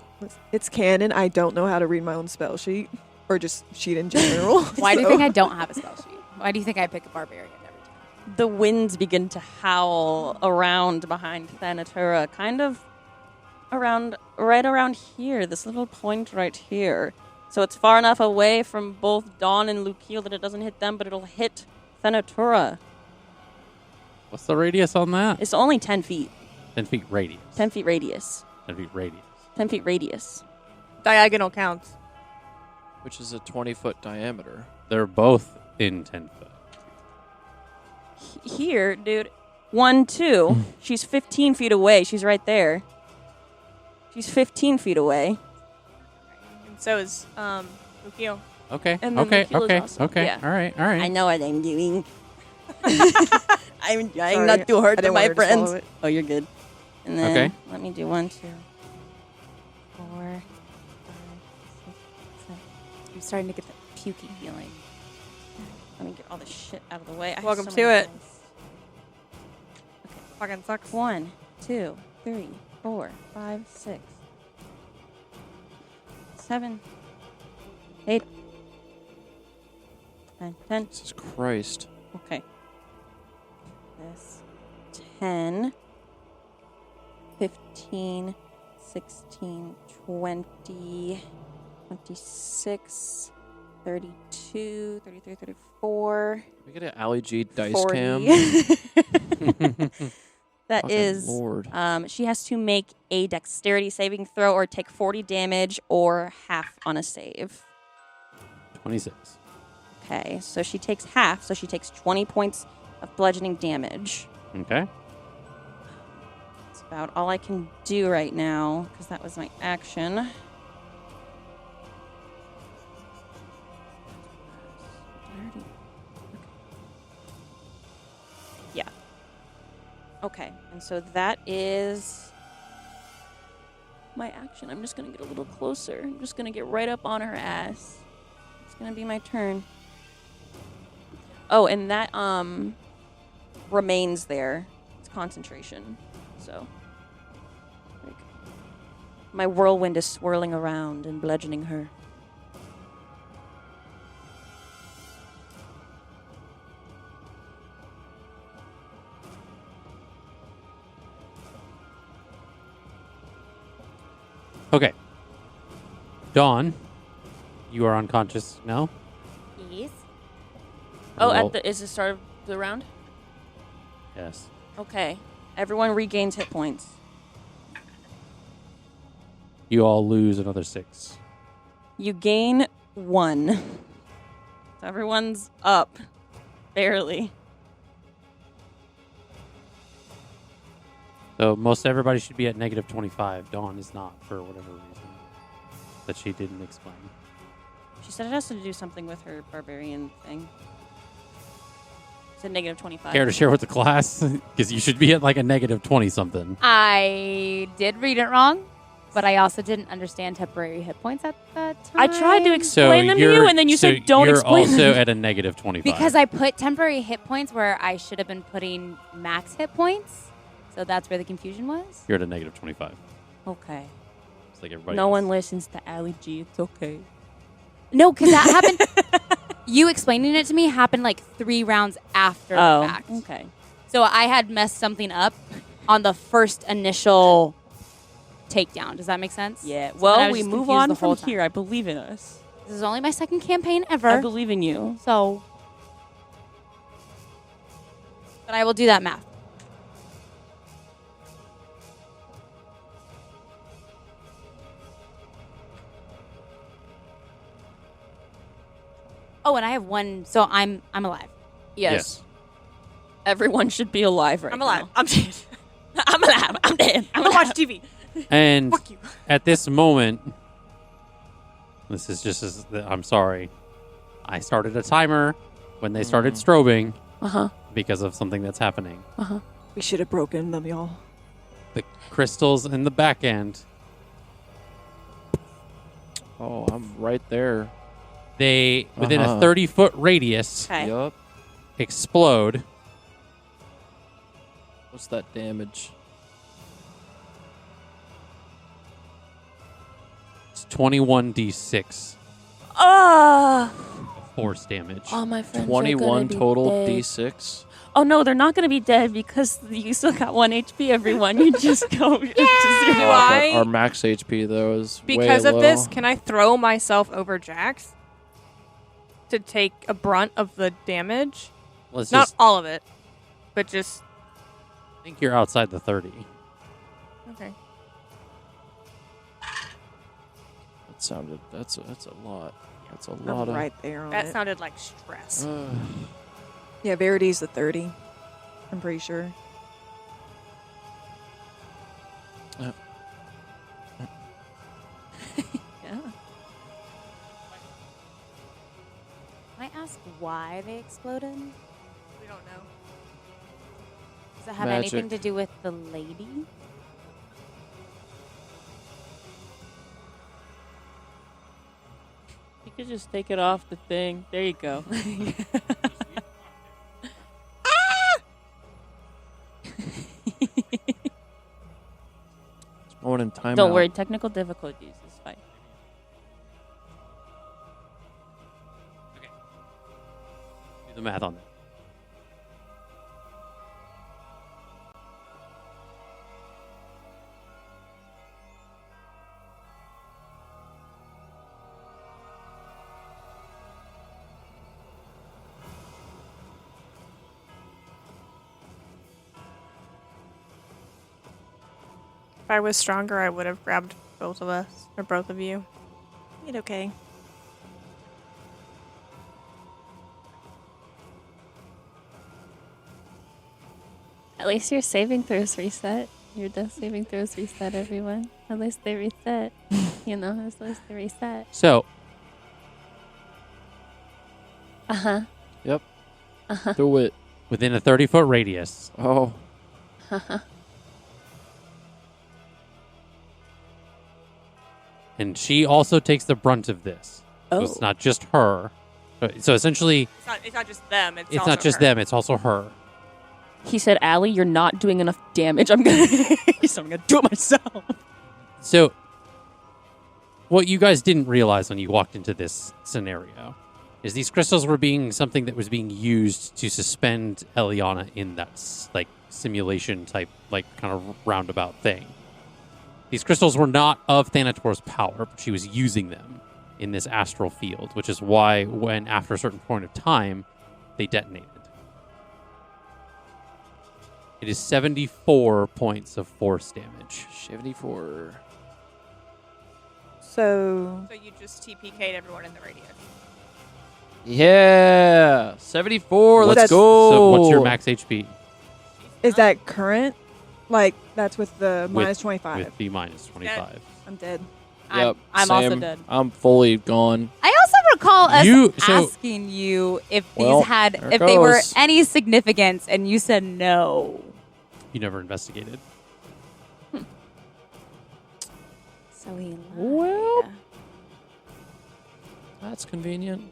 Speaker 10: It's canon. I don't know how to read my own spell sheet or just sheet in general.
Speaker 3: Why do you think I don't have a spell sheet? Why do you think I pick a barbarian every time?
Speaker 8: The winds begin to howl around behind Thanatura, kind of right around here, this little point right here. So it's far enough away from both Dawn and Lukiel that it doesn't hit them, but it'll hit Thanatura.
Speaker 1: What's the radius on that?
Speaker 8: It's only 10 feet.
Speaker 1: 10 feet radius.
Speaker 8: 10 feet radius.
Speaker 1: 10 feet radius.
Speaker 8: 10 feet radius.
Speaker 6: Diagonal counts.
Speaker 5: Which is a 20-foot diameter.
Speaker 1: They're both in 10 foot.
Speaker 8: Here, dude. 1, 2. She's 15 feet away. She's right there. She's 15 feet away.
Speaker 6: And so is Lukiel.
Speaker 1: Okay.
Speaker 8: And then
Speaker 1: Okay.
Speaker 8: the kill is
Speaker 1: Okay.
Speaker 8: awesome.
Speaker 1: Okay.
Speaker 8: Yeah.
Speaker 1: All right. All right.
Speaker 8: I know what I'm doing. I'm trying
Speaker 10: Sorry,
Speaker 8: not to
Speaker 10: I
Speaker 8: hurt
Speaker 10: didn't
Speaker 8: my
Speaker 10: want her to
Speaker 8: friends.
Speaker 10: swallow it.
Speaker 8: Oh, you're good. And then
Speaker 1: Okay.
Speaker 8: let me do 1, 2, 4, 5, 6, 7.
Speaker 3: I'm starting to get the puking feeling.
Speaker 8: Let me get all this shit out of the way. I have
Speaker 6: Welcome
Speaker 8: so
Speaker 6: to
Speaker 8: many
Speaker 6: it.
Speaker 8: dice.
Speaker 6: Fucking sucks.
Speaker 8: 1, 2, 3, 4, 5, 6, 7, 8, 9, 10.
Speaker 5: Jesus Christ.
Speaker 8: Okay. This 10, 15, 16, 20, 26, 32, 33, 34,
Speaker 5: We get an Ali G dice
Speaker 8: 40.
Speaker 5: cam.
Speaker 8: That
Speaker 5: Fucking
Speaker 8: is,
Speaker 5: Lord.
Speaker 8: she has to make a dexterity saving throw or take 40 damage or half on a save.
Speaker 1: 26.
Speaker 8: Okay, so she takes half, so she takes 20 points of bludgeoning damage.
Speaker 1: Okay.
Speaker 8: That's about all I can do right now, because that was my action. Yeah. Okay, and so that is my action. I'm just going to get a little closer. I'm just going to get right up on her ass. It's going to be my turn. Oh, and that remains there. It's concentration. So like, my whirlwind is swirling around and bludgeoning her.
Speaker 1: Okay. Dawn, you are unconscious now.
Speaker 3: Yes.
Speaker 8: Oh,
Speaker 1: Roll.
Speaker 8: is the start of the round?
Speaker 1: Yes.
Speaker 8: Okay. Everyone regains hit points.
Speaker 1: You all lose another 6.
Speaker 8: You gain 1. So everyone's up. Barely.
Speaker 1: So most everybody should be at negative 25. Dawn is not, for whatever reason that she didn't explain.
Speaker 8: She said it has to do something with her barbarian thing. It's a negative 25.
Speaker 1: Care to share with the class? Because you should be at like a negative 20-something.
Speaker 3: I did read it wrong, but I also didn't understand temporary hit points at that time.
Speaker 8: I tried to explain them to you, and then you said don't explain them.
Speaker 1: You're also at a negative 25.
Speaker 3: Because I put temporary hit points where I should have been putting max hit points. So that's where the confusion was?
Speaker 1: You're at a negative 25.
Speaker 8: Okay.
Speaker 1: It's like everybody
Speaker 8: No
Speaker 1: else.
Speaker 8: one listens to Ali G. It's okay.
Speaker 3: No, because that happened. You explaining it to me happened like 3 rounds after the fact.
Speaker 8: Okay.
Speaker 3: So I had messed something up on the first initial takedown. Does that make sense?
Speaker 8: Yeah.
Speaker 3: So then I
Speaker 8: Well,
Speaker 3: was
Speaker 8: we
Speaker 3: just
Speaker 8: move
Speaker 3: confused
Speaker 8: on
Speaker 3: the whole
Speaker 8: from
Speaker 3: time.
Speaker 8: here. I believe in us.
Speaker 3: This is only my second campaign ever.
Speaker 8: I believe in you.
Speaker 3: So, but I will do that math. Oh, and I have 1, so I'm alive.
Speaker 8: Yes. Everyone should be alive right
Speaker 6: I'm alive.
Speaker 8: now.
Speaker 6: I'm dead.
Speaker 8: I'm alive. I'm dead.
Speaker 6: I'm gonna watch TV.
Speaker 1: And
Speaker 6: Fuck you.
Speaker 1: at this moment, this is just as I'm sorry. I started a timer when they started strobing
Speaker 8: Uh-huh.
Speaker 1: because of something that's happening.
Speaker 8: Uh-huh.
Speaker 10: We should have broken them, y'all.
Speaker 1: The crystals in the back end,
Speaker 5: Oh, I'm right there.
Speaker 1: they within a
Speaker 5: Uh-huh.
Speaker 1: 30-foot radius
Speaker 8: Okay.
Speaker 5: Yup.
Speaker 1: explode.
Speaker 5: What's that damage?
Speaker 1: It's 21d6
Speaker 8: Ah.
Speaker 1: force damage.
Speaker 8: All my friends
Speaker 5: 21 total
Speaker 8: dead.
Speaker 5: D6.
Speaker 8: Oh no, they're not going to be dead because you still got 1 HP. Everyone, you just go. To
Speaker 6: Do
Speaker 5: But
Speaker 6: I,
Speaker 5: our max HP though is
Speaker 6: because
Speaker 5: way
Speaker 6: of
Speaker 5: low.
Speaker 6: this, can I throw myself over Jax to take a brunt of the damage?
Speaker 1: Let's
Speaker 6: Not
Speaker 1: just
Speaker 6: all of it, but just
Speaker 1: think you're outside the 30.
Speaker 6: okay.
Speaker 5: That sounded. That's a lot. That's a
Speaker 10: I'm
Speaker 5: lot of.
Speaker 10: right there on
Speaker 6: That
Speaker 10: it.
Speaker 6: sounded like stress.
Speaker 10: Yeah, Verity's the 30. I'm pretty sure.
Speaker 8: Yeah.
Speaker 3: Can I ask why they exploded?
Speaker 6: We don't know.
Speaker 3: Does it have
Speaker 5: Magic.
Speaker 3: anything to do with the lady?
Speaker 8: You could just take it off the thing. There you go.
Speaker 5: It's going in time.
Speaker 8: Don't worry, technical difficulties is fine.
Speaker 1: Do the math on that.
Speaker 6: If I was stronger, I would have grabbed both of us or both of you.
Speaker 10: It's okay.
Speaker 8: At least your saving throws reset. Your death saving throws reset, everyone. At least they reset. At least they reset.
Speaker 1: So,
Speaker 8: Uh-huh.
Speaker 11: Yep. Do it.
Speaker 1: within a 30-foot radius,
Speaker 11: Oh.
Speaker 1: and she also takes the brunt of this. So
Speaker 8: Oh.
Speaker 1: it's not just her. So essentially,
Speaker 6: It's not just them. It's
Speaker 1: it's
Speaker 6: also
Speaker 1: not just
Speaker 6: her.
Speaker 1: them, it's also her.
Speaker 8: He said, Allie, you're not doing enough damage. I'm gonna do it myself.
Speaker 1: So, what you guys didn't realize when you walked into this scenario is these crystals were being something that was being used to suspend Eliana in that simulation type, kind of roundabout thing. These crystals were not of Thanatora's power, but she was using them in this astral field, which is why when after a certain point of time, they detonated. It is 74 points of force damage.
Speaker 11: 74.
Speaker 4: So
Speaker 6: So you just TPK'd everyone in the radius.
Speaker 11: Yeah. 74.
Speaker 4: What's
Speaker 11: Let's
Speaker 4: that-
Speaker 11: go.
Speaker 1: So what's your max HP?
Speaker 4: is that current? Like that's with the minus 25.
Speaker 1: With B minus 25.
Speaker 4: I'm dead.
Speaker 11: Yep.
Speaker 8: I'm also
Speaker 11: same.
Speaker 8: dead.
Speaker 11: I'm fully gone.
Speaker 3: I also recall us
Speaker 1: So-
Speaker 3: asking you if
Speaker 11: Well,
Speaker 3: these had,
Speaker 11: there
Speaker 3: if they were
Speaker 11: goes.
Speaker 3: any significance, and you said no.
Speaker 1: You never investigated.
Speaker 3: So he lied.
Speaker 11: Well. That's convenient.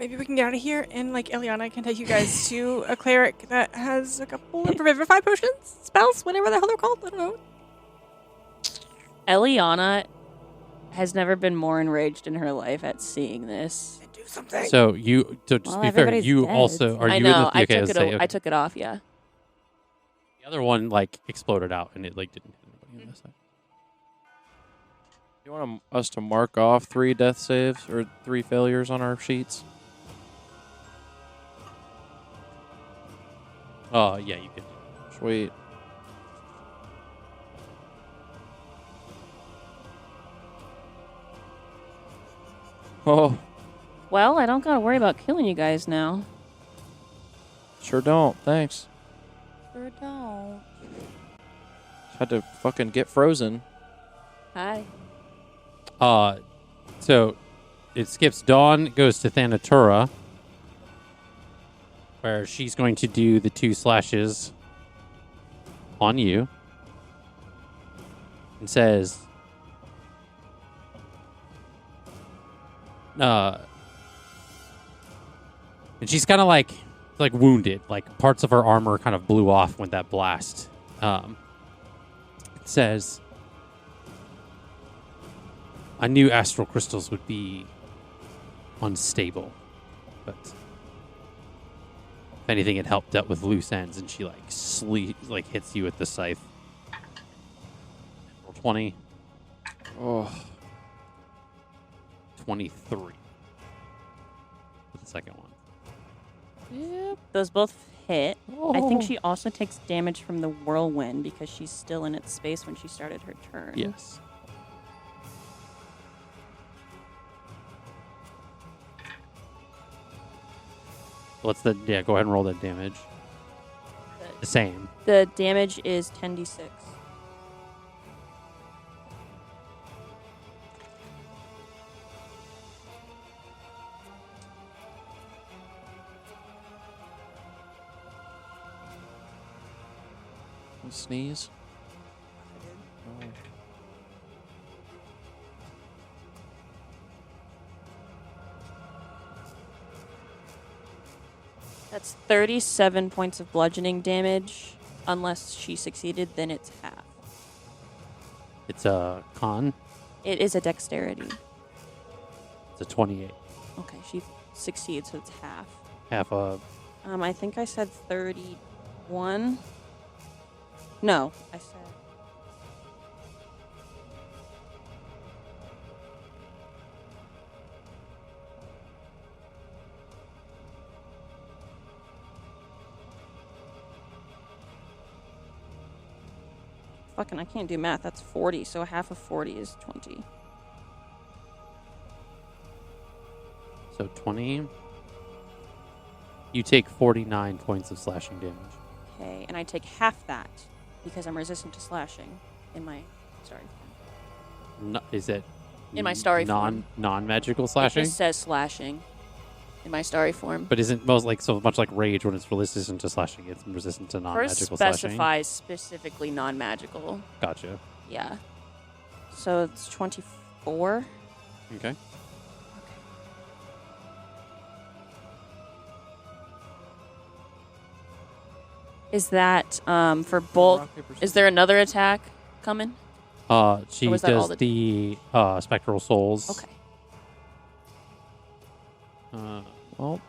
Speaker 6: Maybe we can get out of here and Eliana can take you guys to a cleric that has a couple of revivify potions, spells, whatever the hell they're called. I don't know.
Speaker 8: Eliana has never been more enraged in her life at seeing this.
Speaker 6: And do something.
Speaker 1: So to
Speaker 3: Well,
Speaker 1: be fair,
Speaker 3: everybody's
Speaker 1: you
Speaker 3: dead.
Speaker 1: also are
Speaker 8: I
Speaker 1: you
Speaker 8: know.
Speaker 1: in the
Speaker 8: I
Speaker 1: okay,
Speaker 8: took
Speaker 1: let's
Speaker 8: it.
Speaker 1: say, okay.
Speaker 8: I took it off. Yeah.
Speaker 1: The other one exploded out and it didn't hit anybody on this side.
Speaker 11: You want us to mark off 3 death saves or 3 failures on our sheets?
Speaker 1: Oh yeah, you could.
Speaker 11: Sweet. Oh,
Speaker 8: Well, I don't gotta worry about killing you guys now.
Speaker 11: sure don't. Thanks.
Speaker 3: Sure don't.
Speaker 11: Had to fucking get frozen.
Speaker 8: Hi.
Speaker 1: So it skips Dawn, goes to Thanatura, where she's going to do the 2 slashes on you, and says, and she's kind of like wounded, parts of her armor kind of blew off when that blast. It says, I knew astral crystals would be unstable, but if anything, it helped out with loose ends. And she hits you with the scythe. Roll 20,
Speaker 11: Oh,
Speaker 1: 23. For the second one.
Speaker 8: Those both hit. I think
Speaker 1: Oh.
Speaker 8: she also takes damage from the whirlwind because she's still in its space when she started her turn.
Speaker 1: Yes. What's the go ahead and roll that damage. The same.
Speaker 8: The damage is 10d6.
Speaker 11: you sneeze. Oh.
Speaker 8: That's 37 points of bludgeoning damage. Unless she succeeded, then it's half.
Speaker 1: It's a con.
Speaker 8: It is a dexterity.
Speaker 1: It's a 28.
Speaker 8: Okay, she succeeds, so it's half.
Speaker 1: Half a.
Speaker 8: I think I said 31. No, I said. Fucking, I can't do math. That's 40, so half of 40 is 20.
Speaker 1: So 20. You take 49 points of slashing damage.
Speaker 7: Okay, and I take half that because I'm resistant to slashing in my starry form.
Speaker 1: No, is it
Speaker 7: In my starry form.
Speaker 1: non-magical
Speaker 7: It
Speaker 1: slashing?
Speaker 7: just says slashing in my starry form.
Speaker 1: But isn't most like so much like rage when it's resistant to slashing? It's resistant to
Speaker 7: First
Speaker 1: non-magical slashing.
Speaker 7: specifies specifically non-magical.
Speaker 1: Gotcha.
Speaker 7: Yeah. So it's 24.
Speaker 1: Okay.
Speaker 7: Is that for both?
Speaker 11: Rock, paper,
Speaker 7: Is there another attack coming?
Speaker 1: She
Speaker 7: Or was that all
Speaker 1: does the spectral souls.
Speaker 7: Okay.
Speaker 11: Well,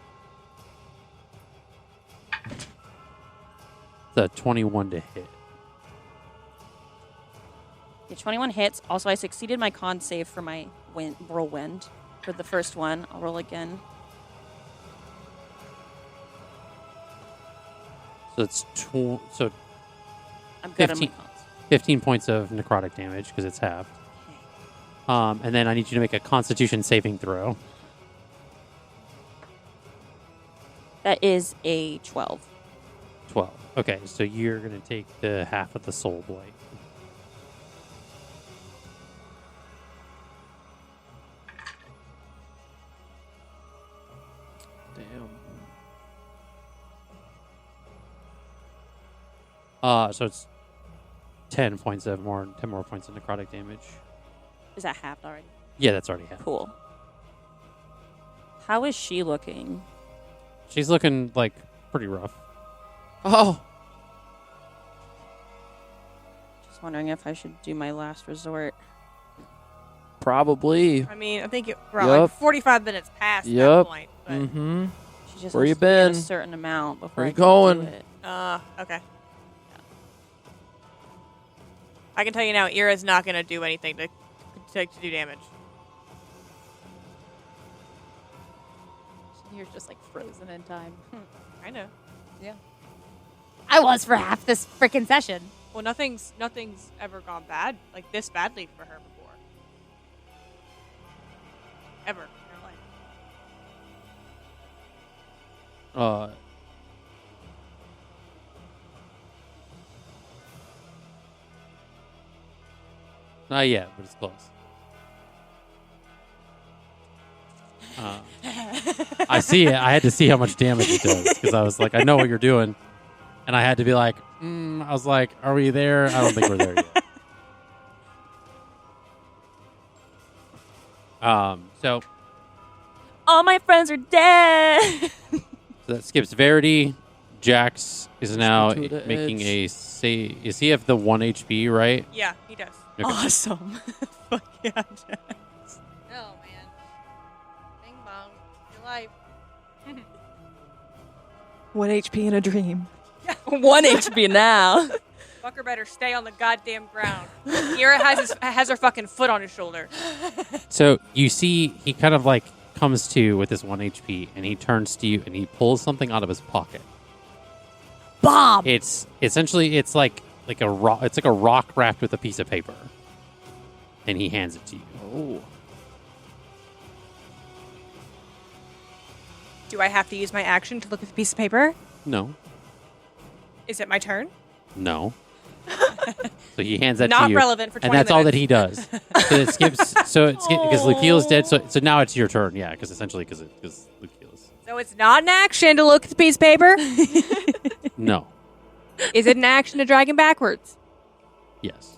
Speaker 1: The 21 to hit.
Speaker 7: Yeah, 21 hits. Also, I succeeded my con save for my whirlwind for the first one. I'll roll again.
Speaker 1: So it's so
Speaker 7: I'm good
Speaker 1: 15.
Speaker 7: on my cons.
Speaker 1: 15 points of necrotic damage because it's halved. And then I need you to make a Constitution saving throw.
Speaker 7: That is a 12.
Speaker 1: 12. Okay, so you're going to take the half of the soul blight.
Speaker 11: damn.
Speaker 1: So it's 10 points of 10 more points of necrotic damage.
Speaker 7: Is that halved already?
Speaker 1: Yeah, that's already half.
Speaker 7: Cool. How is she looking?
Speaker 1: She's looking like pretty rough.
Speaker 11: Oh,
Speaker 7: Just wondering if I should do my last resort.
Speaker 11: probably.
Speaker 6: I mean, I think we're like
Speaker 11: Yup.
Speaker 6: 45 minutes past that
Speaker 11: Yep.
Speaker 6: point. But,
Speaker 11: Mm-hmm.
Speaker 7: She just
Speaker 11: Where
Speaker 7: has
Speaker 11: you
Speaker 7: to be at
Speaker 11: been?
Speaker 7: a certain amount before
Speaker 11: Where
Speaker 7: I
Speaker 11: you
Speaker 7: can
Speaker 11: going?
Speaker 7: do it.
Speaker 6: okay. I can tell you now, Ira's not going to do anything to do damage.
Speaker 3: You're just like frozen in time.
Speaker 6: I know.
Speaker 3: I was for half this freaking session.
Speaker 6: Well, nothing's ever gone bad like this badly for her before. Ever in her life.
Speaker 1: Not yet, but it's close. I see it. I had to see how much damage it does because I was like, I know what you're doing. And I had to be like, I was like, are we there? I don't think we're there yet. So
Speaker 7: All my friends are dead.
Speaker 1: that skips Verity. Jax is now
Speaker 11: to the
Speaker 1: making
Speaker 11: edge.
Speaker 1: a save. Is he have the 1 HP, right?
Speaker 6: Yeah, he does.
Speaker 1: Okay.
Speaker 7: Awesome. Fuck yeah, Jax.
Speaker 6: Oh man. Bing bong. Your life.
Speaker 10: 1 HP in a dream.
Speaker 7: 1 HP now.
Speaker 6: Fucker better stay on the goddamn ground. Ira has her fucking foot on his shoulder.
Speaker 1: So you see he kind of like comes to with this 1 HP and he turns to you and he pulls something out of his pocket.
Speaker 3: Bomb.
Speaker 1: It's essentially it's like a rock. It's like a rock wrapped with a piece of paper, and he hands it to you.
Speaker 11: Oh.
Speaker 6: Do I have to use my action to look at the piece of paper?
Speaker 1: No,
Speaker 6: Is it my turn?
Speaker 1: no. So he hands that
Speaker 6: Not
Speaker 1: to you,
Speaker 6: relevant for 20
Speaker 1: and that's all that
Speaker 6: minutes.
Speaker 1: he does. So it skips. So it's because Lukiel's dead. So now it's your turn. Yeah, because essentially because Lukiel's.
Speaker 6: So it's not an action to look at the piece of paper?
Speaker 1: No.
Speaker 6: Is it an action to drag him backwards?
Speaker 1: Yes.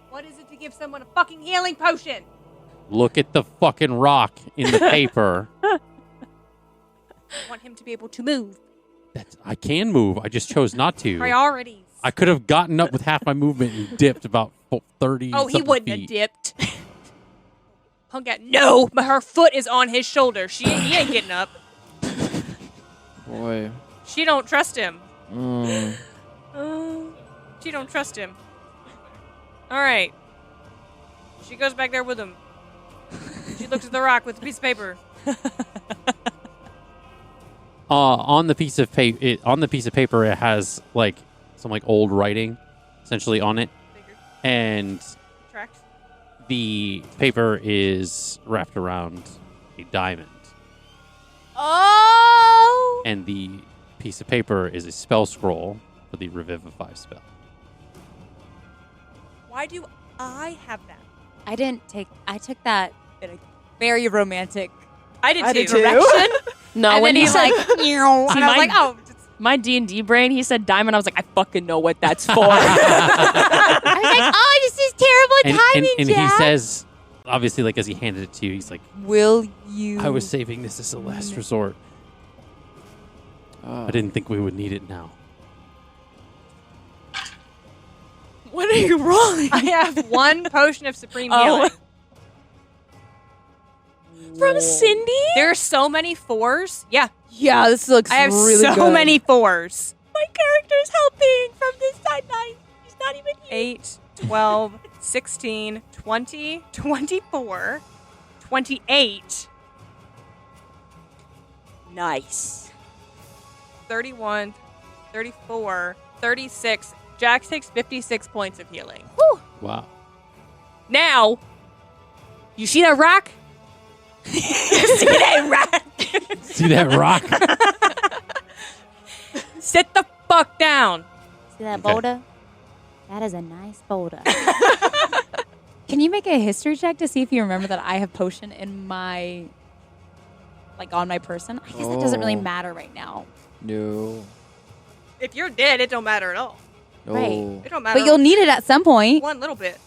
Speaker 6: What is it to give someone a fucking healing potion?
Speaker 1: Look at the fucking rock in the paper.
Speaker 6: I want him to be able to move.
Speaker 1: I can move. I just chose not to.
Speaker 6: Priorities.
Speaker 1: I could have gotten up with half my movement and dipped about 30.
Speaker 6: Oh, he
Speaker 1: something
Speaker 6: wouldn't
Speaker 1: feet.
Speaker 6: have dipped. Punk out. No, but her foot is on his shoulder. He ain't getting up.
Speaker 11: Boy.
Speaker 6: She don't trust him.
Speaker 11: Mm.
Speaker 6: She don't trust him. All right. She goes back there with him. She looks at the rock with the piece of paper.
Speaker 1: On the piece of paper, it has like some like old writing, essentially on it,
Speaker 6: Figured.
Speaker 1: and
Speaker 6: Tracks.
Speaker 1: the paper is wrapped around a diamond.
Speaker 3: Oh.
Speaker 1: And the piece of paper is a spell scroll for the Revivify spell.
Speaker 6: Why do I have that?
Speaker 3: I took that in a very romantic
Speaker 6: I did too.
Speaker 3: direction.
Speaker 8: No,
Speaker 3: And
Speaker 8: when
Speaker 3: then
Speaker 8: he
Speaker 3: he's
Speaker 8: said,
Speaker 3: like, and I was
Speaker 8: my-
Speaker 3: like, oh.
Speaker 8: my D&D brain, he said diamond. I was like, I fucking know what that's for.
Speaker 3: I was like, oh, this is terrible timing,
Speaker 1: and
Speaker 3: Jack.
Speaker 1: he says, obviously, like as he handed it to you, he's like,
Speaker 3: Will you?
Speaker 1: I was saving this as a last resort. I didn't think we would need it now.
Speaker 8: What are you rolling?
Speaker 6: I have 1 potion of supreme
Speaker 8: Oh.
Speaker 6: healing.
Speaker 8: From Cindy?
Speaker 6: There are so many 4s. Yeah,
Speaker 3: Yeah, this looks
Speaker 6: I have
Speaker 3: really
Speaker 6: so
Speaker 3: good.
Speaker 6: many 4s.
Speaker 8: My character's helping from this side 9. He's not even here.
Speaker 6: 8, 12, 16, 20, 24, 28,
Speaker 8: Nice.
Speaker 6: 31, 34, 36. Jax takes 56 points of healing.
Speaker 1: Wow.
Speaker 6: Now, you see that rock?
Speaker 8: See that rock?
Speaker 1: See that rock?
Speaker 6: Sit the fuck down.
Speaker 3: See that
Speaker 1: Okay.
Speaker 3: boulder? That is a nice boulder. Can you make a history check to see if you remember that I have potion in my, like, on my person? I guess that doesn't really
Speaker 11: Oh.
Speaker 3: matter right now.
Speaker 11: No.
Speaker 6: If you're dead, it don't matter at all.
Speaker 11: No.
Speaker 3: Right.
Speaker 6: It don't matter.
Speaker 3: But you'll need it at some point.
Speaker 6: one little bit.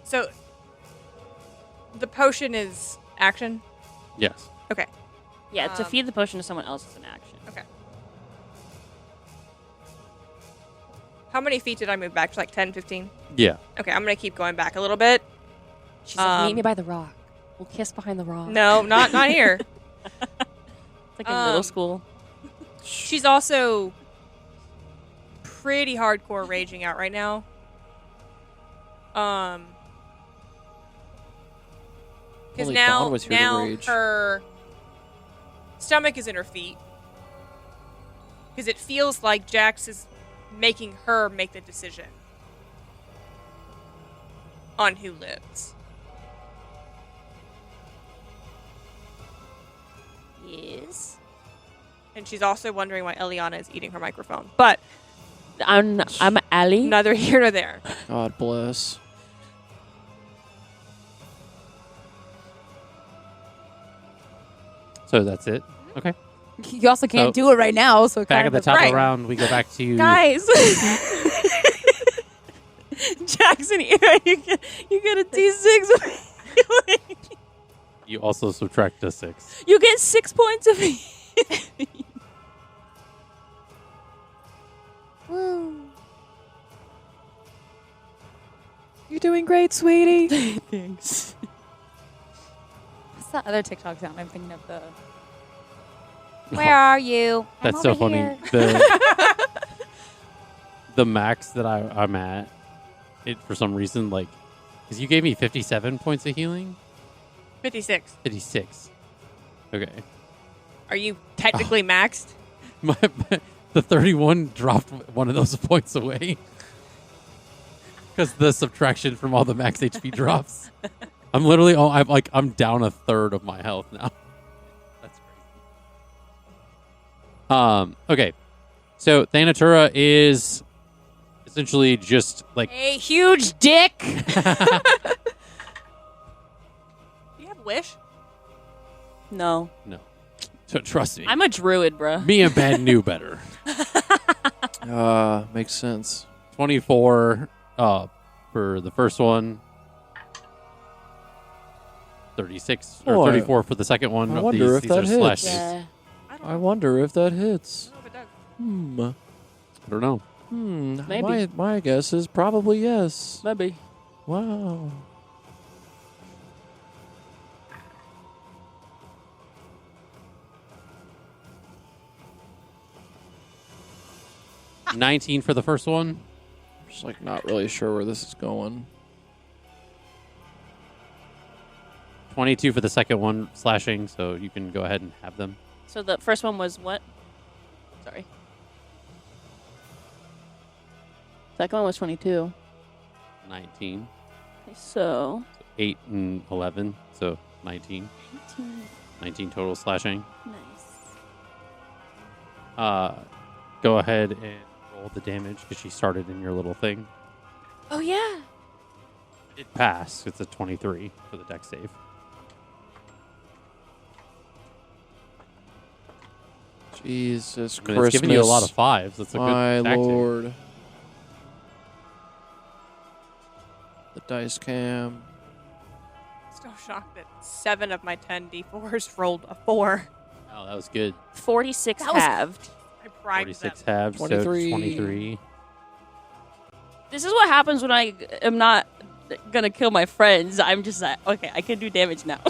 Speaker 6: So the potion is action.
Speaker 1: Yes.
Speaker 6: Okay.
Speaker 8: Yeah, to feed the potion to someone else is an action.
Speaker 6: Okay. How many feet did I move back? Like 10, 15?
Speaker 1: Yeah.
Speaker 6: Okay, I'm going to keep going back a little bit.
Speaker 8: She's like, meet me by the rock. We'll kiss behind the rock.
Speaker 6: No, not here.
Speaker 8: It's like in middle school.
Speaker 6: She's also pretty hardcore raging out right now. Because
Speaker 11: Holy
Speaker 6: now,
Speaker 11: God was here to rage.
Speaker 6: her stomach is in her feet. Because it feels like Jax is making her make the decision on who lives.
Speaker 8: Yes.
Speaker 6: And she's also wondering why Eliana is eating her microphone. But
Speaker 8: I'm Allie.
Speaker 6: neither here nor there.
Speaker 11: God bless.
Speaker 1: So that's it. Okay.
Speaker 3: You also can't
Speaker 1: So,
Speaker 3: do it right now. So
Speaker 1: Back
Speaker 3: kind
Speaker 1: at the
Speaker 3: of
Speaker 1: top of
Speaker 6: Right.
Speaker 1: the round, we go back to
Speaker 8: Guys. Jackson, you get a D6.
Speaker 1: You also subtract a 6.
Speaker 8: You get 6 points of healing.
Speaker 10: You're doing great, sweetie.
Speaker 8: Thanks.
Speaker 3: What's that other TikTok sound? I'm thinking of the. Where are you?
Speaker 1: That's
Speaker 3: I'm
Speaker 1: so
Speaker 3: over
Speaker 1: funny.
Speaker 3: here.
Speaker 1: The max that I'm at, it for some reason, like, because you gave me 57 points of healing?
Speaker 6: 56.
Speaker 1: 56. Okay.
Speaker 6: Are you technically maxed?
Speaker 1: The 31 dropped one of those points away. Because the subtraction from all the max HP drops. I'm literally, I'm down a third of my health now. That's crazy. Okay. So Thanatura is essentially just like
Speaker 6: A huge dick. Do you have wish?
Speaker 8: No.
Speaker 1: no. So trust me.
Speaker 8: I'm a druid, bruh.
Speaker 1: Me and Ben knew better.
Speaker 11: Makes sense.
Speaker 1: 24 for the first one. 36 or
Speaker 11: Boy,
Speaker 1: 34 for the second one.
Speaker 11: I
Speaker 1: of
Speaker 11: wonder if
Speaker 1: these
Speaker 11: that
Speaker 1: are
Speaker 11: hits.
Speaker 1: slashes.
Speaker 8: Yeah.
Speaker 6: I don't
Speaker 11: I
Speaker 6: know.
Speaker 11: wonder if that hits.
Speaker 6: I don't know if it does.
Speaker 1: I don't know.
Speaker 8: Maybe.
Speaker 11: My guess is probably yes.
Speaker 8: Maybe.
Speaker 11: Wow.
Speaker 1: Ah. 19 for the first one.
Speaker 11: Just like not really sure where this is going.
Speaker 1: 22 for the second one, slashing, so you can go ahead and have them.
Speaker 8: So the first one was what? Sorry. Second one was 22.
Speaker 1: 19.
Speaker 8: So
Speaker 1: 8 and 11, so 19. 19 total slashing.
Speaker 2: Nice.
Speaker 1: Go ahead and roll the damage because she started in your little thing.
Speaker 2: Oh, yeah.
Speaker 1: It passed. It's a 23 for the dex save.
Speaker 11: Jesus
Speaker 1: I mean,
Speaker 11: Christmas.
Speaker 1: it's giving you a lot of fives. That's a
Speaker 11: My
Speaker 1: good tactic.
Speaker 11: lord. The dice cam.
Speaker 6: Still shocked that 7 of my 10 d4s rolled a 4.
Speaker 1: Oh, that was good.
Speaker 9: 46
Speaker 3: That was-
Speaker 9: halved.
Speaker 6: I bribed
Speaker 1: 46
Speaker 6: them.
Speaker 1: halves,
Speaker 11: 23.
Speaker 1: so 23.
Speaker 8: This is what happens when I am not gonna kill my friends. I'm just like, okay, I can do damage now.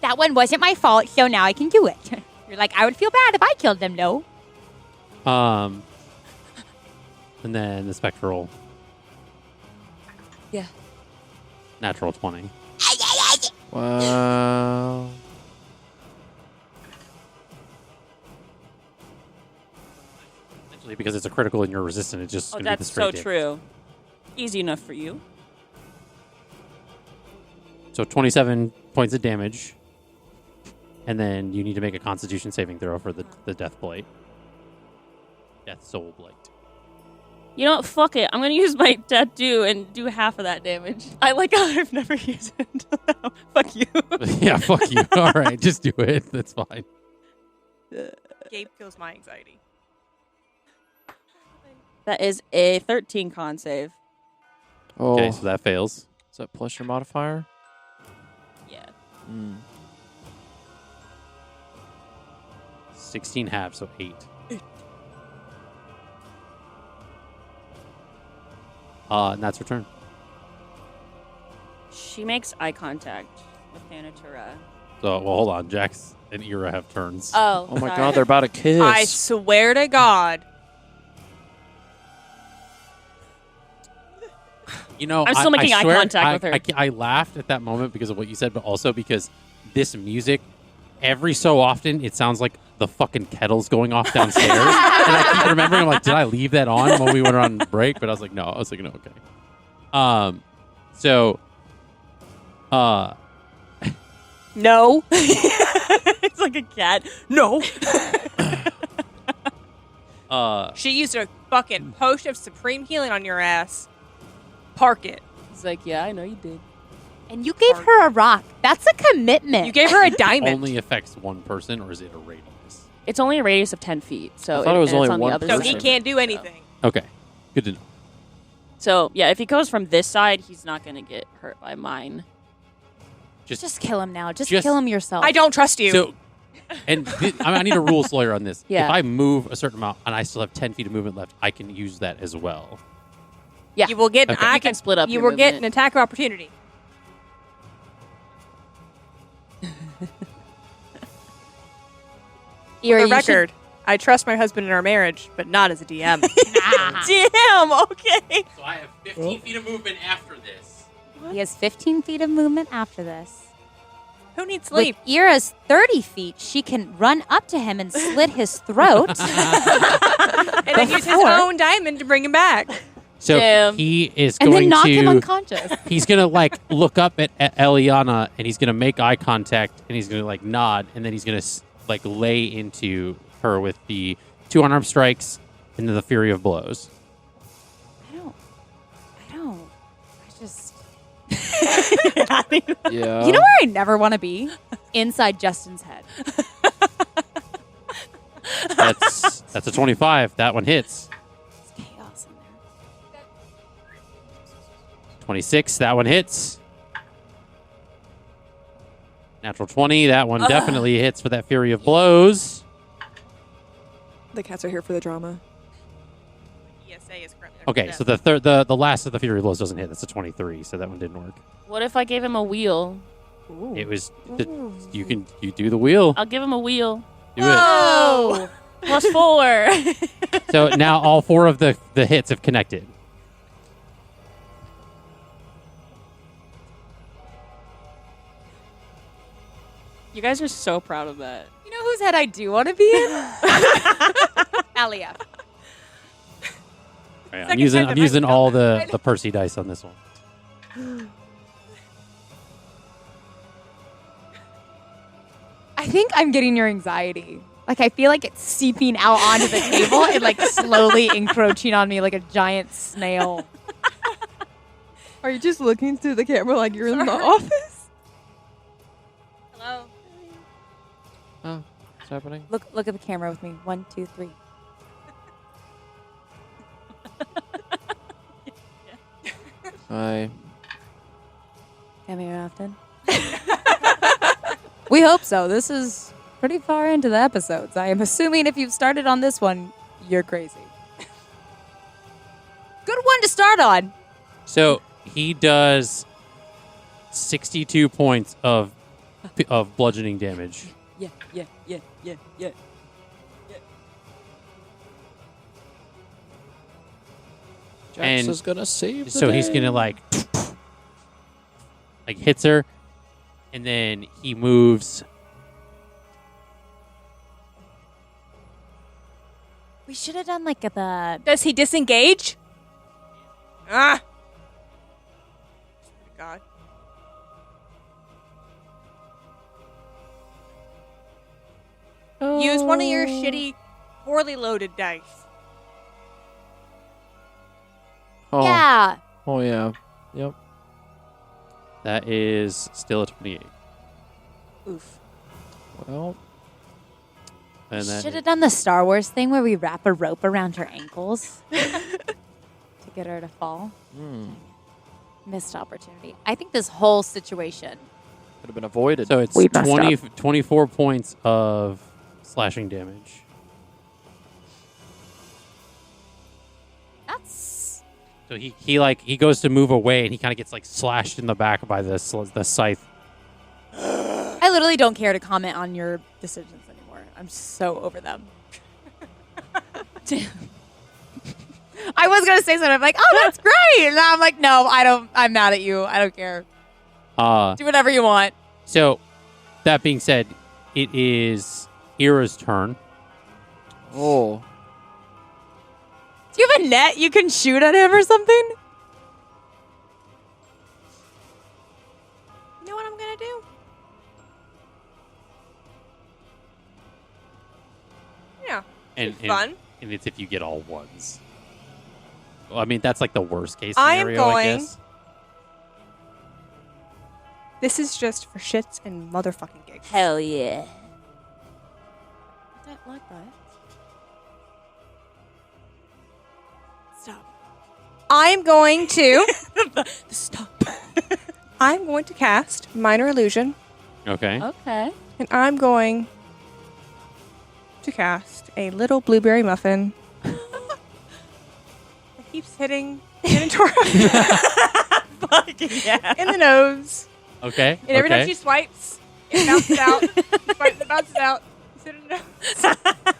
Speaker 3: That one wasn't my fault, so now I can do it. You're like, I would feel bad if I killed them, no.
Speaker 1: And then the spectral.
Speaker 8: Yeah.
Speaker 1: Natural 20.
Speaker 11: Wow.
Speaker 1: Actually, because it's a critical and you're resistant, it's just
Speaker 8: Oh,
Speaker 1: going to be the
Speaker 8: that's
Speaker 1: straight
Speaker 8: so
Speaker 1: damage.
Speaker 8: true. Easy enough for you.
Speaker 1: So 27 points of damage. And then you need to make a constitution saving throw for the death blight. Death soul blight.
Speaker 8: You know what? Fuck it. I'm gonna use my tattoo and do half of that damage. I like how I've never used it until now. Fuck you.
Speaker 1: Yeah, fuck you. All right, just do it. That's fine.
Speaker 6: Gabe kills my anxiety.
Speaker 8: That is a 13 con save.
Speaker 11: Oh,
Speaker 1: Okay, so that fails.
Speaker 11: is that plus your modifier?
Speaker 8: Yeah.
Speaker 1: 16 halves, so 8. And that's her turn.
Speaker 8: She makes eye contact with Thanatura.
Speaker 1: So, well, hold on. Jax and Ira have turns.
Speaker 8: Oh,
Speaker 11: Oh my
Speaker 8: sorry.
Speaker 11: god, they're about to kiss.
Speaker 6: I swear to God.
Speaker 1: You know,
Speaker 8: I'm still making
Speaker 1: I
Speaker 8: eye
Speaker 1: swear,
Speaker 8: contact with her.
Speaker 1: I laughed at that moment because of what you said, but also because this music, every so often, it sounds like the fucking kettle's going off downstairs. And I keep remembering, I'm like, did I leave that on when we went on break? But I was like, no. I was like, no, okay. So,
Speaker 8: No. It's like a cat. No.
Speaker 6: She used a fucking potion of supreme healing on your ass. Park it.
Speaker 8: It's like, yeah, I know you did.
Speaker 3: And you gave her a rock. That's a commitment.
Speaker 6: You gave her a diamond.
Speaker 1: only affects one person, or is it a radius?
Speaker 8: It's only a radius of 10 feet, so
Speaker 11: I thought it was
Speaker 8: and it's
Speaker 11: only
Speaker 8: on the
Speaker 11: one
Speaker 8: other
Speaker 6: so
Speaker 11: person.
Speaker 6: he
Speaker 8: side.
Speaker 6: can't do anything.
Speaker 1: Okay. Good to know.
Speaker 8: So yeah, if he goes from this side, he's not gonna get hurt by mine.
Speaker 3: Just kill him now. Just
Speaker 1: Just-
Speaker 3: kill him yourself.
Speaker 6: I don't trust you.
Speaker 1: So, and I need a rules lawyer on this.
Speaker 8: Yeah.
Speaker 1: If I move a certain amount and I still have 10 feet of movement left, I can use that as well.
Speaker 8: Yeah,
Speaker 6: you will get
Speaker 1: Okay.
Speaker 6: I
Speaker 8: You can split up
Speaker 6: You
Speaker 8: your
Speaker 6: will get an
Speaker 8: movement.
Speaker 6: attack of opportunity.
Speaker 3: Ira,
Speaker 6: For the
Speaker 3: you should-
Speaker 6: record, I trust my husband in our marriage, but not as a DM.
Speaker 8: Damn. Okay.
Speaker 1: So I have 15 feet of movement after this.
Speaker 3: He has 15 feet of movement after this.
Speaker 6: Who needs sleep?
Speaker 3: With Ira's 30 feet, she can run up to him and slit his throat.
Speaker 6: And then use his
Speaker 3: Before-
Speaker 6: own diamond to bring him back.
Speaker 1: So
Speaker 8: Damn.
Speaker 1: he is
Speaker 3: and
Speaker 1: going
Speaker 3: then knock him
Speaker 1: to.
Speaker 3: unconscious.
Speaker 1: He's gonna like look up at Eliana and he's gonna make eye contact and he's gonna like nod and then he's gonna like lay into her with the 2 unarmed strikes and then the fury of blows.
Speaker 3: I don't. I just.
Speaker 11: Yeah.
Speaker 3: You know where I never want to be? Inside Justin's head.
Speaker 1: That's a 25. That one hits.
Speaker 3: It's chaos in there.
Speaker 1: 26. That one hits. Natural 20. That one definitely hits for that fury of blows.
Speaker 10: The cats are here for the drama.
Speaker 6: ESA is currently
Speaker 1: Okay, so the last of the fury of blows doesn't hit. That's a 23. So that one didn't work.
Speaker 8: What if I gave him a wheel?
Speaker 1: It was you do the wheel.
Speaker 8: I'll give him a wheel.
Speaker 1: Do it.
Speaker 8: Oh, +4.
Speaker 1: So now all 4 of the hits have connected.
Speaker 8: You guys are so proud of that.
Speaker 3: You know whose head I do want to be in? Alia.
Speaker 1: All right, I'm
Speaker 6: Second
Speaker 1: using
Speaker 6: time
Speaker 1: I'm
Speaker 6: that
Speaker 1: using
Speaker 6: I've
Speaker 1: all
Speaker 6: done
Speaker 1: the Percy dice on this one.
Speaker 3: think I'm getting your anxiety. Like, I feel like it's seeping out onto the table and, like, slowly encroaching on me like a giant snail.
Speaker 10: Are you just looking through the camera like you're in the office?
Speaker 6: Hello.
Speaker 11: Oh, what's happening?
Speaker 3: Look at the camera with me. 1, 2, 3.
Speaker 11: Hi.
Speaker 3: Come here often. We hope so. This is pretty far into the episodes. I am assuming if you've started on this one, you're crazy. Good one to start on.
Speaker 1: So he does 62 points of bludgeoning damage.
Speaker 3: Yeah.
Speaker 11: Jax
Speaker 1: And
Speaker 11: is gonna save the
Speaker 1: So he's
Speaker 11: day.
Speaker 1: gonna like hits her, and then he moves.
Speaker 3: We should have done like the.
Speaker 6: Does he disengage? Ah. God. Use one of your shitty, poorly loaded dice.
Speaker 11: Oh.
Speaker 3: Yeah.
Speaker 11: Oh yeah. Yep.
Speaker 1: That is still a 28.
Speaker 6: Oof.
Speaker 11: Well,
Speaker 1: And that
Speaker 3: Should have done the Star Wars thing where we wrap a rope around her ankles to get her to fall. Missed opportunity. I think this whole situation.
Speaker 11: could have been avoided.
Speaker 1: So it's
Speaker 4: We messed
Speaker 1: 24 points of slashing damage.
Speaker 3: That's.
Speaker 1: So he goes to move away, and he kind of gets like slashed in the back by the scythe.
Speaker 3: I literally don't care to comment on your decisions anymore. I'm so over them. I was gonna say something. I'm like, oh, that's great. And now I'm like, no, I don't. I'm mad at you. I don't care. Do whatever you want.
Speaker 1: So that being said, it is Ira's turn.
Speaker 11: oh,
Speaker 3: Do you have a net you can shoot at him or something?
Speaker 6: You know what I'm gonna do? Yeah.
Speaker 1: And
Speaker 6: Fun.
Speaker 1: And it's if you get all ones. Well, I mean, that's like the worst case
Speaker 6: I am
Speaker 1: scenario, I
Speaker 6: going-
Speaker 1: guess.
Speaker 6: This is just for shits and motherfucking gigs.
Speaker 3: Hell yeah. I don't like that. Stop.
Speaker 6: I'm going to stop. I'm going to cast Minor Illusion,
Speaker 1: Okay.
Speaker 3: Okay.
Speaker 6: and I'm going to cast a little blueberry muffin that keeps hitting Thanatura in the nose.
Speaker 1: Okay.
Speaker 6: And every time
Speaker 1: okay.
Speaker 6: she swipes, it bounces out. She swipes, it bounces out. It's in the nose.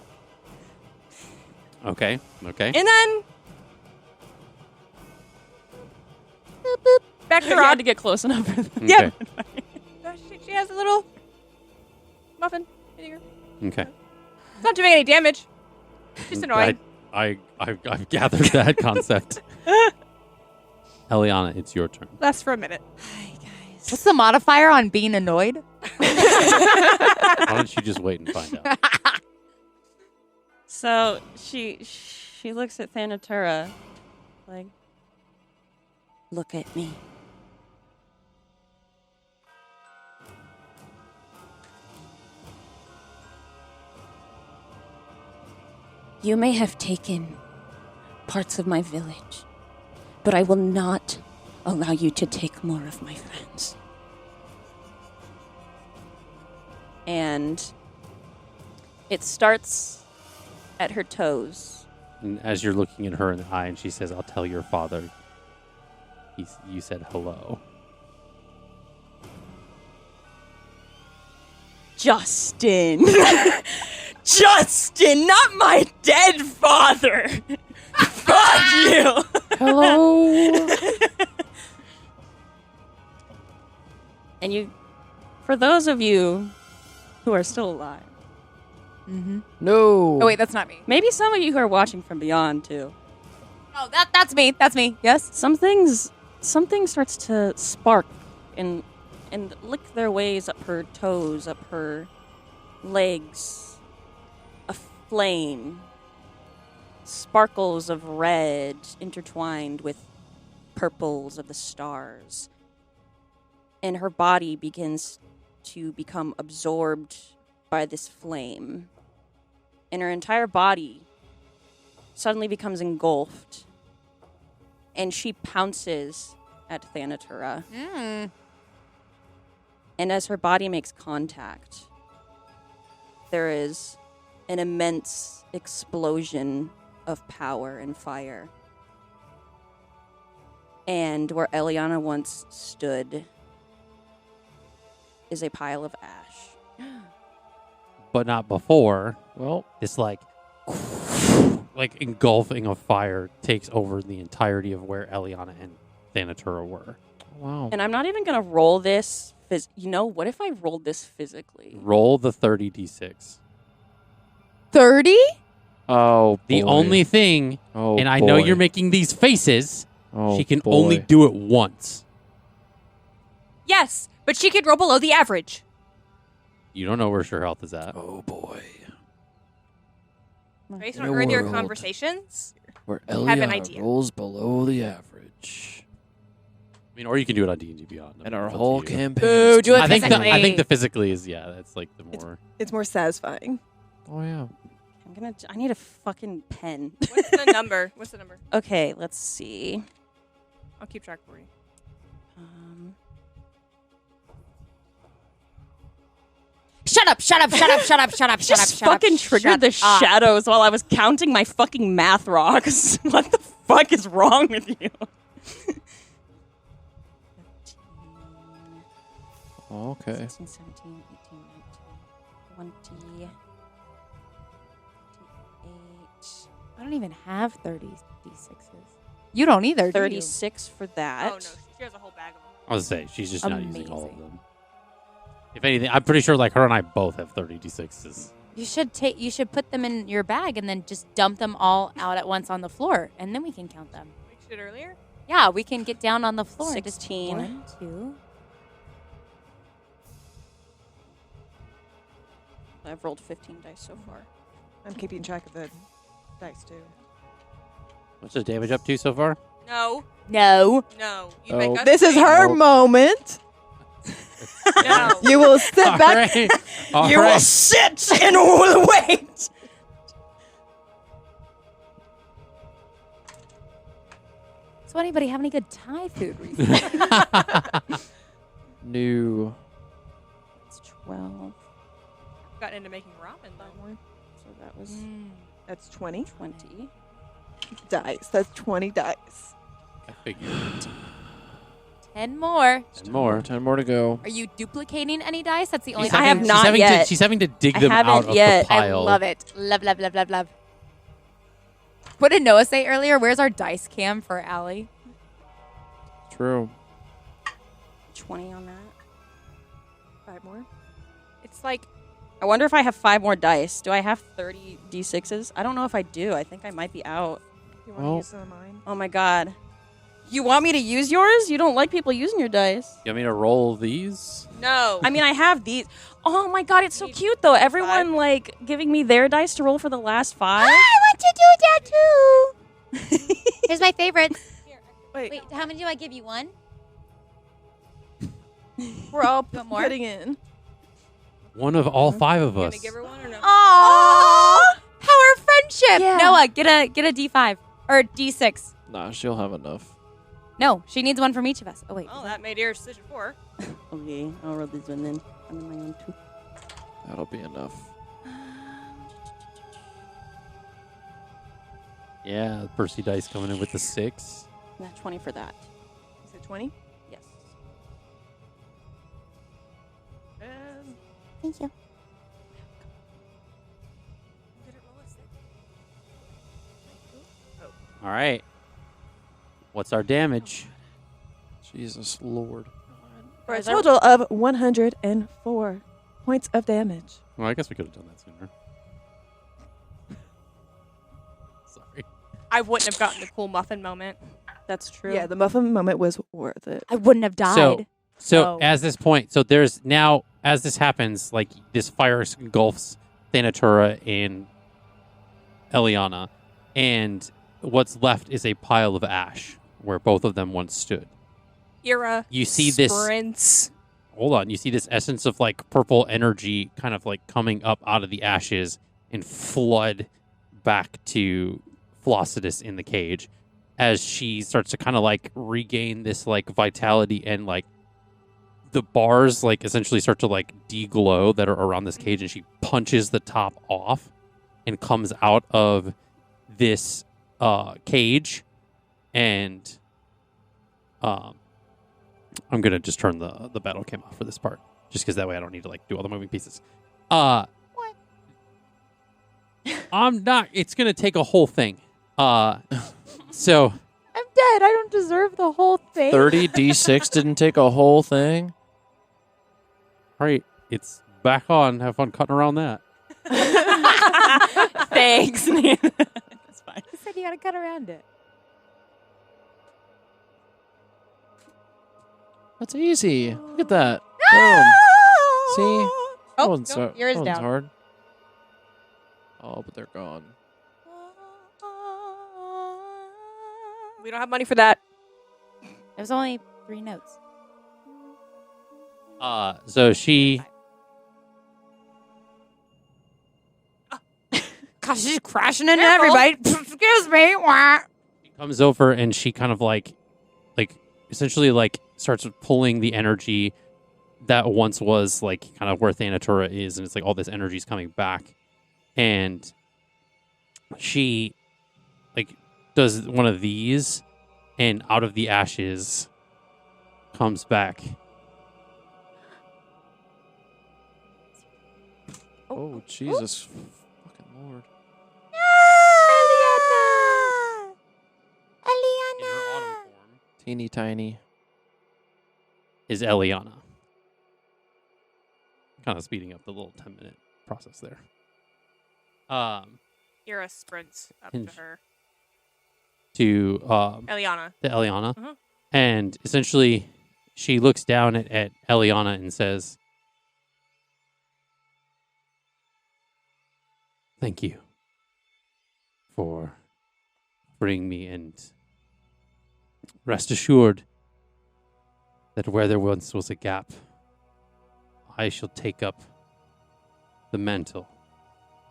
Speaker 1: Okay. Okay.
Speaker 6: And then back to
Speaker 8: You
Speaker 6: Rock.
Speaker 8: had to get close enough for that.
Speaker 1: Okay.
Speaker 6: She has a little muffin hitting her.
Speaker 1: Okay.
Speaker 6: It's not doing any damage. Just annoying.
Speaker 1: I've gathered that concept. Eliana, it's your turn.
Speaker 6: Lasts for a minute.
Speaker 3: What's the modifier on being annoyed?
Speaker 1: Why don't you just wait and find out?
Speaker 8: So she looks at Thanatura like, look at me. You may have taken parts of my village, but I will not allow you to take more of my friends. And it starts at her toes.
Speaker 1: And as you're looking at her in the eye, and she says, "I'll tell your father. You said hello."
Speaker 8: Justin. Justin, not my dead father. Fuck you.
Speaker 11: hello.
Speaker 8: And you, for those of you who are still alive,
Speaker 11: No.
Speaker 3: Oh, wait, that's not me.
Speaker 8: maybe some of you who are watching from beyond too,
Speaker 3: Oh, that's me. That's me. Yes?
Speaker 8: something starts to spark and lick their ways up her toes, up her legs, a flame, sparkles of red intertwined with purples of the stars. And her body begins to become absorbed by this flame. And her entire body suddenly becomes engulfed. And she pounces at Thanatura. And as her body makes contact, there is an immense explosion of power and fire. And where Eliana once stood is a pile of ash.
Speaker 1: But not before.
Speaker 11: Well,
Speaker 1: It's like engulfing of fire takes over the entirety of where Eliana and Thanatura were.
Speaker 11: wow.
Speaker 8: And I'm not even going to roll this. What if I rolled this physically?
Speaker 1: Roll the 30d6.
Speaker 10: 30?
Speaker 11: Oh,
Speaker 1: The
Speaker 11: boy.
Speaker 1: only thing,
Speaker 11: Oh,
Speaker 1: and I know
Speaker 11: boy.
Speaker 1: you're making these faces,
Speaker 11: Oh,
Speaker 1: she can
Speaker 11: boy.
Speaker 1: only do it once.
Speaker 6: Yes, but she could roll below the average.
Speaker 1: You don't know where her health is at.
Speaker 11: Oh boy.
Speaker 6: Based
Speaker 11: In
Speaker 6: on
Speaker 11: a
Speaker 6: earlier
Speaker 11: world
Speaker 6: conversations.
Speaker 11: Where
Speaker 6: have an
Speaker 11: Eliana
Speaker 6: idea.
Speaker 11: rolls below the average,
Speaker 1: I mean, or you can do it on D&D Beyond.
Speaker 11: and our
Speaker 1: It's up to
Speaker 11: whole
Speaker 1: you.
Speaker 11: campaign.
Speaker 10: Boo,
Speaker 11: is
Speaker 10: do it
Speaker 1: I think
Speaker 10: physically.
Speaker 1: I think the physically is that's like the more.
Speaker 10: It's more satisfying.
Speaker 11: Oh yeah.
Speaker 8: I need a fucking pen.
Speaker 6: What's the number? What's the number?
Speaker 8: Okay, let's see.
Speaker 6: I'll keep track for you.
Speaker 3: Shut up, shut up, shut up, shut up, shut up, shut up,
Speaker 8: Just
Speaker 3: shut up.
Speaker 8: fucking triggered the
Speaker 3: shut up.
Speaker 8: shadows while I was counting my fucking math rocks. What the fuck is wrong with you? 15,
Speaker 11: Okay.
Speaker 8: 16, 17, 18, 19, 20, 28,
Speaker 3: I don't even have 30 D6s. You don't either, do you?
Speaker 8: 36 for that.
Speaker 6: Oh, no. She has a whole bag of them.
Speaker 1: I was say she's just not using all of
Speaker 3: Amazing.
Speaker 1: them. If anything, I'm pretty sure like her and I both have 30d6s.
Speaker 3: You should put them in your bag and then just dump them all out at once on the floor, and then we can count them.
Speaker 6: We did earlier?
Speaker 3: Yeah, we can get down on the floor. and just
Speaker 8: 16.
Speaker 3: 1, 2.
Speaker 8: I've rolled 15 dice so far.
Speaker 10: I'm keeping track of the dice too.
Speaker 1: What's the damage up to so far?
Speaker 6: No.
Speaker 3: No.
Speaker 6: No. You
Speaker 11: Oh.
Speaker 6: make us
Speaker 10: This is
Speaker 6: wait.
Speaker 10: her
Speaker 11: Well-
Speaker 10: moment.
Speaker 6: No.
Speaker 10: You will sit
Speaker 1: All
Speaker 10: back.
Speaker 1: right. All
Speaker 8: You will
Speaker 1: right.
Speaker 8: sit and will wait.
Speaker 3: So anybody have any good Thai food recently?
Speaker 11: New.
Speaker 8: It's 12.
Speaker 6: Gotten into making ramen though.
Speaker 8: So that was
Speaker 10: That's 20
Speaker 8: 20.
Speaker 10: dice. That's 20 dice.
Speaker 1: I figured.
Speaker 3: 10 more.
Speaker 1: 10 more.
Speaker 11: 10 more to go.
Speaker 3: Are you duplicating any dice? That's the only
Speaker 8: I have not
Speaker 1: she's having
Speaker 8: yet.
Speaker 1: she's having to dig
Speaker 8: I
Speaker 1: them
Speaker 8: haven't
Speaker 1: out of
Speaker 8: yet.
Speaker 1: the
Speaker 3: I
Speaker 1: pile.
Speaker 3: love it. Love, love, love, love, love. What did Noah say earlier? Where's our dice cam for Allie?
Speaker 11: True.
Speaker 8: 20 on that.
Speaker 10: 5 more.
Speaker 6: It's like,
Speaker 8: I wonder if I have 5 more dice. Do I have 30 d6s? I don't know if I do. I think I might be out.
Speaker 10: You want to
Speaker 11: Well-
Speaker 10: use some of mine?
Speaker 8: Oh my god. You want me to use yours? You don't like people using your dice.
Speaker 1: You want me to roll these?
Speaker 6: no.
Speaker 8: I mean, I have these. Oh my god, it's so cute though. Everyone like giving me their dice to roll for the last 5.
Speaker 3: I want to do that too. Here's my favorite.
Speaker 10: Wait,
Speaker 3: Wait, how many do I give you? 1?
Speaker 10: we're all
Speaker 3: want more?
Speaker 10: putting in.
Speaker 1: One of all 5 of
Speaker 6: You
Speaker 1: us.
Speaker 6: gonna give her one or no?
Speaker 3: Aww. Power of friendship.
Speaker 8: Yeah.
Speaker 3: Noah, get a D5 or D6.
Speaker 11: Nah, she'll have enough.
Speaker 3: No, she needs one from each of us. Oh wait.
Speaker 6: Oh, that made your decision for her.
Speaker 8: Okay, I'll roll this one then. I'm in my own too.
Speaker 11: That'll be enough.
Speaker 1: Yeah, Percy dice coming in with the 6.
Speaker 8: Not 20 for that.
Speaker 10: Is it 20?
Speaker 8: Yes.
Speaker 3: Thank you.
Speaker 1: All right. What's our damage?
Speaker 11: Jesus Lord.
Speaker 10: For a total of 104 points of damage.
Speaker 1: Well, I guess we could have done that sooner. Sorry.
Speaker 6: I wouldn't have gotten the cool muffin moment.
Speaker 8: That's true.
Speaker 10: Yeah, the muffin moment was worth it.
Speaker 3: I wouldn't have died.
Speaker 1: So So
Speaker 3: Oh.
Speaker 1: as this point, so there's now, as this happens, like this fire engulfs Thanatura and Eliana, and what's left is a pile of ash where both of them once stood.
Speaker 6: Ira.
Speaker 1: You see this.
Speaker 6: Sprints.
Speaker 1: Hold on. You see this essence of like purple energy kind of like coming up out of the ashes and flood back to Flossidus in the cage as she starts to kind of like regain this like vitality, and like the bars like essentially start to like deglow that are around this cage, and she punches the top off and comes out of this cage, and I'm gonna just turn the battle cam off for this part, just because that way I don't need to like do all the moving pieces. What? I'm not. It's gonna take a whole thing. So
Speaker 3: I'm dead. I don't deserve the whole thing.
Speaker 11: 30 D6 didn't take a whole thing.
Speaker 1: all right, it's back on. Have fun cutting around that.
Speaker 8: Thanks. That's fine.
Speaker 3: You said you gotta cut around it.
Speaker 11: That's easy. Look at that. Boom. See? That one's
Speaker 3: no,
Speaker 11: hard.
Speaker 3: yours
Speaker 11: That one's
Speaker 3: down.
Speaker 11: hard. Oh, but they're gone.
Speaker 6: We don't have money for that.
Speaker 3: There's only 3 notes.
Speaker 1: So she
Speaker 3: Cause she's crashing into everybody. Excuse me. Wah.
Speaker 1: comes over and she kind of like essentially like starts pulling the energy that once was like kind of where Thanatura is, and it's like all this energy is coming back, and she like does one of these, and out of the ashes comes back
Speaker 11: Oh, Jesus. Fucking Lord.
Speaker 1: in her autumn form
Speaker 11: Teeny tiny.
Speaker 1: is Eliana. Kind of speeding up the little 10-minute process there.
Speaker 6: Ira sprints up
Speaker 1: Hinge.
Speaker 6: to her.
Speaker 1: To
Speaker 6: Eliana.
Speaker 1: Eliana.
Speaker 6: Mhm.
Speaker 1: And essentially she looks down at Eliana and says, "Thank you for freeing me, and rest assured that where there once was a gap, I shall take up the mantle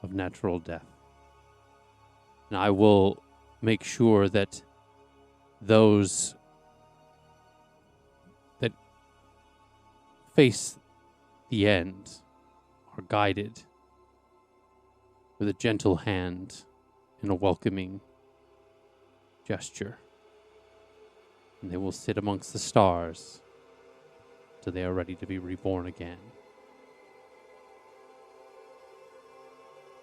Speaker 1: of natural death. And I will make sure that those that face the end are guided with a gentle hand and a welcoming gesture. And they will sit amongst the stars till they are ready to be reborn again.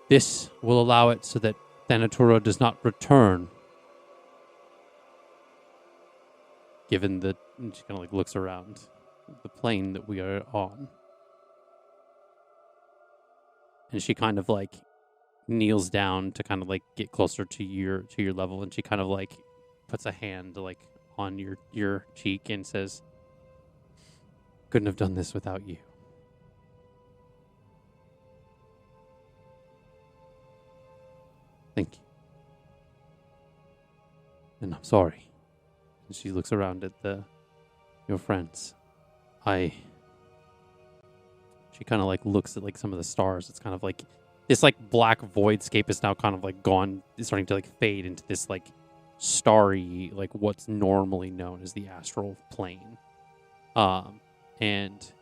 Speaker 1: This will allow it so that Thanatura does not return. Given that," and she kind of like looks around the plane that we are on. And she kind of like kneels down to kind of like get closer to your level, and she kind of like puts a hand like on your cheek and says, "Couldn't have done this without you." Thank you. And I'm sorry. And she looks around at your friends. She kind of like looks at like some of the stars. It's kind of like this like black voidscape is now kind of like gone. It's starting to like fade into this like starry, like what's normally known as the astral plane. And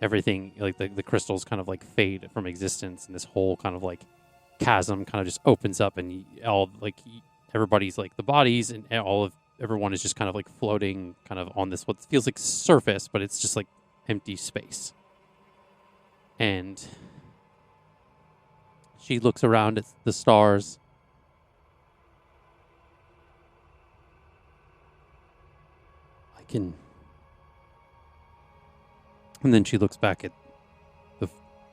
Speaker 1: everything like the crystals kind of like fade from existence, and this whole kind of like chasm kind of just opens up, and all like everybody's like the bodies and everyone is just kind of like floating kind of on this what feels like surface, but it's just like empty space. And she looks around at the stars. And then she looks back at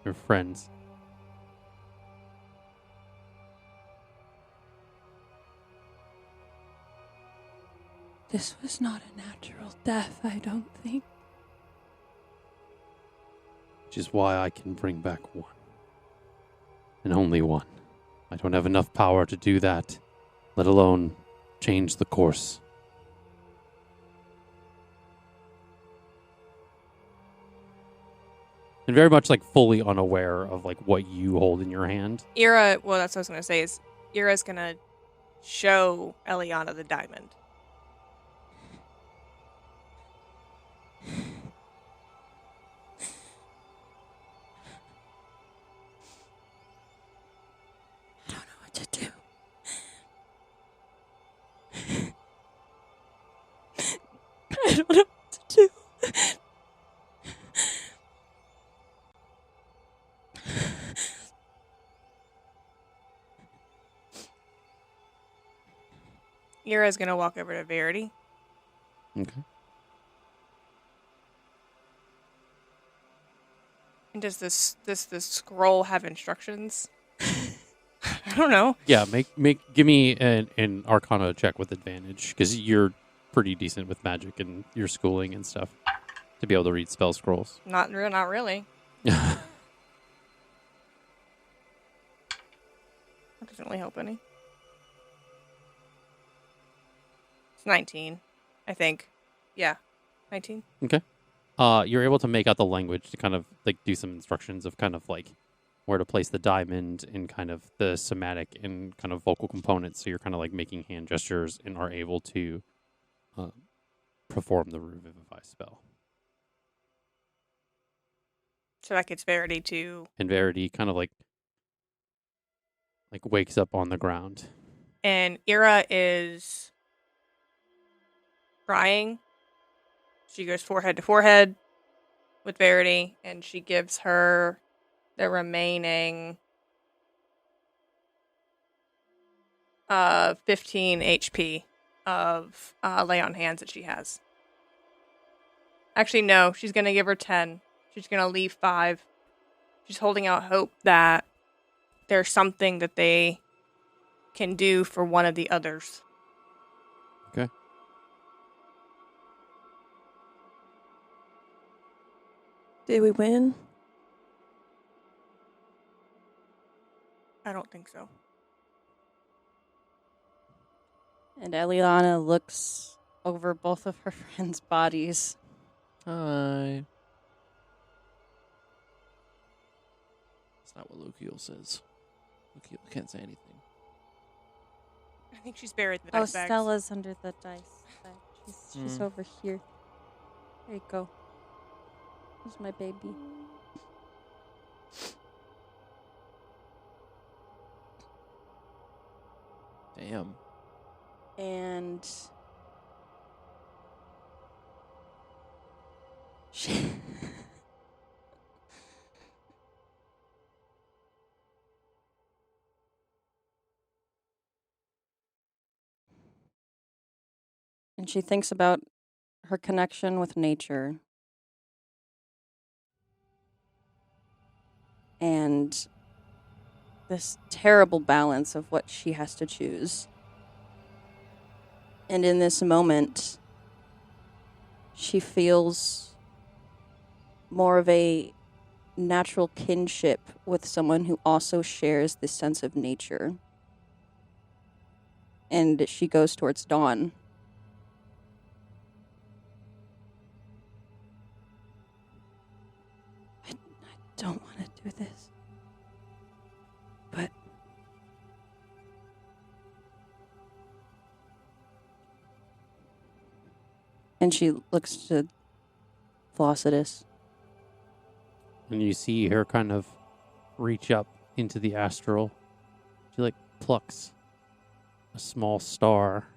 Speaker 1: her friends.
Speaker 8: This was not a natural death, I don't think.
Speaker 1: Which is why I can bring back one. And only one. I don't have enough power to do that, let alone change the course. And very much like fully unaware of like what you hold in your hand.
Speaker 6: Ira, well, that's what I was going to say, is Ira's going to show Eliana the diamond.
Speaker 8: I don't know what to do. I don't know what to do.
Speaker 6: Ira's going to walk over to Verity.
Speaker 1: Okay.
Speaker 6: And does this scroll have instructions? I don't know.
Speaker 1: Yeah, give me an Arcana check with advantage, because you're pretty decent with magic and your schooling and stuff to be able to read spell scrolls.
Speaker 6: Not really.
Speaker 1: Yeah.
Speaker 6: That doesn't really help any. It's 19, I think. Yeah, 19.
Speaker 1: Okay. You're able to make out the language to kind of like do some instructions of kind of like where to place the diamond and kind of the somatic and kind of vocal components. So you're kind of like making hand gestures and are able to perform the Revivify spell.
Speaker 6: So that gets Verity to...
Speaker 1: And Verity kind of like wakes up on the ground.
Speaker 6: And Ira is crying. She goes forehead to forehead with Verity, and she gives her the remaining 15 HP of lay on hands that she has. Actually, no, she's going to give her 10. She's going to leave 5. She's holding out hope that there's something that they can do for one of the others.
Speaker 1: Okay.
Speaker 10: Did we win?
Speaker 6: I don't think so.
Speaker 8: And Eliana looks over both of her friends' bodies.
Speaker 11: Hi. That's not what Lukiel says. Lukiel can't say anything.
Speaker 6: I think she's buried in the
Speaker 8: Oh,
Speaker 6: dice bags.
Speaker 8: Stella's under the dice bag. She's over here. There you go. Who's my baby?
Speaker 11: Damn.
Speaker 8: And she and she thinks about her connection with nature and this terrible balance of what she has to choose. And in this moment, she feels more of a natural kinship with someone who also shares this sense of nature. And she goes towards Dawn. I don't want to do this. But and she looks to Flossidus.
Speaker 1: And you see her kind of reach up into the astral. She like plucks a small star.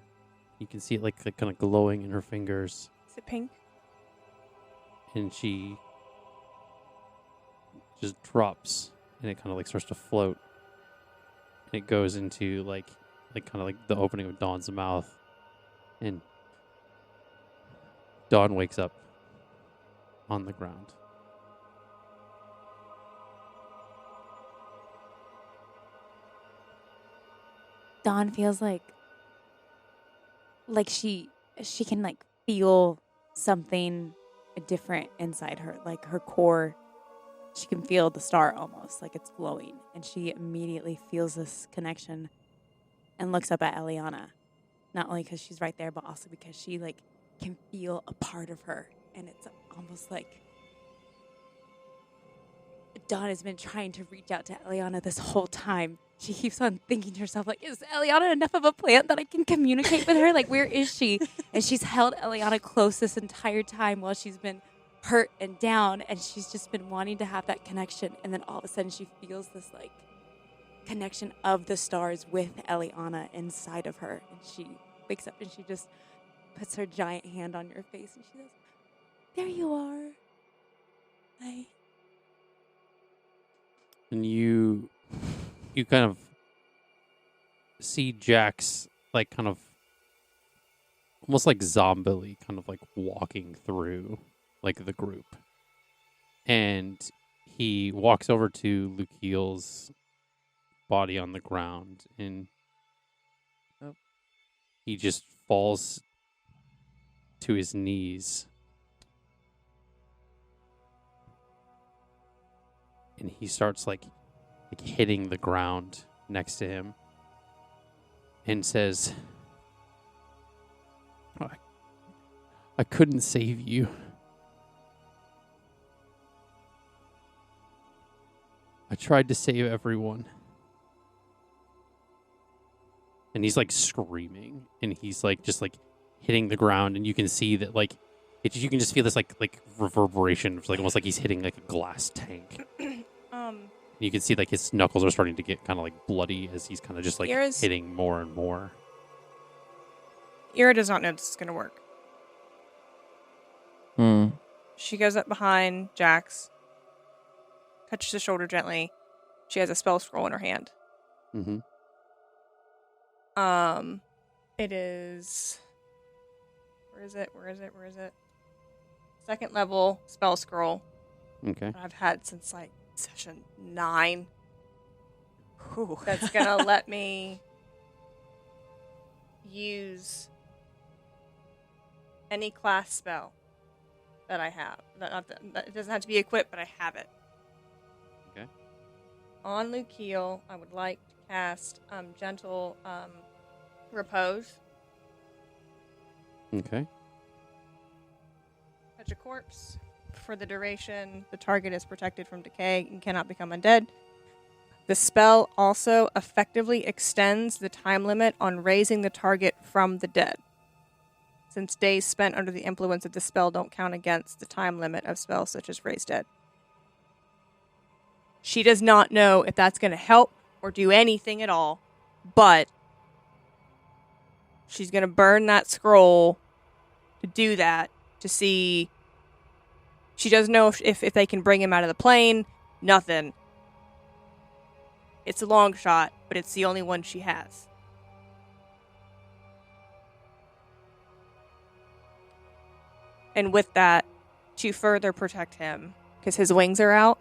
Speaker 1: You can see it like kind of glowing in her fingers.
Speaker 6: Is it pink?
Speaker 1: And she just drops, and it kind of like starts to float. And it goes into like kind of like the opening of Dawn's mouth. And Dawn wakes up on the ground.
Speaker 3: Dawn feels like she she can like feel something different inside her, like her core. She can feel the star almost like it's glowing, and she immediately feels this connection and looks up at Eliana, not only because she's right there, but also because she like can feel a part of her, and it's almost like Dawn has been trying to reach out to Eliana this whole time. She keeps on thinking to herself, like, is Eliana enough of a plant that I can communicate with her? Like, where is she? And she's held Eliana close this entire time while she's been hurt and down, and she's just been wanting to have that connection. And then all of a sudden she feels this, like, connection of the stars with Eliana inside of her. And she wakes up and she just puts her giant hand on your face and she says, there you are.
Speaker 1: And you kind of see Jax like kind of almost like zombie kind of like walking through like the group. And he walks over to Lukiel's body on the ground and he just falls to his knees. And he starts like hitting the ground next to him and says, I couldn't save you. I tried to save everyone. And he's like screaming and he's like just like hitting the ground, and you can see that like you can just feel this like reverberation. It's like almost like he's hitting like a glass tank. You can see like his knuckles are starting to get kind of like bloody as he's kind of just like hitting more and more.
Speaker 6: Ira does not know this is going to work. She goes up behind Jax, touches his shoulder gently. She has a spell scroll in her hand.
Speaker 1: Mm-hmm.
Speaker 6: It is... Where is it? Second level spell scroll.
Speaker 1: Okay.
Speaker 6: I've had since like session 9. Whew. That's gonna let me use any class spell that I have. It doesn't have to be equipped, but I have it.
Speaker 1: Okay.
Speaker 6: On Lukiel, I would like to cast Gentle Repose.
Speaker 1: Okay.
Speaker 6: Touch a corpse. For the duration, the target is protected from decay and cannot become undead. The spell also effectively extends the time limit on raising the target from the dead, since days spent under the influence of the spell don't count against the time limit of spells such as Raise Dead. She does not know if that's going to help or do anything at all, but she's going to burn that scroll to do that, to see... She doesn't know if they can bring him out of the plane. Nothing. It's a long shot, but it's the only one she has. And with that, to further protect him, because his wings are out,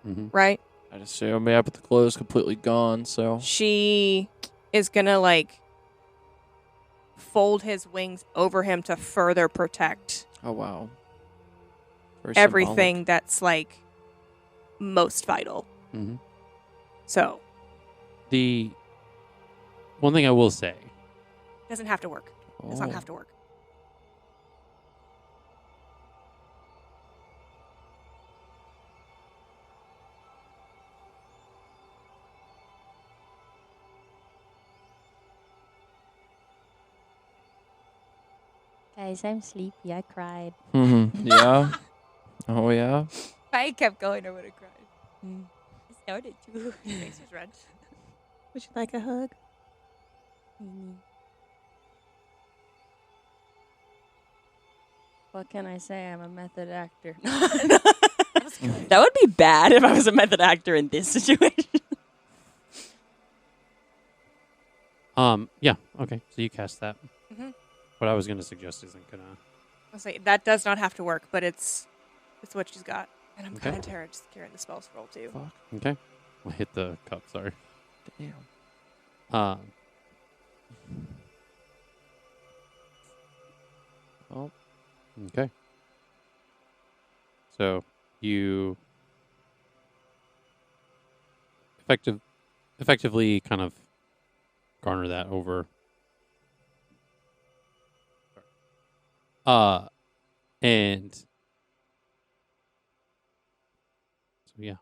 Speaker 6: right?
Speaker 11: I'd assume, yeah, but the clothes completely gone, so...
Speaker 6: She is going to, like, fold his wings over him to further protect.
Speaker 11: Oh, wow. Very
Speaker 6: everything
Speaker 11: symbolic.
Speaker 6: That's, like, most vital.
Speaker 1: Mm-hmm.
Speaker 6: So.
Speaker 1: The one thing I will say.
Speaker 6: Doesn't have to work. Does not have to work.
Speaker 3: Guys, I'm sleepy. I cried.
Speaker 11: Mm-hmm. Yeah. Oh, yeah.
Speaker 3: If I kept going, I would have cried. I started to.
Speaker 6: Your face was red.
Speaker 2: Would you like a hug?
Speaker 8: What can I say? I'm a method actor. That would be bad if I was a method actor in this situation.
Speaker 1: Yeah. Okay. So you cast that.
Speaker 6: Mm-hmm.
Speaker 1: What I was going to suggest isn't going to...
Speaker 6: I'll say that does not have to work, but it's what she's got. And I'm
Speaker 1: Okay.
Speaker 6: kind of tired just carrying the spell scroll, too.
Speaker 11: Fuck.
Speaker 1: Okay. I'll hit the cup, sorry.
Speaker 11: Damn. Oh,
Speaker 1: Okay. So you effectively kind of garner that over. And so yeah.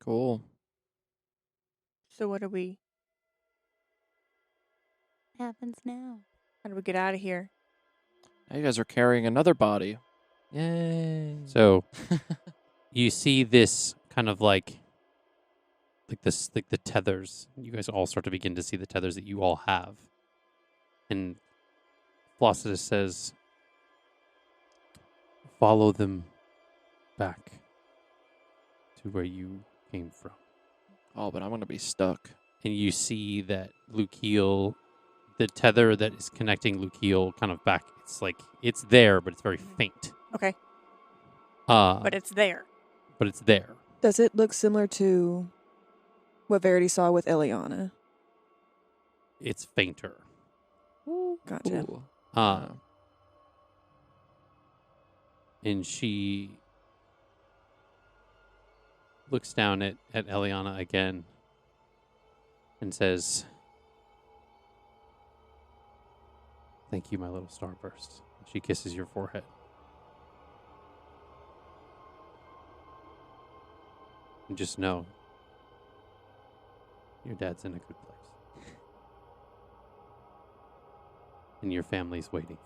Speaker 11: cool.
Speaker 6: So what do we?
Speaker 3: Happens now.
Speaker 6: How do we get out of here?
Speaker 11: Now you guys are carrying another body. Yay.
Speaker 1: So you see this kind of like this, like the tethers. You guys all start to begin to see the tethers that you all have. And Flossidus says, follow them back to where you came from.
Speaker 11: Oh, but I'm going to be stuck.
Speaker 1: And you see that Lukiel, the tether that is connecting Lukiel kind of back, it's like, it's there, but it's very faint.
Speaker 6: Okay.
Speaker 1: But
Speaker 6: it's there.
Speaker 1: But it's there.
Speaker 10: Does it look similar to what Verity saw with Eliana?
Speaker 1: It's fainter.
Speaker 10: Gotcha.
Speaker 11: Ooh.
Speaker 1: And she looks down at Eliana again and says, thank you, my little starburst. She kisses your forehead. And just know your dad's in a good place. And your family's waiting.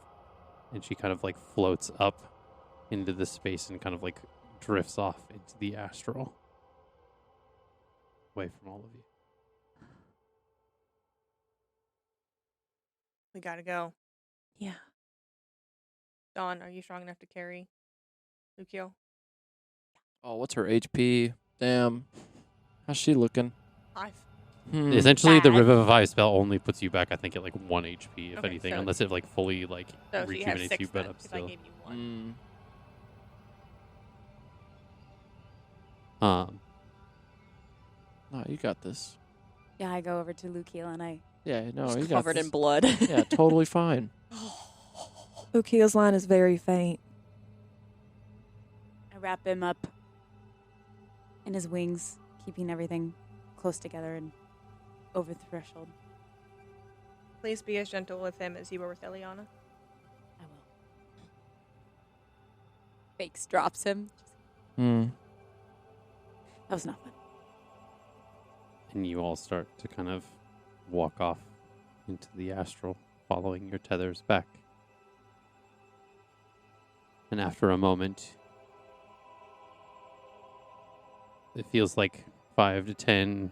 Speaker 1: And she kind of like floats up into the space and kind of like drifts off into the astral. Away from all of you.
Speaker 6: We gotta go.
Speaker 2: Yeah.
Speaker 6: Dawn, are you strong enough to carry Lucio?
Speaker 11: Oh, what's her HP? Damn. How's she looking?
Speaker 6: 5.
Speaker 1: Essentially, the
Speaker 3: Bad.
Speaker 1: Revivify spell only puts you back, I think, at like 1 HP, if
Speaker 6: Okay,
Speaker 1: anything,
Speaker 6: so-
Speaker 1: unless it like fully like
Speaker 6: So she has
Speaker 1: rejuvenates
Speaker 6: 6
Speaker 1: you. But
Speaker 6: then,
Speaker 1: I'm
Speaker 6: 'cause I
Speaker 1: still.
Speaker 6: gave you 1.
Speaker 11: No, you got this.
Speaker 3: Yeah, I go over to Lukiel and I.
Speaker 11: Yeah, no, you got
Speaker 2: Covered
Speaker 11: this.
Speaker 2: in blood.
Speaker 11: Yeah, totally fine.
Speaker 10: Lukiel's line is very faint.
Speaker 3: I wrap him up in his wings, keeping everything close together and over the threshold.
Speaker 6: Please be as gentle with him as you were with Eliana.
Speaker 3: I will. Fakes drops him.
Speaker 11: Hmm.
Speaker 3: That was not fun.
Speaker 1: And you all start to kind of walk off into the astral, following your tethers back. And after a moment, it feels like 5 to 10,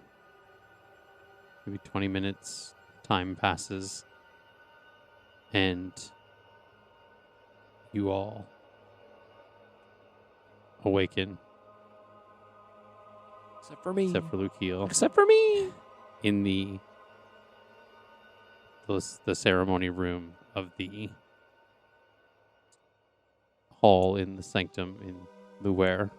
Speaker 1: maybe 20 minutes, time passes, and you all awaken,
Speaker 11: Except for me.
Speaker 1: except for Lukiel,
Speaker 11: Except for me.
Speaker 1: in the ceremony room of the hall in the sanctum in Luware.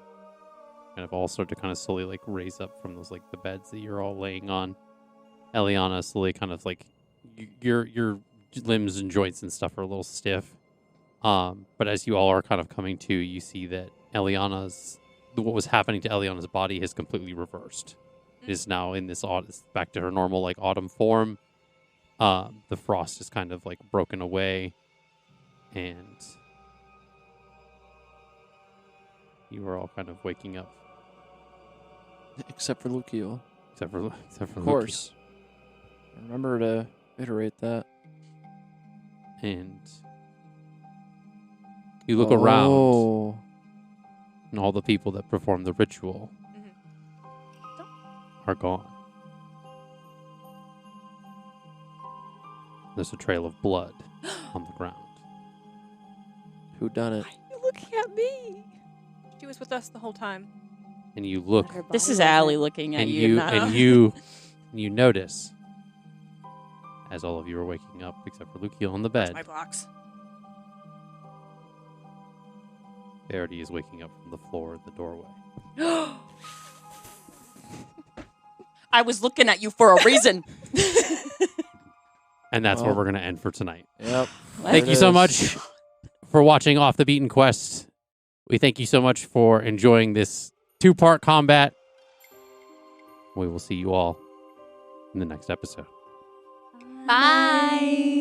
Speaker 1: Kind of all start to kind of slowly like raise up from those like the beds that you're all laying on. Eliana slowly kind of like your limbs and joints and stuff are a little stiff. But as you all are kind of coming to, you see that what was happening to Eliana's body has completely reversed. It is now in this it's back to her normal like autumn form. The frost is kind of like broken away, and you are all kind of waking up,
Speaker 11: Except for Lukiel.
Speaker 1: except for
Speaker 11: Of course. Remember to iterate that.
Speaker 1: and you look around,
Speaker 11: Oh.
Speaker 1: and all the people that performed the ritual are gone. There's a trail of blood on the ground.
Speaker 11: Who done it?
Speaker 2: You're looking at me.
Speaker 6: She was with us the whole time.
Speaker 1: And you look,
Speaker 3: Her
Speaker 2: This
Speaker 3: body
Speaker 2: is
Speaker 3: wasn't-
Speaker 2: Allie looking at
Speaker 1: and
Speaker 2: you. not
Speaker 1: you notice, as all of you are waking up, except for Lukiel on the bed,
Speaker 6: My blocks.
Speaker 1: Verity is waking up from the floor in the doorway.
Speaker 2: I was looking at you for a reason.
Speaker 1: And that's where
Speaker 11: Well.
Speaker 1: we're going to end for tonight.
Speaker 11: Yep.
Speaker 1: Thank you so much for watching Off the Beaten Quest. We thank you so much for enjoying this 2-part combat. We will see you all in the next episode.
Speaker 3: Bye.